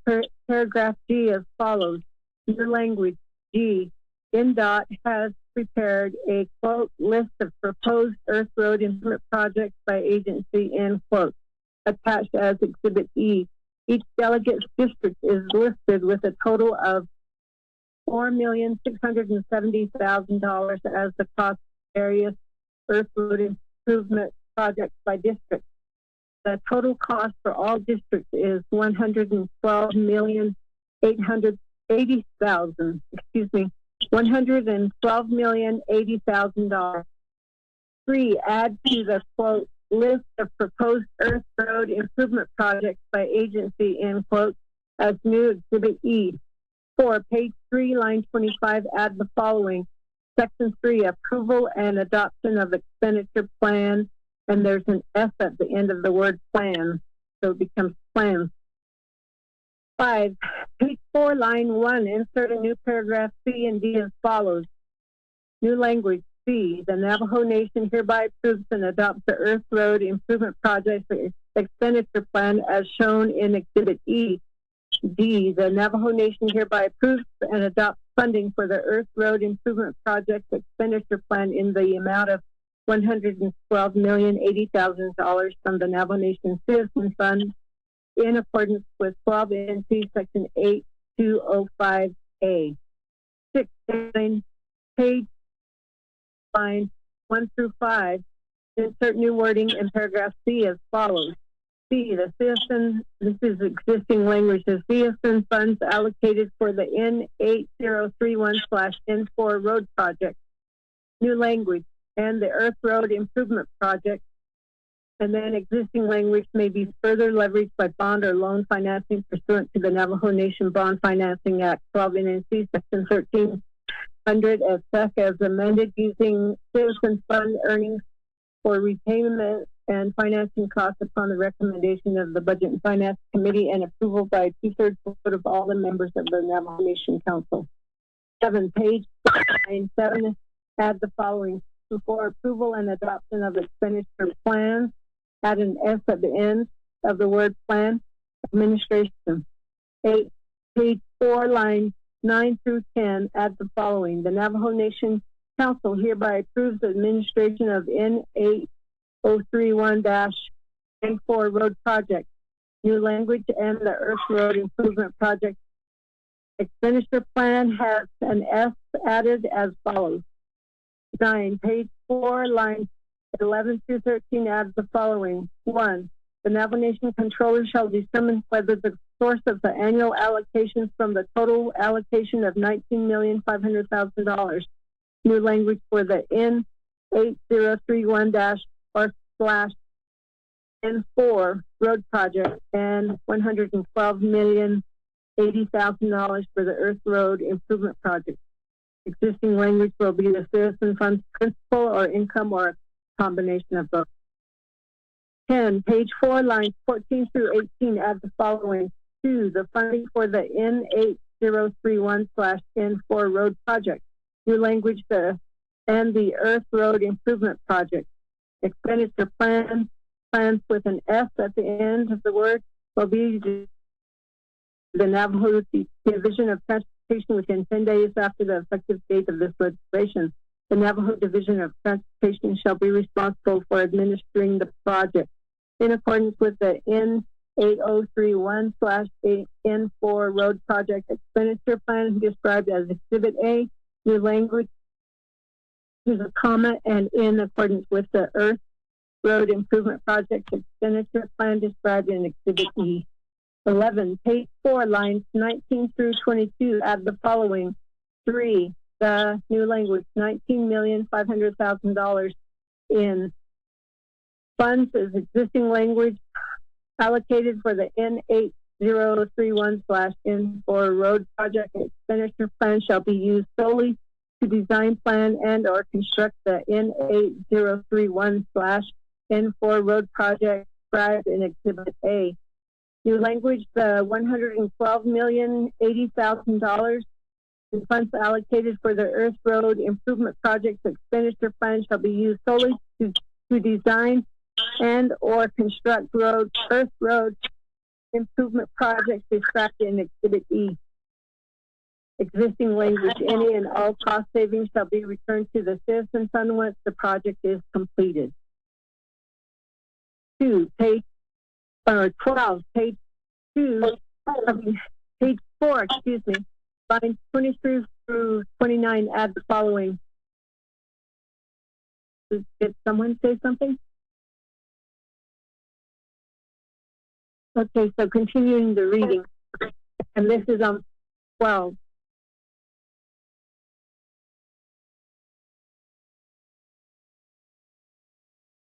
paragraph G as follows. New language, G, NDOT has prepared a, quote, list of proposed Earth Road Improvement projects by agency, end quote, attached as Exhibit E. Each delegate's district is listed with a total of $4,670,000 as the cost of various Earth Road Improvement projects by district. The total cost for all districts is $112,880,000. Excuse me, $112,080,000. 3, add to the, quote, list of proposed Earth Road Improvement projects by agency, end quote, as new Exhibit E. 4, page 3, line 25, add the following. Section 3, approval and adoption of expenditure plan, and there's an S at the end of the word plan, so it becomes plan. 5, page 4, line 1, insert a new paragraph C and D as follows. New language, C, the Navajo Nation hereby approves and adopts the Earth Road Improvement Project expenditure plan as shown in Exhibit E. D, the Navajo Nation hereby approves and adopts funding for the Earth Road Improvement Project expenditure plan in the amount of $112,080,000 from the Navajo Nation Citizen Fund in accordance with 12 NC Section 8205A. 6, page line 1 through 5, insert new wording in paragraph C as follows. C, the citizen, this is existing language, the citizen funds allocated for the N8031/N4 road project. New language, and the Earth Road Improvement Project. And then existing language may be further leveraged by bond or loan financing pursuant to the Navajo Nation Bond Financing Act 12 NC Section 1300 as such as amended using citizen fund earnings for repayment and financing costs upon the recommendation of the Budget and Finance Committee and approval by 2/3 vote of all the members of the Navajo Nation Council. 7, page 7, add the following. For approval and adoption of expenditure plans, add an S at the end of the word plan, administration. 8, page 4, lines 9 through 10, add the following. The Navajo Nation Council hereby approves the administration of N8031-N4 road project. New language, and the Earth Road Improvement Project expenditure plan has an S added as follows. 9, page 4, lines 11 through 13, adds the following. 1, the Navajo Nation Controller shall determine whether the source of the annual allocations from the total allocation of $19,500,000. New language for the N8031-/N4 road project and $112,080,000 for the Earth Road Improvement Project. Existing language will be the citizen funds principal or income or a combination of both. 10, page 4, lines 14 through 18, add the following. 2, the funding for the N8031/N4 road project. New language and the Earth Road Improvement Project. Expenditure plans with an S at the end of the word will be the Navajo Division of Transportation within 10 days after the effective date of this legislation. The Navajo Division of Transportation shall be responsible for administering the project in accordance with the N8031/N4 road project expenditure plan described as Exhibit A. New language is a comma and in accordance with the Earth Road Improvement Project expenditure plan described in Exhibit E. 11, page 4, lines 19 through 22, add the following. 3, the new language, $19,500,000 in funds is existing language allocated for the N8031/N4 road project expenditure plan shall be used solely to design, plan, and or construct the N8031/N4 road project described in Exhibit A. New language, the $112,080,000 in funds allocated for the Earth Road Improvement Project expenditure plan shall be used solely to design and or construct Earth Road Improvement projects described in Exhibit E. Existing language, any and all cost savings shall be returned to the citizen fund once the project is completed. 2, page 12, page 4, excuse me, lines 23 through 29, add the following. Did someone say something? Okay, so continuing the reading, and this is on 12.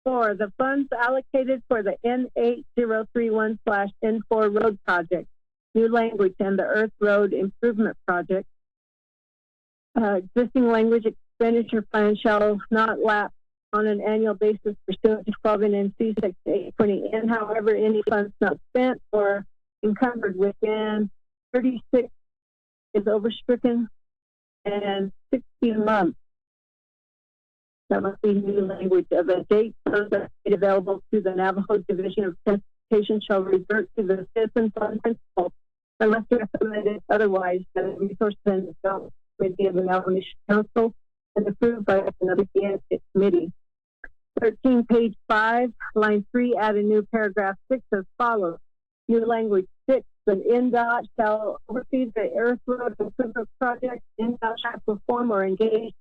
For the funds allocated for the N8031/N4 road project, new language, and the Earth Road Improvement Project. Existing language expenditure plan shall not lapse on an annual basis pursuant to 12 NC Section 820N. However, any funds not spent or encumbered within 36 is overstricken and 60 months. That must be new language of a date so that available to the Navajo Division of Transportation shall revert to the citizen fund principal unless recommended otherwise by the Resources and Development Committee of the Navajo Nation Council and approved by another committee. 13, page 5, line 3, add a new paragraph 6 as follows. New language 6, an NDOT shall oversee the Earth Road Improvement Project. NDOT shall perform or engage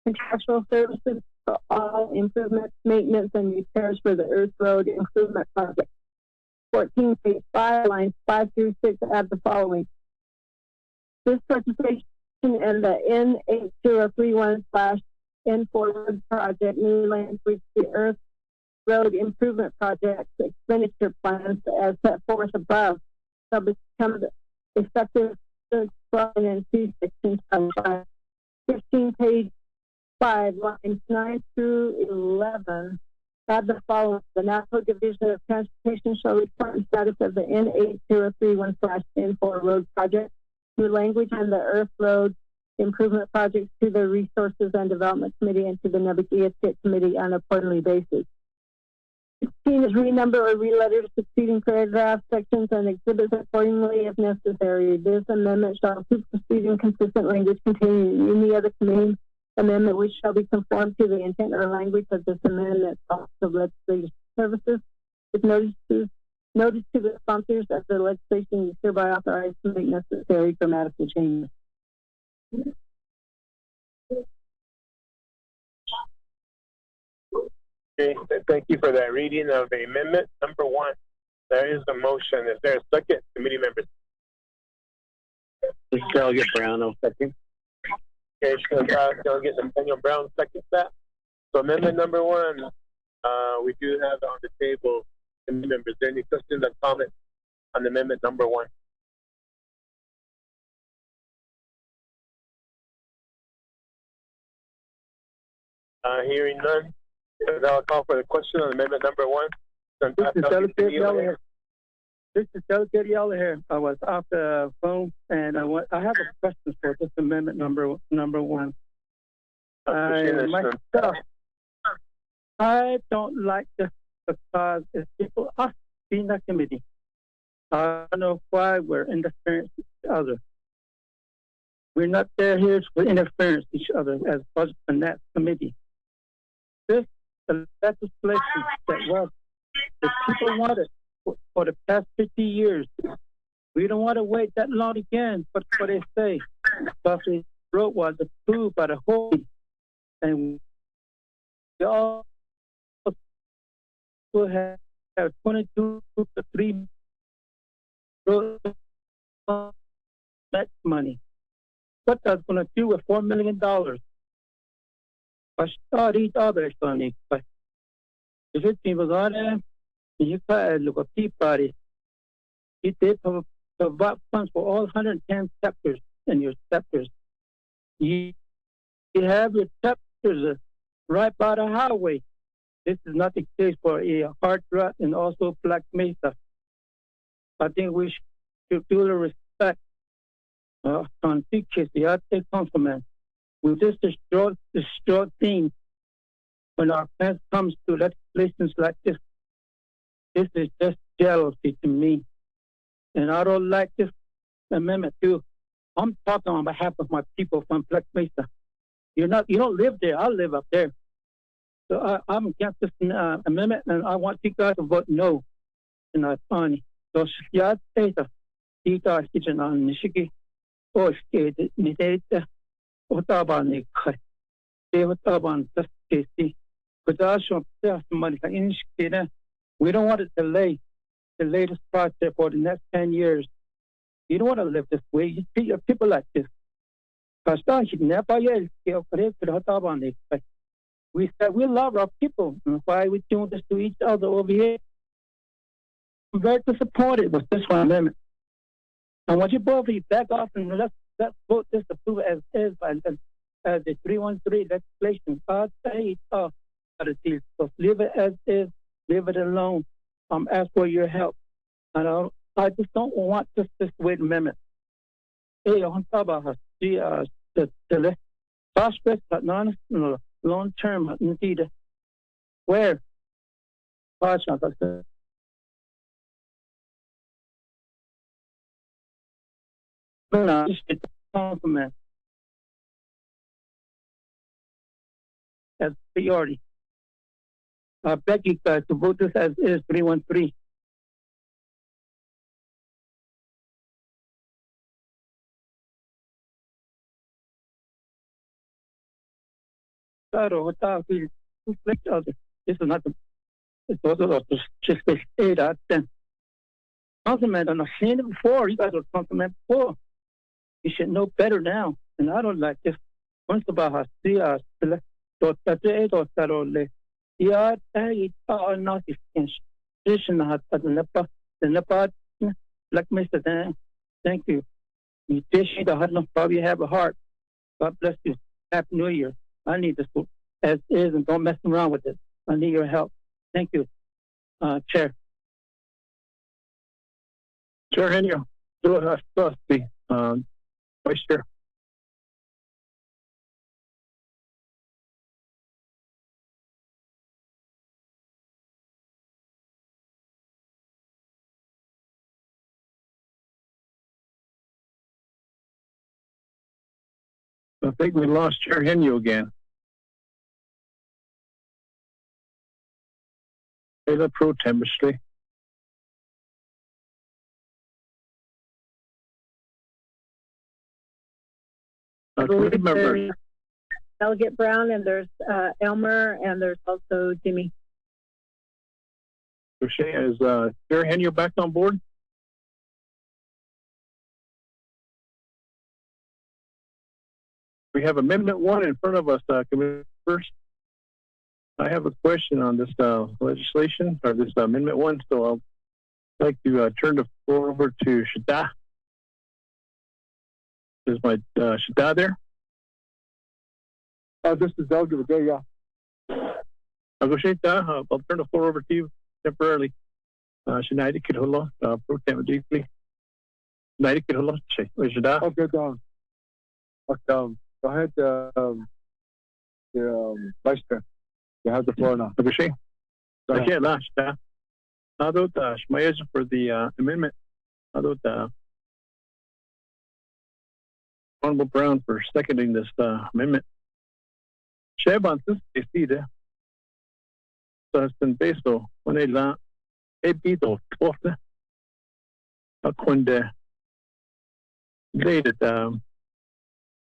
contractual services for all improvements, maintenance, and repairs for the Earth Road Improvement Project. 14, page 5, lines 5 through 6, add the following. This participation in the N8031/N4 Road Project new language, the Earth Road Improvement Project expenditure plans as set forth above shall become effective 12 and 2 sections of 15, page 5, lines 9 through 11. Add the following. The National Division of Transportation shall report the status of the N8031/N4 Road Project new language and the Earth Road Improvement Projects to the Resources and Development Committee and to the Navigated Committee on a quarterly basis. 16 is renumber or re-letter succeeding paragraphs, sections, and exhibits accordingly if necessary. This amendment shall supersede inconsistent language contained in any other main amendment which shall be conformed to the intent or language of this amendment. Office of Legislative Services with notice to the sponsors of the legislation is hereby authorized to make necessary grammatical changes. Okay, thank you for that reading of the amendment number 1. There is a motion. Is there a second, committee members? This Delegate Brown, I'll second. Okay, so Delegate Nathaniel Brown seconds that. So amendment number 1, we do have it on the table. Committee members, any questions or comments on amendment number 1? Hearing none, I'll call for the question on amendment number 1. This is Delegate Yellow. This is Delegate Yellow here. I was off the phone, and I have a question for this amendment number 1. Myself, I don't like this because it's people us being the committee. I don't know why we're interfering with each other. We're not there here to interfere with each other as budget finance committee. This legislation that was the people wanted for the past 50 years. We don't want to wait that long again. But what they say, because the road was approved by the whole, and we all will have 22 to 3 road that money. What that's going to do with $4 million? I start each other money, but if it was on there, you can look at Tea Party. You did provide funds for all 110 sectors in your sectors. You have your sectors right by the highway. This is not the case for a Hard Rock and also Black Mesa. I think we should do the respect on big case. I take compliment. We just destroy things when our plans comes to legislations like this. This is just jealousy to me. And I don't like this amendment too. I'm talking on behalf of my people from Black Mesa. You don't live there. I live up there. So I'm against this amendment, and I want you guys to vote no. And I find so yeah, data kitchen on Nishiki or state data Otaban Otaban just casey. But I show money in we don't want to delay the latest project for the next 10 years. You don't want to live this way. You treat your people like this. We said we love our people. And why are we doing this to each other over here? I'm very disappointed with this one amendment. I want you both of you back off and let's vote this approve as is as the 313 legislation. God say so leave it as is, leave it alone. Ask for your help. And I just don't want this way amendment. Hey, on top of the prospect, but non long term indeed. Where? Compliment as priority. I beg you guys to vote this as is 313. claro, está aquí, this is not the, it's also just the state that then. Councilman, I've seen it before. You guys were councilman before. You should know better now. And I don't like this. Once about how see us, the yeah, I not if position has the leopard, like Mr. Dan. Thank you. You dish the heart, probably have a heart. God bless you. Happy New Year. I need this as is and don't mess around with it. I need your help. Thank you, Chair. Chair Henio, Vice Chair. I think we lost Chair Henio again. Taylor pro temperature. There's Elgit Brown, and there's Elmer, and there's also Jimmy. Is Chair Henio back on board? We have Amendment 1 in front of us, Commissioner. First, I have a question on this legislation, or this Amendment 1, so I'll like to turn the floor over to Shada. Is my Shada there? This is Doug. Yeah. I'll turn the floor over to you temporarily. Shanaida Kidhulla, pro tem deeply. Shanaida Kidhulla, Shada. Okay, Don. Go ahead, Vice Chair. You have the floor now. Okay, last. Adot Shmayaj for the amendment. Adot Honorable Brown for seconding this amendment. Sheban this decide. So it's been based on when they la a bit of water. Akunde later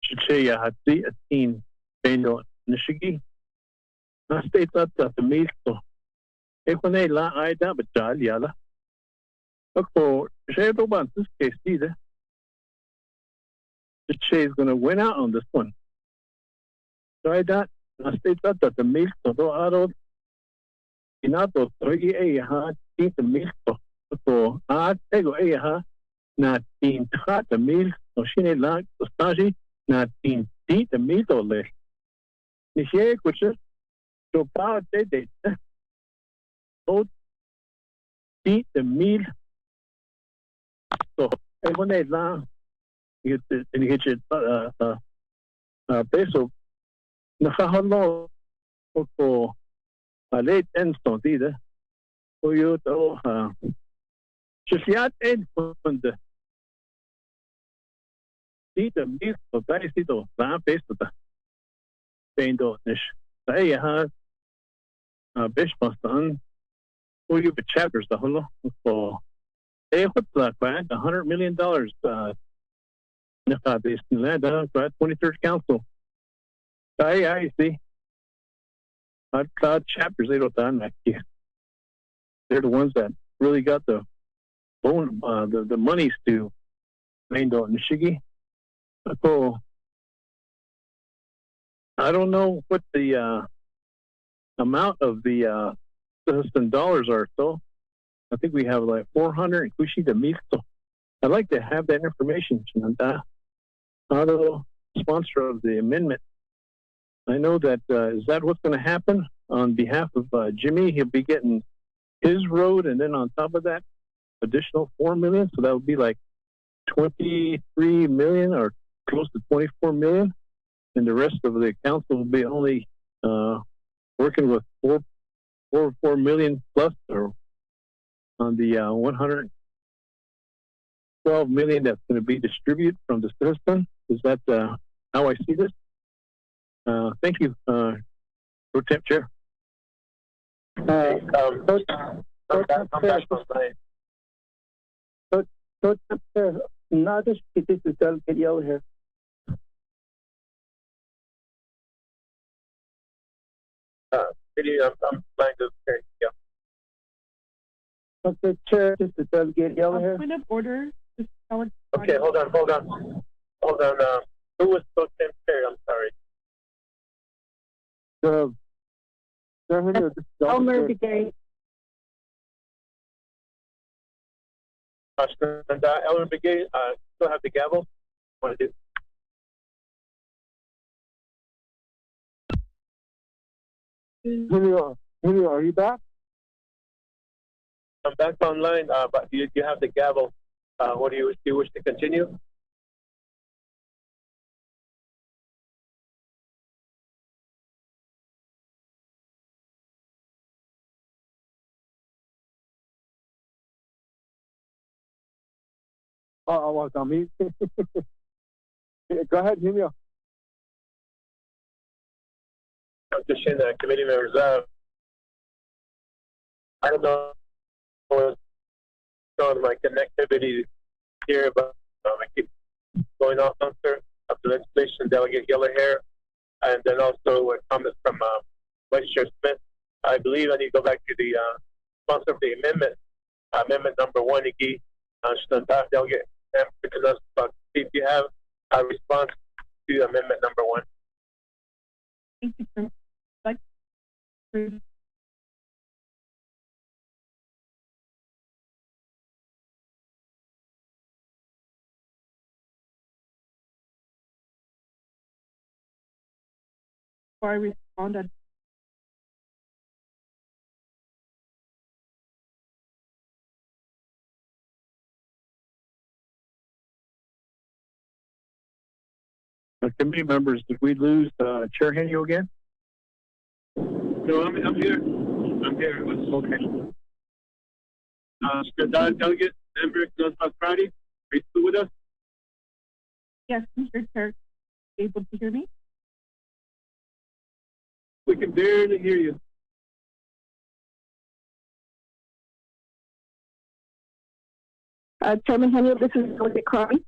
Chicheya had 3 Beno Nishigi. I state that the meal so when they la I da but Jaliala. Okay, Sheban this decide. Chiche is going to win out on this one. So I thought, I state that the meal so do aro inato togi ha tin the meal so I take ha na tin ha the meal so shine la so staji na tin the meal le ni she kuch so pa de so tin the meal so when they la you get peso nakahalo ko late ensto dide o yo to siyat en fund dide mis to daisito la peso ta pendo nish sai ha bishmastan o you be chapters the holo ko what's that $100 million based in land, 23rd Council. I see. Cloud chapters, they don't done that. They're the ones that really got the bone, the monies to Mando and Nishigi. So I don't know what the amount of the dollars are. So I think we have like 400 Kushi to meet. So I'd like to have that information. Auto sponsor of the amendment. I know that is that what's going to happen on behalf of Jimmy? He'll be getting his road, and then on top of that, additional $4 million. So that would be like $23 million or close to $24 million, and the rest of the council will be only working with $4 million plus, or on the $112 million that's going to be distributed from the system. Is that how I see this? Thank you, Pro Temp Chair. Not just this is here. Committee, I'm planning to carry. Yeah. Okay, Chair, this is Delegate Yellow here. Point of order. Okay, hold on. Who was supposed to carry? I'm sorry. Elmer Begay. Elmer Begay, still have the gavel. Want to do? Julio, are you back? I'm back online, but you have the gavel. What do you wish to continue? I was on mute. Go ahead, Julio. I'm just saying that committee members, I don't know what's on my connectivity here, but I keep going off answer of the legislation, Delegate Yellow Hair, and then also a comment from Vice Chair Smith. I believe I need to go back to the sponsor of the amendment, amendment number 1, Iggy, Delegate because see if you have a response to amendment number 1. Thank you, sir. Before I responded. Committee members, did we lose Chair Henio again? No, I'm here. I'm here. It was okay. Delegate Member Friday, are you still with us? Yes, Mr. Chair. Able to hear me? We can barely hear you. Chairman Henio, this is Delegate Crowley.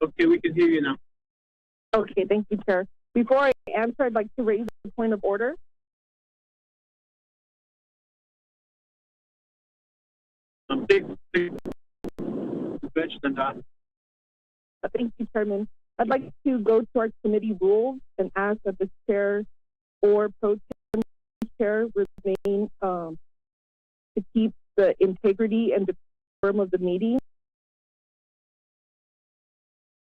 Okay, we can hear you now. Okay, thank you, Chair. Before I answer, I'd like to raise a point of order. Thank you, Chairman. I'd like to go to our committee rules and ask that the chair or pro chair remain to keep the integrity and decorum of the meeting.